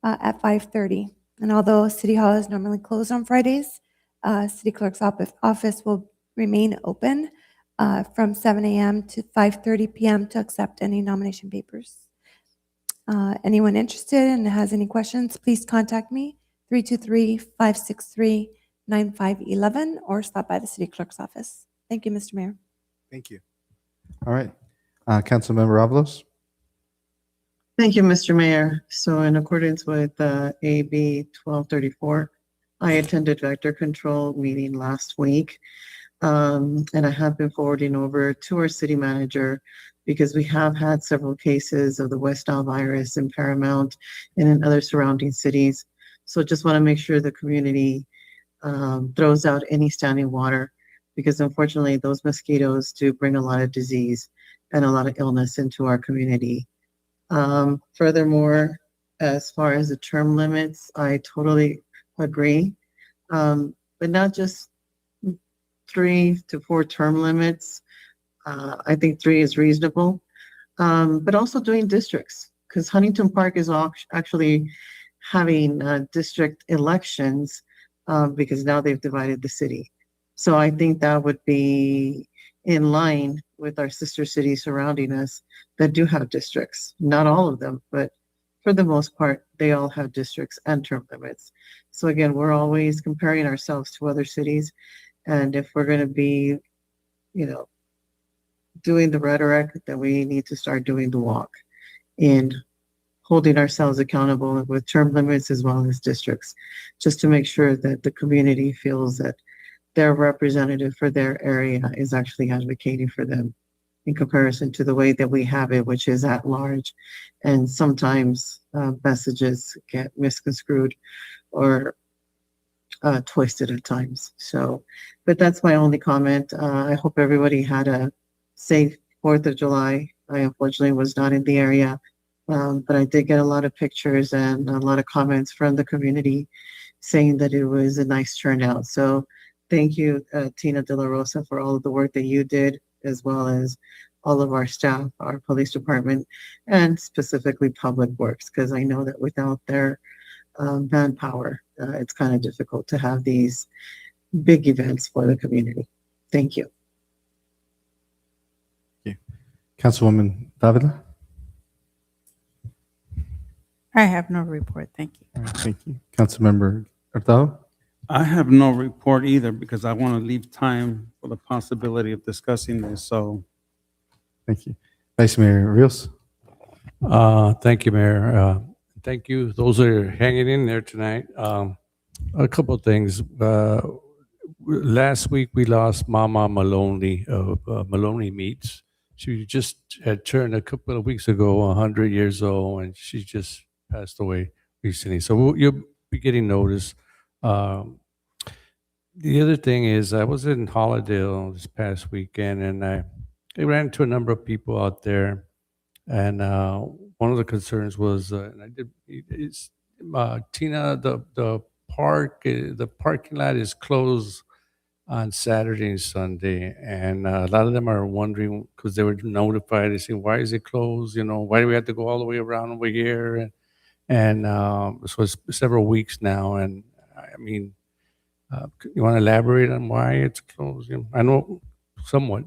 at 5:30. And although City Hall is normally closed on Fridays, city clerk's office will remain open from 7 a.m. to 5:30 p.m. to accept any nomination papers. Anyone interested and has any questions, please contact me, 323-563-9511, or stop by the city clerk's office. Thank you, Mr. Mayor. Thank you. All right. Councilmember Avalos. Thank you, Mr. Mayor. So in accordance with AB 1234, I attended vector control meeting last week. And I have been forwarding over to our city manager because we have had several cases of the West Nile virus in Paramount and in other surrounding cities. So just want to make sure the community throws out any standing water, because unfortunately those mosquitoes do bring a lot of disease and a lot of illness into our community. Furthermore, as far as the term limits, I totally agree. But not just 3 to 4 term limits. I think 3 is reasonable. But also doing districts, because Huntington Park is actually having district elections because now they've divided the city. So I think that would be in line with our sister cities surrounding us that do have districts. Not all of them, but for the most part, they all have districts and term limits. So again, we're always comparing ourselves to other cities. And if we're going to be, doing the rhetoric, then we need to start doing the walk and holding ourselves accountable with term limits as well as districts, just to make sure that the community feels that their representative for their area is actually advocating for them in comparison to the way that we have it, which is at large. And sometimes messages get misconstrued or twisted at times. So, but that's my only comment. I hope everybody had a safe 4th of July. I unfortunately was not in the area, but I did get a lot of pictures and a lot of comments from the community saying that it was a nice turnout. So thank you, Tina De La Rosa, for all of the work that you did, as well as all of our staff, our police department, and specifically Public Works, because I know that without their manpower, it's kind of difficult to have these big events for the community. Thank you. Councilwoman Davila. I have no report. Thank you. All right, thank you. Councilmember Hurtado. I have no report either because I want to leave time for the possibility of discussing this. So Thank you. Vice Mayor Rios. Thank you, Mayor. Thank you. Those that are hanging in there tonight. A couple of things. Last week we lost Mama Maloney of Maloney Meats. She just had turned a couple of weeks ago 100 years old, and she just passed away recently. So you'll be getting notice. The other thing is, I was in Hollandale this past weekend, and I ran into a number of people out there, and one of the concerns was, and I did, is Tina, the the parking lot is closed on Saturday and Sunday, and a lot of them are wondering because they were notified. They say, "Why is it closed? You know, why do we have to go all the way around over here?" And so it's several weeks now. And I mean, you want to elaborate on why it's closed? You know, I know somewhat.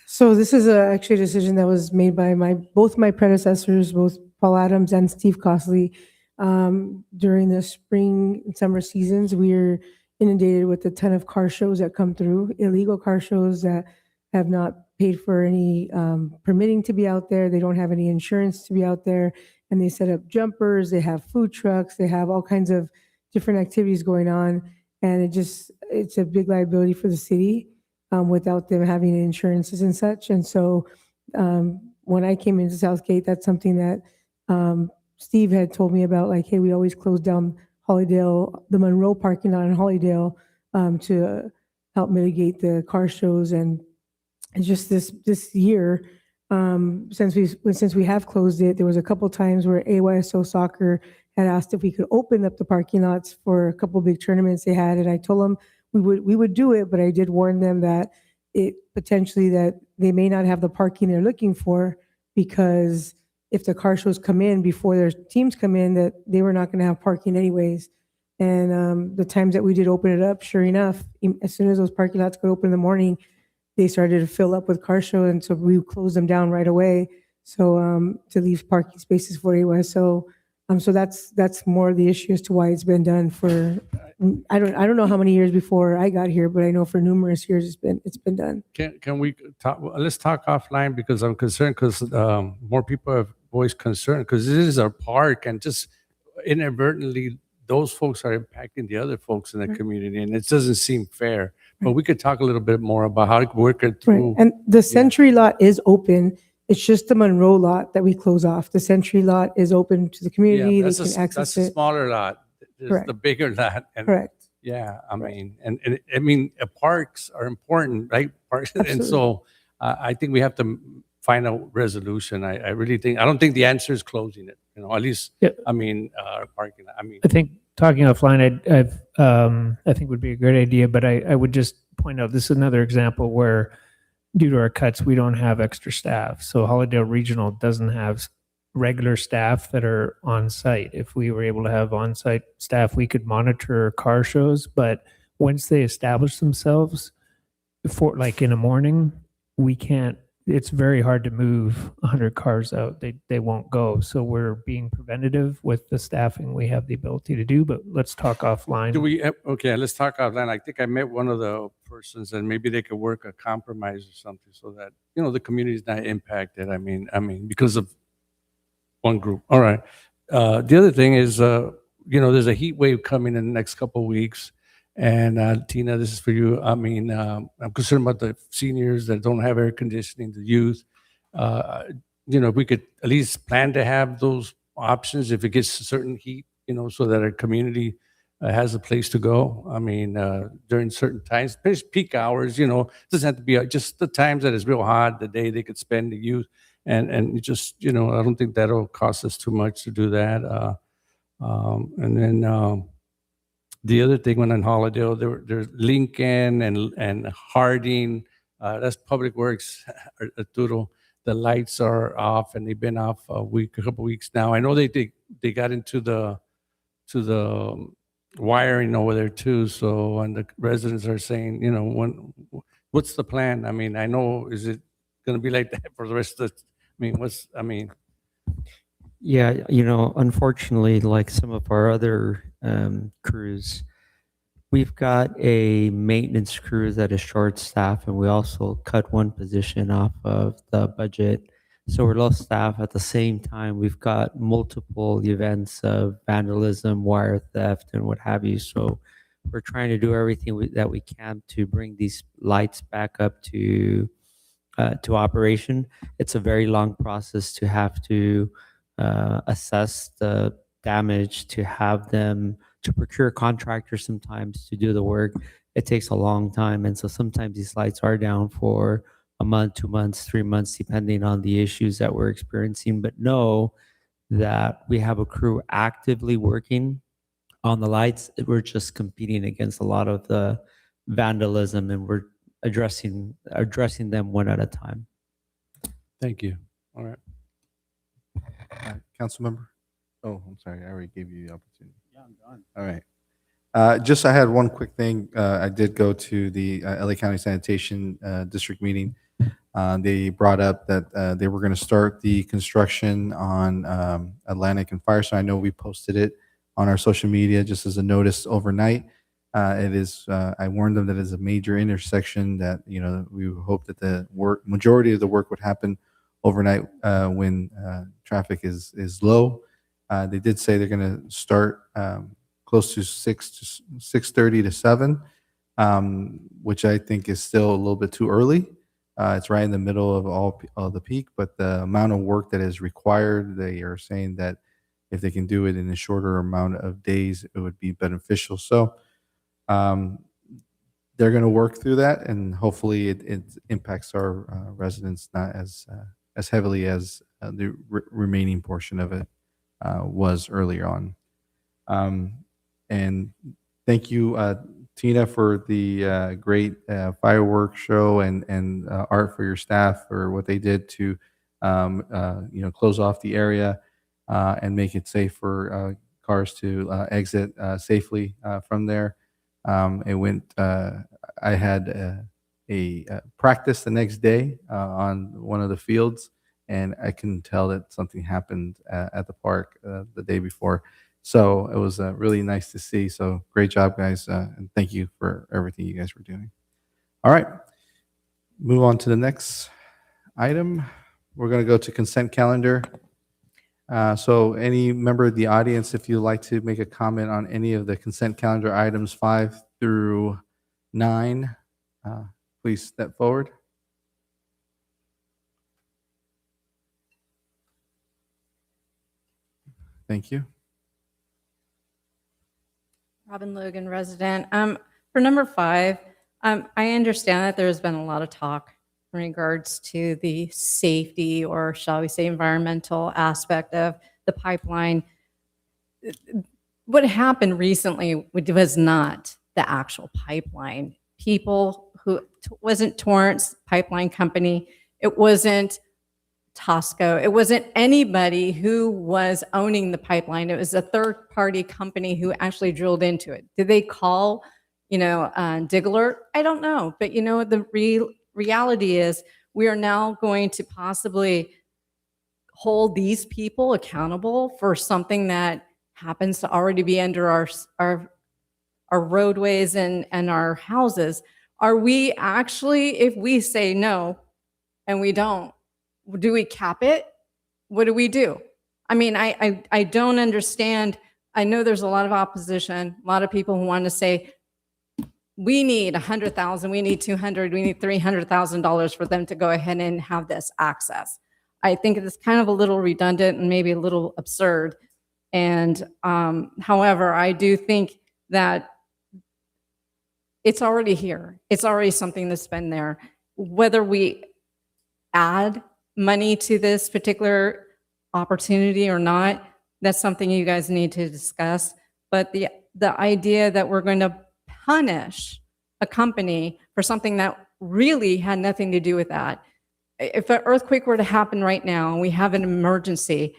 So this is actually a decision that was made by both my predecessors, both Paul Adams and Steve Costley. During the spring and summer seasons, we're inundated with a ton of car shows that come through, illegal car shows that have not paid for any permitting to be out there. They don't have any insurance to be out there. And they set up jumpers, they have food trucks, they have all kinds of different activities going on. And it's a big liability for the city without them having insurances and such. And so when I came into Southgate, that's something that Steve had told me about, like, hey, we always close down Hollydale, the Monroe parking lot in Hollydale to help mitigate the car shows. And just this year, since we have closed it, there was a couple times where AYSO Soccer had asked if we could open up the parking lots for a couple big tournaments they had, and I told them we would do it, but I did warn them that it potentially that they may not have the parking they're looking for, because if the car shows come in before their teams come in, that they were not going to have parking anyways. And the times that we did open it up, sure enough, as soon as those parking lots could open in the morning, they started to fill up with car show, and so we closed them down right away. So to leave parking spaces for AYSO. So that's more the issue as to why it's been done for. I don't know how many years before I got here, but I know for numerous years it's been done. Can we talk? Let's talk offline, because I'm concerned, because more people have voiced concern, because this is our park, and just inadvertently those folks are impacting the other folks in the community, and it doesn't seem fair. But we could talk a little bit more about how to work it through. Right. And the Century lot is open. It's just the Monroe lot that we close off. The Century lot is open to the community. They can access that's a it. smaller lot. There's Correct. the bigger lot. And Correct. yeah, I mean, and I mean, parks are important, right? Parks, and Absolutely. so I think we have to find a resolution. I really think, I don't think the answer is closing it. You know, at least, Yeah. I mean, parking. I mean, I think talking offline, I think would be a great idea, but I would just point out, this is another example where due to our cuts, we don't have extra staff. So Hollydale Regional doesn't have regular staff that are on site. If we were able to have on-site staff, we could monitor car shows, but once they establish themselves for like in the morning, we can't, it's very hard to move 100 cars out. They won't go. So we're being preventative with the staffing we have the ability to do, but let's talk offline. do we, okay, let's talk offline. I think I met one of the persons, and maybe they could work a compromise or something so that, you know, the community is not impacted. I mean, because of one group. All right. The other thing is, you know, there's a heat wave coming in the next couple of weeks. And Tina, this is for you. I mean, I'm concerned about the seniors that don't have air conditioning, the youth. You know, if we could at least plan to have those options if it gets a certain heat, you know, so that our community has a place to go. I mean, during certain times, peak hours, you know, it doesn't have to be just the times that it's real hot, the day they could spend the youth. And just, you know, I don't think that'll cost us too much to do that. And then the other thing, when on Hollydale, there's Lincoln and Harding, that's Public Works, Arturo. The lights are off, and they've been off a couple weeks now. I know they got into the wiring over there too. So, and the residents are saying, you know, what's the plan? I mean, I know, is it going to be like that for the rest of the, Yeah, you know, unfortunately, like some of our other crews, we've got a maintenance crew that is short staffed, and we also cut one position off of the budget. So we're low staff. At the same time, we've got multiple events of vandalism, wire theft, and what have you. So we're trying to do everything that we can to bring these lights back up to operation. It's a very long process to have to assess the damage, to have them, to procure contractors sometimes to do the work. It takes a long time. And so sometimes these lights are down for a month, 2 months, 3 months, depending on the issues that we're experiencing. But know that we have a crew actively working on the lights. We're just competing against a lot of the vandalism, and we're addressing them one at a time. Thank you. All right. Council member? Oh, I'm sorry. I already gave you the opportunity. Yeah, I'm done. All right. Just I had one quick thing. I did go to the LA County Sanitation District meeting. They brought up that they were going to start the construction on Atlantic and Firestone. I know we posted it on our social media just as a notice overnight. It is. I warned them that it is a major intersection that we hope that the majority of the work would happen overnight when traffic is low. They did say they're going to start close to 6:30 to 7, which I think is still a little bit too early. It's right in the middle of all the peak, but the amount of work that is required, they are saying that if they can do it in a shorter amount of days, it would be beneficial. So they're going to work through that, and hopefully it impacts our residents not as heavily as the remaining portion of it was earlier on. And thank you, Tina, for the great fireworks show and Art for your staff for what they did to close off the area and make it safe for cars to exit safely from there. It went. I had a practice the next day on one of the fields, and I couldn't tell that something happened at the park the day before. So it was really nice to see. So great job, guys, and thank you for everything you guys were doing. All right, move on to the next item. We're going to go to consent calendar. So any member of the audience, if you'd like to make a comment on any of the consent calendar items 5 through 9, please step forward. Thank you. Robin Logan, resident. For number 5, I understand that there's been a lot of talk in regards to the safety, or shall we say environmental aspect of the pipeline. What happened recently was not the actual pipeline. People who, wasn't Torrance Pipeline Company, it wasn't Tosco, it wasn't anybody who was owning the pipeline. It was a third-party company who actually drilled into it. Did they call, Diggler? I don't know. But the reality is we are now going to possibly hold these people accountable for something that happens to already be under our roadways and our houses. Are we actually, if we say no and we don't, do we cap it? What do we do? I mean, I don't understand. I know there's a lot of opposition, a lot of people who want to say, we need 100,000, we need 200, we need $300,000 for them to go ahead and have this access. I think it's kind of a little redundant and maybe a little absurd. And however, I do think that it's already here. It's already something that's been there. Whether we add money to this particular opportunity or not, that's something you guys need to discuss. But the idea that we're going to punish a company for something that really had nothing to do with that. If an earthquake were to happen right now and we have an emergency,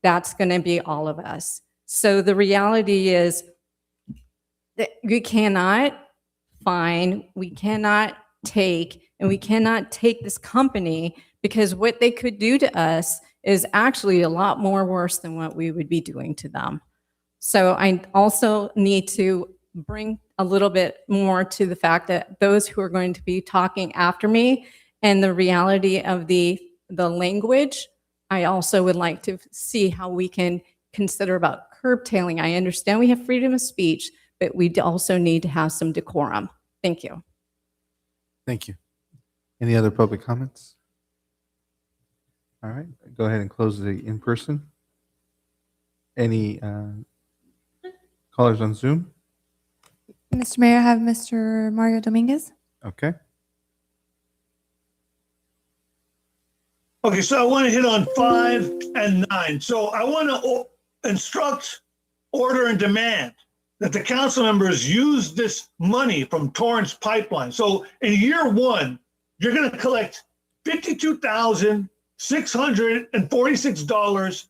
that's going to be all of us. So the reality is that we cannot fine, we cannot take, and we cannot take this company, because what they could do to us is actually a lot more worse than what we would be doing to them. So I also need to bring a little bit more to the fact that those who are going to be talking after me and the reality of the language, I also would like to see how we can consider about curbtailing. I understand we have freedom of speech, but we also need to have some decorum. Thank you. Thank you. Any other public comments? All right, go ahead and close the in-person. Any callers on Zoom? Mr. Mayor, I have Mr. Mario Dominguez. Okay. Okay, so I want to hit on 5 and 9. So I want to instruct order and demand that the council members use this money from Torrance Pipeline. So in year one, you're going to collect $52,646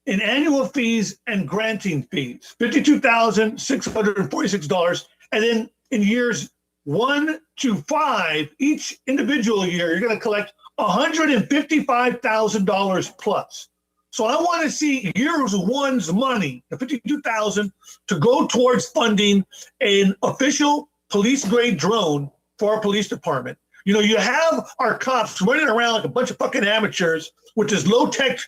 in annual fees and granting fees. $52,646. And then in years 1 to 5, each individual year, you're going to collect $155,000 plus. So I want to see years one's money, the $52,000, to go towards funding an official police grade drone for our police department. You know, you have our cops running around like a bunch of fucking amateurs with this low tech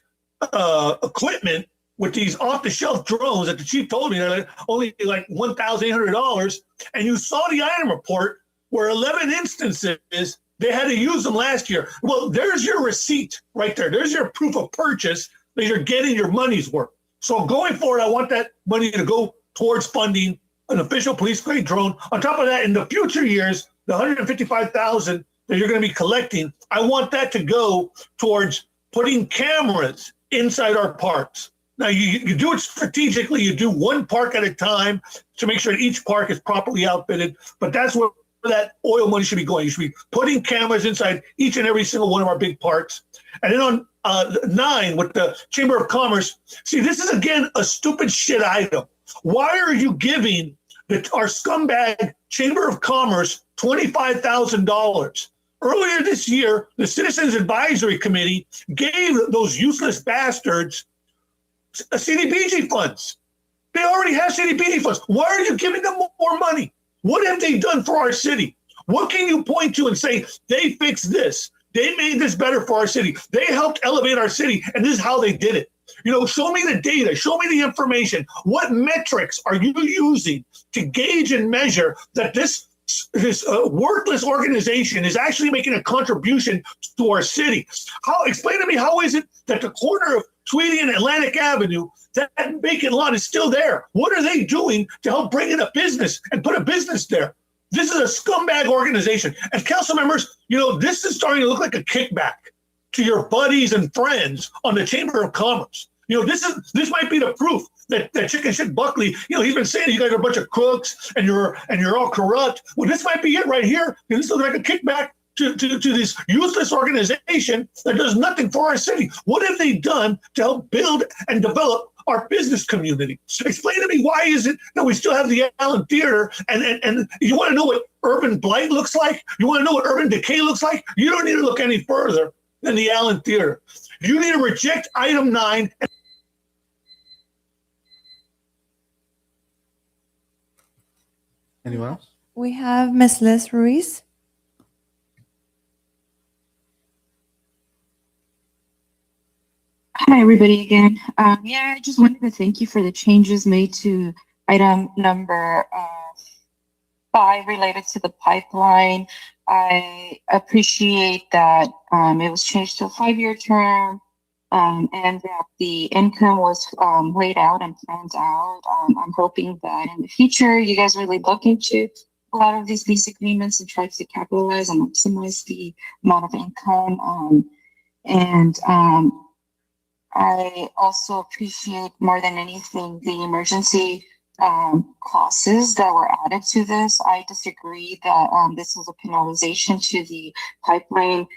equipment, with these off the shelf drones that the chief told me are only like $1,800. And you saw the item report where 11 instances they had to use them last year. Well, there's your receipt right there. There's your proof of purchase that you're getting your money's worth. So going forward, I want that money to go towards funding an official police grade drone. On top of that, in the future years, the $155,000 that you're going to be collecting, I want that to go towards putting cameras inside our parks. Now, you do it strategically. You do one park at a time to make sure that each park is properly outfitted. But that's where that oil money should be going. You should be putting cameras inside each and every single one of our big parks. And then on 9 with the Chamber of Commerce, see, this is, again, a stupid shit item. Why are you giving our scumbag Chamber of Commerce $25,000? Earlier this year, the Citizens Advisory Committee gave those useless bastards CDBG funds. They already have CDBG funds. Why are you giving them more money? What have they done for our city? What can you point to and say, they fixed this? They made this better for our city. They helped elevate our city, and this is how they did it. You know, show me the data. Show me the information. What metrics are you using to gauge and measure that this worthless organization is actually making a contribution to our city? Explain to me, how is it that the corner of Tweedy and Atlantic Avenue, that vacant lot is still there? What are they doing to help bring in a business and put a business there? This is a scumbag organization. And council members, you know, this is starting to look like a kickback to your buddies and friends on the Chamber of Commerce. You know, this might be the proof that Chicken Shit Buckley, you know, he's been saying you guys are a bunch of crooks and you're all corrupt. Well, this might be it right here. And this looks like a kickback to this useless organization that does nothing for our city. What have they done to help build and develop our business community? Explain to me, why is it that we still have the Allen Theater? And you want to know what urban blight looks like? You want to know what urban decay looks like? You don't need to look any further than the Allen Theater. You need to reject item 9. Anyone else? We have Ms. Liz Ruiz. Hi, everybody again. Yeah, I just wanted to thank you for the changes made to item number 5 related to the pipeline. I appreciate that it was changed to a 5-year term and that the income was laid out and planned out. I'm hoping that in the future, you guys really look into a lot of these lease agreements and try to capitalize and maximize the amount of income. I also appreciate more than anything the emergency clauses that were added to this. I disagree that this is a penalization to the pipeline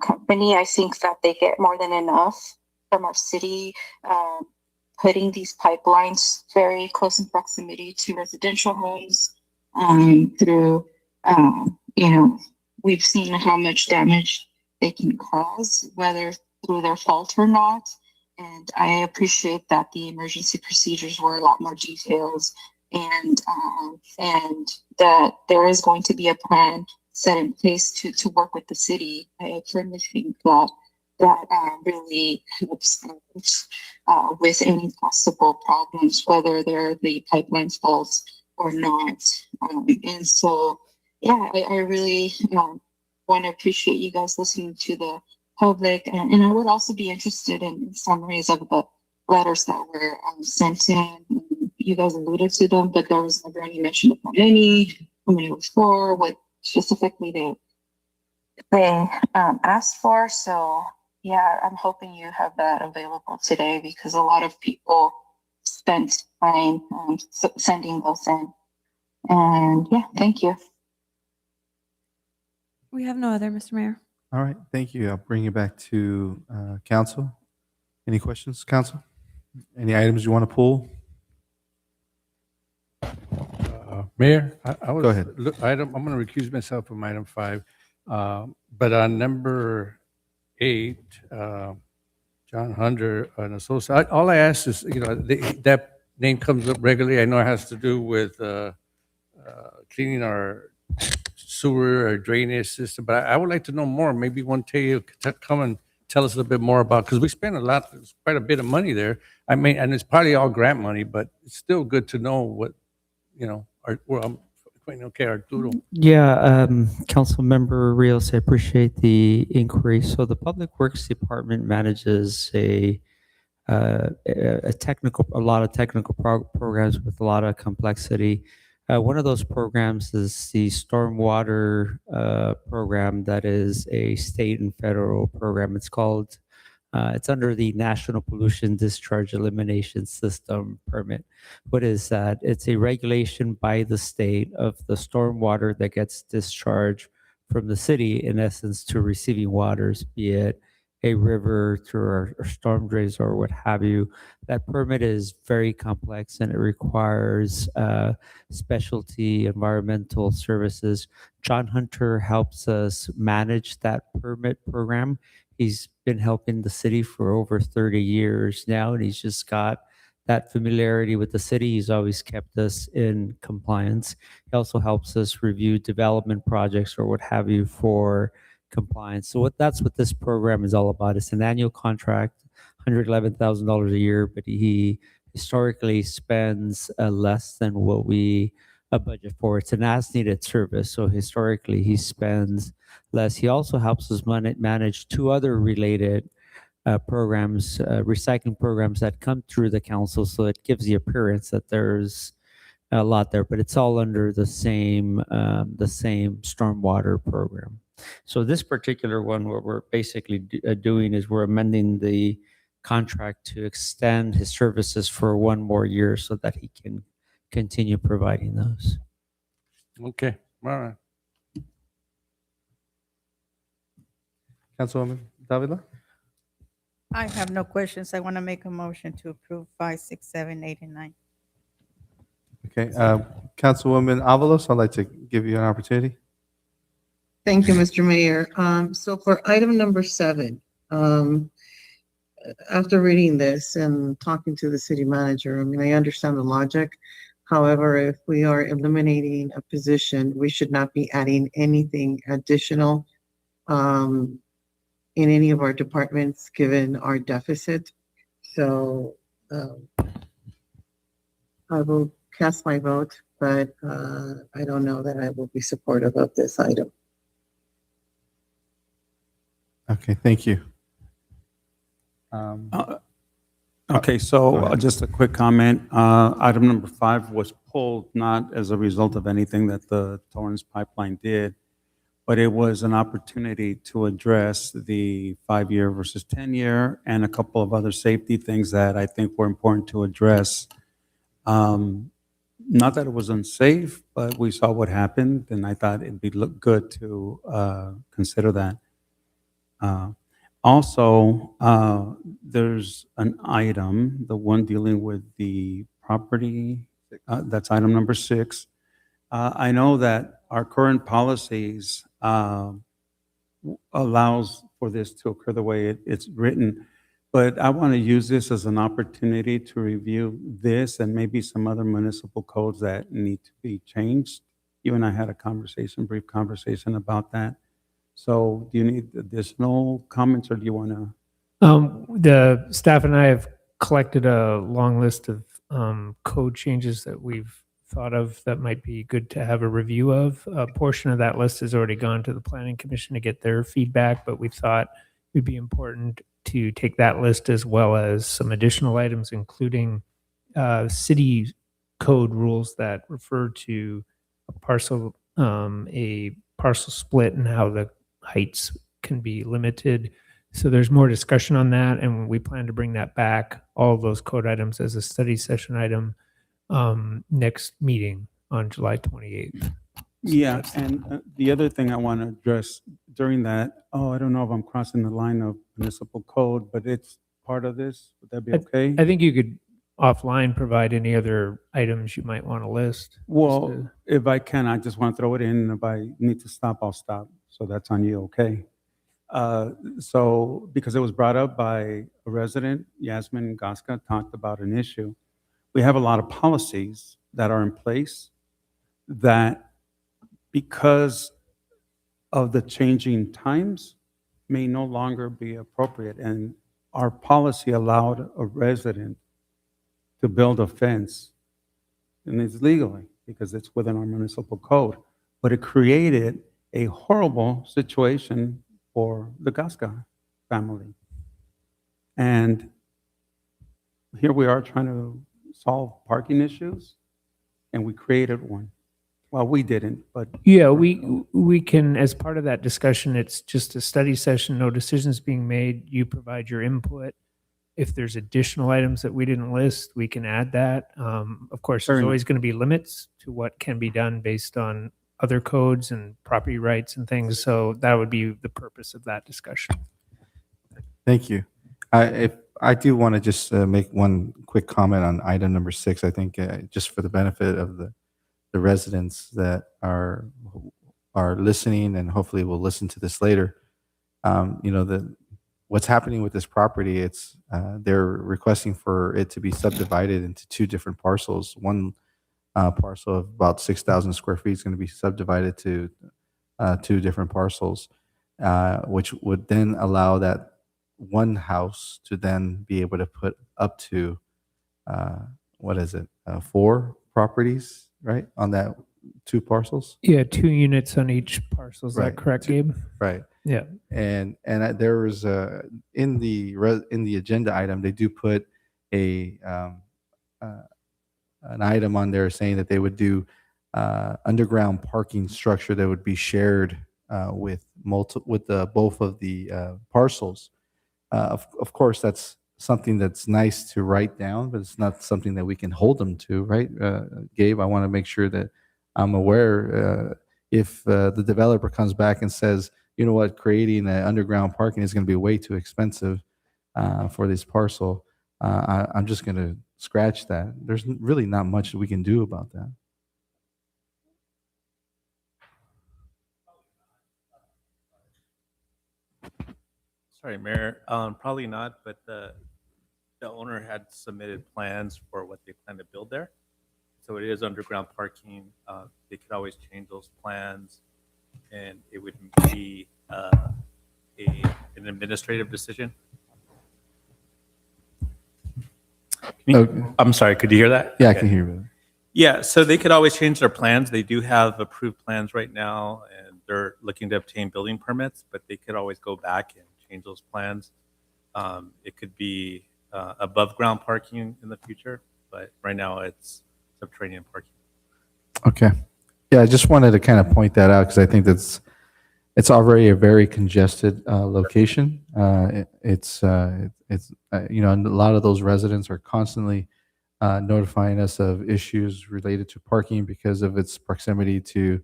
company. I think that they get more than enough from our city, putting these pipelines very close in proximity to residential homes through, you know, we've seen how much damage they can cause, whether through their fault or not. And I appreciate that the emergency procedures were a lot more detailed, and that there is going to be a plan set in place to work with the city. I firmly think that really helps with any possible problems, whether they're the pipeline's faults or not. And so, yeah, I really want to appreciate you guys listening to the public, and I would also be interested in summaries of the letters that were sent in. You guys alluded to them, but there was never any mention of how many it was for, what specifically they asked for. So yeah, I'm hoping you have that available today, because a lot of people spent time sending those in. And yeah, thank you. We have no other, Mr. Mayor. All right, thank you. I'll bring you back to council. Any questions, council? Any items you want to pull? Mayor, I was. Go ahead. Look, I'm going to recuse myself from item 5. But on number 8, John Hunter, an associate, all I asked is, that name comes up regularly. I know it has to do with cleaning our sewer or drainage system, but I would like to know more. Maybe one day you could come and tell us a little bit more about, because we spend quite a bit of money there. I mean, and it's probably all grant money, but it's still good to know what, Arturo. Yeah, Council Member Rios, I appreciate the inquiry. So the Public Works Department manages a lot of technical programs with a lot of complexity. One of those programs is the stormwater program that is a state and federal program. It's under the National Pollution Discharge Elimination System permit. What is that? It's a regulation by the state of the stormwater that gets discharged from the city, in essence, to receiving waters, be it a river through our storm drains or what have you. That permit is very complex and it requires specialty environmental services. John Hunter helps us manage that permit program. He's been helping the city for over 30 years now, and he's just got that familiarity with the city. He's always kept us in compliance. He also helps us review development projects or what have you for compliance. So that's what this program is all about. It's an annual contract, $111,000 a year, but he historically spends less than what we budget for. It's an as-needed service, so historically he spends less. He also helps us manage 2 other related programs, recycling programs that come through the council, so it gives the appearance that there's a lot there, but it's all under the same stormwater program. So this particular one, what we're basically doing is we're amending the contract to extend his services for 1 more year so that he can continue providing those. Okay, all right. Councilwoman Davila? I have no questions. I want to make a motion to approve 5, 6, 7, 8, and 9. Okay, Councilwoman Avalos, I'd like to give you an opportunity. Thank you, Mr. Mayor. So for item number 7, after reading this and talking to the city manager, I mean, I understand the logic. However, if we are eliminating a position, we should not be adding anything additional in any of our departments, given our deficit. So I will cast my vote, but I don't know that I will be supportive of this item. Okay, thank you. Okay, so just a quick comment. Item number 5 was pulled not as a result of anything that the Torrance pipeline did, but it was an opportunity to address the 5-year versus 10-year and a couple of other safety things that I think were important to address. Not that it was unsafe, but we saw what happened, and I thought it'd be good to consider that. Also, there's an item, the one dealing with the property, that's item number 6. I know that our current policies allows for this to occur the way it's written, but I want to use this as an opportunity to review this and maybe some other municipal codes that need to be changed. You and I had a brief conversation about that. So do you need additional comments, or do you want to? The staff and I have collected a long list of code changes that we've thought of that might be good to have a review of. A portion of that list has already gone to the Planning Commission to get their feedback, but we thought it would be important to take that list as well as some additional items, including city code rules that refer to a parcel split and how the heights can be limited. So there's more discussion on that, and we plan to bring that back, all of those code items as a study session item next meeting on July 28th. Yeah, and the other thing I want to address during that, I don't know if I'm crossing the line of municipal code, but it's part of this. Would that be okay? I think you could offline provide any other items you might want to list. Well, if I can, I just want to throw it in. If I need to stop, I'll stop. So that's on you, okay? So because it was brought up by a resident, Yasmin Gasca talked about an issue. We have a lot of policies that are in place that, because of the changing times, may no longer be appropriate. And our policy allowed a resident to build a fence, and it's legally because it's within our municipal code. But it created a horrible situation for the Gasca family. And here we are trying to solve parking issues, and we created one. Well, we didn't, but Yeah, we can, as part of that discussion, it's just a study session, no decisions being made. You provide your input. If there's additional items that we didn't list, we can add that. Of course, Fair there's enough. always going to be limits to what can be done based on other codes and property rights and things. So that would be the purpose of that discussion. Thank you. I do want to just make one quick comment on item number 6. I think just for the benefit of the residents that are listening and hopefully will listen to this later. What's happening with this property, it's they're requesting for it to be subdivided into 2 different parcels. One parcel of about 6,000 square feet is going to be subdivided to 2 different parcels, which would then allow that one house to then be able to put up to 4 properties, right, on that 2 parcels. Yeah, 2 units on each parcel. Is Right. that correct, Gabe? Right. Yeah. And there was in the agenda item, they do put an item on there saying that they would do underground parking structure that would be shared with both of the parcels. Of course, that's something that's nice to write down, but it's not something that we can hold them to, right? Gabe, I want to make sure that I'm aware if the developer comes back and says, you know what, creating underground parking is going to be way too expensive for this parcel, I'm just going to scratch that. There's really not much we can do about that. Sorry, Mayor, probably not, but the owner had submitted plans for what they plan to build there. So it is underground parking. They could always change those plans, and it would be an administrative decision. I'm sorry, could you hear that? Yeah, I Okay. can hear you. Yeah, so they could always change their plans. They do have approved plans right now, and they're looking to obtain building permits, but they could always go back and change those plans. It could be above ground parking in the future, but right now it's subterranean parking. Okay. Yeah, I just wanted to kind of point that out because I think it's already a very congested location. It's you know, and a lot of those residents are constantly notifying us of issues related to parking because of its proximity to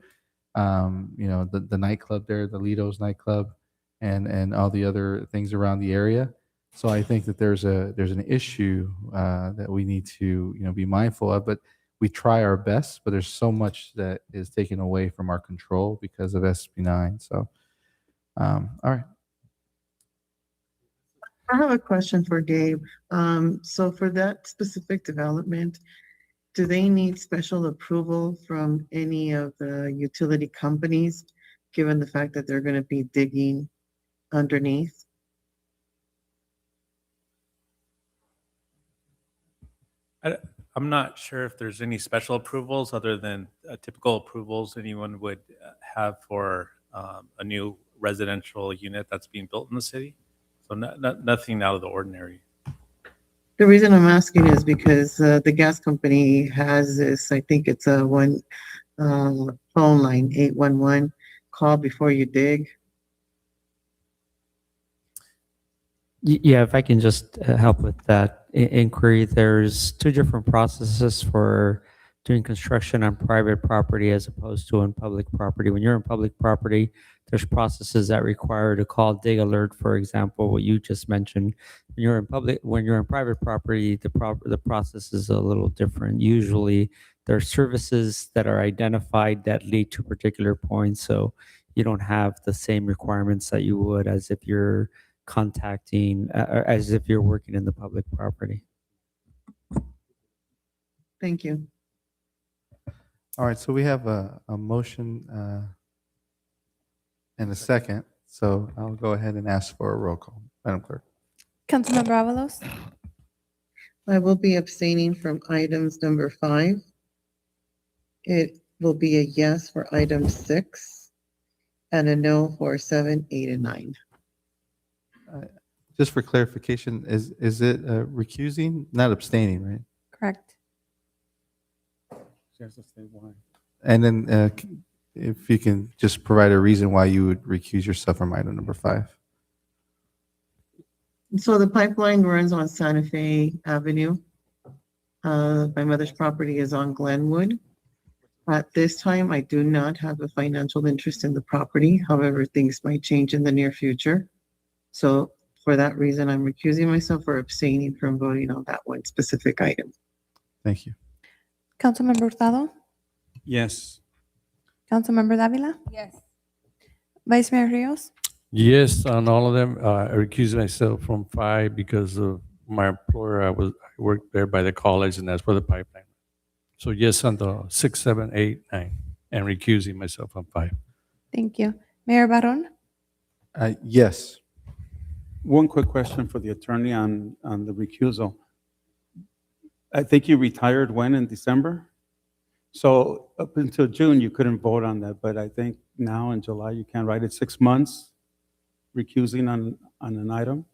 you know, the nightclub there, the Lido's nightclub, and all the other things around the area. So I think that there's an issue that we need to, you know, be mindful of. But we try our best, but there's so much that is taken away from our control because of SB9. So, all right. I have a question for Gabe. So for that specific development, do they need special approval from any of the utility companies, given the fact that they're going to be digging underneath? I'm not sure if there's any special approvals other than typical approvals anyone would have for a new residential unit that's being built in the city. So nothing out of the ordinary. The reason I'm asking is because the gas company has this, I think it's a phone line, 811, call before you dig. Yeah, if I can just help with that inquiry, there's two different processes for doing construction on private property as opposed to on public property. When you're on public property, there's processes that require to call dig alert, for example, what you just mentioned. When you're on private property, the process is a little different. Usually, there are services that are identified that lead to particular points, so you don't have the same requirements that you would as if you're contacting, as if you're working in the public property. Thank you. All right, so we have a motion and a second, so I'll go ahead and ask for a roll call. Madam Clerk. Councilmember Avalos, I will be abstaining from items number 5. It will be a yes for item 6 and a no for 7, 8, and 9. Just for clarification, is it recusing, not abstaining, right? correct. She has to say why. And then if you can just provide a reason why you would recuse yourself from item number 5. So the pipeline runs on Santa Fe Avenue. My mother's property is on Glenwood. At this time, I do not have a financial interest in the property. However, things might change in the near future. So for that reason, I'm recusing myself or abstaining from voting on that one specific item. Thank you. Councilmember Hurtado, Yes. Councilmember Davila, Yes. Vice Mayor Rios, Yes, on all of them. I recuse myself from 5 because of my employer. I worked there by the college, and that's where the pipeline. So yes on the 6, 7, 8, 9, and recusing myself on 5. thank you. Mayor Baron, Yes. One quick question for the attorney on the recusal. I think you retired when, in December? So up until June, you couldn't vote on that, but I think now in July, you can, right? It's 6 months recusing on an item?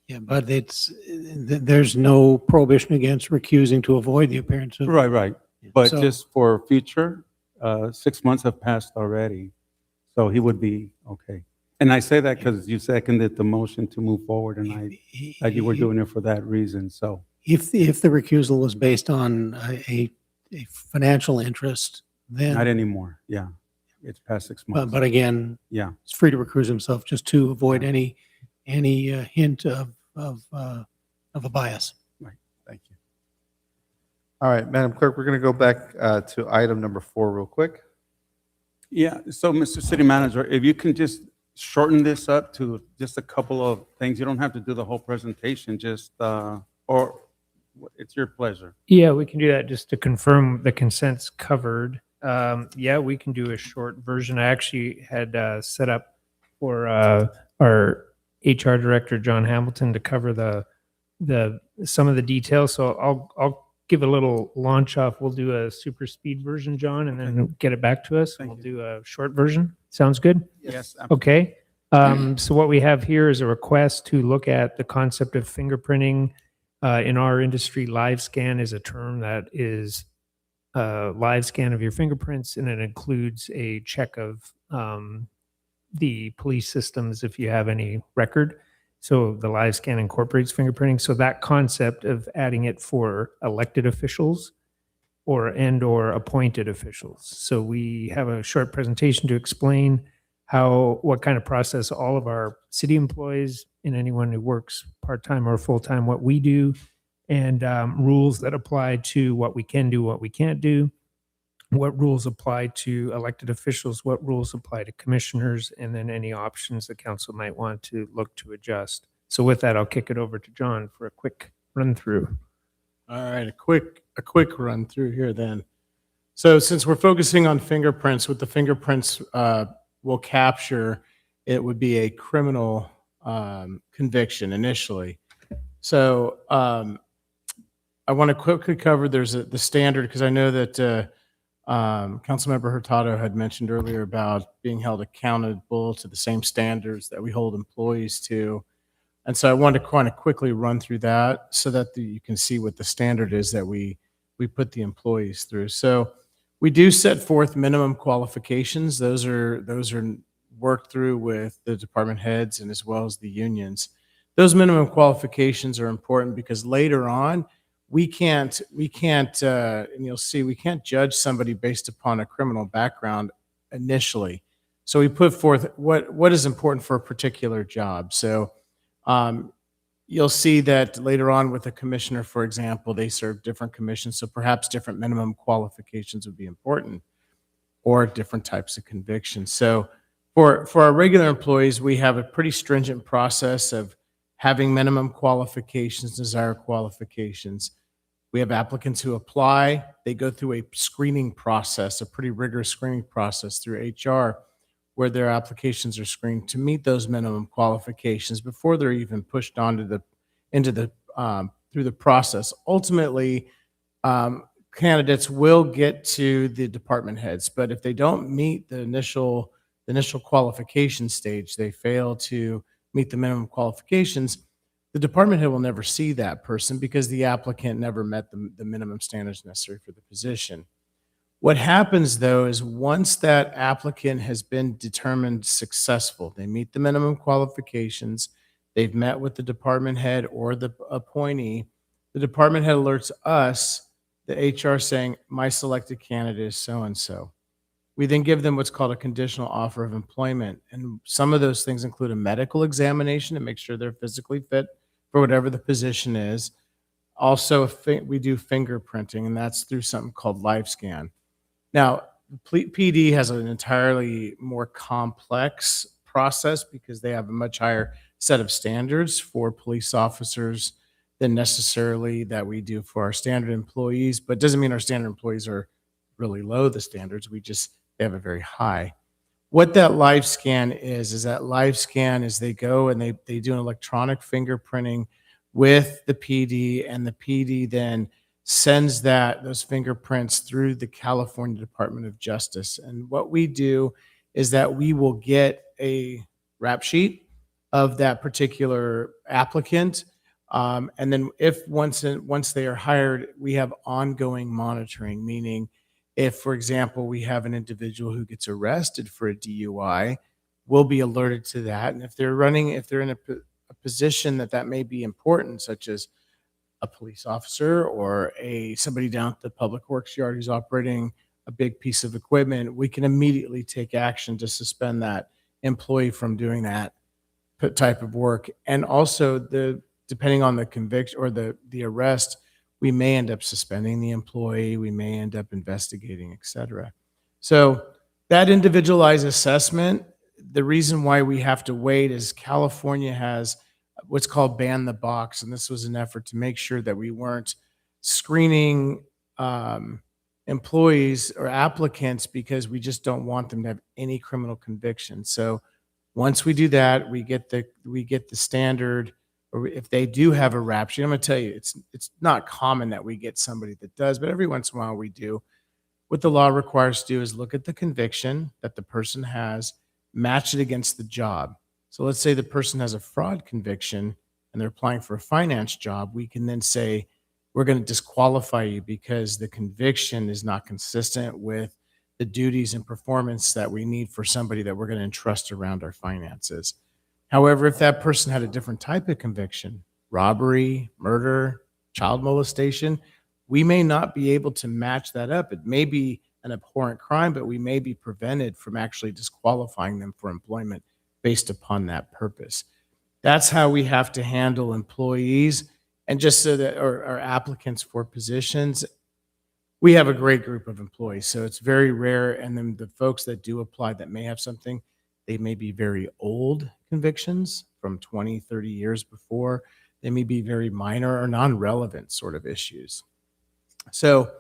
Yeah, but there's no prohibition against recusing to avoid the appearance of. Right. But So- just for future, 6 months have passed already, so he would be okay. And I say that because you seconded the motion to move forward, and that you were doing it for that reason, so. If the recusal was based on a financial interest, then. Not anymore, yeah. It's past 6 months. But again, Yeah. he's free to recuse himself just to avoid any hint of a bias. Thank you. All right, Madam Clerk, we're going to go back to item number 4 real quick. Yeah, so Mr. City Manager, if you can just shorten this up to just a couple of things. You don't have to do the whole presentation, just, or it's your pleasure. Yeah, we can do that just to confirm the consent's covered. Yeah, we can do a short version. I actually had set up for our HR director, John Hamilton, to cover some of the details. So I'll give a little launch off. We'll do a super speed version, John, and then get it back to us. We'll do a short version. Sounds good? Yes. Okay. So what we have here is a request to look at the concept of fingerprinting. In our industry, live scan is a term that is a live scan of your fingerprints, and it includes a check of the police systems if you have any record. So the live scan incorporates fingerprinting. So that concept of adding it for elected officials or appointed officials. So we have a short presentation to explain what kind of process all of our city employees and anyone who works part-time or full-time, what we do, and rules that apply to what we can do, what we can't do, what rules apply to elected officials, what rules apply to commissioners, and then any options the council might want to look to adjust. So with that, I'll kick it over to John for a quick run through. All right, a quick run through here then. So since we're focusing on fingerprints, what the fingerprints will capture, it would be a criminal conviction initially. So I want to quickly cover, there's the standard, because I know that Councilmember Hurtado had mentioned earlier about being held accountable to the same standards that we hold employees to. And so I wanted to kind of quickly run through that so that you can see what the standard is that we put the employees through. So we do set forth minimum qualifications. Those are worked through with the department heads and as well as the unions. those minimum qualifications are important because later on, we can't, and you'll see, we can't judge somebody based upon a criminal background initially. So we put forth what is important for a particular job. So you'll see that later on with a commissioner, for example, they serve different commissions. So perhaps different minimum qualifications would be important, or different types of convictions. So for our regular employees, we have a pretty stringent process of having minimum qualifications, desired qualifications. We have applicants who apply. They go through a screening process, a pretty rigorous screening process through HR, where their applications are screened to meet those minimum qualifications before they're even pushed onto through the process. Ultimately, candidates will get to the department heads, but if they don't meet the initial qualification stage, they fail to meet the minimum qualifications, the department head will never see that person because the applicant never met the minimum standards necessary for the position. What happens though is once that applicant has been determined successful, they meet the minimum qualifications, they've met with the department head or the appointee, the department head alerts us, the HR, saying, my selected candidate is so-and-so. We then give them what's called a conditional offer of employment. And some of those things include a medical examination to make sure they're physically fit for whatever the position is. Also, we do fingerprinting, and that's through something called LiveScan. Now, PD has an entirely more complex process because they have a much higher set of standards for police officers than necessarily that we do for our standard employees. But it doesn't mean our standard employees are really low, the standards. They have a very high. What that LiveScan is that LiveScan is they go and they do an electronic fingerprinting with the PD, and the PD then sends those fingerprints through the California Department of Justice. And what we do is that we will get a rap sheet of that particular applicant. And then once they are hired, we have ongoing monitoring, meaning if, for example, we have an individual who gets arrested for a DUI, we'll be alerted to that. And if they're in a position that may be important, such as a police officer or somebody down at the public works yard who's operating a big piece of equipment, we can immediately take action to suspend that employee from doing that type of work. And also, depending on the conviction or the arrest, we may end up suspending the employee, we may end up investigating, et cetera. So that individualized assessment, the reason why we have to wait is California has what's called ban the box. And this was an effort to make sure that we weren't screening employees or applicants because we just don't want them to have any criminal conviction. So once we do that, we get the standard, or if they do have a rap sheet, I'm going to tell you, it's not common that we get somebody that does, but every once in a while we do. What the law requires us to do is look at the conviction that the person has, match it against the job. So let's say the person has a fraud conviction and they're applying for a finance job. We can then say, we're going to disqualify you because the conviction is not consistent with the duties and performance that we need for somebody that we're going to entrust around our finances. However, if that person had a different type of conviction, robbery, murder, child molestation, we may not be able to match that up. It may be an abhorrent crime, but we may be prevented from actually disqualifying them for employment based upon that purpose. That's how we have to handle employees. And just so that our applicants for positions, we have a great group of employees, so it's very rare. And then the folks that do apply that may have something, they may be very old convictions from 20, 30 years before. They may be very minor or non-relevant sort of issues. So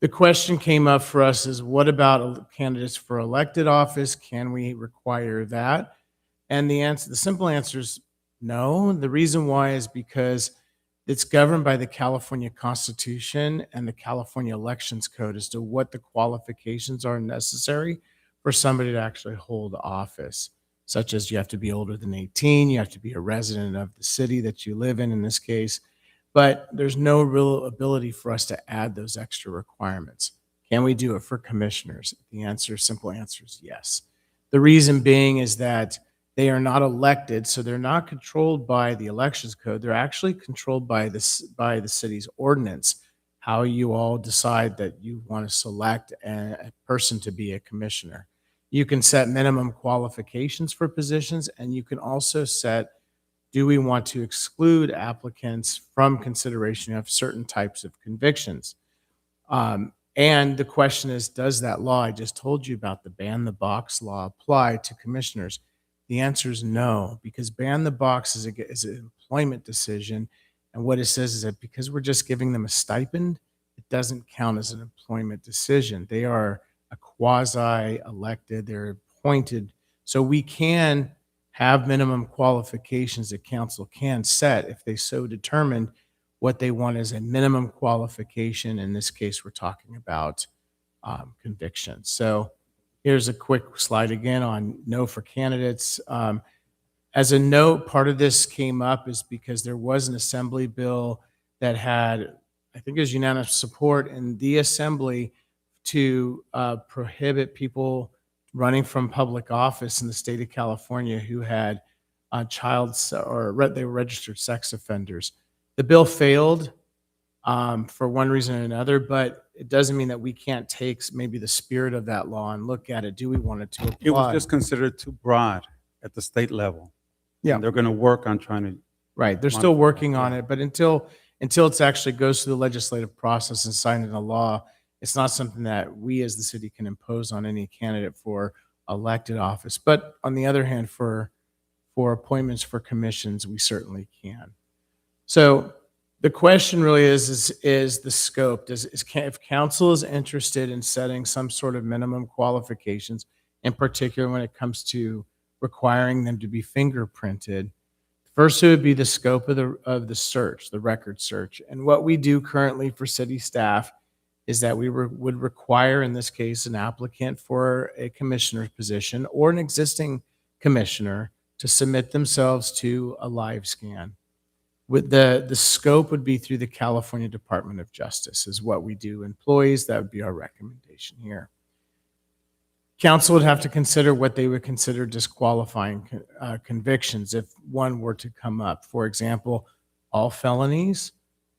the question came up for us is, what about candidates for elected office? Can we require that? And the simple answer is no. The reason why is because it's governed by the California Constitution and the California Elections Code as to what the qualifications are necessary for somebody to actually hold office, such as you have to be older than 18, you have to be a resident of the city that you live in this case, but there's no real ability for us to add those extra requirements. Can we do it for commissioners? The simple answer is yes. The reason being is that They are not elected, so they're not controlled by the elections code. They're actually controlled by by the city's ordinance, how you all decide that you want to select a person to be a commissioner. You can set minimum qualifications for positions, and you can also set, do we want to exclude applicants from consideration of certain types of convictions? And the question is, does that law I just told you about, the ban the box law, apply to commissioners? The answer is no, because ban the box is an employment decision. And what it says is that because we're just giving them a stipend, it doesn't count as an employment decision. They are a quasi-elected, they're appointed. So we can have minimum qualifications that council can set if they so determined what they want as a minimum qualification. In this case, we're talking about conviction. So here's a quick slide again on no for candidates. As a note, part of this came up is because there was an assembly bill that had, I think it was unanimous support in the assembly to prohibit people running from public office in the state of California who had they were registered sex offenders. The bill failed for one reason or another, but it doesn't mean that we can't take maybe the spirit of that law and look at it. Do we want it to apply? It was just considered too broad at the state level. Yeah. And they're going to work on trying to. Right. They're still working on it, but until it actually goes through the legislative process and signed into law, it's not something that we as the city can impose on any candidate for elected office. But on the other hand, for appointments for commissions, we certainly can. So the question really is the scope. If council is interested in setting some sort of minimum qualifications, in particular when it comes to requiring them to be fingerprinted, first it would be the scope of the search, the record search. And what we do currently for city staff is that we would require, in this case, an applicant for a commissioner's position or an existing commissioner to submit themselves to a live scan. With the scope would be through the California Department of Justice is what we do. Employees, that would be our recommendation here. Council would have to consider what they would consider disqualifying convictions if one were to come up. For example, all felonies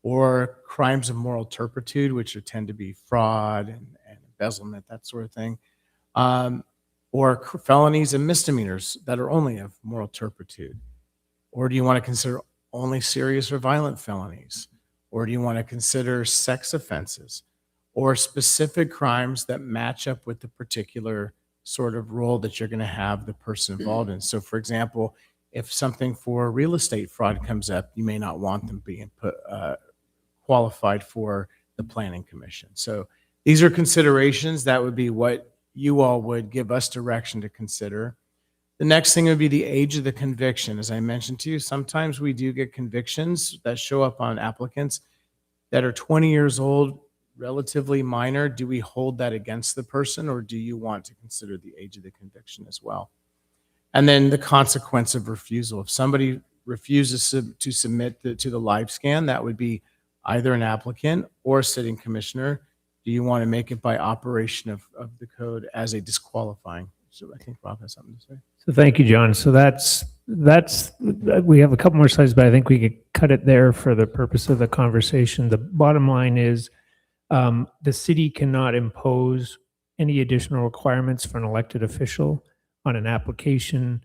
or crimes of moral turpitude, which tend to be fraud and embezzlement, that sort of thing, or felonies and misdemeanors that are only of moral turpitude. Or do you want to consider only serious or violent felonies? Or do you want to consider sex offenses or specific crimes that match up with the particular sort of role that you're going to have the person involved in? So for example, if something for real estate fraud comes up, you may not want them being qualified for the planning commission. So these are considerations that would be what you all would give us direction to consider. The next thing would be the age of the conviction. As I mentioned to you, sometimes we do get convictions that show up on applicants that are 20 years old, relatively minor. Do we hold that against the person, or do you want to consider the age of the conviction as well? And then the consequence of refusal. If somebody refuses to submit to the live scan, that would be either an applicant or a sitting commissioner. Do you want to make it by operation of the code as a disqualifying? So I think Rob has something to say. So thank you, John. So that's we have a couple more slides, but I think we could cut it there for the purpose of the conversation. The bottom line is the city cannot impose any additional requirements for an elected official on an application.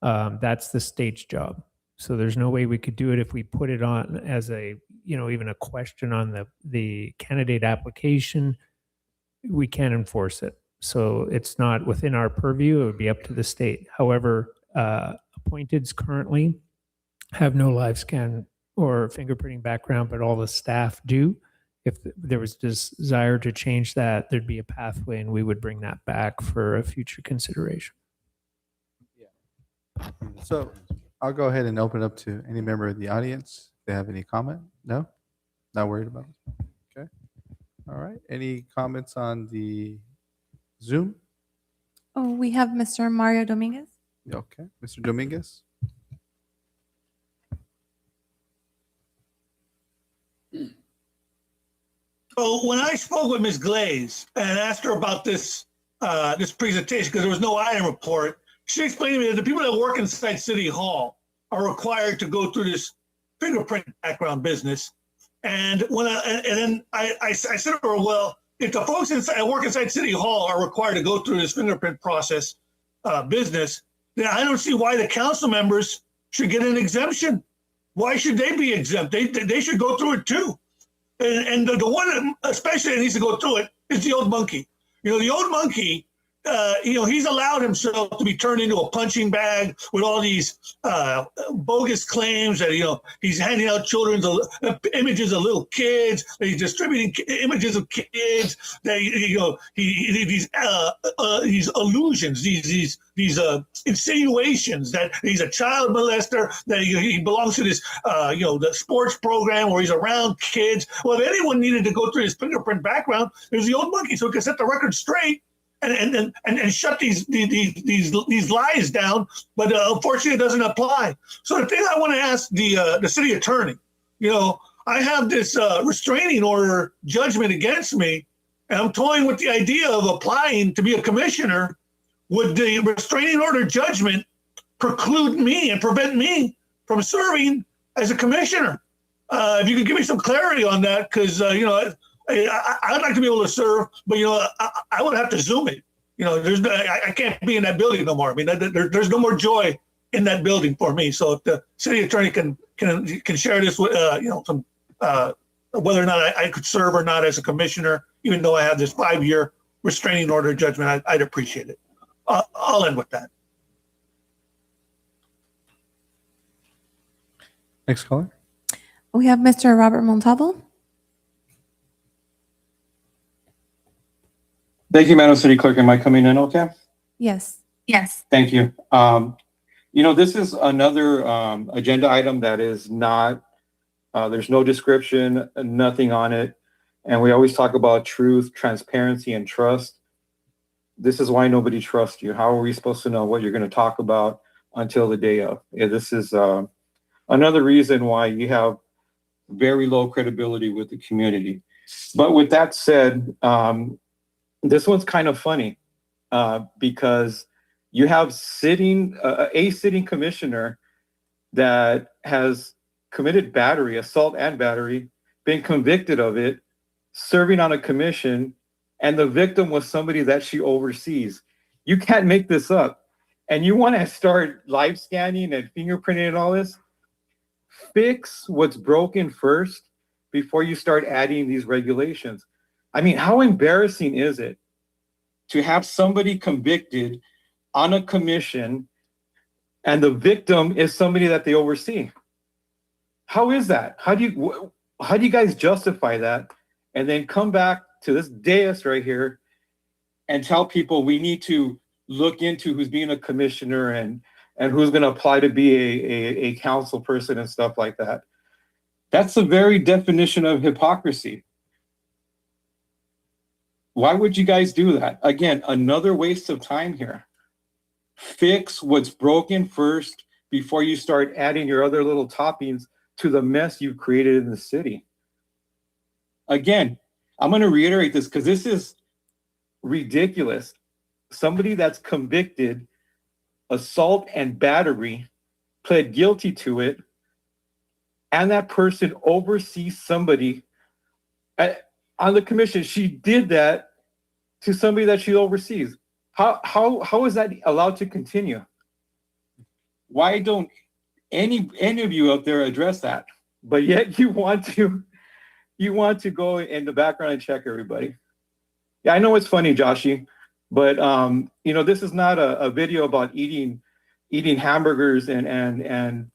That's the state's job. So there's no way we could do it if we put it on as a, even a question on the candidate application. We can't enforce it. So it's not within our purview. It would be up to the state. However, appointeds currently have no live scan or fingerprinting background, but all the staff do. If there was desire to change that, there'd be a pathway and we would bring that back for a future consideration. So I'll go ahead and open up to any member of the audience. If they have any comment? No? Not worried about it? Okay. All right. Any comments on the Zoom? Oh, we have Mr. Mario Dominguez. Okay. Mr. Dominguez? So when I spoke with Ms. Glaze and asked her about this presentation, because there was no item report, she explained to me that the people that work inside City Hall are required to go through this fingerprint background business. And then I said to her, well, if the folks that work inside City Hall are required to go through this fingerprint process business, then I don't see why the council members should get an exemption. Why should they be exempt? They should go through it too. And the one especially that needs to go through it is the old monkey. The old monkey, he's allowed himself to be turned into a punching bag with all these bogus claims that, he's handing out children's images of little kids, that he's distributing images of kids, that, these illusions, these insinuations that he's a child molester, that he belongs to this, the sports program where he's around kids. Well, if anyone needed to go through his fingerprint background, it was the old monkey, so he could set the record straight and shut these lies down. But unfortunately, it doesn't apply. So the thing I want to ask the city attorney, I have this restraining order judgment against me, and I'm toying with the idea of applying to be a commissioner. Would the restraining order judgment preclude me and prevent me from serving as a commissioner? If you could give me some clarity on that, because I'd like to be able to serve, but I would have to Zoom it. I can't be in that building no more. I mean, there's no more joy in that building for me. So if the city attorney can share this with some whether or not I could serve or not as a commissioner, even though I have this 5-year restraining order judgment, I'd appreciate it. I'll end with that. Next caller. We have Mr. Robert Montalvo. Thank you, Madam City Clerk. Am I coming in okay? Yes. Yes. Thank you. This is another agenda item that is not, there's no description, nothing on it. And we always talk about truth, transparency, and trust. This is why nobody trusts you. How are we supposed to know what you're going to talk about until the day of? This is another reason why you have very low credibility with the community. But with that said, this one's kind of funny because you have a sitting commissioner that has committed battery, assault and battery, been convicted of it, serving on a commission, and the victim was somebody that she oversees. You can't make this up. And you want to start live scanning and fingerprinting and all this? Fix what's broken first before you start adding these regulations. I mean, how embarrassing is it to have somebody convicted on a commission and the victim is somebody that they oversee? How is that? How do you guys justify that and then come back to this dais right here and tell people we need to look into who's being a commissioner and who's going to apply to be a council person and stuff like that? That's the very definition of hypocrisy. Why would you guys do that? Again, another waste of time here. Fix what's broken first before you start adding your other little toppings to the mess you've created in the city. Again, I'm going to reiterate this because this is ridiculous. Somebody that's convicted assault and battery, pled guilty to it, and that person oversees somebody on the commission. She did that to somebody that she oversees. How is that allowed to continue? Why don't any of you out there address that? But yet you want to go in the background and check everybody. Yeah, I know it's funny, Joshy, but this is not a video about eating hamburgers and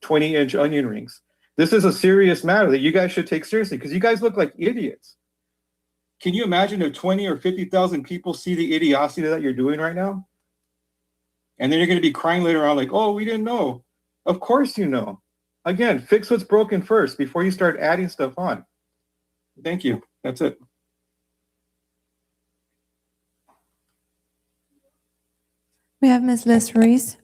20-inch onion rings. This is a serious matter that you guys should take seriously because you guys look like idiots. Can you imagine if 20 or 50,000 people see the idiocy that you're doing right now? And then you're going to be crying later on like, oh, we didn't know. Of course you know. Again, fix what's broken first before you start adding stuff on. Thank you. That's it. We have Ms. Liz Ruiz.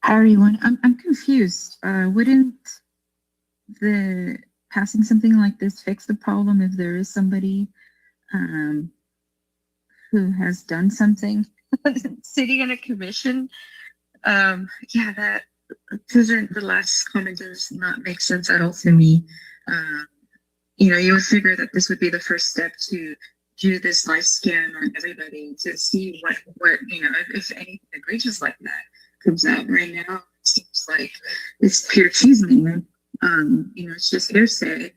Hi, everyone. I'm confused. Wouldn't the passing something like this fix the problem if there is somebody who has done something sitting in a commission. Yeah, those are the last comment does not make sense at all to me. You would figure that this would be the first step to do this live scan on everybody to see what if anything egregious like that comes out. Right now, it seems like it's pure cheeseman. It's just hearsay,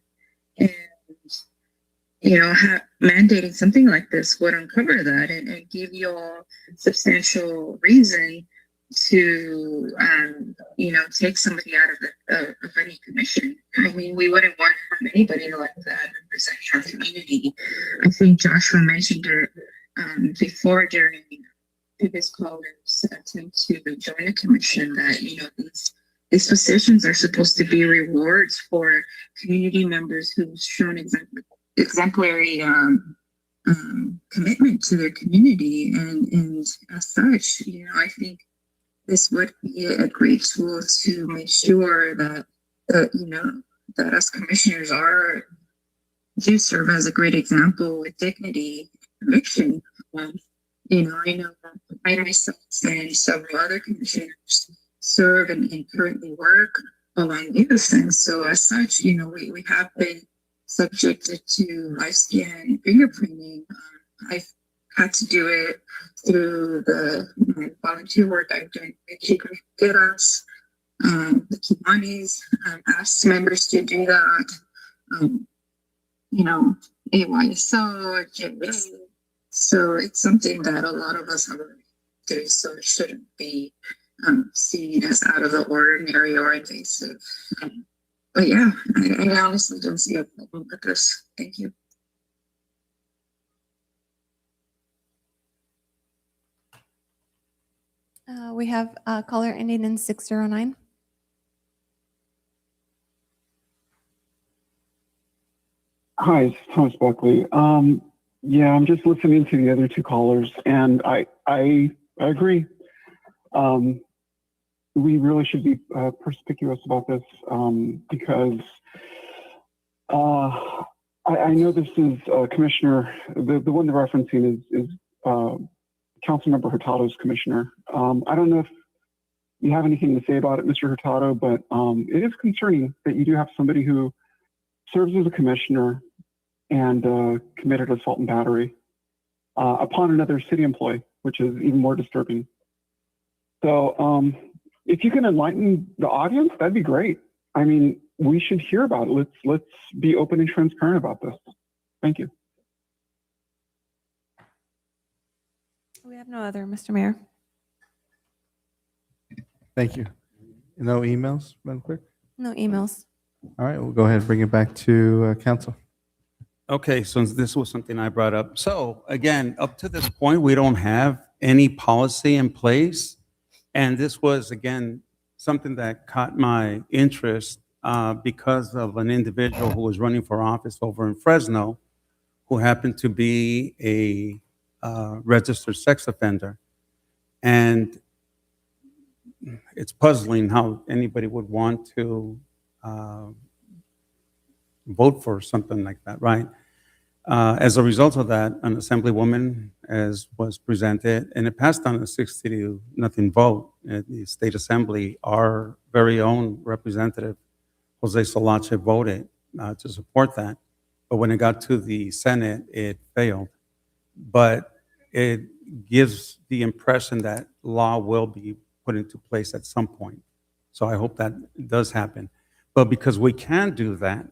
and mandating something like this would uncover that and give you all substantial reason to take somebody out of any commission. I mean, we wouldn't want to have anybody like that representing our community. I think Joshua mentioned it before during previous callers' attempt to join a commission that these positions are supposed to be rewards for community members who've shown exemplary commitment to their community, and as such, I think this would be a great tool to make sure that that us commissioners do serve as a great example with dignity and conviction. I know that I myself and several other commissioners serve and currently work along these things. So as such, we have been subjected to live scan fingerprinting. I've had to do it through the volunteer work I've done with Chico Guerras, the Kiwanis, asked members to do that. AYSO, JA. So it's something that a lot of us have already do, so it shouldn't be seen as out of the ordinary or invasive. But yeah, I honestly don't see a problem with this. Thank you. We have a caller ending in 609. Hi, it's Thomas Buckley. Yeah, I'm just listening to the other two callers, and I agree. We really should be perspicuous about this because I know this is Commissioner, the one they're referencing is Councilmember Hurtado's commissioner. I don't know if you have anything to say about it, Mr. Hurtado, but it is concerning that you do have somebody who serves as a commissioner and committed assault and battery upon another city employee, which is even more disturbing. So if you can enlighten the audience, that'd be great. I mean, we should hear about it. Let's be open and transparent about this. Thank you. We have no other, Mr. Mayor. Thank you. No emails, Madam Clerk? No emails. All right, we'll go ahead and bring it back to council. Okay, so this was something I brought up. So again, up to this point, we don't have any policy in place. And this was, again, something that caught my interest because of an individual who was running for office over in Fresno, who happened to be a registered sex offender. And it's puzzling how anybody would want to vote for something like that, right? As a result of that, an assemblywoman, as was presented, and it passed on a 60-0 vote at the state assembly, our very own representative, Jose Solache, voted to support that. But when it got to the Senate, it failed. But it gives the impression that law will be put into place at some point. So I hope that does happen. But because we can do that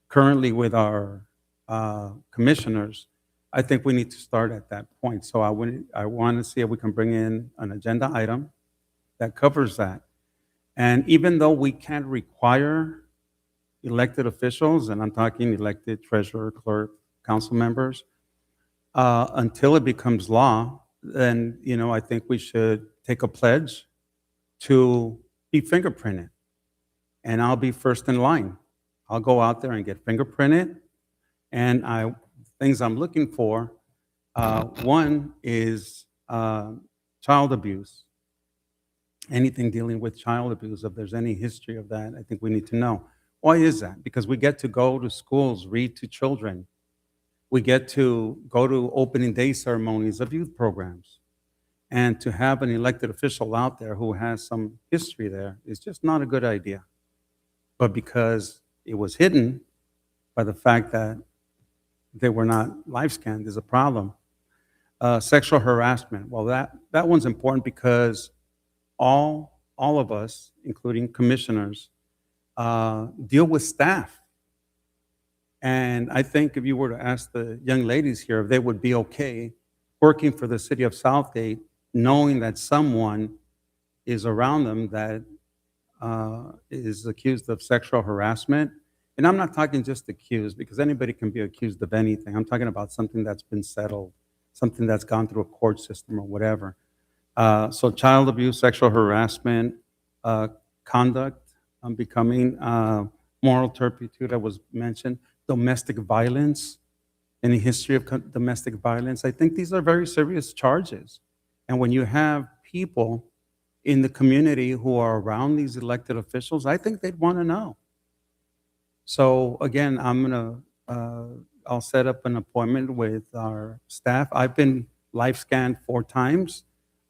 currently with our commissioners, I think we need to start at that point. So I want to see if we can bring in an agenda item that covers that. And even though we can't require elected officials, and I'm talking elected treasurer, clerk, council members, until it becomes law, then I think we should take a pledge to be fingerprinted. And I'll be first in line. I'll go out there and get fingerprinted. And things I'm looking for, one is child abuse. Anything dealing with child abuse, if there's any history of that, I think we need to know. Why is that? Because we get to go to schools, read to children. We get to go to opening day ceremonies of youth programs. And to have an elected official out there who has some history there is just not a good idea. But because it was hidden by the fact that they were not live scanned is a problem. Sexual harassment, well, that one's important because all of us, including commissioners, deal with staff. And I think if you were to ask the young ladies here if they would be okay working for the city of Southgate, knowing that someone is around them that is accused of sexual harassment. And I'm not talking just accused, because anybody can be accused of anything. I'm talking about something that's been settled, something that's gone through a court system or whatever. So child abuse, sexual harassment, conduct, becoming moral turpitude that was mentioned, domestic violence, any history of domestic violence. I think these are very serious charges. And when you have people in the community who are around these elected officials, I think they'd want to know. So again, I'll set up an appointment with our staff. I've been live scanned 4 times.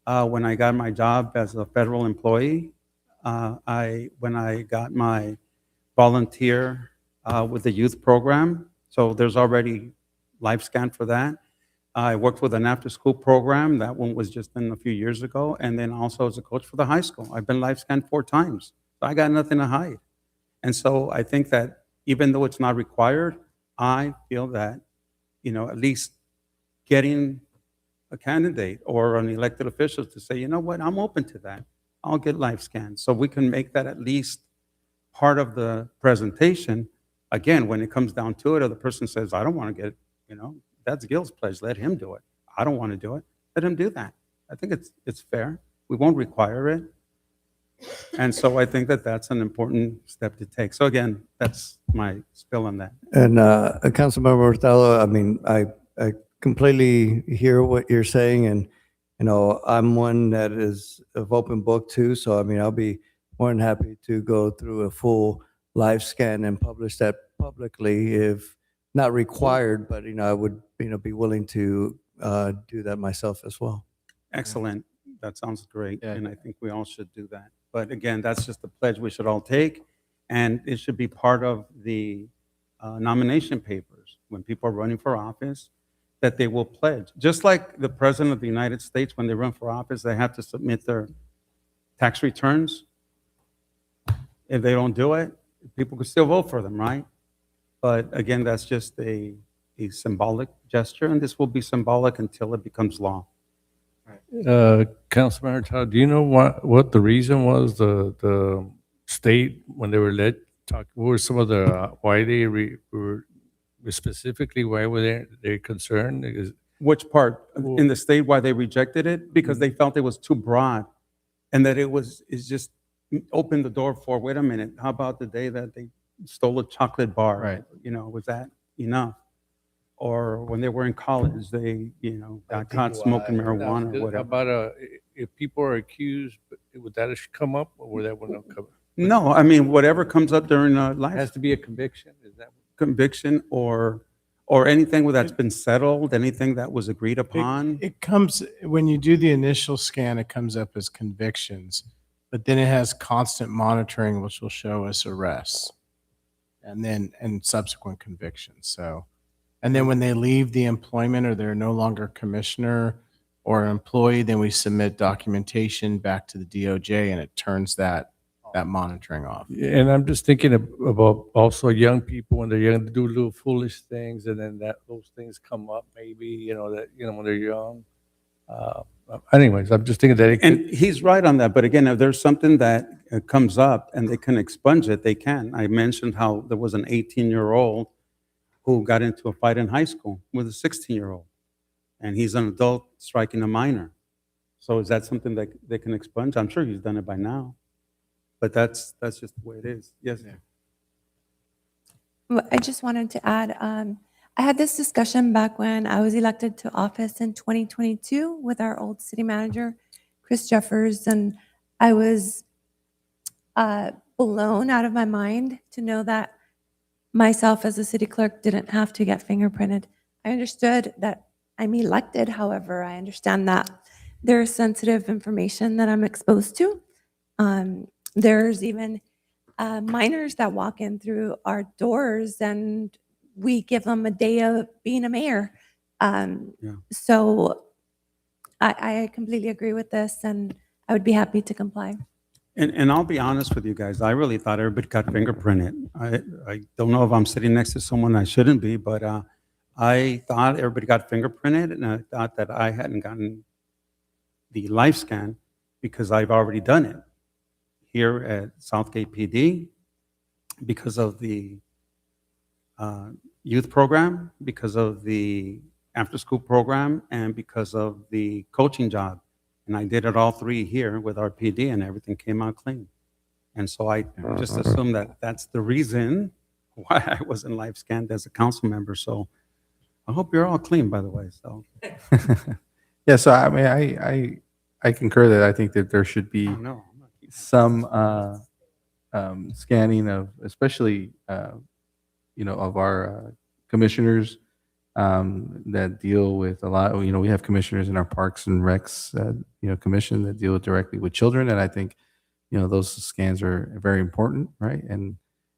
When I got my job as a federal employee, when I got my volunteer with the youth program, so there's already live scan for that. I worked with an after-school program. That one was just in a few years ago. And then also as a coach for the high school. I've been live scanned 4 times. So I got nothing to hide. And so I think that even though it's not required, I feel that, at least getting a candidate or an elected official to say, you know what, I'm open to that. I'll get live scanned. So we can make that at least part of the presentation. Again, when it comes down to it, or the person says, I don't want to get, that's Gil's pledge. Let him do it. I don't want to do it. Let him do that. I think it's fair. We won't require it. And so I think that that's an important step to take. So again, that's my spill on that. And Councilmember Hurtado, I mean, I completely hear what you're saying, and I'm one that is of open book too. So I mean, I'll be more than happy to go through a full live scan and publish that publicly if not required, but I would be willing to do that myself as well. Excellent. That sounds great. And I think we all should do that. But again, that's just a pledge we should all take. And it should be part of the nomination papers when people are running for office, that they will pledge. Just like the President of the United States, when they run for office, they have to submit their tax returns. If they don't do it, people could still vote for them, right? But again, that's just a symbolic gesture, and this will be symbolic until it becomes law. Councilman Hurtado, do you know what the reason was the state when they were what were some of the why they were specifically why were they concerned? Which part in the state why they rejected it? Because they felt it was too broad, and that it's just opened the door for, wait a minute, how about the day that they stole a chocolate bar? Right. Was that enough? Or when they were in college, they, got caught smoking marijuana or How whatever. about if people are accused, would that come up or would that one not come up? No, I mean, whatever comes up during It life, has to be a conviction, is that? conviction or anything that's been settled, anything that was agreed upon. It comes, when you do the initial scan, it comes up as convictions, but then it has constant monitoring, which will show us arrests and subsequent convictions. So, and then when they leave the employment or they're no longer commissioner or employee, then we submit documentation back to the DOJ and it turns that monitoring off. And I'm just thinking about also young people when they're young, to do little foolish things, and then those things come up maybe, when they're young. Anyways, I'm just thinking that And he's right on that. But again, if there's something that comes up and they can expunge it, they can. I mentioned how there was an 18-year-old who got into a fight in high school with a 16-year-old. And he's an adult striking a minor. So is that something that they can expunge? I'm sure he's done it by now. But that's just the way it is. Yes. Well, I just wanted to add, I had this discussion back when I was elected to office in 2022 with our old city manager, Chris Jeffers, and I was blown out of my mind to know that myself as a city clerk didn't have to get fingerprinted. I understood that I'm elected. However, I understand that there's sensitive information that I'm exposed to. There's even minors that walk in through our doors, and we give them a day of being a mayor. So I completely agree with this, and I would be happy to comply. And I'll be honest with you guys, I really thought everybody got fingerprinted. I don't know if I'm sitting next to someone I shouldn't be, but I thought everybody got fingerprinted, and I thought that I hadn't gotten the life scan because I've already done it here at Southgate PD because of the youth program, because of the after-school program, and because of the coaching job. And I did it all three here with our PD, and everything came out clean. And so I just assumed that that's the reason why I wasn't live scanned as a council member. So I hope you're all clean, by the way. So Yeah, so I mean, I concur that I think that there should be no, some scanning of, especially, of our commissioners that deal with a lot. We have commissioners in our Parks and Recs, commission that deal directly with children, and I think, those scans are very important, right? And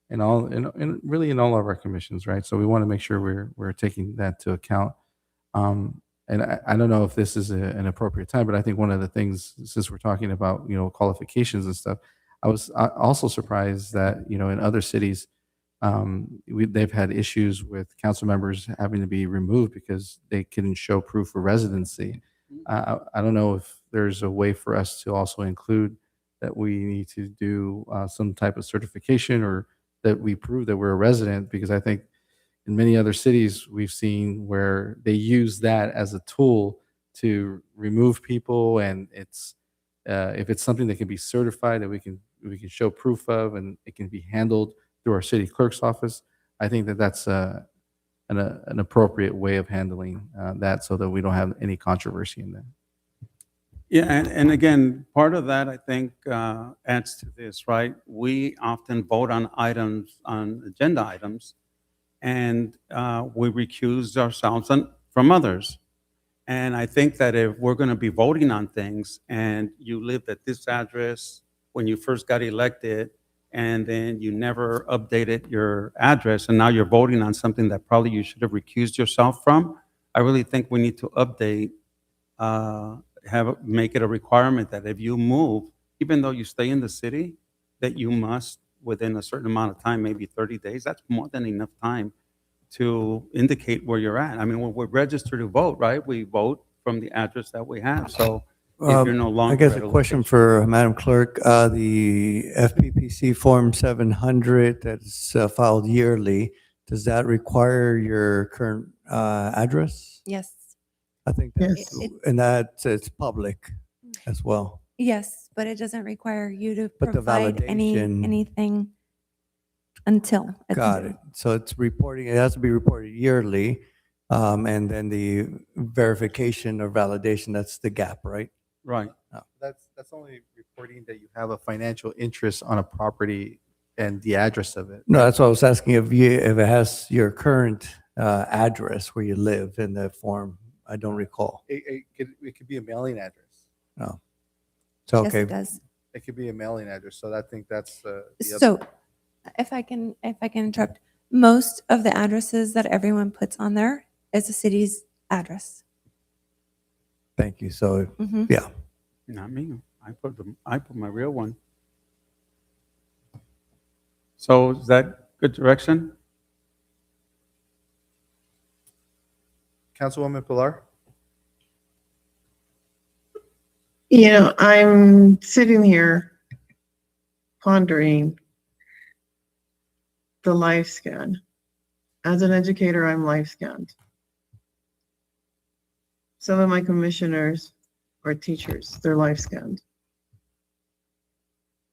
really in all of our commissions, right? So we want to make sure we're taking that to account. And I don't know if this is an appropriate time, but I think one of the things, since we're talking about, qualifications and stuff, I was also surprised that, in other cities, they've had issues with council members having to be removed because they couldn't show proof of residency. I don't know if there's a way for us to also include that we need to do some type of certification, or that we prove that we're a resident, because I think in many other cities we've seen where they use that as a tool to remove people, and it's if it's something that can be certified, that we can show proof of, and it can be handled through our city clerk's office, I think that that's an appropriate way of handling that, so that we don't have any controversy in that. yeah, and again, part of that I think adds to this, right? We often vote on agenda items, and we recuse ourselves from others. And I think that if we're going to be voting on things, and you lived at this address when you first got elected, and then you never updated your address, and now you're voting on something that probably you should have recused yourself from, I really think we need to update, make it a requirement that if you move, even though you stay in the city, that you must, within a certain amount of time, maybe 30 days, that's more than enough time to indicate where you're at. I mean, when we're registered to vote, right? We vote from the address that we have. So if you're no longer I guess at a a question location- for Madam Clerk, the FPPC Form 700 that's filed yearly, does that require your current address? Yes. I think that's, and it's public as well. Yes, but it doesn't require you to But the provide validation- anything until. it's Got due. it. So it's reporting, it has to be reported yearly, and then the verification or validation, that's the gap, right? Right. That's only reporting that you have a financial interest on a property and the address of it. No, that's what I was asking, if it has your current address where you live in the form. I don't recall. It could be a mailing address. No. So, Yes, okay. it does. It could be a mailing address. So I think that's the other. So if I can interrupt, most of the addresses that everyone puts on there is the city's address. Thank you. So, Mhm. yeah. Not me. I put my real one. So is that good direction? Councilwoman Pilar? I'm sitting here pondering the live scan. As an educator, I'm live scanned. Some of my commissioners are teachers, they're live scanned.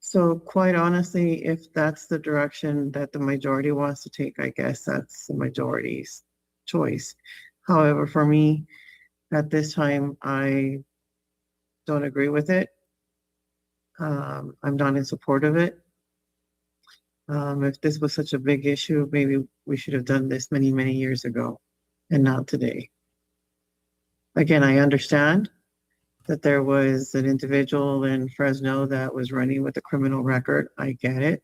So quite honestly, if that's the direction that the majority wants to take, I guess that's the majority's choice. However, for me, at this time, I don't agree with it. I'm not in support of it. If this was such a big issue, maybe we should have done this many, many years ago. and not today. Again, I understand that there was an individual in Fresno that was running with a criminal record. I get it.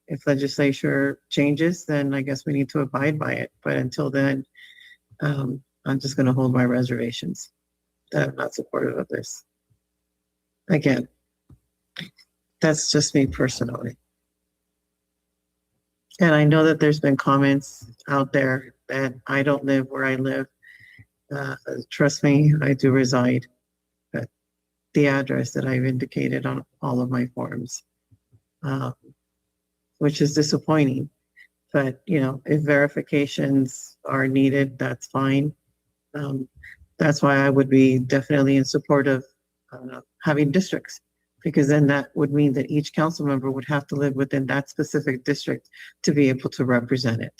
If legislature changes, then I guess we need to abide by it. But until then, I'm just going to hold my reservations that I'm not supportive of this. Again, that's just me personally. And I know that there's been comments out there that I don't live where I live. Trust me, I do reside at the address that I've indicated on all of my forms, which is disappointing. But, you know, if verifications are needed, that's fine. That's why I would be definitely in support of having districts, because then that would mean that each council member would have to live within that specific district to be able to represent it.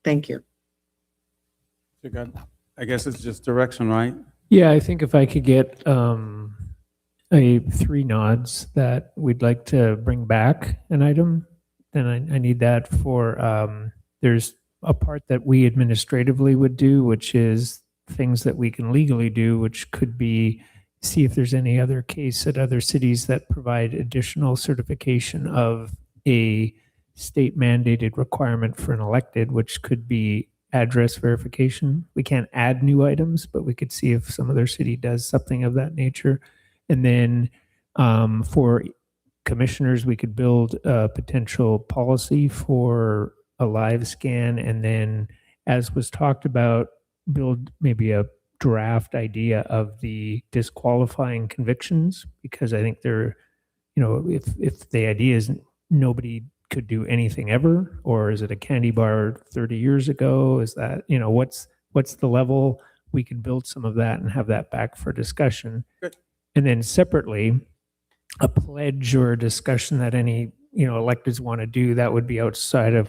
Thank you. I guess it's just direction, right? Yeah, I think if I could get a 3 nods that we'd like to bring back an item, then I need that for, there's a part that we administratively would do, which is things that we can legally do, which could be see if there's any other case at other cities that provide additional certification of a state mandated requirement for an elected, which could be address verification. We can't add new items, but we could see if some other city does something of that nature. And then for commissioners, we could build a potential policy for a live scan. And then, as was talked about, build maybe a draft idea of the disqualifying convictions, because I think they're, you know, if the idea is nobody could do anything ever, or is it a candy bar 30 years ago? Is that, you know, what's the level? We could build some of that and have that back for discussion. Good. And then separately, a pledge or a discussion that any, you know, electeds want to do, that would be outside of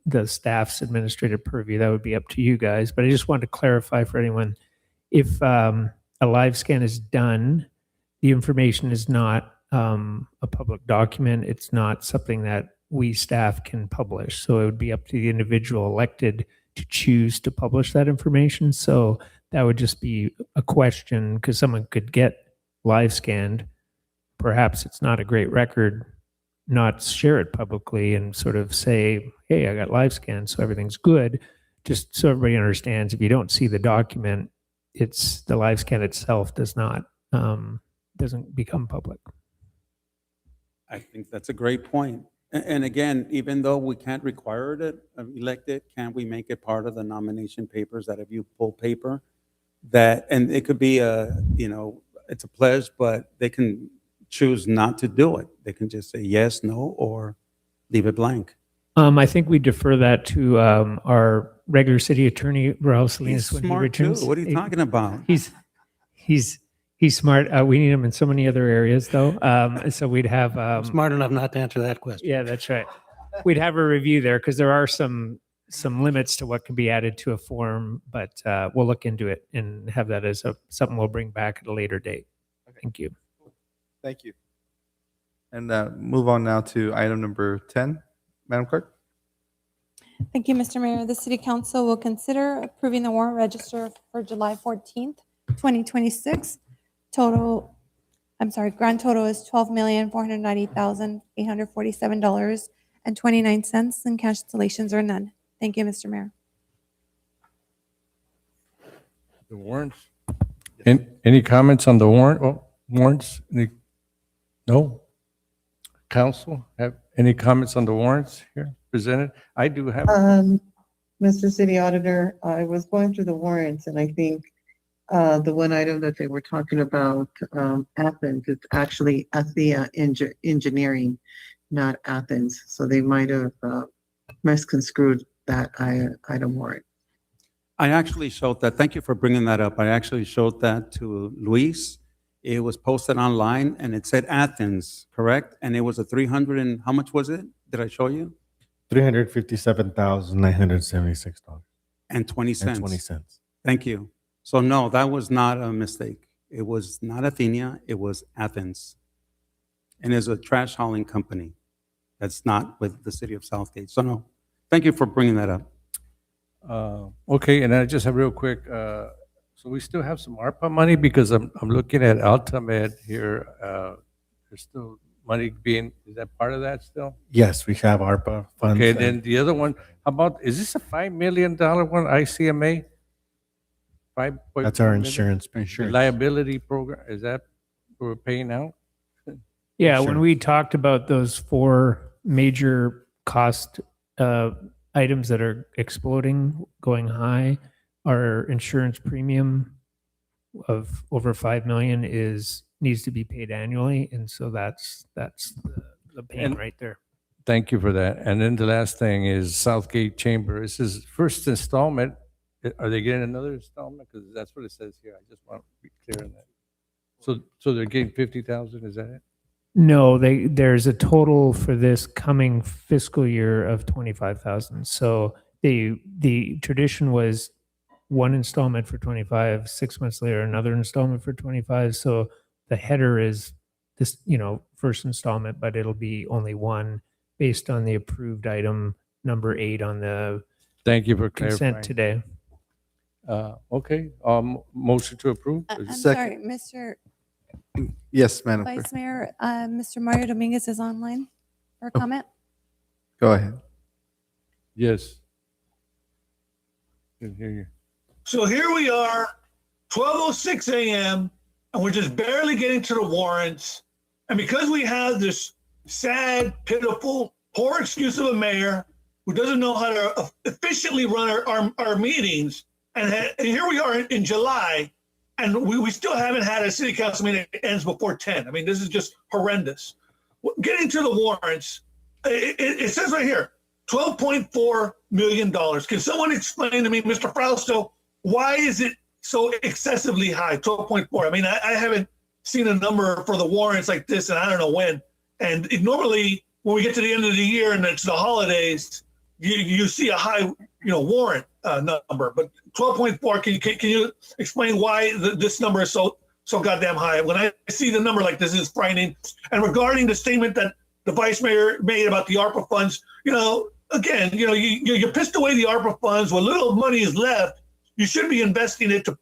the staff's administrative purview. That would be up to you guys. But I just wanted to clarify for anyone, if a live scan is done, the information is not a public document. It's not something that we staff can publish. So it would be up to the individual elected to choose to publish that information. So that would just be a question, because someone could get live scanned. Perhaps it's not a great record, not share it publicly and sort of say, hey, I got live scanned, so everything's good. Just so everybody understands, if you don't see the document, it's the live scan itself doesn't become public. I think that's a great point. And again, even though we can't require it, elected, can we make it part of the nomination papers that if you pull paper, that, and it could be you know, it's a pledge, but they can choose not to do it. They can just say yes, no, or leave it blank. I think we defer that to our regular city attorney, Raul Salinas. He's when he smart too. returns. What are you talking about? He's smart. We need him in so many other areas, though. So we'd have I'm smart enough not to answer that question. yeah, that's right. We'd have a review there because there are some limits to what can be added to a form, but we'll look into it and have that as something we'll bring back at a later date. Thank you. Thank you. And move on now to item number 10. Madam Clerk? Thank you, Mr. Mayor. The City Council will consider approving the warrant register for July 14th, 2026. Grand total is $12,490,847.29, and cancellations are none. Thank you, Mr. Mayor. The warrants? Any comments on the warrants? No? Council, have any comments on the warrants here presented? I do have. Mr. City Auditor, I was going through the warrants, and I think the one item that they were talking about, Athens, it's actually Athea Engineering, not Athens. So they might have misconstrued that item warrant. I actually showed that. Thank you for bringing that up. I actually showed that to Luis. It was posted online and it said Athens, correct? And it was a 300 and how much was it? Did I show you? $357,976. And 20 cents. 20 cents. Thank you. So no, that was not a mistake. It was not Athenia, it was Athens. And it's a trash hauling company that's not with the city of Southgate. So no, Thank you for bringing that up. Okay, and I just have real quick, so we still have some ARPA money because I'm looking at Altamed here. There's still money being, is that part of that still? Yes, we have ARPA funds. Okay, and- then the other one, how about, is this a $5 million one, ICMA? That's our insurance. The liability program, is that what we're paying out? Yeah, when Sure. we talked about those four major cost items that are exploding, going high, our insurance premium of over 5 million needs to be paid annually, and so that's the pain And- right there. Thank you for that. And then the last thing is Southgate Chamber. This is first installment. Are they getting another installment? Because that's what it says here. I just want to be clear on that. So they're getting 50,000, is that it? No, there's a total for this coming fiscal year of 25,000. So the tradition was one installment for 25, 6 months later another installment for 25. So the header is this, first installment, but it'll be only one based on the approved item number 8 on the Thank you for consent clarifying. today. Okay, motion to approve? I'm Second. sorry, Mr. Yes, Madam Clerk. Vice Mayor, Mr. Mario Dominguez is online for a comment. Go ahead. Yes. Can hear you. So here we are, 12:06 a.m., and we're just barely getting to the warrants. And because we have this sad, pitiful, poor excuse of a mayor who doesn't know how to efficiently run our meetings, and here we are in July, and we still haven't had a city council meeting that ends before 10. I mean, this is just horrendous. Getting to the warrants, it says right here, $12.4 million. Can someone explain to me, Mr. Frausto, why is it so excessively high, 12.4? I mean, I haven't seen a number for the warrants like this, and I don't know when. And normally, when we get to the end of the year and it's the holidays, you see a high, warrant number. But 12.4, can you explain why this number is so goddamn high? When I see the number like this, it's frightening. And regarding the statement that the vice mayor made about the ARPA funds, again, you pissed away the ARPA funds. What little money is left, you should be investing it to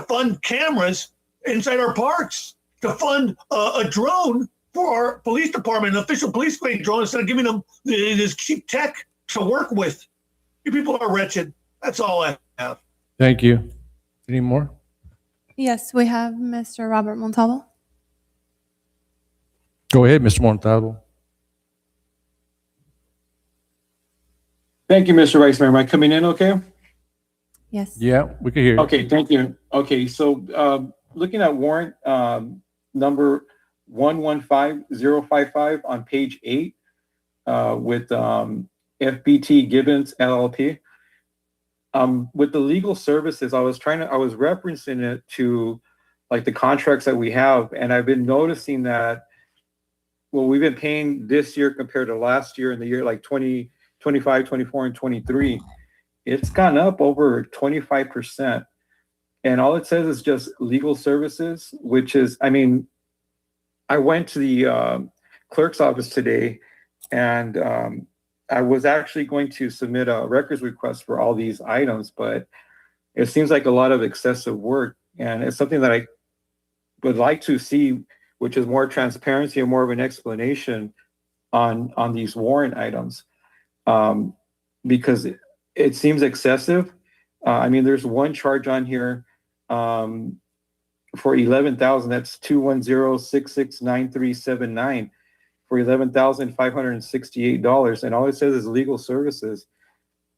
fund cameras inside our parks, to fund a drone for our police department, an official police grade drone, instead of giving them this cheap tech to work with. You people are wretched. That's all I have. Thank you. Any more? Yes, we have Mr. Robert Montalvo. Go ahead, Mr. Montalvo. Thank you, Mr. Vice Mayor. Am I coming in okay? Yes. Yeah, we can hear you. Okay, thank you. Okay, so looking at warrant number 115055 on page 8 with FBT Gibbons LLP. With the legal services, I was referencing it to like the contracts that we have, and I've been noticing that, well, we've been paying this year compared to last year and the year like 2025, 24, and 23. It's gone up over 25%. And all it says is just legal services, which is, I mean, I went to the clerk's office today, and I was actually going to submit a records request for all these items, but it seems like a lot of excessive work. And it's something that I would like to see, which is more transparency and more of an explanation on these warrant items, because it seems excessive. I mean, there's one charge on here for 11,000. That's 210669379 for $11,568, and all it says is legal services.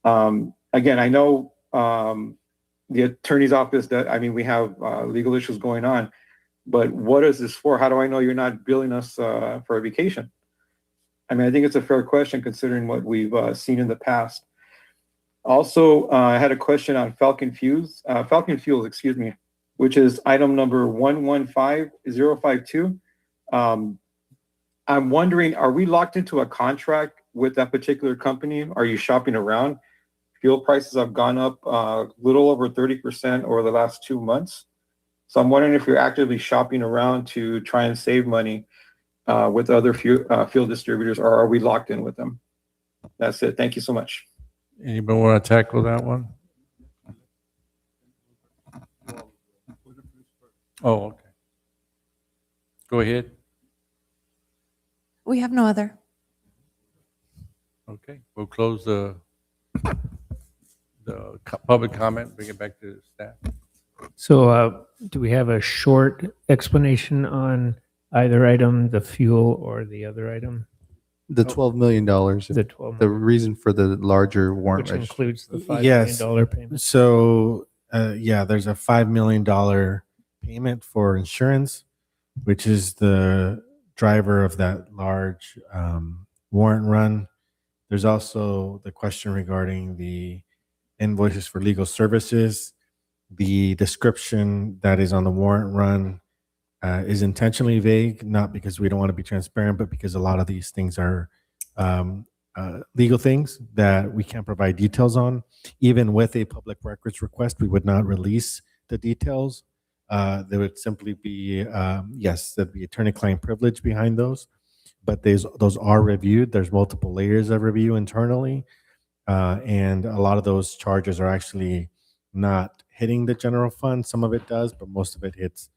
Again, I know the attorney's office that, I mean, we have legal issues going on, but what is this for? How do I know you're not billing us for a vacation? I mean, I think it's a fair question considering what we've seen in the past. Also, I had a question on Falcon Fuels, excuse me, which is item number 115052. I'm wondering, are we locked into a contract with that particular company? Are you shopping around? Fuel prices have gone up a little over 30% over the last 2 months. So I'm wondering if you're actively shopping around to try and save money with other fuel distributors, or are we locked in with them? that's it. Thank you so much. Anybody want to tackle that one? Oh, okay. Go ahead. We have no other. Okay, we'll close the public comment, bring it back to staff. So do we have a short explanation on either item, the fuel or the other item? The $12 million. The 12 The reason for the larger warrant. Which includes the $5 Yes. million payment? So, yeah, there's a $5 million payment for insurance, which is the driver of that large warrant run. There's also the question regarding the invoices for legal services. The description that is on the warrant run is intentionally vague, not because we don't want to be transparent, but because a lot of these things are legal things that we can't provide details on. Even with a public records request, we would not release the details. There would simply be, yes, there'd be attorney-client privilege behind those, but those are reviewed. There's multiple layers of review internally, and a lot of those charges are actually not hitting the general fund. Some of it does, but most of it hits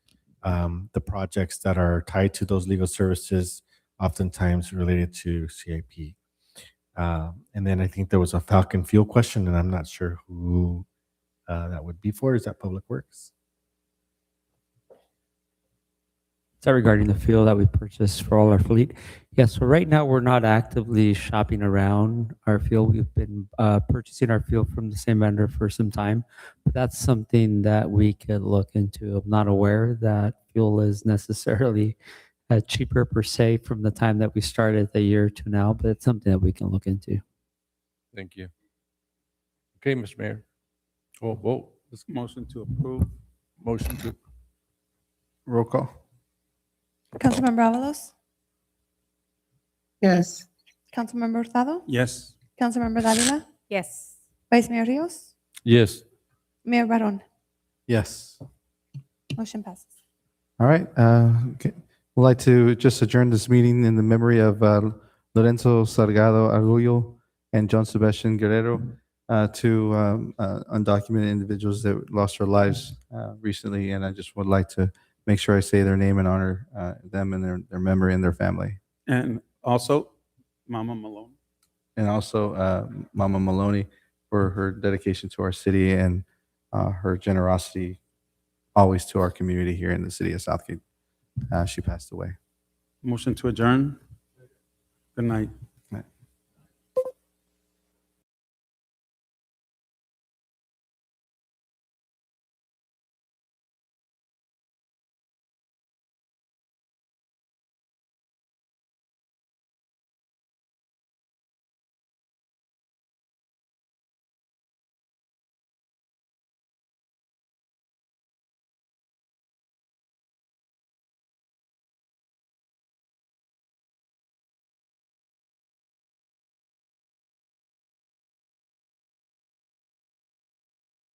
the projects that are tied to those legal services, oftentimes related to CIP. And then I think there was a Falcon Fuel question, and I'm not sure who that would be for. Is that Public Works? Is that regarding the fuel that we purchased for all our fleet? Yes, so right now we're not actively shopping around our fuel. We've been purchasing our fuel from the same vendor for some time, but that's something that we could look into. I'm not aware that fuel is necessarily cheaper per se from the time that we started the year to now, but it's something that we can look into. Thank you. Okay, Mr. Mayor. Oh, vote. This motion to approve. Motion to Roll call. Councilmember Avalos? Yes. Councilmember Hurtado? Yes. Councilmember Davila? Yes. Vice Mayor Rios? yes. Mayor Barron? Yes. Motion passes. All right. Okay. We'd like to just adjourn this meeting in the memory of Lorenzo Salgado Arguello and John Sebastian Guerrero, two undocumented individuals that lost their lives recently. And I just would like to make sure I say their name and honor them and their memory and their family. And also, Mama Malone. And also Mama Maloney for her dedication to our city and her generosity always to our community here in the city of Southgate. She passed away. Motion to adjourn. Good night.